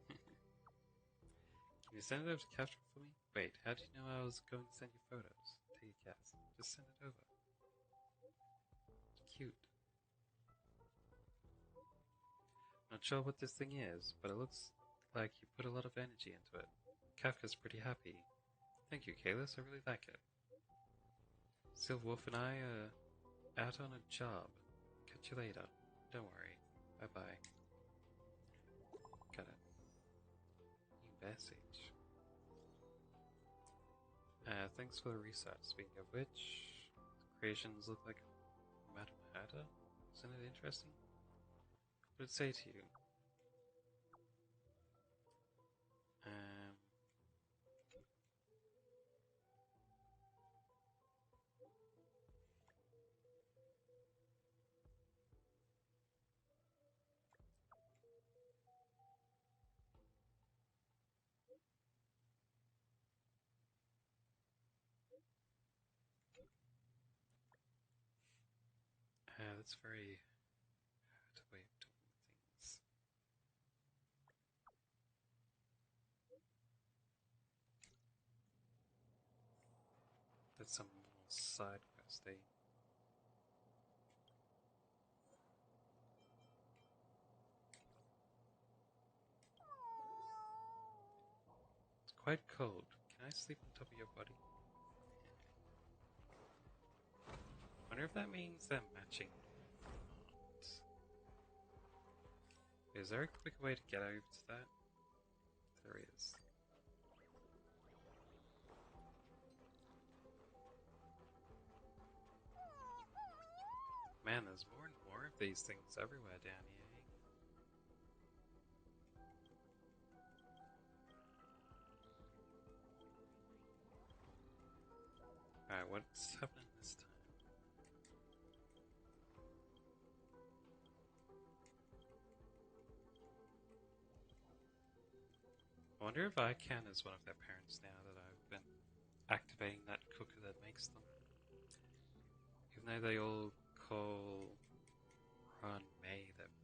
Can you send it over to Kafka for me? Wait, how do you know I was going to send you photos? Take a guess. Just send it over. Cute. Not sure what this thing is, but it looks like you put a lot of energy into it. Kafka's pretty happy. Thank you, Kalis. I really like it. Silverwolf and I are out on a job. Catch you later. Don't worry. Bye-bye. Got it. New message. Thanks for the research. Speaking of which, the creations look like Madam Hatter. Isn't it interesting? What did it say to you? That's very hard way of doing things. That's some little side quest, eh? It's quite cold. Can I sleep on top of your body? Wonder if that means they're matching or not. Is there a quick way to get over to that? There is. Man, there's more and more of these things everywhere down here. Alright, what's happening this time? I wonder if I can as one of their parents now that I've been activating that cooker that makes them. Even though they all call Ron May their mother.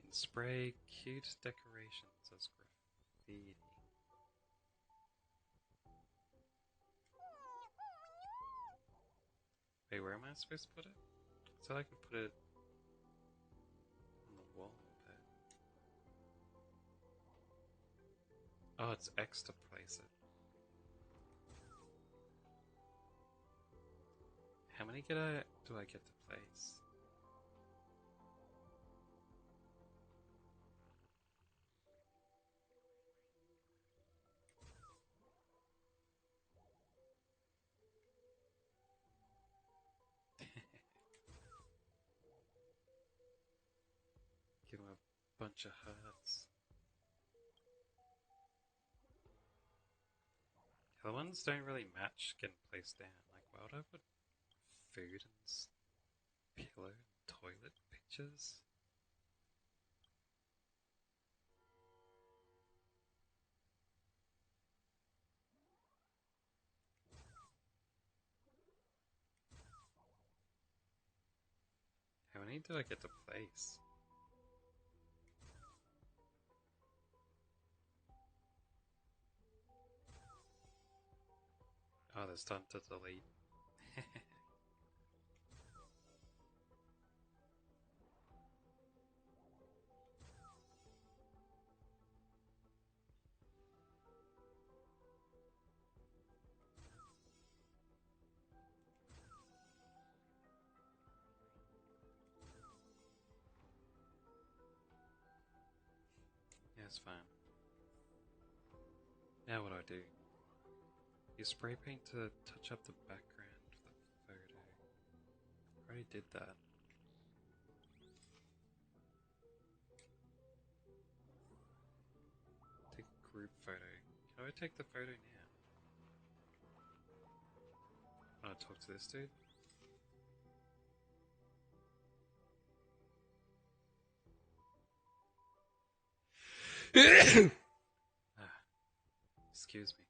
And spray cute decorations as graffiti. Wait, where am I supposed to put it? So I could put it on the wall there. Oh, it's X to place it. How many do I get to place? Give him a bunch of hearts. The other ones don't really match getting placed down. Like, why would I put food and pillow and toilet pictures? How many do I get to place? Oh, there's time to delete. Yeah, it's fine. Now what do I do? You spray paint to touch up the background of the photo. I already did that. Take a group photo. How do I take the photo now? Wanna talk to this dude? Excuse me.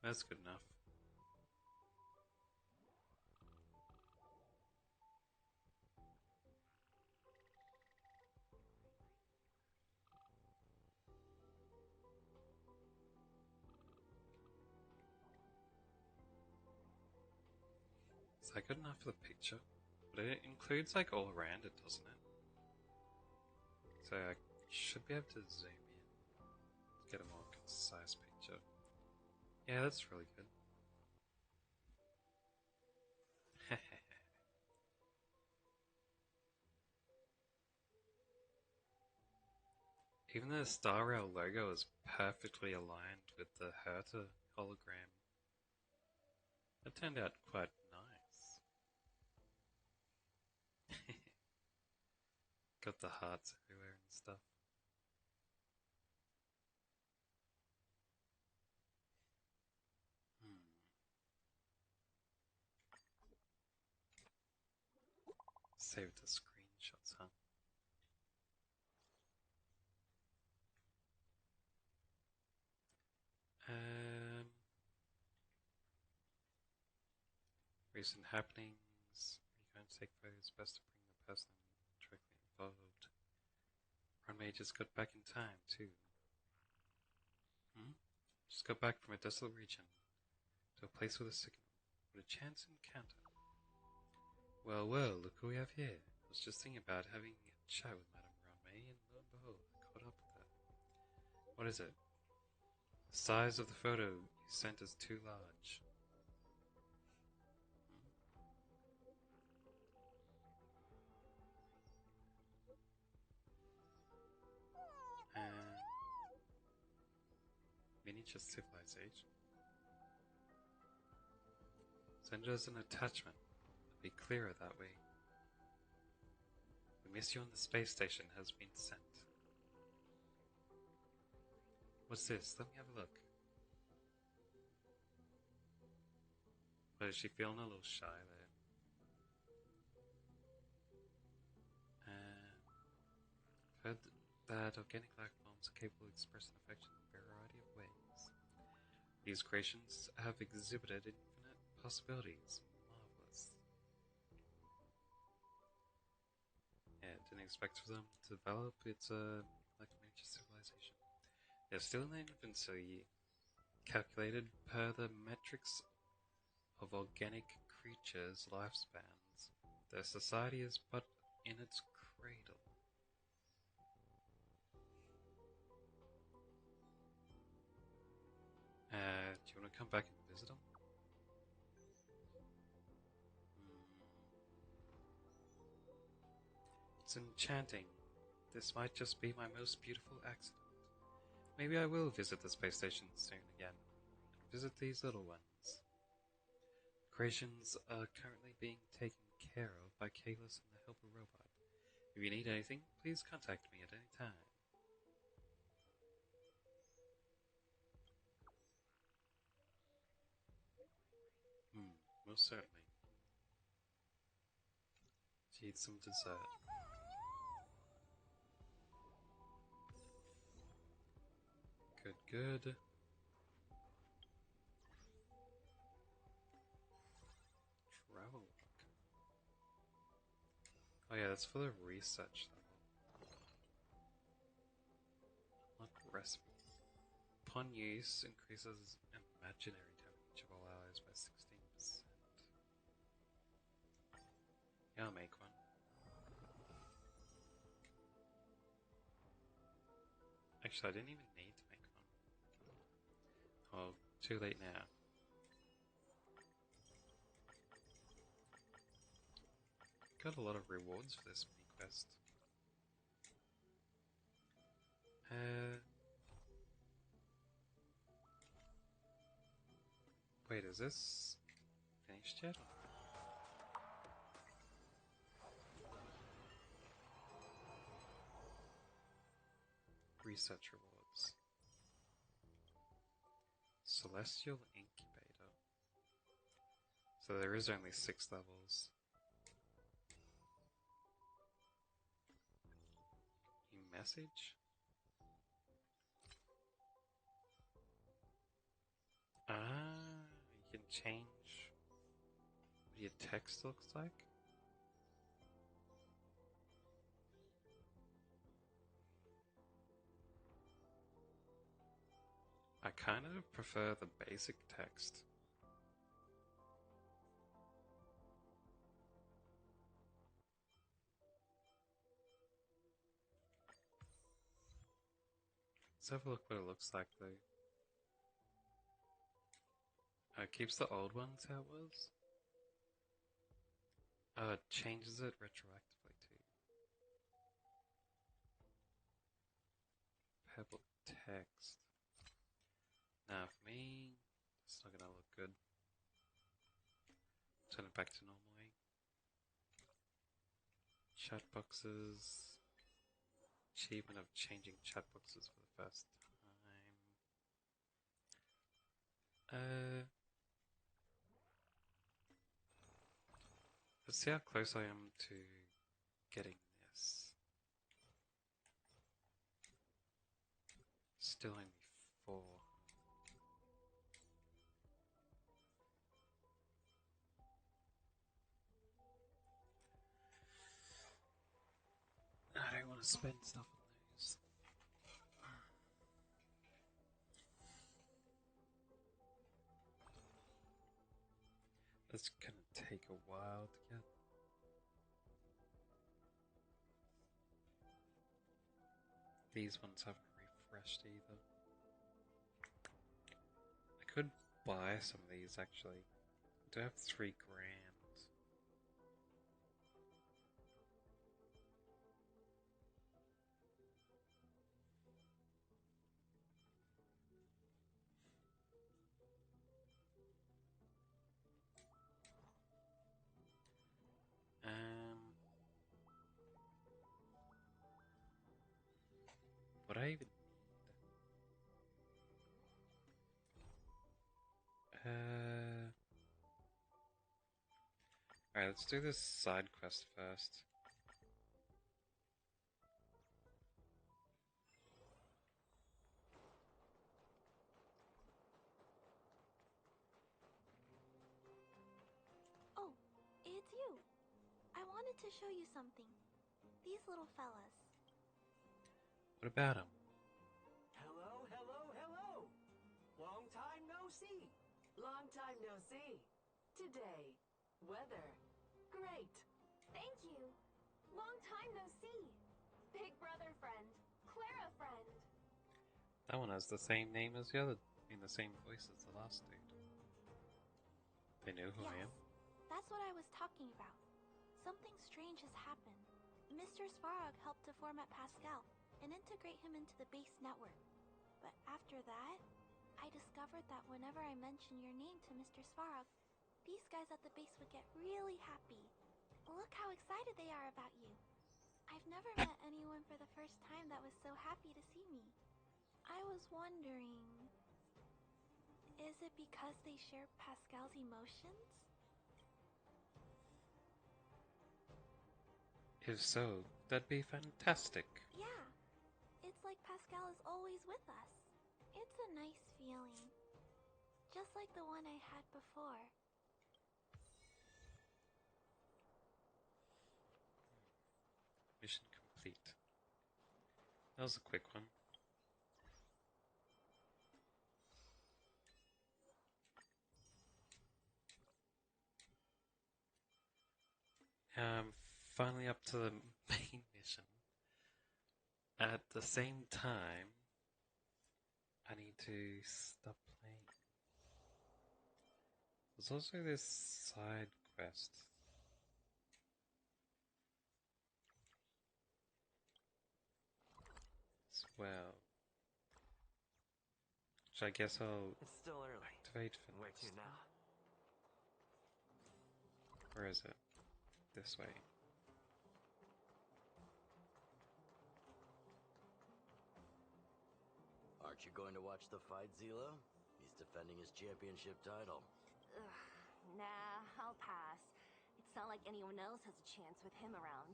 That's good enough. Is that good enough for the picture? But it includes like all around it, doesn't it? So I should be able to zoom in to get a more concise picture. Yeah, that's really good. Even the Star Rail logo is perfectly aligned with the Herta hologram. It turned out quite nice. Got the hearts everywhere and stuff. Save the screenshots, huh? Recent happenings. Are you going to take photos? Best to bring the person directly involved. Runway just got back in time, too. Just got back from a desolate region to a place with a signal. What a chance encounter. Well, look who we have here. I was just thinking about having a chat with Madame Runway, and lo and behold, I caught up with her. What is it? The size of the photo you sent is too large. Miniature civilization. Send us an attachment. It'll be clearer that way. The mission on the space station has been sent. What's this? Let me have a look. But is she feeling a little shy there? I've heard that organic life forms are capable of expressing affection in a variety of ways. These creations have exhibited infinite possibilities. Marvelous. Yeah, didn't expect for them to develop. It's like a miniature civilization. They're still in their infancy, calculated per the metrics of organic creatures' lifespans. Their society is but in its cradle. Do you want to come back and visit them? It's enchanting. This might just be my most beautiful accident. Maybe I will visit the space station soon again, and visit these little ones. Creations are currently being taken care of by Kalis and the Helper Robot. If you need anything, please contact me at any time. Most certainly. She eats some dessert. Good. Travel log. Oh yeah, that's for the research level. Not recipe. Upon use, increases imaginary damage of all allies by 16%. Yeah, I'll make one. Actually, I didn't even need to make one. Oh, too late now. Got a lot of rewards for this mini quest. Wait, is this finished yet? Research rewards. Celestial Incubator. So there is only 6 levels. New message? You can change what your text looks like. I kind of prefer the basic text. Let's have a look what it looks like though. It keeps the old ones how it was. It changes it retroactively too. Purple text. Now for me, it's not gonna look good. Turn it back to normal. Chat boxes. Achievement of changing chat boxes for the first time. Let's see how close I am to getting this. Still only 4. I don't want to spend stuff on those. It's gonna take a while to get. These ones haven't refreshed either. I could buy some of these actually. I do have 3 grand. What I even need? Alright, let's do this side quest first. Oh, it's you. I wanted to show you something. These little fellas. What about him? Hello, hello, hello! Long time no see! Long time no see. Today, weather, great. Thank you. Long time no see. Big brother friend. Clara friend. That one has the same name as the other, in the same voice as the last dude. They know who I am? That's what I was talking about. Something strange has happened. Mr. Svarog helped to format Pascal and integrate him into the base network. But after that, I discovered that whenever I mention your name to Mr. Svarog, these guys at the base would get really happy. Look how excited they are about you. I've never met anyone for the first time that was so happy to see me. I was wondering, is it because they share Pascal's emotions? If so, that'd be fantastic. Yeah, it's like Pascal is always with us. It's a nice feeling. Just like the one I had before. Mission complete. That was a quick one. Finally up to the main mission. At the same time, I need to stop playing. There's also this side quest. As well. Which I guess I'll It's still early. activate for Where next to now? time. Where is it? This way. Aren't you going to watch the fight, Zila? He's defending his championship title. Ugh, nah, I'll pass. It's not like anyone else has a chance with him around.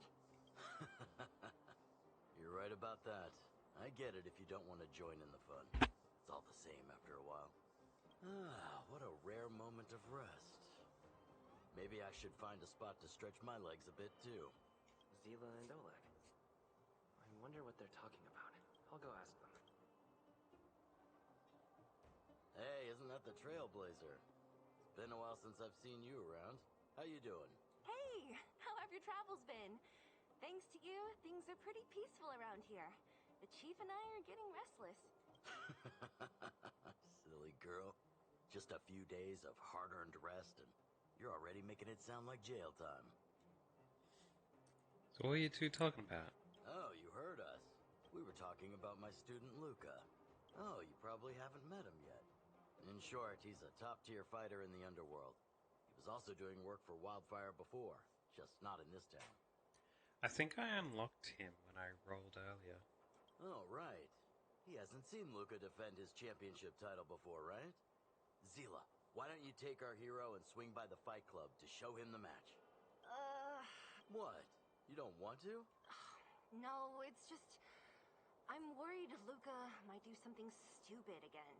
You're right about that. I get it if you don't want to join in the fun. It's all the same after a while. Ah, what a rare moment of rest. Maybe I should find a spot to stretch my legs a bit, too. Zila and Oleg. I wonder what they're talking about. I'll go ask them. Hey, isn't that the Trailblazer? It's been a while since I've seen you around. How you doing? Hey, how have your travels been? Thanks to you, things are pretty peaceful around here. The chief and I are getting restless. Silly girl. Just a few days of hard-earned rest and you're already making it sound like jail time. So what are you two talking about? Oh, you heard us. We were talking about my student Luca. Oh, you probably haven't met him yet. In short, he's a top-tier fighter in the underworld. He was also doing work for Wildfire before, just not in this town. I think I unlocked him when I rolled earlier. Oh, right. He hasn't seen Luca defend his championship title before, right? Zila, why don't you take our hero and swing by the Fight Club to show him the match? What? You don't want to? No, it's just... I'm worried Luca might do something stupid again.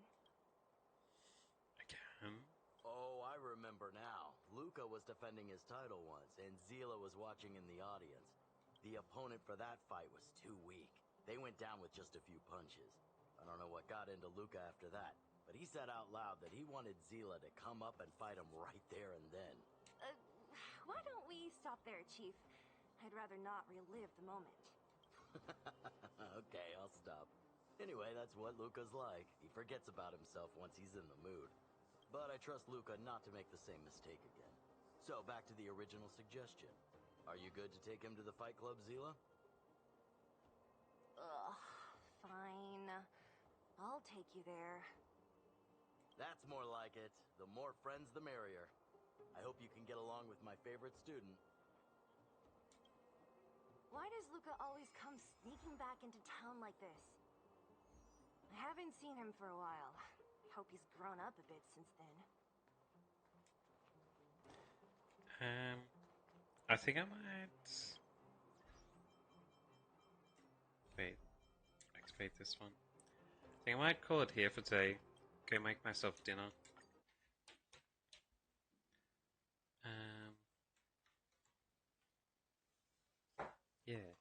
Again? Oh, I remember now. Luca was defending his title once, and Zila was watching in the audience. The opponent for that fight was too weak. They went down with just a few punches. I don't know what got into Luca after that, but he said out loud that he wanted Zila to come up and fight him right there and then. Why don't we stop there, Chief? I'd rather not relive the moment. Okay, I'll stop. Anyway, that's what Luca's like. He forgets about himself once he's in the mood. But I trust Luca not to make the same mistake again. So, back to the original suggestion. Are you good to take him to the Fight Club, Zila? Ugh, fine. I'll take you there. That's more like it. The more friends, the merrier. I hope you can get along with my favorite student. Why does Luca always come sneaking back into town like this? I haven't seen him for a while. I hope he's grown up a bit since then. I think I might... Wait. Activate this one. I think I might call it here for today. Go make myself dinner. Yeah.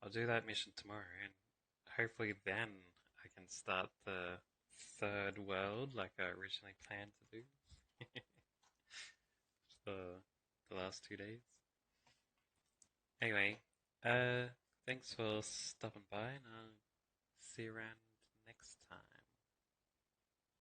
I'll do that mission tomorrow, and hopefully then I can start the third world like I originally planned to do. For the last 2 days. Anyway, thanks for stopping by, and I'll see you around next time.